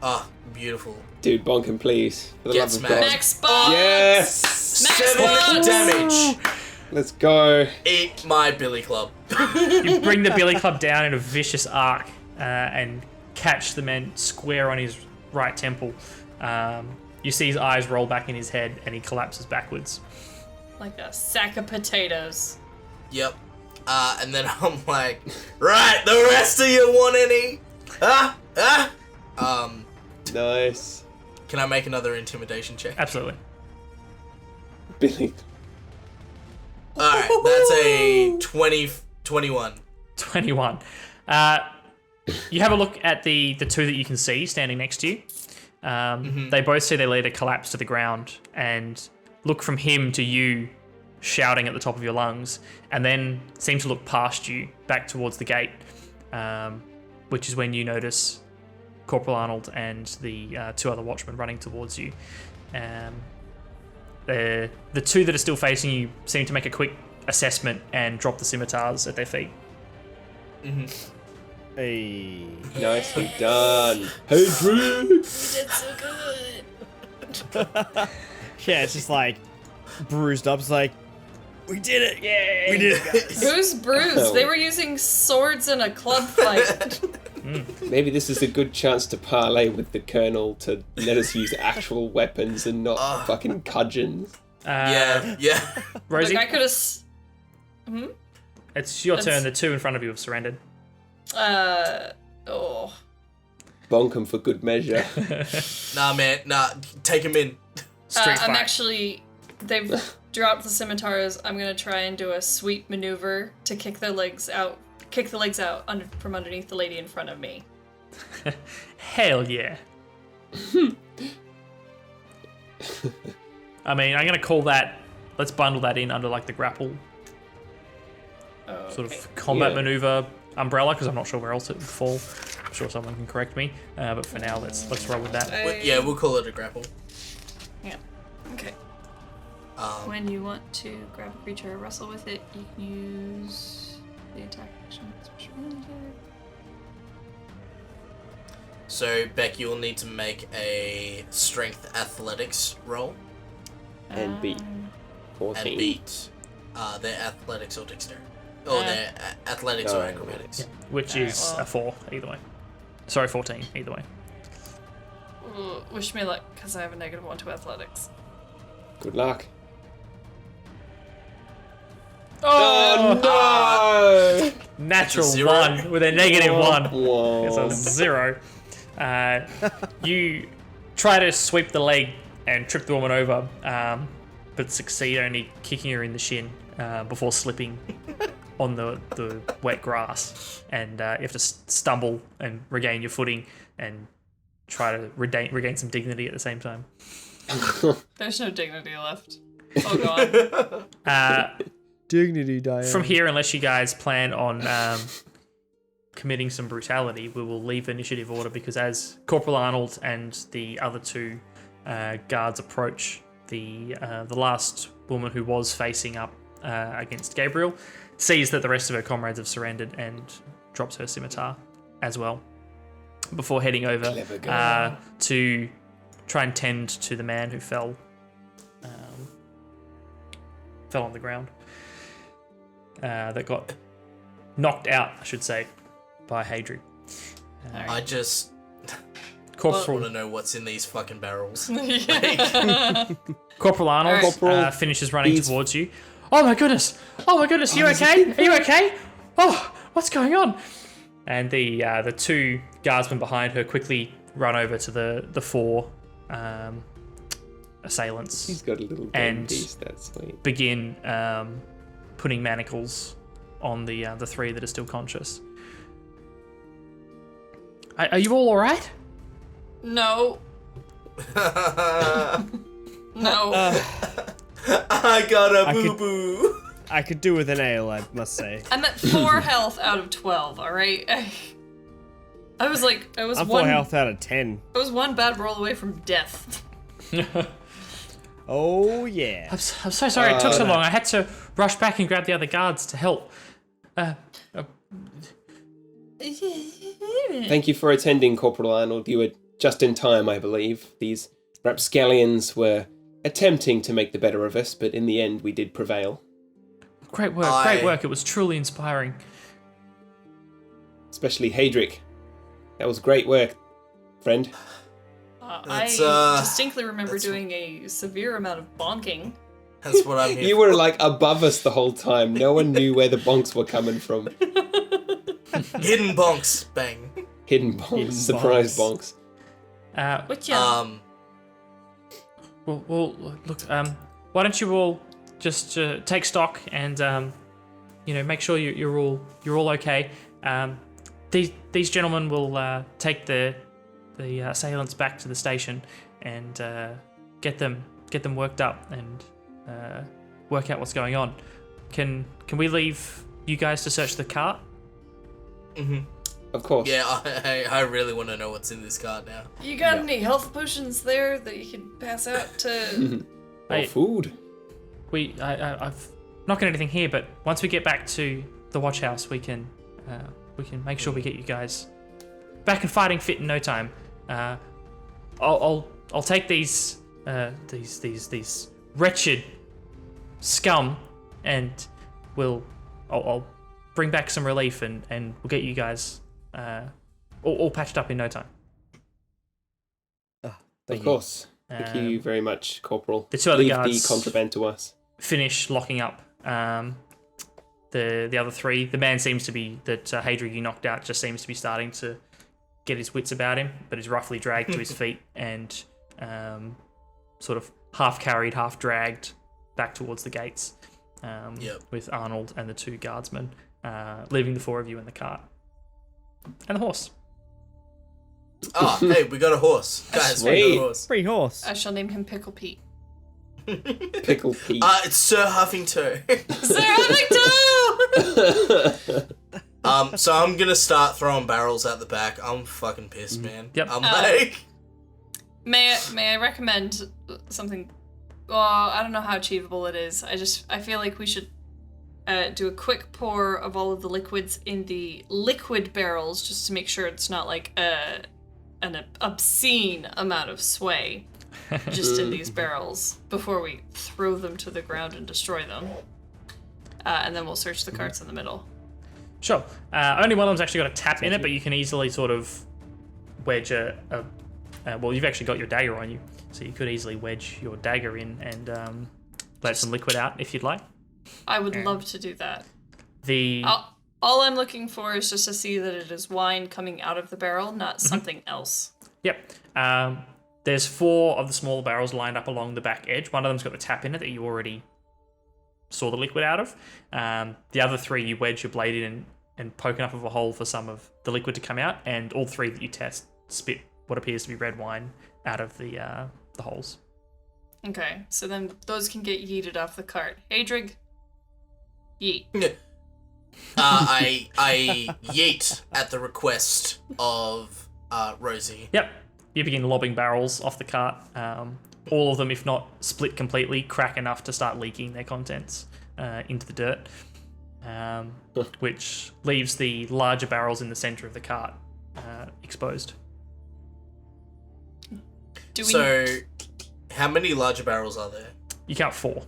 Ah, beautiful. Dude, bonk him, please. For the Get love of smashed. God. Max box. Yes! Max 7 box. damage. Let's go. Eat my billy club. You bring the billy club down in a vicious arc and catch the man square on his right temple. You see his eyes roll back in his head and he collapses backwards. Like a sack of potatoes. Yep. And then I'm like, right, the rest of you want any? Nice. Can I make another intimidation check? Absolutely. Billy. Alright, that's a 21. 21. You have a look at the 2 that you can see standing next to you. They both see their leader collapse to the ground and look from him to you shouting at the top of your lungs, and then seem to look past you back towards the gate, which is when you notice Corporal Arnold and the 2 other watchmen running towards you. The 2 that are still facing you seem to make a quick assessment and drop the scimitars at their feet. Hey. Nicely done. Hey, Drew! Did so good. Yeah, it's just like bruised up. It's like, we did it! Yay! We did it, guys. Who's bruised? Oh. They were using swords in a club fight. Maybe this is a good chance to parlay with the Colonel to let us use actual weapons and not fucking cudgeons. Yeah. Rosie, Like I could have. it's your turn. The 2 in front of you have surrendered. Oh. Bonk 'em for good measure. Nah, man, take him in. Street I'm fight. actually. They've dropped the scimitars. I'm gonna try and do a sweep maneuver to kick their legs out. Kick the legs out from underneath the lady in front of me. Hell yeah. I mean, I'm going to call that, let's bundle that in under like the grapple Oh, sort okay. of combat Yeah. maneuver umbrella, because I'm not sure where else it would fall. I'm sure someone can correct me. But for now, let's roll with that. Yeah, we'll call it a grapple. Yeah. Okay. When you want to grab a creature or wrestle with it, you can use the attack action. Special attack. So, Beck, you'll need to make a strength athletics roll And beat 14. and beat their athletics or dexterity. Or their athletics or acrobatics. Yeah, which Alright, is well. a 4 either way. Sorry, 14 either way. Ooh, wish me luck, because I have a -1 to athletics. Good luck. Oh, no! natural Zero. 1 with a -1. Whoa. It's a 0. You try to sweep the leg and trip the woman over, but succeed only kicking her in the shin before slipping on the wet grass. And you have to stumble and regain your footing and try to regain some dignity at the same time. There's no dignity left. Oh god. Dignity, Diane. From here, unless you guys plan on committing some brutality, we will leave initiative order because as Corporal Arnold and the other two guards approach, the last woman who was facing up against Gabriel sees that the rest of her comrades have surrendered and drops her scimitar as well before heading over Clever girl. to try and tend to the man who fell on the ground. That got knocked out, I should say, by Hadrian. I just Corporal, want to know what's in these fucking barrels. Corporal Arnold Alright. finishes running These- towards you. Oh my goodness! You okay? Are you okay? Oh, what's going on? And the two guardsmen behind her quickly run over to the four assailants. He's got a little And- game piece. That's sweet. Begin putting manacles on the three that are still conscious. Are you all right? No. No. I got a I could- boo boo. I could do with an ale, I must say. I'm at 4 health out of 12, alright? I was I'm 4 health out of 10. I was one bad roll away from death. Oh, yeah. I'm so sorry it took so long. I had to rush back and grab the other guards to help. Thank you for attending, Corporal Arnold. You were just in time, I believe. These rapscallions were attempting to make the better of us, but in the end we did prevail. Great work, great work. It was truly inspiring. Especially Hadric. That was great work, friend. That's, I distinctly remember doing a severe amount of bonking. That's what I'm here You were like above us the whole time. No one knew where the bonks were coming from. for. Hidden bonks. Bang. Hidden bonks. Hidden Surprise bonks. Which Well, look. Why don't you all just take stock and make sure you're all okay. These gentlemen will take the assailants back to the station and get them worked up and work out what's going on. Can we leave you guys to search the cart? Of course. Yeah, I really want to know what's in this card now. you got any health potions there that you could pass out to? Or Hey. food. I've not got anything here, but once we get back to the watch house, we can make sure we get you guys back and fighting fit in no time. I'll take these wretched scum and I'll bring back some relief and we'll get you guys all patched up in no time. Of course. Thank you very much, Corporal. the two other Leave guards- the contraband to us. Finish locking up the other three. The man seems to be that Hadrian you knocked out just seems to be starting to get his wits about him, but is roughly dragged to his feet and sort of half carried, half dragged back towards the gates. With Arnold and the two guardsmen, leaving the four of you in the cart and the horse. Oh, hey, we got a horse. Guys, we got Sweet. a horse. Free horse. I shall name him Pickle Pete. Pickle Pete. It's Sir Huffington. Sir Huffington! So I'm gonna start throwing barrels at the back. I'm fucking pissed, man. Yep. I'm like, May I recommend something I don't know how achievable it is. I feel like we should do a quick pour of all of the liquids in the liquid barrels just to make sure it's not like an obscene amount of sway just in these barrels before we throw them to the ground and destroy them. And then we'll search the carts in the middle. Sure. Only one of them's actually got a tap in it, but you can easily sort of wedge well, you've actually got your dagger on you, so you could easily wedge your dagger in and let some liquid out if you'd like. I would love to do that. All I'm looking for is just to see that it is wine coming out of the barrel, not something else. Yep. There's 4 of the small barrels lined up along the back edge. One of them's got the tap in it that you already saw the liquid out of. The other 3, you wedge your blade in and poke enough of a hole for some of the liquid to come out, and all 3 that you test spit what appears to be red wine out of the holes. Okay, so then those can get yeeted off the cart. Adrig, yeet. I yeet at the request of Rosie. Yep. You begin lobbing barrels off the cart. All of them, if not split completely, crack enough to start leaking their contents into the dirt, which leaves the larger barrels in the center of the cart exposed. So, how many larger barrels are there? You count 4.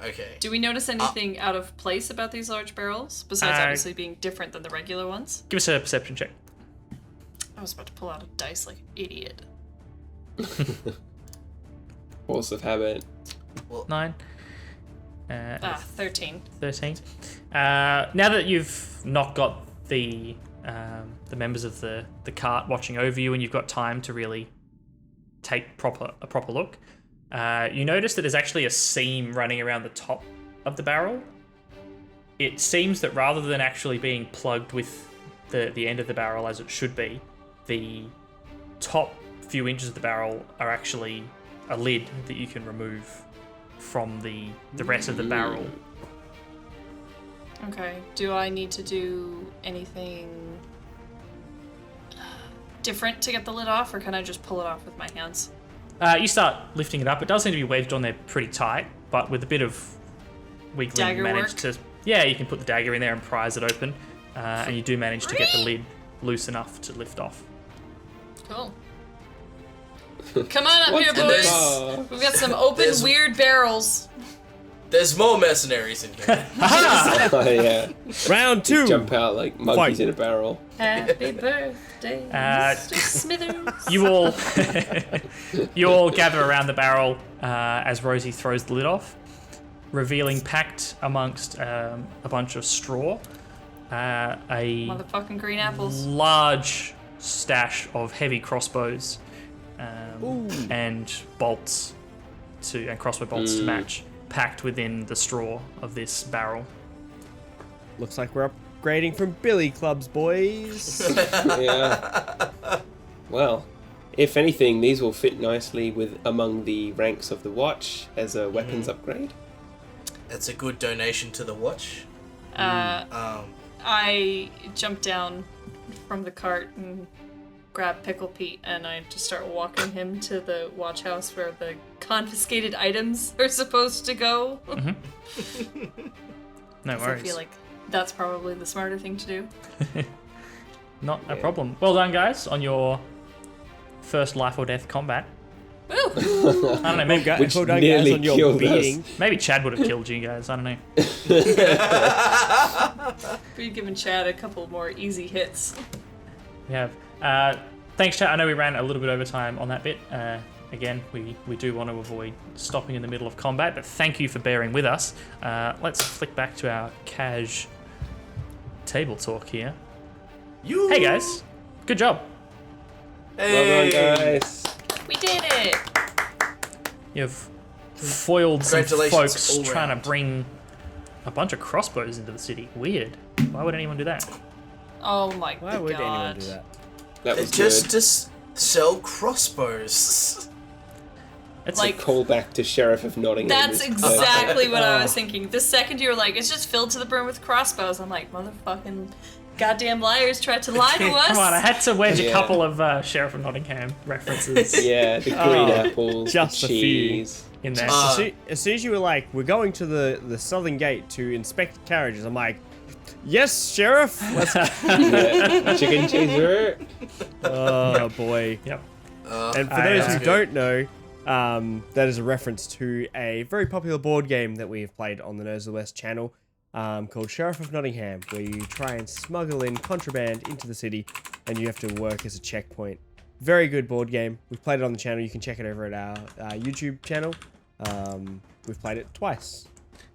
Okay. Do we notice anything out of place about these large barrels, besides obviously being different than the regular ones? Give us a perception check. I was about to pull out a dice like an idiot. Force of habit. 9. 13. 13. Now that you've not got the members of the cart watching over you, and you've got time to really take a proper look, you notice that there's actually a seam running around the top of the barrel. It seems that rather than actually being plugged with the end of the barrel as it should be, the top few inches of the barrel are actually a lid that you can remove from the rest of the barrel. Okay. Do I need to do anything different to get the lid off, or can I just pull it off with my hands? You start lifting it up. It does seem to be wedged on there pretty tight, but with a bit of wiggling, Dagger you manage work? to... Yeah, you can put the dagger in there and prise it open, and you do manage to get the lid loose enough to lift off. Cool. Come on up What's here, in boys. this? We've got some open, weird barrels. There's more mercenaries in here. Oh, yeah. Round 2. Jump out like monkeys Fight. in a barrel. Happy birthday, Mr. Smithers. You all gather around the barrel as Rosie throws the lid off, revealing packed amongst a bunch of straw, a Motherfucking green apples. large stash of heavy crossbows and bolts and crossbow bolts to match, packed within the straw of this barrel. Looks like we're upgrading from billy clubs, boys. Yeah. Well, if anything, these will fit nicely among the ranks of the watch as a weapons upgrade. That's a good donation to the watch. I jump down from the cart and grab Pickle Pete, and I just start walking him to the watch house where the confiscated items are supposed to go. No I worries. feel like that's probably the smarter thing to do. Not a problem. Well done, guys, on your first life or death combat. Woo! I don't know, maybe, Which Well done, nearly guys, on your killed beating. us. maybe Chad would have killed you guys. I don't know. We've given Chad a couple more easy hits. We have. Thanks, Chad. I know we ran a little bit over time on that bit. Again, we do want to avoid stopping in the middle of combat, but thank you for bearing with us. Let's flick back to our cash table talk here. Hey, guys. Good job. Hey. Well done, guys. We did it! You've foiled some Congratulations folks all trying round. to bring a bunch of crossbows into the city. Weird. Why would anyone do that? Oh my god. Why would anyone do that? That was Just good. to sell crossbows. It's Like- Callback to Sheriff of Nottingham. That's is exactly what I was thinking. The second you were like, it's just filled to the brim with crossbows, I'm like, motherfucking goddamn liars tried to lie to us. come on, I had to wedge a Yeah. couple of Sheriff of Nottingham references. Yeah, the green apples, just the a few. cheese. in there. As soon as you were like, we're going to the southern gate to inspect carriages, I'm like, yes, Sheriff. Let's go. Yeah, chicken chaser. Oh boy. Yep. And for those who don't know, that is a reference to a very popular board game that we have played on the Nerds of the West channel, called Sheriff of Nottingham, where you try and smuggle in contraband into the city, and you have to work as a checkpoint. Very good board game. We've played it on the channel. You can check it over at our YouTube channel. We've played it twice.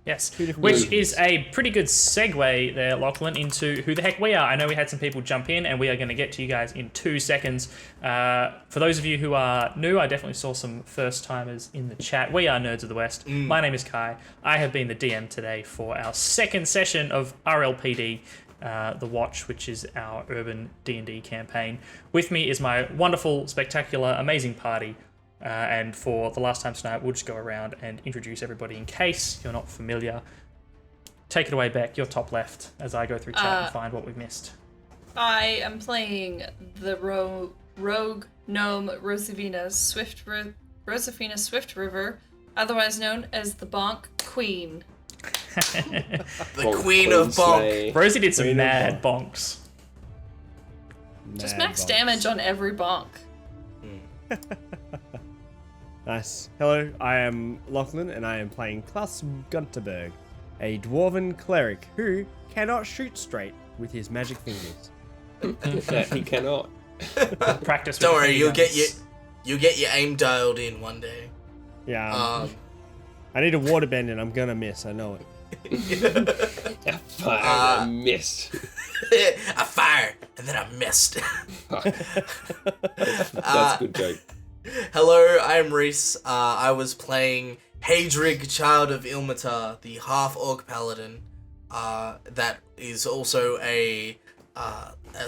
Yes, Two different which movies. is a pretty good segue there, Lachlan, into who the heck we are. I know we had some people jump in, and we are going to get to you guys in 2 seconds. For those of you who are new, I definitely saw some first-timers in the chat. We are Nerds of the West. My name is Kye. I have been the DM today for our second session of RLPD, The Watch, which is our urban D&D campaign. With me is my wonderful, spectacular, amazing party. And for the last time tonight, we'll just go around and introduce everybody in case you're not familiar. Take it away, Beck. You're top left as I go through chat and find what we've missed. I am playing the rogue gnome Rosefina Swift River, otherwise known as the Bonk Queen. The Queen of Bonk. Rosie did some mad bonks. Just Mad max bonks. damage on every bonk. Nice. Hello, I am Lachlan, and I am playing Klaus Gunterberg, a dwarven cleric who cannot shoot straight with his magic fingers. That he cannot. Practice. Don't with worry, you'll handguns. get your aim dialed in one day. Yeah. I need a water bend, and I'm gonna miss. I know it. Fire, I missed. I fired and then I missed. That's a good joke. Hello, I'm Reese. I was playing Hadrig, Child of Ilmatar, the half-orc paladin. That is also a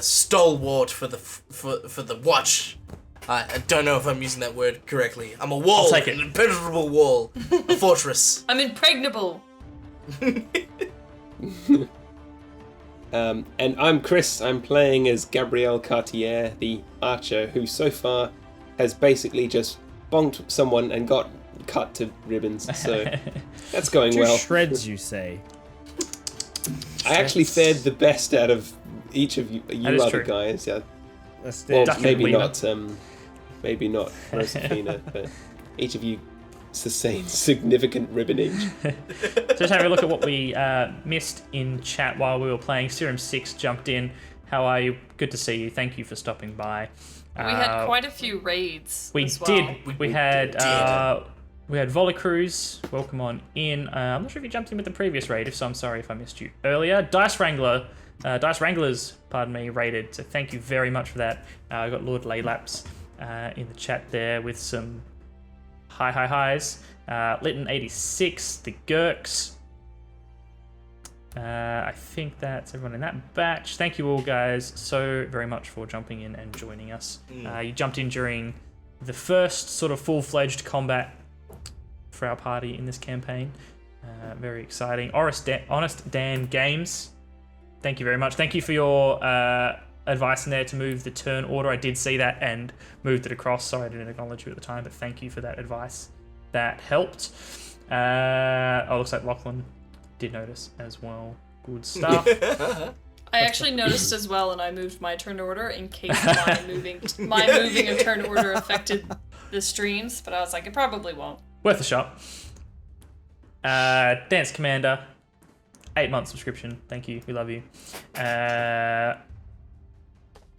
stalwart for the watch. I don't know if I'm using that word correctly. I'm a wall, I'll take it. an impenetrable wall, a fortress. I'm impregnable. And I'm Chris. I'm playing as Gabrielle Cartier, the archer, who so far has basically just bonked someone and got cut to ribbons. So that's going Two well. shreds, you say? I actually fared the best out of each of you is other true. guys. Yeah. That's Well, Duck and maybe Weaver. not. Maybe not Rosefina, but each of you sustained significant ribbonage. So just having a look at what we missed in chat while we were playing. Serum 6 jumped in. How are you? Good to see you. Thank you for stopping by. We had quite a few raids. We as well. did. We had Volacruz. Welcome on in. I'm not sure if you jumped in with the previous raid. If so, I'm sorry if I missed you earlier. Dice Wranglers, pardon me, raided. So thank you very much for that. I got Lord Laylaps in the chat there with some highs. Lytton 86, the Gurks. I think that's everyone in that batch. Thank you all guys so very much for jumping in and joining us. You jumped in during the first sort of full-fledged combat for our party in this campaign. Very exciting. Honest Dan Games, thank you very much. Thank you for your advice in there to move the turn order. I did see that and moved it across. Sorry I didn't acknowledge you at the time, but thank you for that advice. That helped. Looks like Lachlan did notice as well. Good stuff. I actually noticed as well, and I moved my turn order in case my moving of turn order affected the streams, but I was like, it probably won't. Worth a shot. Dance Commander, 8-month subscription. Thank you. We love you.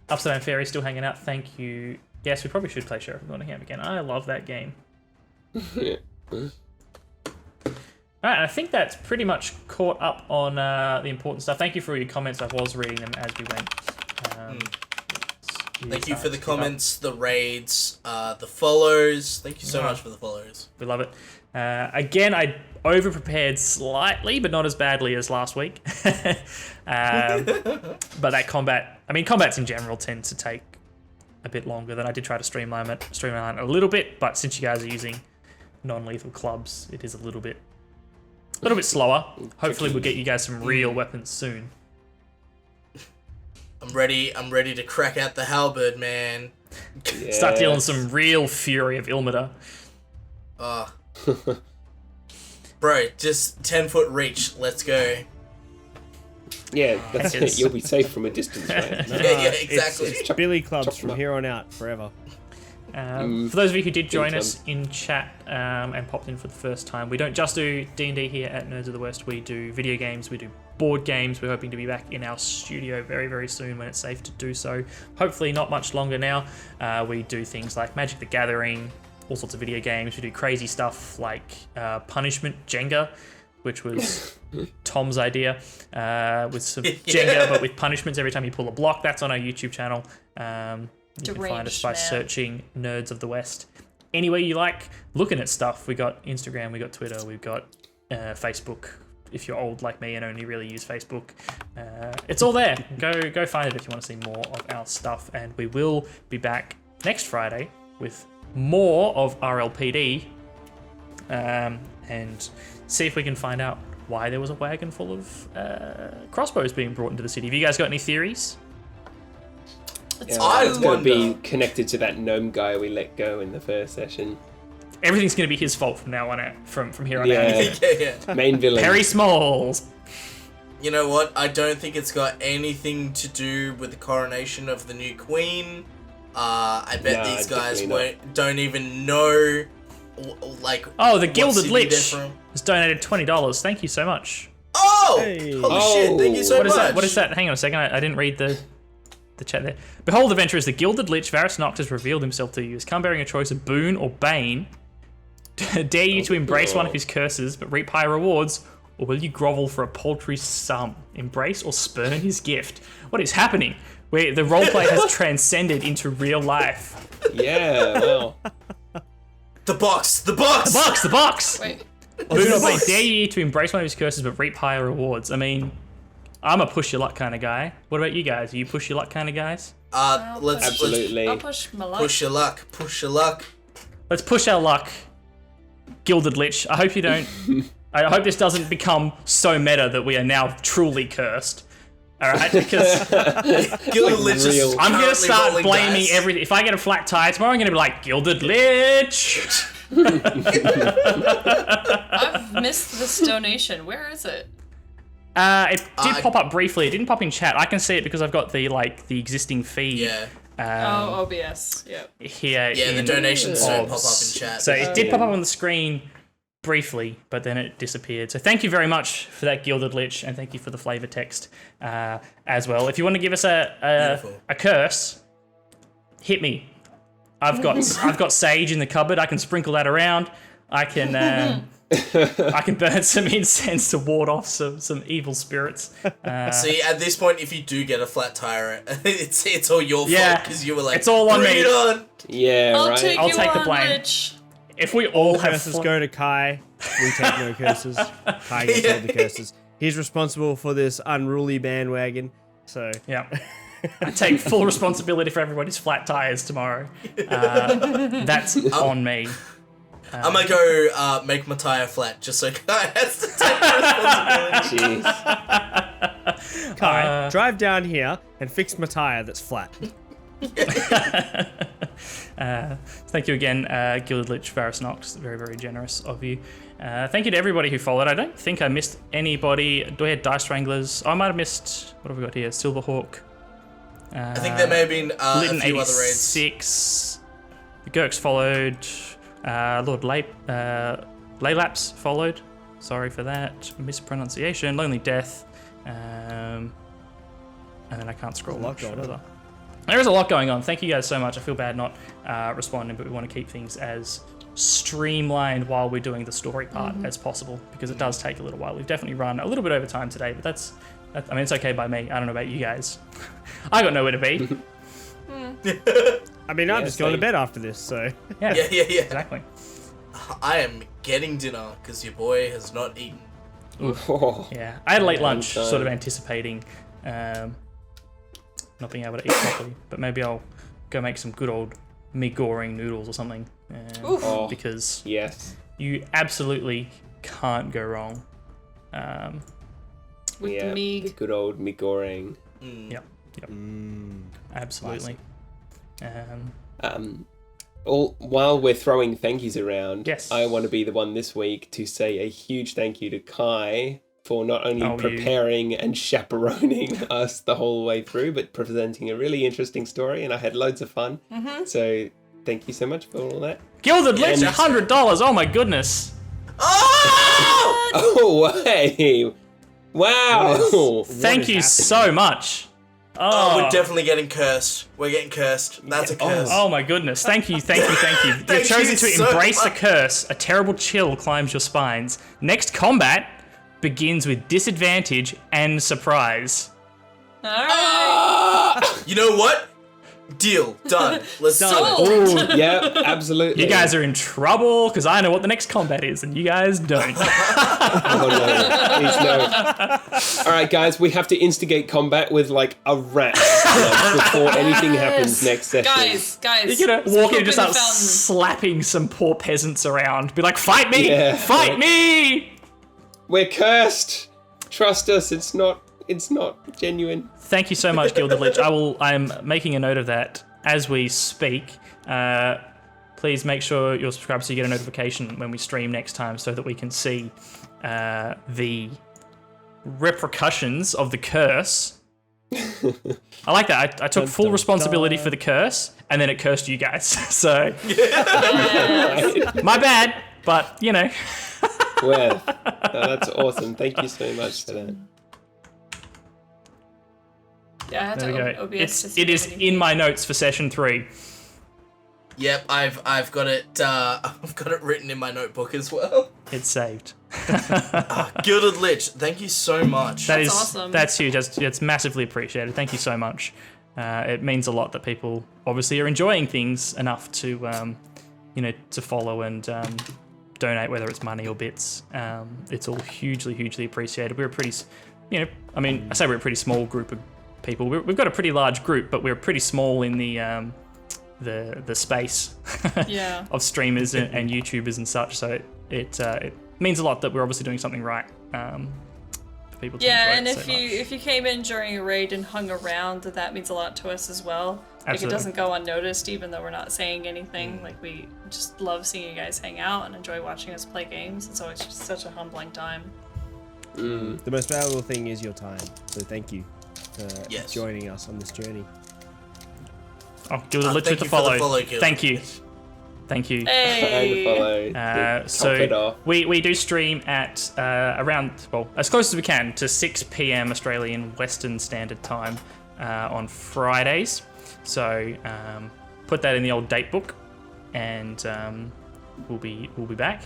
Upside Down Fairy still hanging out. Thank you. Yes, we probably should play Sheriff of Nottingham again. I love that game. Alright, I think that's pretty much caught up on the important stuff. Thank you for all your comments. I was reading them as we went. Thank you for the comments, the raids, the follows. Thank you so much for the follows. We love it. Again, I over-prepared slightly, but not as badly as last week. But that combats in general tend to take a bit longer than I did try to streamline it a little bit, but since you guys are using non-lethal clubs, it is a little bit slower. Hopefully we'll get you guys some real weapons soon. I'm ready to crack out the halberd, man. Start dealing some real fury of Ilmater. Bro, just 10-foot reach. Let's go. Yeah, that's Yes. it. You'll be safe from a distance, right? Yeah, exactly. It's Billy clubs chop from them here on out forever. For those of you who did join Big us in chat and popped in for the first time, we don't just do D&D here at Nerds of the West. We do video games, we do board games. We're hoping to be back in our studio very, very soon when it's safe to do so. Hopefully not much longer now. We do things like Magic the Gathering, all sorts of video games. We do crazy stuff like Punishment Jenga, which was Tom's idea, with some Jenga, but with punishments every time you pull a block. That's on our YouTube channel. You can find us by Deranged man. searching Nerds of the West. Anywhere you like looking at stuff. We got Instagram, we got Twitter, we've got Facebook. If you're old like me and only really use Facebook, it's all there. Go find it if you want to see more of our stuff. And we will be back next Friday with more of RLPD, and see if we can find out why there was a wagon full of crossbows being brought into the city. Have you guys got any theories? It's I It's going to wonder- be connected to that gnome guy we let go in the first session. Everything's going to be his fault from now on out. From here on Yeah. out. Yeah. Main villain. Perry Smalls. You know what? I don't think it's got anything to do with the coronation of the new queen. I bet Nah, these guys definitely don't even know, like. Oh, the what Gilded city they're Lich from. has donated $20. Thank you so much. Oh! Hey. Holy shit! Thank you so What is much. that? What is that? Hang on a second. I didn't read the chat there. Behold, adventurers, the Gilded Lich Varus Noct has revealed himself to you. Has come bearing a choice of boon or bane. Dare you to embrace one of his curses, but reap high rewards, or will you grovel for a paltry sum? Embrace or spurn his gift? What is happening? Where the roleplay has transcended into real life. Yeah, well. The box! The box! The box! Wait. Boon or bane. box. Dare you to embrace one of his curses, but reap higher rewards. I mean, I'm a push your luck kind of guy. What about you guys? Are you push your luck kind of guys? Let's Absolutely. I'll push my luck. push your luck. Push your luck. Let's push our luck. Gilded Lich. I hope you don't. I hope this doesn't become so meta that we are now truly cursed. All right, because Gilded Lich is real. I'm gonna currently start rolling blaming dice. everything. If I get a flat tire tomorrow, I'm gonna be like Gilded Lich. I've missed this donation. Where is it? It did pop up briefly. It didn't pop in chat. I can see it because I've got the existing feed. Yeah. Oh, OBS. Yep. Here. Yeah, the in donations don't pop up in OBS. chat. So it did pop up on the screen briefly, but then it disappeared. So thank you very much for that, Gilded Lich, and thank you for the flavor text as well. If you want to give us a curse, hit me. I've got sage in the cupboard. I can sprinkle that around. I can I can burn some incense to ward off some evil spirits. See, at this point, if you do get a flat tire, it's all your Yeah, fault because you were like, it's all on "Bring me." it on. Yeah, I'll right. take I'll you take the on, blame. Lich. If we all have Curses go to Kai. We take no curses. Kai gets all the curses. He's responsible for this unruly bandwagon. So Yeah. I take full responsibility for everybody's flat tires tomorrow. That's on me. I'm gonna go make my tire flat just so Kai has to take the responsibility. Jeez. Kai, drive down here and fix my tire that's flat. Thank you again, Gilded Lich Varus Noct. Very, very generous of you. Thank you to everybody who followed. I don't think I missed anybody. Do I have Dice Wranglers? Oh, I might have missed. What have we got here? Silverhawk. I think there may have been a Lytton few other raids. 86. The Gurks followed. Lord Laylaps followed. Sorry for that mispronunciation. Lonely Death. And then I can't scroll much further. There is a lot going on. Thank you guys so much. I feel bad not responding, but we want to keep things as streamlined while we're doing the story part as possible, because it does take a little while. We've definitely run a little bit over time today, but that's I mean, it's okay by me. I don't know about you guys. I got nowhere to be. I mean, I'm Yeah, just going to same. bed after this, so. Yeah, Yeah. exactly. I am getting dinner because your boy has not eaten. Oh. Yeah, I had a late lunch, time. sort of anticipating not being able to eat properly, but maybe I'll go make some good old me-goring noodles or something, Oh. because Yes. you absolutely can't go wrong. With Yeah. me. The good old me goreng. Yep, absolutely. Um, while we're throwing thank yous around, Yes. I want to be the one this week to say a huge thank you to Kye for not only preparing and chaperoning us the whole way through, but presenting a really interesting story, and I had loads of fun. So thank you so much for all that. Gilded Lich, $100. Oh my goodness. Oh! Oh, hey! Wow! Thank you so much. Oh, we're definitely getting cursed. We're getting cursed. That's a curse. Oh my goodness. Thank you. You've Thank chosen you to so embrace the much. curse. A terrible chill climbs your spines. Next combat begins with disadvantage and surprise. Alright. You know what? Deal. Done. Let's do it. Oh, yeah, absolutely. You guys are in trouble because I know what the next combat is and you guys don't. Oh no, please no. All right, guys, we have to instigate combat with like a rat before anything happens next session. Guys. You're gonna walk in and just Poop in the start fountain. slapping some poor peasants around. Be like, fight me! Yeah. Fight me! We're cursed. Trust us, it's not genuine. Thank you so much, Gilded Lich. I'm making a note of that as we speak. Please make sure you're subscribed so you get a notification when we stream next time so that we can see the repercussions of the curse. I like that. I took full responsibility for the curse and then it cursed you guys. So, my bad, but you know. Well, that's awesome. Thank you so much for that. Yeah, I had There we to go. OBS to see It is everything. in my notes for session 3. Yep, I've got it. I've got it written in my notebook as well. It's saved. Gilded Lich, thank you so much. That's awesome. That's huge. That's massively appreciated. Thank you so much. It means a lot that people obviously are enjoying things enough to, to follow and donate, whether it's money or bits. It's all hugely appreciated. We're a pretty, I say we're a pretty small group of people. We've got a pretty large group, but we're pretty small in the space Yeah. of streamers and YouTubers and such. So it means a lot that we're obviously doing something right for people to Yeah, enjoy and it so much. if you came in during a raid and hung around, that means a lot to us as well. Like Absolutely. it doesn't go unnoticed, even though we're not saying anything. Like we just love seeing you guys hang out and enjoy watching us play games. It's always just such a humbling time. The most valuable thing is your time. So thank you for Yes. joining us on this journey. Oh, Gilded Lich thank with the you for the follow. follow, Gilded Thank you. Lich. Thank you. Hey. And So follow. we do stream at around, as close as we can to 6 p.m. Australian Western Standard Time on Fridays. So put that in the old date book, and we'll be back.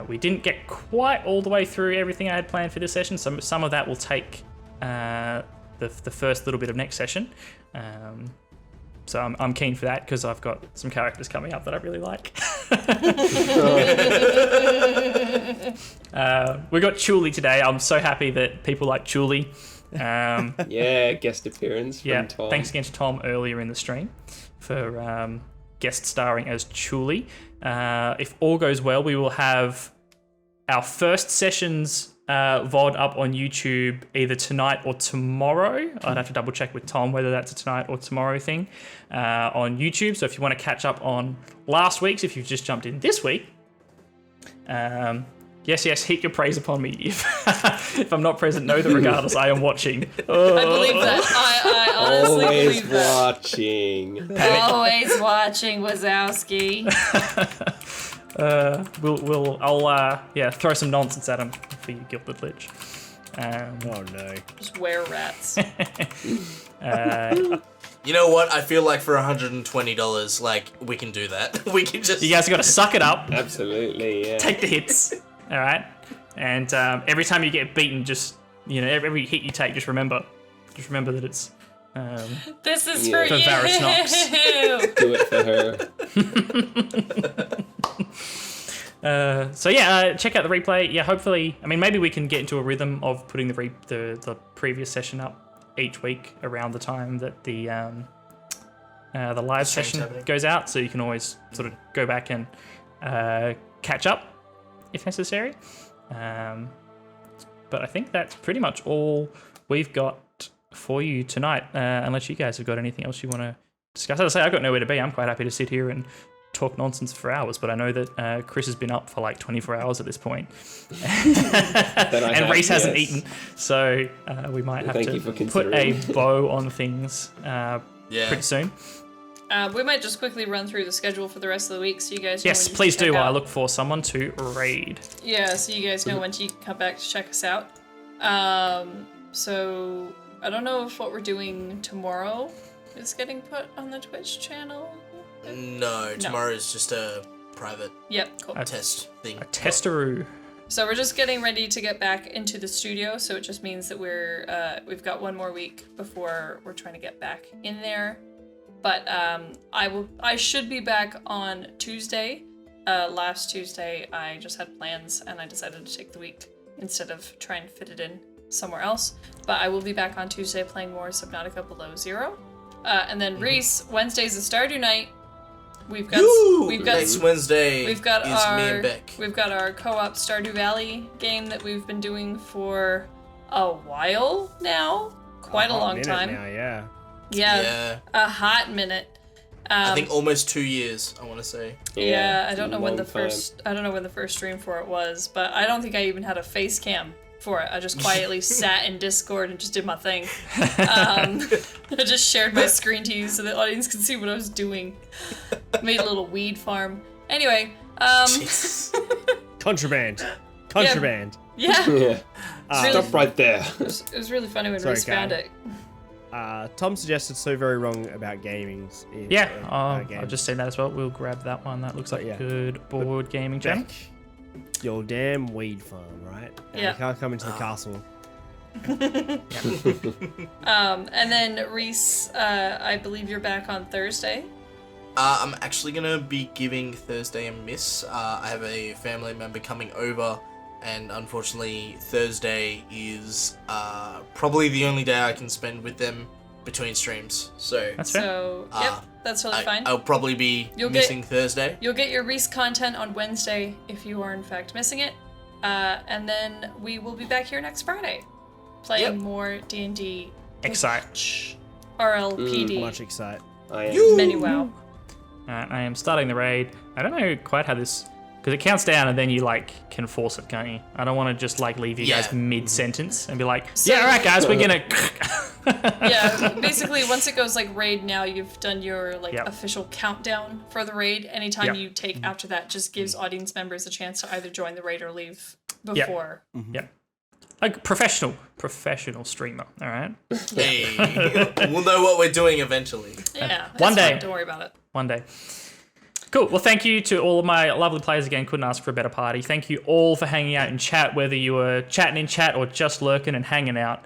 We didn't get quite all the way through everything I had planned for this session. Some of that will take the first little bit of next session. So I'm keen for that because I've got some characters coming up that I really like. We got Chuli today. I'm so happy that people like Chuli. Yeah, guest appearance from Yeah, Tom. thanks again to Tom earlier in the stream for guest starring as Chuli. If all goes well, we will have our first sessions VOD up on YouTube either tonight or tomorrow. I'd have to double check with Tom whether that's a tonight or tomorrow thing on YouTube. So if you want to catch up on last week's, if you've just jumped in this week, yes, heap your praise upon me. If I'm not present, know that regardless, I am watching. Oh. I believe that. I honestly Always believe that. watching. Always watching Wazowski. I'll throw some nonsense at him for you, Gilded Lich. Oh no. Just wear rats. You know what? I feel like for $120, like we can do that. We can just. You guys have got to suck it up, Absolutely, yeah. take the hits, all right? And every time you get beaten, just every hit you take, just remember that it's This is Yeah. for For Varys Nox. you. Do it for her. Check out the replay. Yeah, hopefully, maybe we can get into a rhythm of putting the previous session up each week around the time that the live stream's session happening. goes out, so you can always sort of go back and catch up if necessary. But I think that's pretty much all we've got for you tonight, unless you guys have got anything else you want to discuss. As I say, I've got nowhere to be. I'm quite happy to sit here and talk nonsense for hours, but I know that Chris has been up for like 24 hours at this point. And Reese hasn't eaten, so we might have to put a bow on things pretty soon. We might just quickly run through the schedule for the rest of the week, so you guys know Yes, when you please can do, check while I out. look for someone to raid. Yeah, so you guys know when to come back to check us out. So I don't know if what we're doing tomorrow is getting put on the Twitch channel. No, tomorrow is just a private Cool. test thing. A testeroo. So we're just getting ready to get back into the studio, so it just means that we've got one more week before we're trying to get back in there. But I should be back on Tuesday. Last Tuesday I just had plans and I decided to take the week instead of trying to fit it in somewhere else. But I will be back on Tuesday playing more Subnautica Below Zero. And then Reese, Wednesday's a Stardew night. We've got Next Wednesday we've got is our me and Beck. we've got our co-op Stardew Valley game that we've been doing for a while now, quite a long time. Now, yeah. Yeah, a hot minute. I think almost 2 years, I want to say. Yeah, I don't know when long the first stream for it was, but I don't think I even had a face cam for it. I just quietly sat in Discord and just did my thing. I just shared my screen to you so the audience could see what I was doing. Made a little weed farm. Anyway, Contraband. yeah, Yeah. really- Stop right there. it was really funny when Sorry, Reese found Guy. it. Tom suggested So Very Wrong About Gaming's. Yeah, game. I've just seen that as well. We'll grab that one. That looks like Yeah. a good board gaming channel. Beck, your damn weed farm, right? Yeah. You can't come into the castle. And then Reese, I believe you're back on Thursday. I'm actually going to be giving Thursday a miss. I have a family member coming over, and unfortunately Thursday is probably the only day I can spend with them between streams. So That's fair. So, that's totally fine. I'll probably be missing Thursday. You'll get your Reese content on Wednesday if you are in fact missing it. And then we will be back here next Friday playing more D&D Excite. RLPD. Much excite. I am. Menu WoW. I am starting the raid. I don't know quite how this, because it counts down and then you like can force it, can't you? I don't want to just like leave you guys mid-sentence and be like, So- all right guys, we're gonna. Yeah, basically once it goes like raid now, you've done your like Yep. official countdown for the raid. Anytime Yep. you take after that just gives audience members a chance to either join the raid or leave before. Yeah. Like professional streamer, all right? Hey, we'll know what we're doing eventually. Yeah, that's One day. fine, don't worry about it. One day. Cool. Well, thank you to all of my lovely players again. Couldn't ask for a better party. Thank you all for hanging out in chat, whether you were chatting in chat or just lurking and hanging out.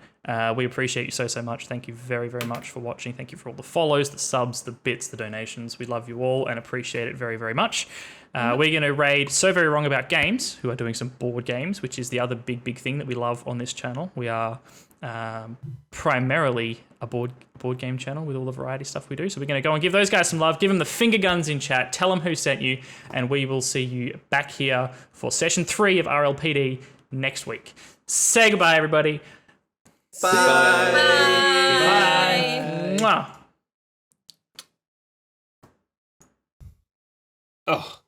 We appreciate you so much. Thank you very, very much for watching. Thank you for all the follows, the subs, the bits, the donations. We love you all and appreciate it very, very much. We're going to raid So Very Wrong About Games, who are doing some board games, which is the other big thing that we love on this channel. We are primarily a board game channel with all the variety stuff we do. So we're going to go and give those guys some love, give them the finger guns in chat, tell them who sent you, and we will see you back here for session 3 of RLPD next week. Say goodbye, everybody. Bye. Bye. Mwah. Oh.